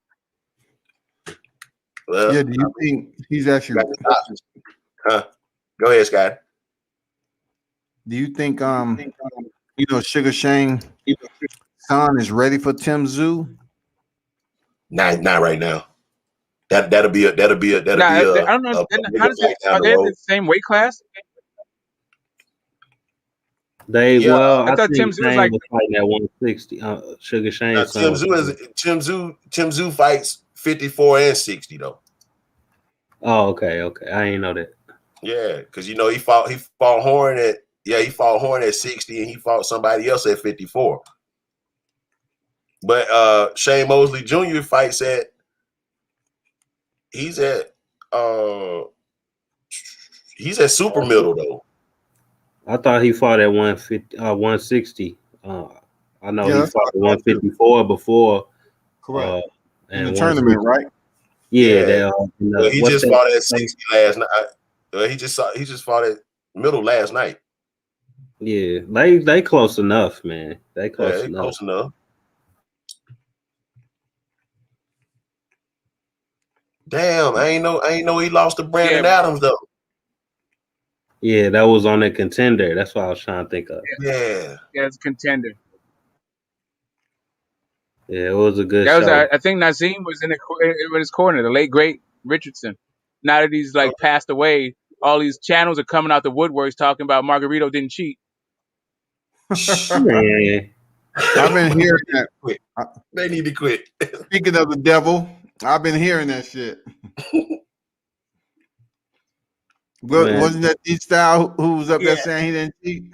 Well, Yeah, do you think he's actually? Huh? Go ahead, Scott. Do you think Sugar Shane son is ready for Tim Tszyu? Not right now. That'll be a I don't know. How does it? Are they the same weight class? Well, I I thought Tim think Tszyu was Shane like was fighting at 160. Sugar Shane's son. Tim Tszyu fights 54 and 60 though. Oh, okay. I ain't know that. Yeah, because he fought Horn at 60 and he fought somebody else at 54. But Shane Mosley Jr. fights he's at super middle though. I thought he fought at 160. I know Yeah, he fought at 154 before. Correct. In the tournament, right? Yeah. Well, he just fought at 60 last night. He just fought at middle last night. Yeah, they close enough, man. They close enough. Close enough. Damn, I ain't know he lost to Brandon Adams though. Yeah, that was on the Contender. That's what I was trying to think of. Yeah, it's Contender. Yeah, it was a good show. show. I think Nazim was in his corner, the late great Richardson. Now that he's passed away, all these channels are coming out the woodworks talking about Margarito didn't cheat. Man. I've been hearing that. They need to quit. Speaking of the devil, I've been hearing that shit. Wasn't that D-Style who was up there saying he didn't cheat?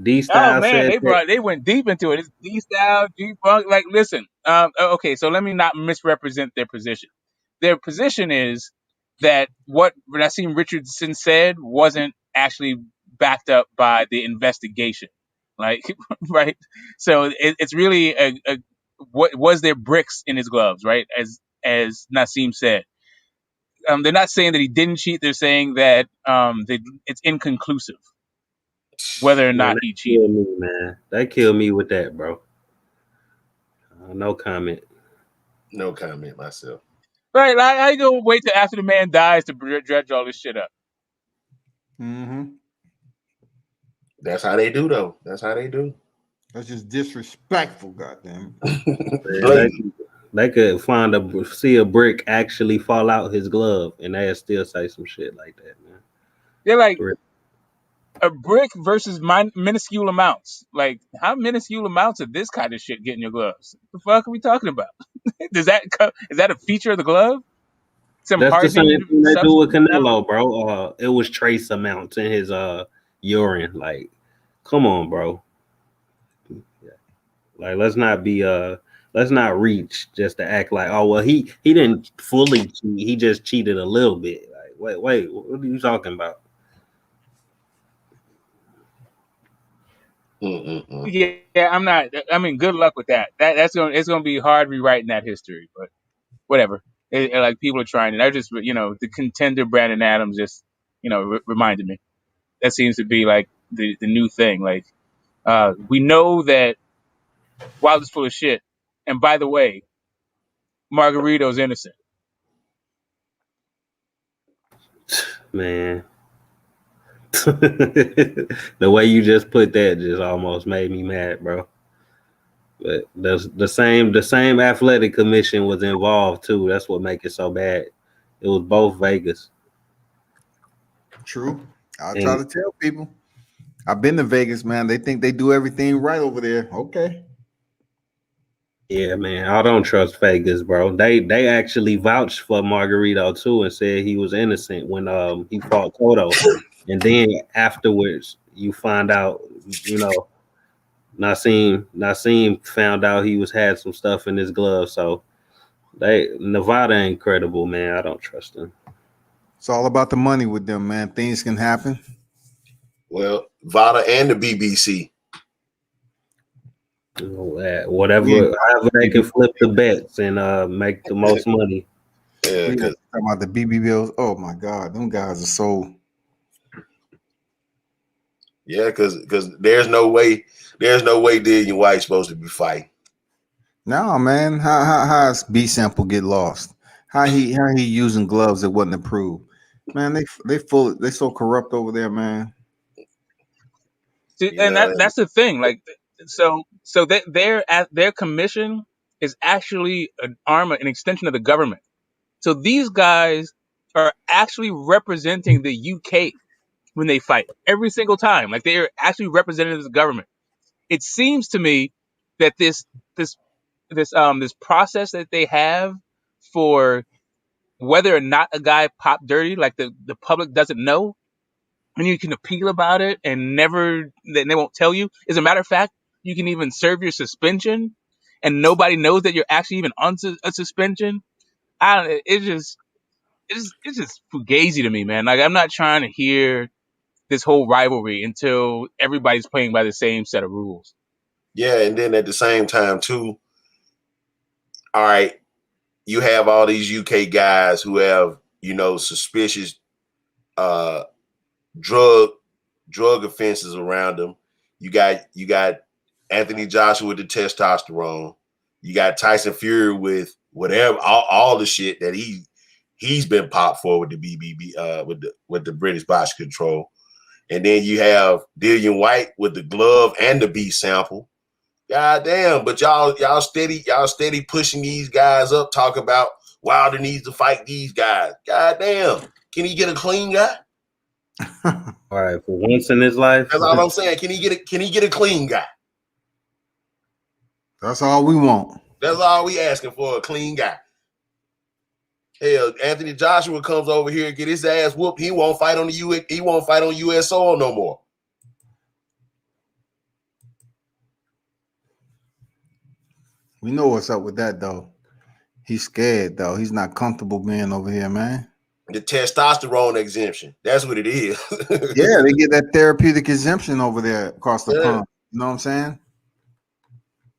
D-Style man, they went deep into it. It's D-Style, G-Funk. Like, listen, okay, so let me not misrepresent their position. Their position is that what Nassim Richardson said wasn't actually backed up by the investigation. Like, right? So it's really what was there bricks in his gloves, right? As Nassim said. They're not saying that he didn't cheat. They're saying that it's inconclusive whether or not he cheated. That killed me with that, bro. No comment. No comment myself. Right, I go wait till after the man dies to dredge all this shit up. Mm-hmm. That's how they do, though. That's how they do. That's just disrespectful, goddamn. They could see a brick actually fall out his glove, and they'll still say some shit like that, man. They're like, a brick versus minuscule amounts. Like, how minuscule amounts of this kind of shit get in your gloves? What the fuck are we talking about? Is that a feature of the glove? Some That's the same hardening thing they do with substance? Canelo, bro. It was trace amounts in his urine. Like, come on, bro. Like, let's not reach just to act like, oh well, he didn't fully cheat. He just cheated a little bit. Like, wait, what are you talking about? Yeah, I'm not. I mean, good luck with that. It's gonna be hard rewriting that history, but whatever. Like, people are trying, and I just, the contender Brandon Adams just, reminded me. That seems to be like the new thing. Like, we know that Wilder's full of shit, and by the way, Margarito's innocent. Man. The way you just put that just almost made me mad, bro. But the same athletic commission was involved too. That's what make it so bad. It was both Vegas. True. I try to tell people. I've been to Vegas, man. They think they do everything right over there. Okay. Yeah, man. I don't trust Vegas, bro. They actually vouched for Margarito too and said he was innocent when he fought Cotto. And then afterwards you find out, Nassim found out he had some stuff in his glove. So Nevada ain't credible, man. I don't trust them. It's all about the money with them, man. Things can happen. Well, Vada and the BBC. Whatever, however they can flip the bets and make the most money. Yeah, talking about the BBLs. Oh my God, them guys are so. Yeah, because there's no way Dillian White's supposed to be fighting. No, man. How is B sample get lost? How he using gloves that wasn't approved? Man, they so corrupt over there, man. See, and that's the thing. Like, so their commission is actually an extension of the government. So these guys are actually representing the UK when they fight every single time. Like, they are actually representatives of the government. It seems to me that this process that they have for whether or not a guy popped dirty, like the public doesn't know, and you can appeal about it and they won't tell you. As a matter of fact, you can even serve your suspension and nobody knows that you're actually even on a suspension. It's just fugazi to me, man. Like, I'm not trying to hear this whole rivalry until everybody's playing by the same set of rules. Yeah, and then at the same time too, all right, you have all these UK guys who have, suspicious drug offenses around them. You got Anthony Joshua with the testosterone. You got Tyson Fury with whatever, all the shit that he's been popped for with the BBB with the British Box Control. And then you have Dillian White with the glove and the B sample. God damn, but y'all steady pushing these guys up, talk about Wilder needs to fight these guys. God damn. Can he get a clean guy? All right, for once in his life. That's all I'm saying. Can he get a clean guy? That's all we want. That's all we asking for, a clean guy. Hell, Anthony Joshua comes over here and get his ass whooped. He won't fight on US soil no more. We know what's up with that, though. He's scared, though. He's not comfortable being over here, man. The testosterone exemption. That's what it is. Yeah, they get that therapeutic exemption over there across the pond. You know what I'm saying?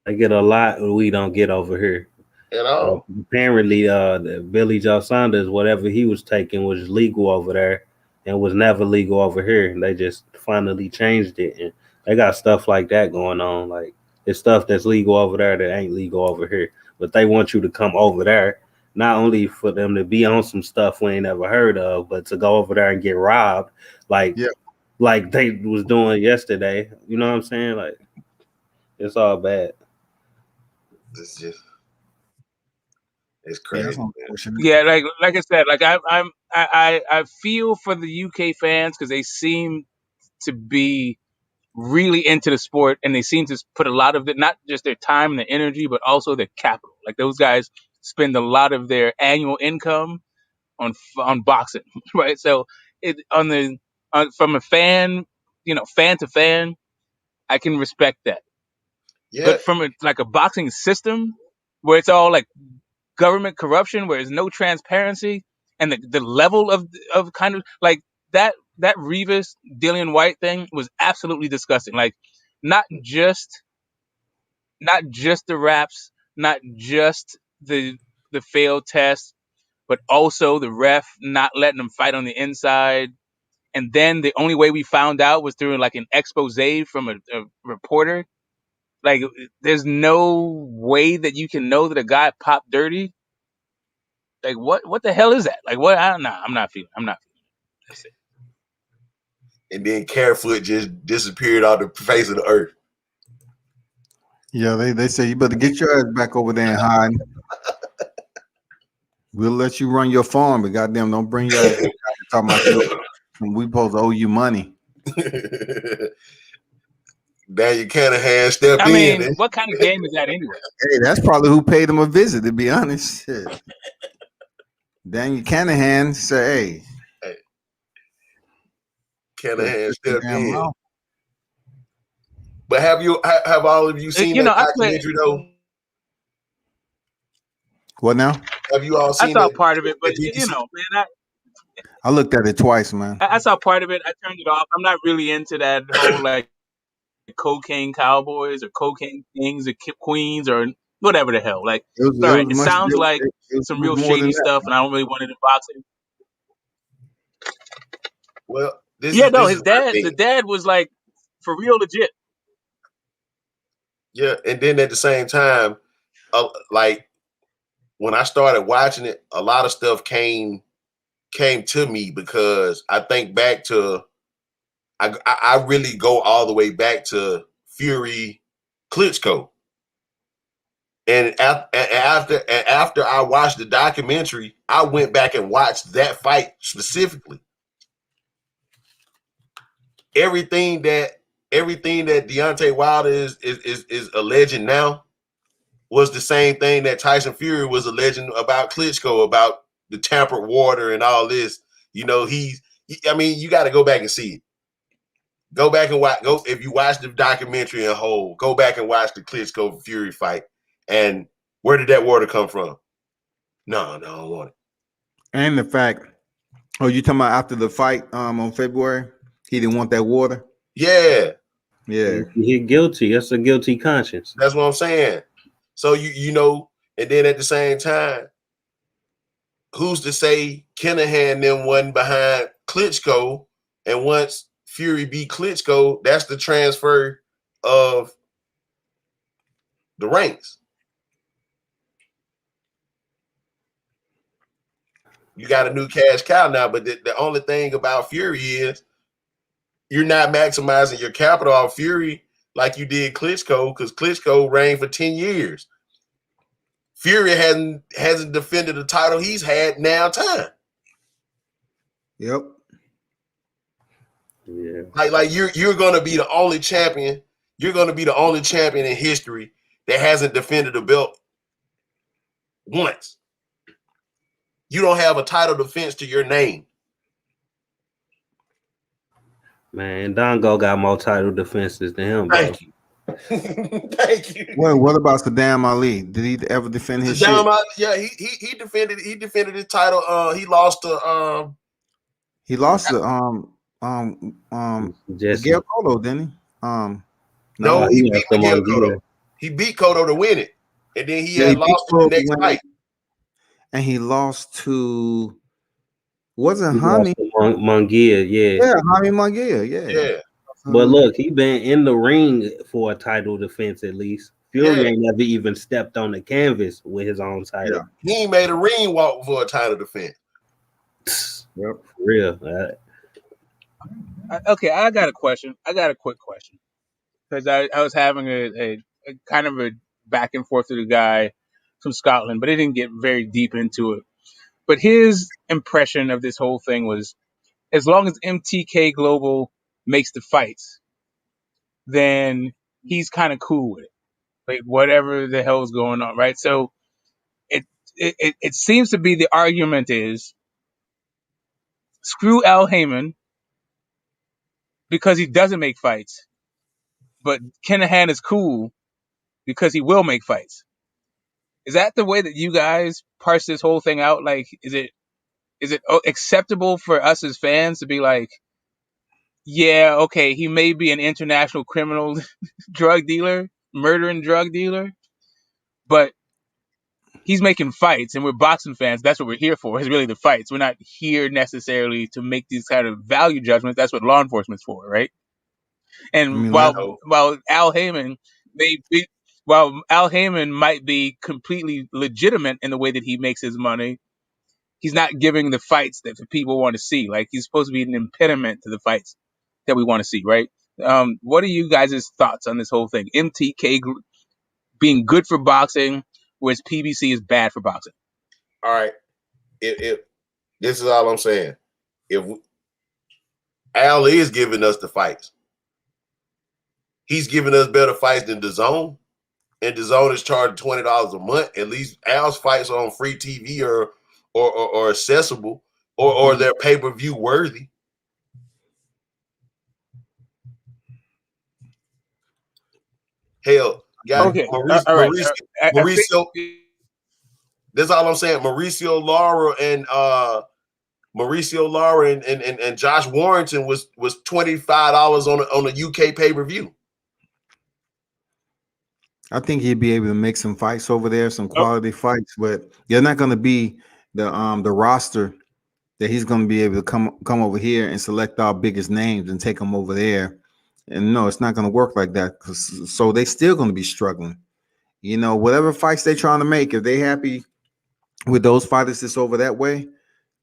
They get a lot we don't get over here. Apparently, Billy Joe Saunders, whatever he was taking was legal over there and was never legal over here. And they just finally changed it. And they got stuff like that going on. Like, it's stuff that's legal over there that ain't legal over here. But they want you to come over there, not only for them to be on some stuff we ain't ever heard of, but to go over there and get robbed like they was doing yesterday. You know what I'm saying? Like, it's all bad. It's crazy. Yeah, like I said, like I feel for the UK fans because they seem to be really into the sport, and they seem to put a lot of it, not just their time and their energy, but also their capital. Like those guys spend a lot of their annual income on boxing, right? So from a fan, fan to fan, I can respect that. Yeah, But from a boxing system where it's all like government corruption, where there's no transparency, and the level of kind of like that Rivas Dillian White thing was absolutely disgusting. Like not just the raps, not just the failed test, but also the ref not letting them fight on the inside. And then the only way we found out was through like an expose from a reporter. Like, there's no way that you can know that a guy popped dirty. Like, what the hell is that? Like, what? I don't know. I'm not feeling it. That's it. and then Carefoot just disappeared off the face of the earth. Yeah, they say you better get your ass back over there and hide. We'll let you run your farm, but goddamn, don't bring your ass talking about we supposed to owe you money. Daniel Canahan stepped I in. mean, what kind of game is that anyway? Hey, that's probably who paid him a visit, to be honest. Shit. Daniel Canahan said, hey. Canahan stepped in. Mouth. But have all of you seen that documentary though? What now? Have you all seen I saw part of it, but man, I looked at it twice, man. I saw part of it. I turned it off. I'm not really into that whole like cocaine cowboys or cocaine kings or queens or whatever the hell. Like, it sounds like some real shady stuff, and I don't really want it in boxing. Well, the dad was like for real legit. Yeah, and then at the same time, like when I started watching it, a lot of stuff came to me because I think back to I really go all the way back to Fury Klitschko. And after I watched the documentary, I went back and watched that fight specifically. Everything that Deontay Wilder is alleging now was the same thing that Tyson Fury was alleging about Klitschko, about the tampered water and all this. You got to go back and see it. Go back and watch. If you watch the documentary in whole, go back and watch the Klitschko Fury fight. And where did that water come from? No, I don't want it. And the fact, you talking about after the fight on February, he didn't want that water? Yeah. He's guilty. That's a guilty conscience. That's what I'm saying. So and then at the same time, who's to say Kinahan then wasn't behind Klitschko, and once Fury beat Klitschko, that's the transfer of the ranks. You got a new cash cow now, but the only thing about Fury is you're not maximizing your capital off Fury like you did Klitschko, because Klitschko reigned for 10 years. Fury hasn't defended a title he's had now time. Yep. Yeah. Like you're gonna be the only champion. You're gonna be the only champion in history that hasn't defended a belt once. You don't have a title defense to your name. Man, Dongo got more title defenses than him, bro. Thank you. Thank you. Well, what about Saddam Ali? Did he ever defend his shit? Yeah, he defended his title. He lost to Miguel Cotto, didn't he? No, he beat Miguel Cotto. He beat Cotto to win it. And then he had lost to the next fight. And he lost to wasn't Jaime Munguia, yeah. Yeah, Jaime Munguia, yeah. But look, he been in the ring for a title defense at least. Fury ain't never even stepped on the canvas with his own title. Yeah. He ain't made a ring walk for a title defense. Yep, for real. Okay, I got a question. I got a quick question. Because I was having a kind of a back and forth with a guy from Scotland, but he didn't get very deep into it. But his impression of this whole thing was, as long as MTK Global makes the fights, then he's kind of cool with it. Like whatever the hell is going on, right? So it seems to be the argument is screw Al Heyman because he doesn't make fights, but Kinahan is cool because he will make fights. Is that the way that you guys parse this whole thing out? Like, is it acceptable for us as fans to be like, yeah, okay, he may be an international criminal drug dealer, murdering drug dealer, but he's making fights, and we're boxing fans. That's what we're here for. Is really the fights. We're not here necessarily to make these kind of value judgments. That's what law enforcement's for, right? And I mean, while Al Heyman may be, while Al Heyman might be completely legitimate in the way that he makes his money, he's not giving the fights that the people want to see. Like he's supposed to be an impediment to the fights that we want to see, right? What are you guys' thoughts on this whole thing? MTK being good for boxing, whereas PBC is bad for boxing. All right. If this is all I'm saying. If Al is giving us the fights, he's giving us better fights than DAZN, and DAZN is charging $20 a month. At least Al's fights are on free TV or accessible or they're pay-per-view worthy. Hell, got Okay, Mauricio, all right. Mauricio. That's all I'm saying. Mauricio Lara and Josh Warrington was $25 on a UK pay-per-view. I think he'd be able to make some fights over there, some quality fights, but they're not going to be the roster that he's going to be able to come over here and select our biggest names and take them over there. And no, it's not going to work like that. So they still going to be struggling. You know, whatever fights they're trying to make, if they happy with those fighters that's over that way,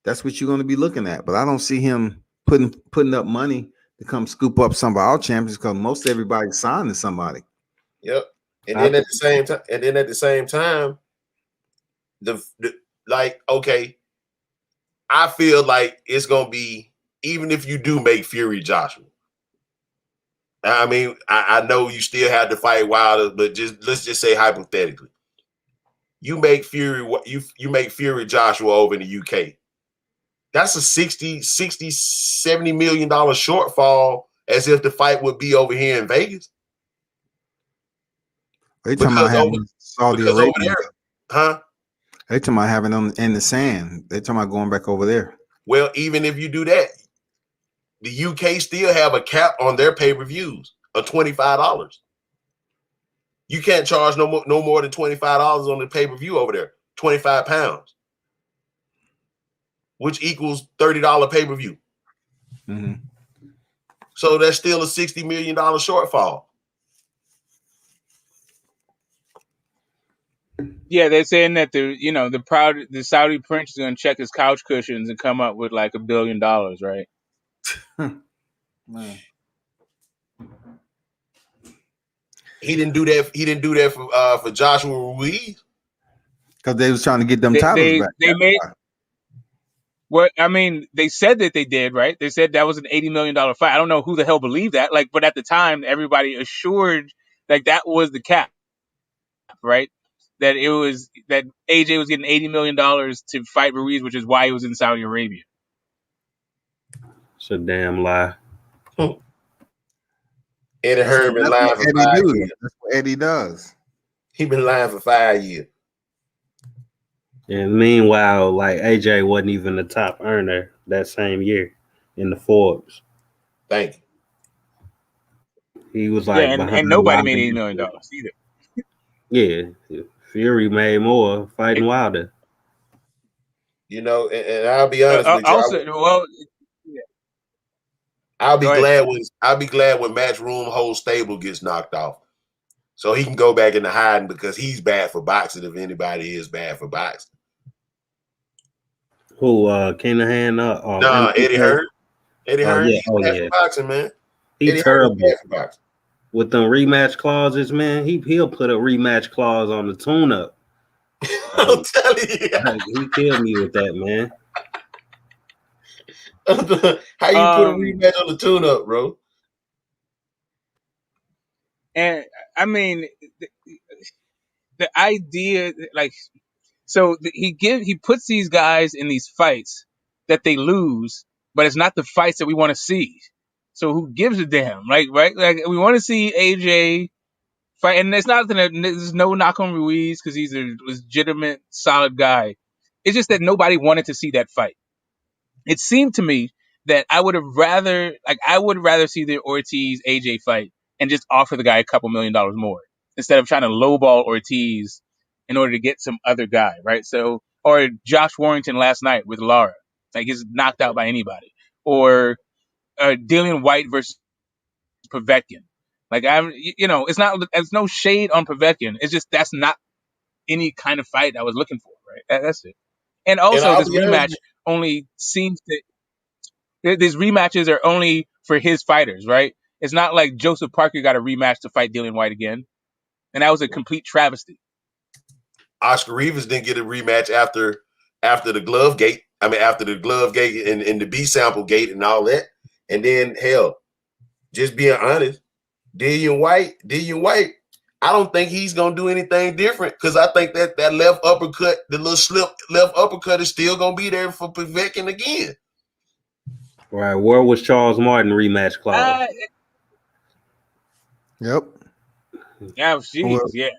that's what you're going to be looking at. But I don't see him putting up money to come scoop up some of our champions because most everybody's signing somebody. Yep. And then at the same time, okay, I feel like it's gonna be, even if you do make Fury Joshua. I mean, I know you still have to fight Wilder, but let's just say hypothetically, you make Fury Joshua over in the UK. That's a 60, 70 million dollar shortfall, as if the fight would be over here in Vegas. They talking about having Saudi Arabia, huh? They talking about having them in the sand. They talking about going back over there. Well, even if you do that, the UK still have a cap on their pay-per-views of $25. You can't charge no more than $25 on the pay-per-view over there. 25 pounds, which equals $30 pay-per-view. Mm-hmm. So that's still a $60 million shortfall. Yeah, they're saying that the Saudi prince is going to check his couch cushions and come up with like $1 billion, right? Man. He didn't do that. He didn't do that for Joshua Ruiz because they was trying to get them titles back. They made. Well, I mean, they said that they did, right? They said that was an $80 million fight. I don't know who the hell believed that. Like, but at the time, everybody assured like that was the cap, right? That it was that AJ was getting $80 million to fight Ruiz, which is why he was in Saudi Arabia. It's a damn lie. Eddie Hearn been lying for 5 years. That's what Eddie does. He been lying for 5 years. And meanwhile, like AJ wasn't even the top earner that same year in the Forbes. Thank you. He was like, and nobody made $80 million either. Yeah, Fury made more fighting Wilder. You know, and I'll be honest with you. Also, I'll be glad when Matchroom whole stable gets knocked off, so he can go back into hiding because he's bad for boxing. If anybody is bad for boxing, who Kinahan? No, Eddie Hearn. Eddie Hearn. Yeah. He's bad for boxing, man. He's terrible for boxing. With them rematch clauses, man. He'll put a rematch clause on the tune-up. I'm telling you, he killed me with that, man. How you put a rematch on the tune-up, bro? And I mean, the idea, like, so he puts these guys in these fights that they lose, but it's not the fights that we want to see. So who gives a damn? Like, right? Like, we want to see AJ fight, and it's not that there's no knock on Ruiz because he's a legitimate, solid guy. It's just that nobody wanted to see that fight. It seemed to me that I would rather see the Ortiz AJ fight and just offer the guy a couple $1 million more instead of trying to lowball Ortiz in order to get some other guy, right? So, or Josh Warrington last night with Lara, like he's knocked out by anybody, or Dillian White versus Povetkin. Like it's not, there's no shade on Povetkin. It's just that's not any kind of fight I was looking for, right? That's it. And And also, I'll this be honest, rematch only seems to these rematches are only for his fighters, right? It's not like Joseph Parker got a rematch to fight Dillian White again, and that was a complete travesty. Oscar Rivas didn't get a rematch after the glove gate. I mean, after the glove gate and the B sample gate and all that. And then hell, just being honest, Dillian White, I don't think he's gonna do anything different because I think that left uppercut, the little slip left uppercut, is still gonna be there for Povetkin again. Right. Where was Charles Martin rematch clause? Yep. Yeah, geez, yeah,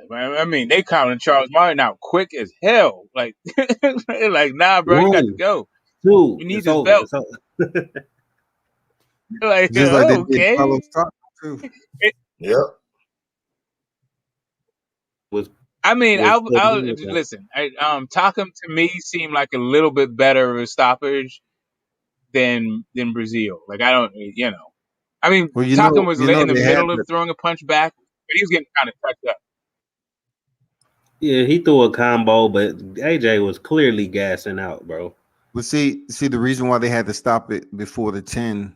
man. I mean, they calling Charles Martin out quick as hell. Like, like, nah, bro, you got to go. Dude, You need it's this over. belt. It's over. Like, Just like they did okay. Carlos Taco too. Yep. I mean, I'll was listen. Takum to me seemed like a little bit better of a stoppage than Brazil. Like, I don't, I mean, Well, Takum was in the they had middle of throwing a punch back, but he was getting kind of touched up. Yeah, he threw a combo, but AJ was clearly gassing out, bro. But see, the reason why they had to stop it before the 10,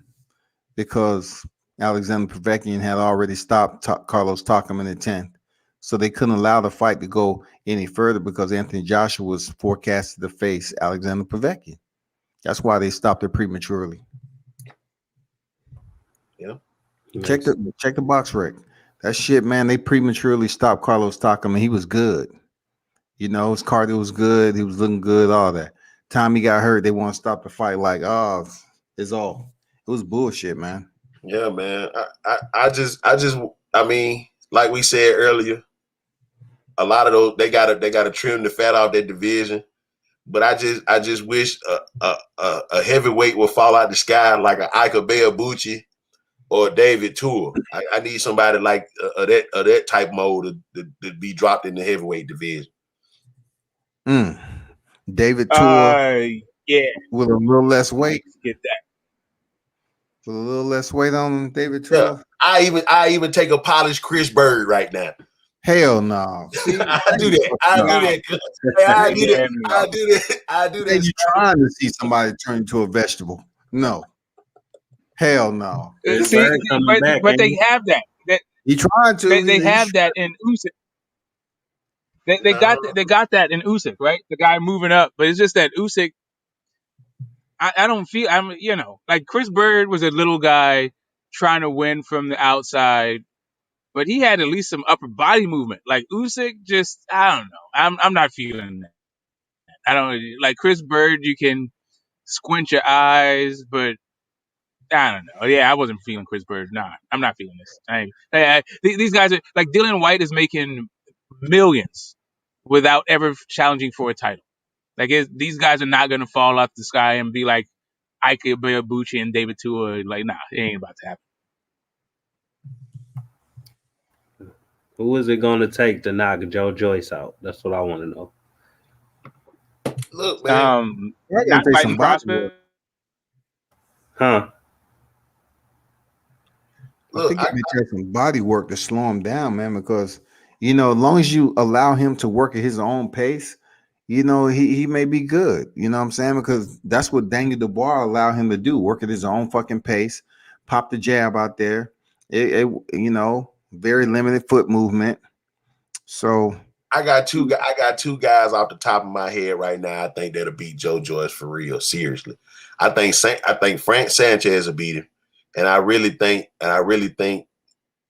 because Alexander Povetkin had already stopped Carlos Takum in the 10th. So they couldn't allow the fight to go any further because Anthony Joshua was forecasted to face Alexander Povetkin. That's why they stopped it prematurely. Yeah. Check the box rec. That shit, man, they prematurely stopped Carlos Takum and he was good. His cardio was good. He was looking good, all that. Time he got hurt, they want to stop the fight like, it's all. It was bullshit, man. Yeah, man. I mean, like we said earlier, a lot of those they gotta trim the fat off that division. But I just wish a heavyweight would fall out the sky like an Ika Beabuchi or David Tour. I need somebody like that type mode to be dropped in the heavyweight division. David Tour, yeah, with a little less weight. Get that. With a little less weight on David Tour. Yeah, I even take a polished Chris Bird right now. Hell no. See, I do that. I do that. You trying to see somebody turn into a vegetable? No. Hell no. See, but they have that. He tried to. They have that in Usyk. They got that in Usyk, right? The guy moving up, but it's just that Usyk. I don't feel like Chris Bird was a little guy trying to win from the outside, but he had at least some upper body movement. Like Usyk, just I don't know. I'm not feeling that. I don't like Chris Bird. You can squint your eyes, but I don't know. Yeah, I wasn't feeling Chris Bird. Nah, I'm not feeling this. These guys are like Dillian White is making millions without ever challenging for a title. Like these guys are not gonna fall off the sky and be like Ike Beabuchi and David Tua. Like, nah, it ain't about to happen. Who is it going to take to knock Joe Joyce out? That's what I want to know. Look, man. Not fighting prospect. Huh? I think he take some body work to slow him down, man, because, as long as you allow him to work at his own pace, he may be good. You know what I'm saying? Because that's what Daniel Dubois allowed him to do, work at his own fucking pace, pop the jab out there. Very limited foot movement. So I got two guys off the top of my head right now. I think that'll beat Joe Joyce for real. Seriously, I think Frank Sanchez will beat him, and I really think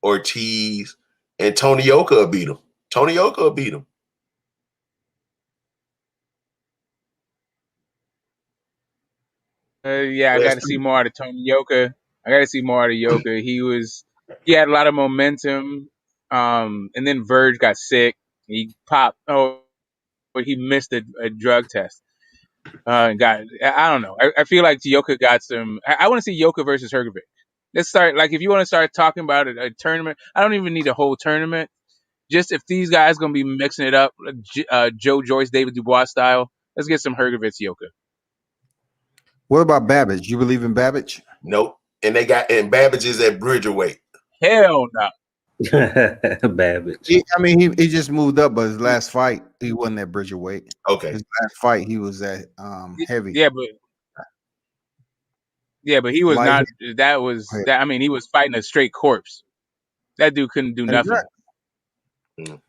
Ortiz, and Tony Yoka will beat him. Tony Yoka will beat him. Yeah, I got to see more out of Tony Yoka. I got to see more out of Yoka. He had a lot of momentum. And then Verge got sick. He popped. Oh, but he missed a drug test. I don't know. I feel like Yoka got some. I want to see Yoka versus Hrgovic. Let's start. Like, if you want to start talking about a tournament, I don't even need a whole tournament. Just if these guys gonna be mixing it up, Joe Joyce, David Dubois style, let's get some Hrgovic Yoka. What about Babbage? You believe in Babbage? Nope. And Babbage is at Bridgerweight. Hell no. Babbage. He just moved up, but his last fight he wasn't at Bridgerweight. Okay. His last fight he was at heavy. Yeah, but he was Light. not. That was that. I mean, he was fighting a straight corpse. That dude couldn't do nothing. Exactly.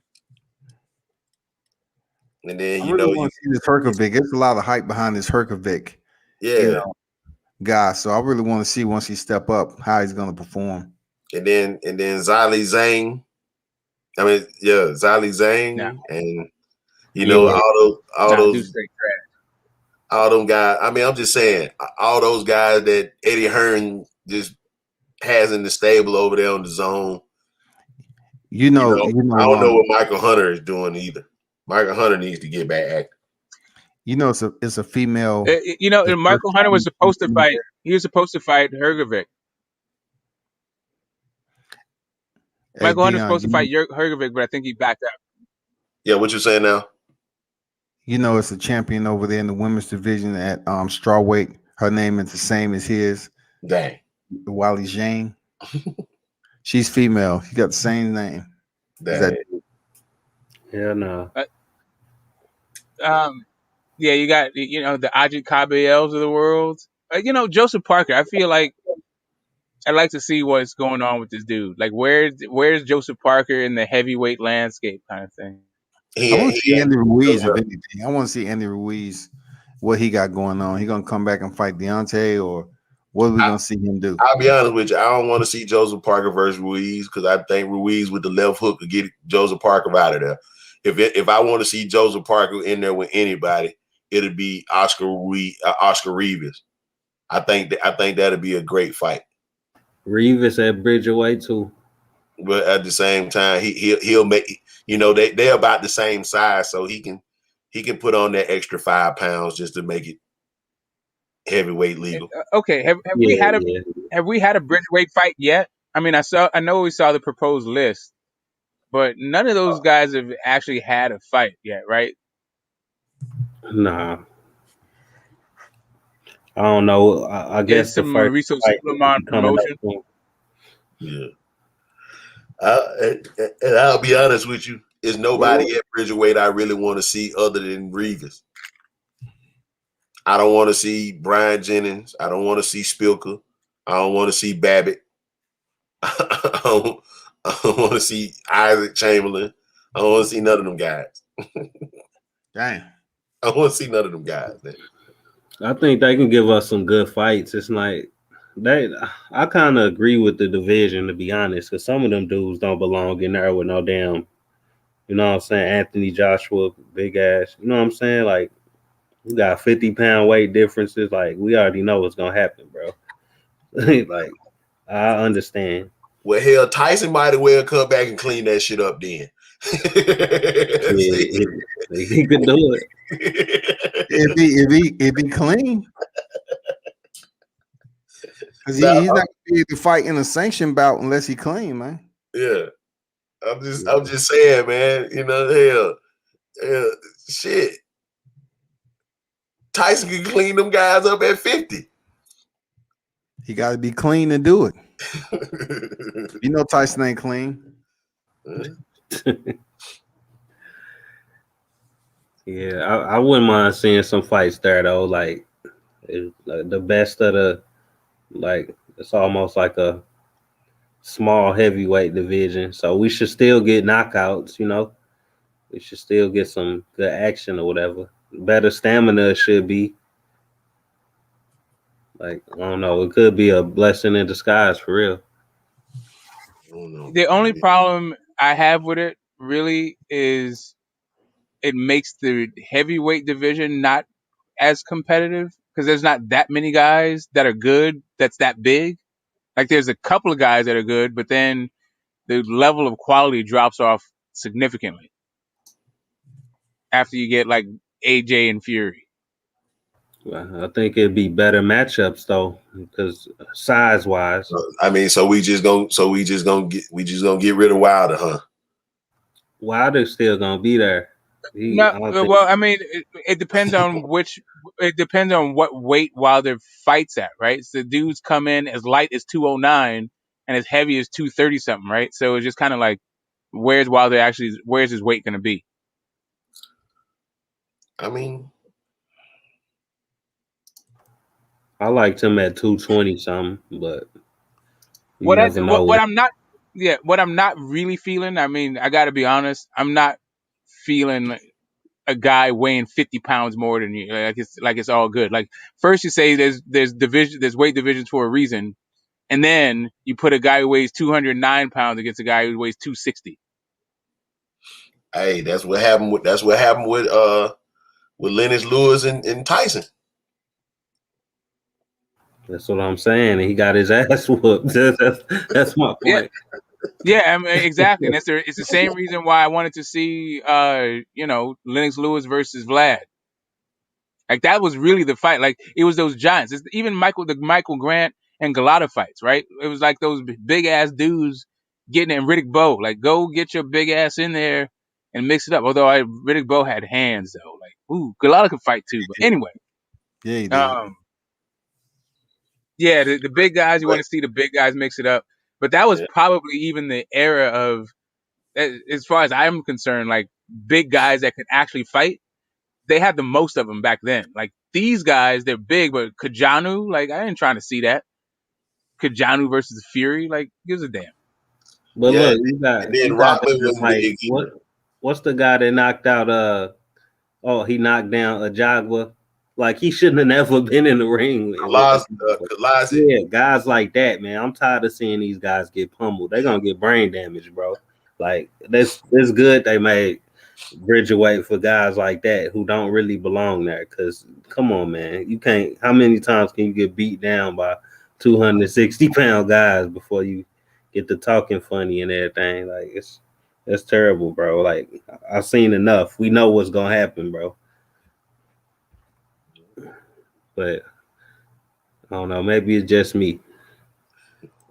And then I really want to see this Hrgovic. There's a lot of hype behind this Hrgovic. Yeah. Guy. So I really want to see once he step up how he's going to perform. And then Zhilei Zhang. Zhilei Zhang, and all them guys. I mean, I'm just saying, all those guys that Eddie Hearn just has in the stable over there on the zone. I don't know what Michael Hunter is doing either. Michael Hunter needs to get back active. It's a female. Michael Hunter was supposed to fight. He was supposed to fight Hrgovic. Michael Hunter's supposed to fight Hrgovic, but I think he backed out. Yeah, what you saying now? It's a champion over there in the women's division at strawweight. Her name is the same as his. Dang. Wally Zhang. She's female. She got the same name. Dang. Yeah, no. Yeah, you got the Ajit Kabayels of the world. Joseph Parker. I feel like I'd like to see what's going on with this dude. Like, where's Joseph Parker in the heavyweight landscape kind of thing? I want to see Andy Ruiz, if anything. I want to see Andy Ruiz, what he got going on. He gonna come back and fight Deontay, or what are we gonna see him do? I'll be honest with you. I don't want to see Joseph Parker versus Ruiz because I think Ruiz with the left hook could get Joseph Parker out of there. If I want to see Joseph Parker in there with anybody, it'll be Oscar Rivas. I think that'll be a great fight. Rivas at Bridgerweight too. But at the same time, he'll make they're about the same size, so he can put on that extra 5 pounds just to make it heavyweight legal. Okay, have we had a Bridgerweight fight yet? I mean, I know we saw the proposed list, but none of those guys have actually had a fight yet, right? Nah. I don't know. I guess some Mauricio Sulaiman promotion. Yeah. And I'll be honest with you, there's nobody at Bridgerweight I really want to see other than Rivas. I don't want to see Brian Jennings. I don't want to see Spilker. I don't want to see Babbitt. I don't want to see Isaac Chamberlain. I don't want to see none of them guys. Damn. I don't want to see none of them guys, man. I think they can give us some good fights. It's like I kind of agree with the division, to be honest, because some of them dudes don't belong in there with no damn, you know what I'm saying, Anthony Joshua, big ass. You know what I'm saying? Like, we got 50-pound weight differences. Like, we already know what's gonna happen, bro. Like, I understand. Well, hell, Tyson might as well come back and clean that shit up then. He could do it. If he clean, because he's not gonna be able to fight in a sanction bout unless he clean, man. Yeah, I'm just saying, man. Hell, shit. Tyson can clean them guys up at 50. He got to be clean to do it. Tyson ain't clean. Yeah, I wouldn't mind seeing some fights there though. Like the best of the, like, it's almost like a small heavyweight division. So we should still get knockouts. We should still get some good action or whatever. Better stamina should be. Like, I don't know, it could be a blessing in disguise for real. don't know. The only problem I have with it really is it makes the heavyweight division not as competitive because there's not that many guys that are good that's that big. Like there's a couple of guys that are good, but then the level of quality drops off significantly after you get like AJ and Fury. Well, I think it'd be better matchups though, because size wise. I mean, so we just gonna get rid of Wilder, huh? Wilder's still gonna be there. No, well, I mean, it depends on which. It depends on what weight Wilder fights at, right? So dudes come in as light as 209 and as heavy as 230 something, right? So it's just kind of like, where's his weight going to be? I mean, I liked him at 220 something, but you What never know. what I'm not really feeling. I mean, I got to be honest. I'm not feeling a guy weighing 50 pounds more than you. Like it's all good. Like first you say there's weight divisions for a reason, and then you put a guy who weighs 209 pounds against a guy who weighs 260. hey, that's what happened with Lennox Lewis and Tyson. That's what I'm saying. He got his ass whooped. That's my point. Yeah, I mean, exactly. And it's the same reason why I wanted to see Lennox Lewis versus Vlad. Like that was really the fight. Like it was those giants. It's even the Michael Grant and Galata fights, right? It was like those big ass dudes getting in Riddick Bowe. Like go get your big ass in there and mix it up. Although Riddick Bowe had hands though. Like Galata could fight too. But anyway, Yeah, he did. Yeah, the big guys, you want to see the big guys mix it up. But that was probably even the era of, as far as I'm concerned, like big guys that could actually fight. They had the most of them back then. Like these guys, they're big, but Kajanu, like I ain't trying to see that. Kajanu versus Fury, like gives a damn. But Yeah, look, you got Rockland was like big. what's the guy that knocked out he knocked down Ajagba? Like he shouldn't have never been in the ring. Yeah, guys like that, man. I'm tired of seeing these guys get pummeled. They're gonna get brain damage, bro. Like it's good they made Bridgerweight for guys like that who don't really belong there. Cause come on, man. You can't, how many times can you get beat down by 260-pound guys before you get to talking funny and everything? Like it's terrible, bro. Like I've seen enough. We know what's gonna happen, bro. But I don't know. Maybe it's just me.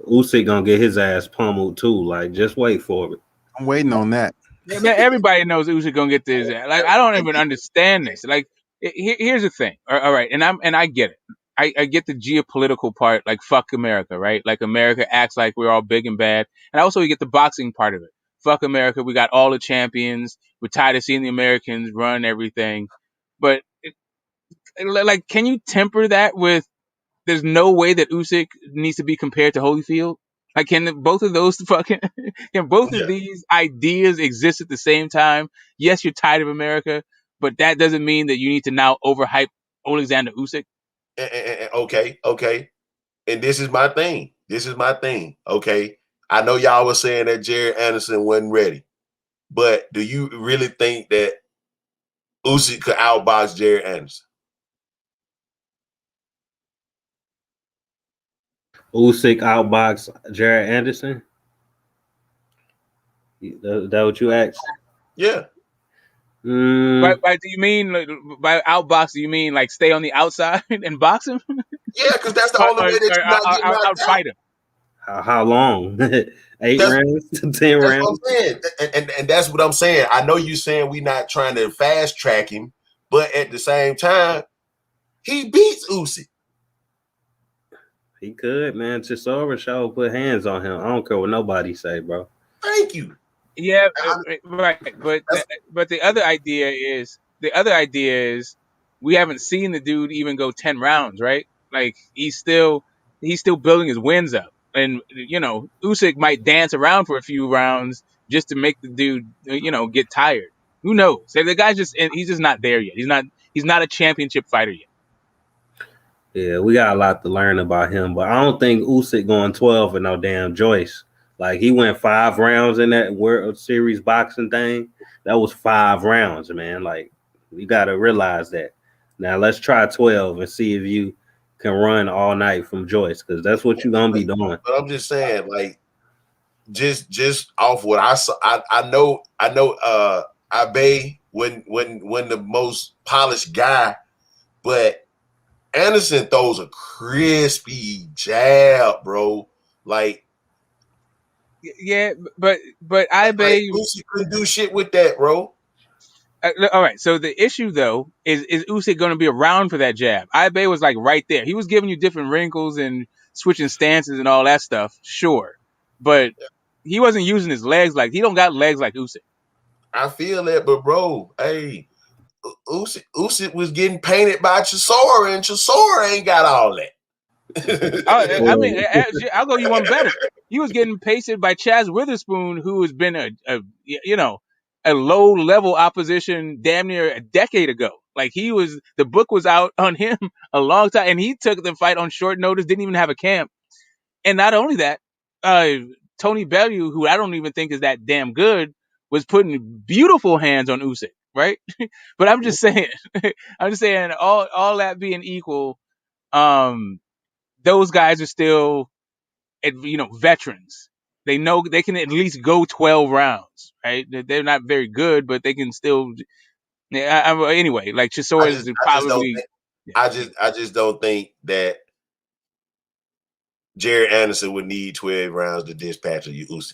Usyk gonna get his ass pummeled too. Like, just wait for it. I'm waiting on that. Yeah, man, everybody knows Usyk gonna get this. Like, I don't even understand this. Like, here's the thing. All right, and I get it. I get the geopolitical part. Like, fuck America, right? Like, America acts like we're all big and bad. And also, get the boxing part of it. Fuck America. We got all the champions. We're tired of seeing the Americans run everything. But like, can you temper that with? There's no way that Usyk needs to be compared to Holyfield. Like, can both of those of these ideas exist at the same time? Yes, you're tired of America, but that doesn't mean that you need to now overhype Alexander Usyk. Okay. And this is my thing. Okay. I know y'all were saying that Jared Anderson wasn't ready, but do you really think that Usyk could outbox Jared Anderson? Usyk outbox Jared Anderson? That what you asked? Yeah. By do you mean by outbox? Do you mean like stay on the outside and box him? Yeah, because that's the only way that you're not getting knocked out. Fight him. How long? 8 rounds? 10 rounds? What I'm saying. And that's what I'm saying. I know you're saying we're not trying to fast track him, but at the same time, he beats Usyk. He could, man. Chisora show put hands on him. I don't care what nobody say, bro. Thank you. Yeah, right. But the other idea is we haven't seen the dude even go 10 rounds, right? Like he's still building his wins up. And Usyk might dance around for a few rounds just to make the dude get tired. Who knows? So the guy's he's just not there yet. He's not a championship fighter yet. Yeah, we got a lot to learn about him, but I don't think Usyk going 12 and no damn Joyce. Like he went 5 rounds in that World Series boxing thing. That was 5 rounds, man. Like you got to realize that. Now let's try 12 and see if you can run all night from Joyce, because that's what you're gonna be doing. But I'm just saying, like, just off what I saw, I know Abe when the most polished guy, but Anderson throws a crispy jab, bro. Like, Yeah, but Ibe, like Usyk couldn't do shit with that, bro. all right. So the issue though is Usyk going to be around for that jab? Ibe was like right there. He was giving you different wrinkles and switching stances and all that stuff, sure, but he wasn't using his legs like he don't got legs like Usyk. I feel that, but bro, hey, Usyk was getting painted by Chisora, and Chisora ain't got all that. I mean, I'll go you one better. He was getting pasted by Chaz Witherspoon, who has been a low level opposition damn near a decade ago. Like the book was out on him a long time, and he took the fight on short notice, didn't even have a camp. And not only that, Tony Bellew, who I don't even think is that damn good, was putting beautiful hands on Usyk, right? But I'm just saying, all that being equal, those guys are still, veterans. They know they can at least go 12 rounds, right? They're not very good, but they can still. Anyway, like Chisora is probably. I just don't think that Jared Anderson would need 12 rounds to dispatch a Usyk.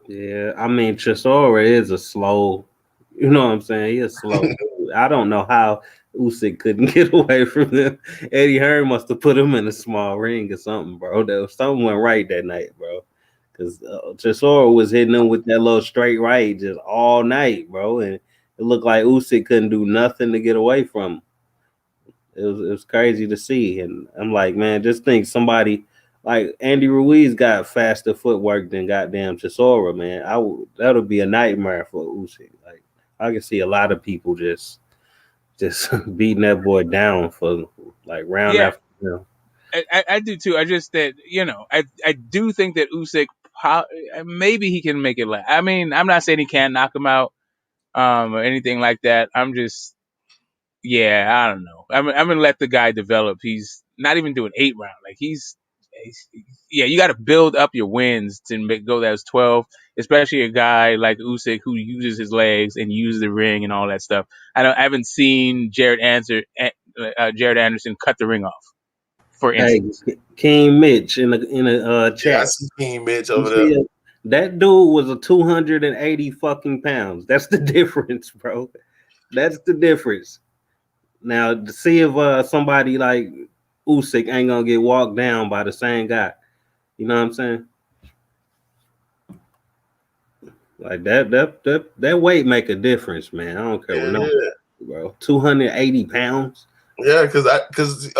Yeah, I mean, Chisora is a slow. You know what I'm saying? He is slow. I don't know how Usyk couldn't get away from him. Eddie Hearn must have put him in a small ring or something, bro. There was something went right that night, bro. Because Chisora was hitting him with that little straight right just all night, bro. And it looked like Usyk couldn't do nothing to get away from him. It was crazy to see. And I'm like, man, just think somebody like Andy Ruiz got faster footwork than goddamn Chisora, man. That'll be a nightmare for Usyk. Like I can see a lot of people just beating that boy down for like round after round. I do too. I just that I do think that Usyk maybe he can make it last. I mean, I'm not saying he can't knock him out or anything like that. I'm just I don't know. I'm gonna let the guy develop. He's not even doing 8 rounds. Like he's you got to build up your wins to go that 12. Especially a guy like Usyk who uses his legs and uses the ring and all that stuff. I haven't seen Jared Anderson cut the ring off. For instance, King Mitch in the chat. Yeah, I see King Mitch over there. That dude was a 280 fucking pounds. That's the difference, bro. That's the difference. Now to see if somebody like Usyk ain't gonna get walked down by the same guy. You know what I'm saying? Like that weight make a difference, man. I don't care what bro. 280 pounds. Yeah, because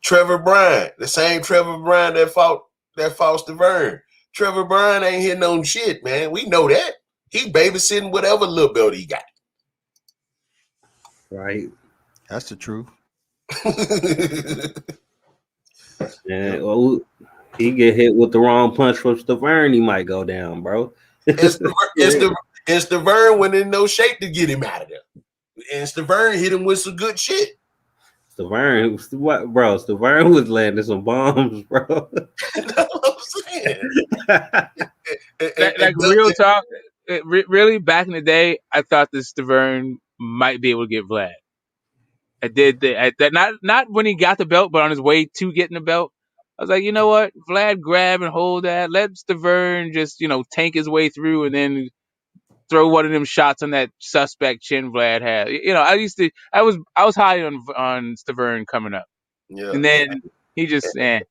Trevor Bryan, the same Trevor Bryan that fought Stavern. Trevor Bryan ain't hitting on shit, man. We know that. He babysitting whatever little belt he got. Right. That's the truth. Yeah, well, he get hit with the wrong punch from Stavern, he might go down, bro. It's Stavern when in no shape to get him out of there. And Stavern hit him with some good shit. Stavern was landing some bombs, bro. That's what I'm saying. like real talk, really back in the day, I thought that Stavern might be able to get Vlad. I did that not when he got the belt, but on his way to getting the belt. I was like, you know what, Vlad, grab and hold that. Let Stavern just tank his way through and then throw one of them shots on that suspect chin Vlad had. I was high on Stavern coming up. Yeah. And then he just And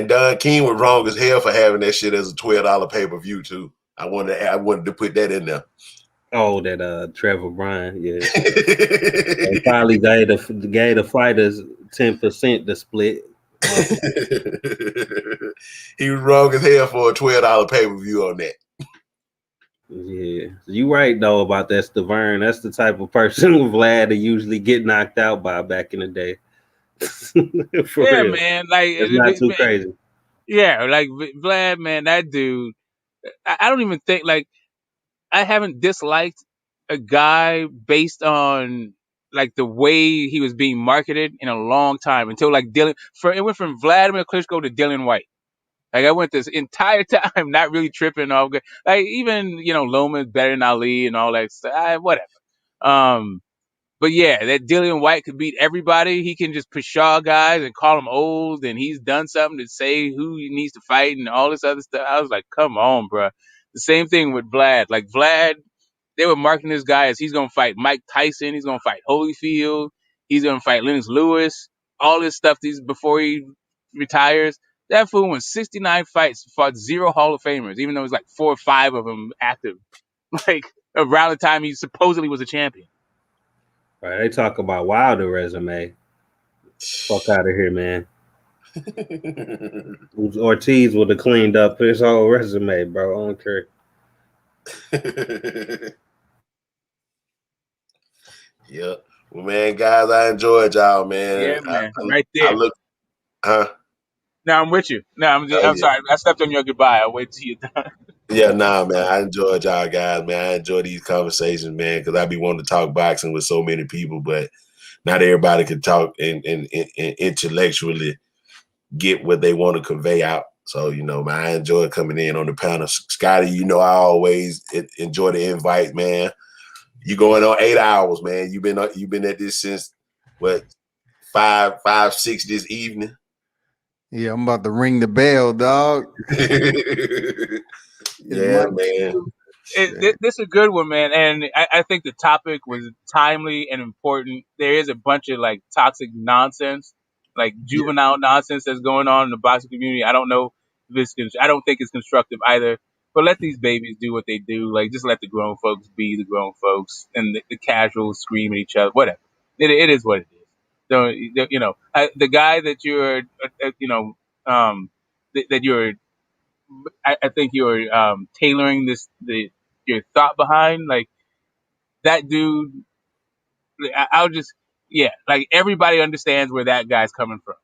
Don King was wrong as hell for having that shit as a $12 pay-per-view too. I wanted to put that in there. Oh, that Trevor Bryan, yeah. They probably gave the fighters 10% to split. He was wrong as hell for a $12 pay-per-view on that. Yeah, you right though about that Stavern. That's the type of person Vlad to usually get knocked out by back in the day. For real. Man, like it's not too crazy. Yeah, like Vlad, man, that dude. I don't even think like I haven't disliked a guy based on like the way he was being marketed in a long time until like Dylan. It went from Vladimir Klitschko to Dylan White. Like I went this entire time not really tripping off. Like even Loma's better than Ali and all that stuff. Whatever. But yeah, that Dillian White could beat everybody. He can just pshaw guys and call them old, and he's done something to say who he needs to fight and all this other stuff. I was like, come on, bro. The same thing with Vlad. Like Vlad, they were marketing this guy as he's gonna fight Mike Tyson, he's gonna fight Holyfield, he's gonna fight Lennox Lewis, all this stuff. These before he retires. That fool won 69 fights, fought 0 Hall of Famers, even though there's like 4 or 5 of them active. Like around the time he supposedly was a champion. Right, they talk about Wilder resume. Fuck out of here, man. Ortiz would have cleaned up his whole resume, bro. I don't care. Yep. Well, man, guys, I enjoyed y'all, man. Yeah, man, right there. I look, huh? No, I'm with you. No, I'm Yeah. sorry. I stepped on your goodbye. I'll wait till you're done. Yeah, nah, man. I enjoyed y'all guys, man. I enjoy these conversations, man, because I be wanting to talk boxing with so many people, but not everybody can talk and intellectually get what they want to convey out. So, man, I enjoy coming in on the panel. Scotty, I always enjoy the invite, man. You going on 8 hours, man. You've been at this since what 5, 6 this evening. Yeah, I'm about to ring the bell, dog. Yeah, man. This is a good one, man, and I think the topic was timely and important. There is a bunch of like toxic nonsense, like juvenile nonsense that's going on in the boxing community. I don't know if I don't think it's constructive either. But let these babies do what they do. Like just let the grown folks be the grown folks, and the casuals scream at each other. Whatever. It is what it is. So the guy that you're, that you're. I think you're tailoring your thought behind like that dude. I'll just like everybody understands where that guy's coming from.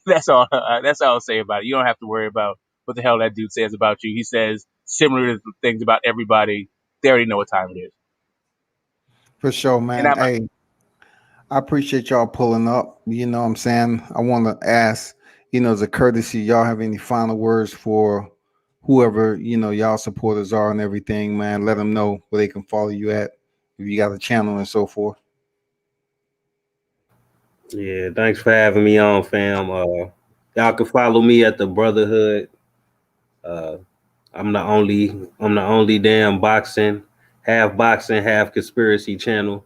That's all. That's all I'll say about it. You don't have to worry about what the hell that dude says about you. He says similar things about everybody. They already know what time it is. For sure, man. Hey, I appreciate y'all pulling up. You know what I'm saying? I want to ask, as a courtesy, y'all have any final words for whoever, y'all supporters are and everything, man? Let them know where they can follow you at if you got a channel and so forth. Yeah, thanks for having me on, fam. Y'all can follow me at the Brotherhood. I'm the only damn boxing, half conspiracy channel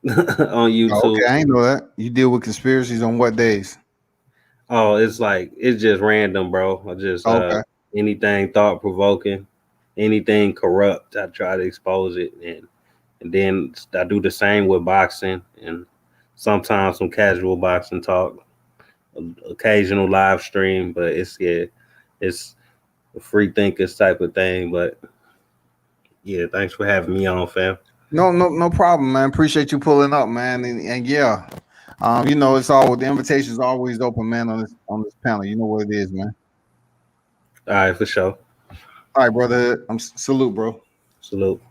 on YouTube. Okay, I ain't know that. You deal with conspiracies on what days? Oh, it's just random, bro. I just anything thought provoking, anything corrupt, I try to expose it, and then I do the same with boxing and sometimes some casual boxing talk, occasional live stream, but it's a free thinkers type of thing. But yeah, thanks for having me on, fam. No problem, man. Appreciate you pulling up, man. And yeah, it's the invitation's always open, man, on this panel. You know what it is, man. All right, for sure. All right, brother. Salute, bro. Salute.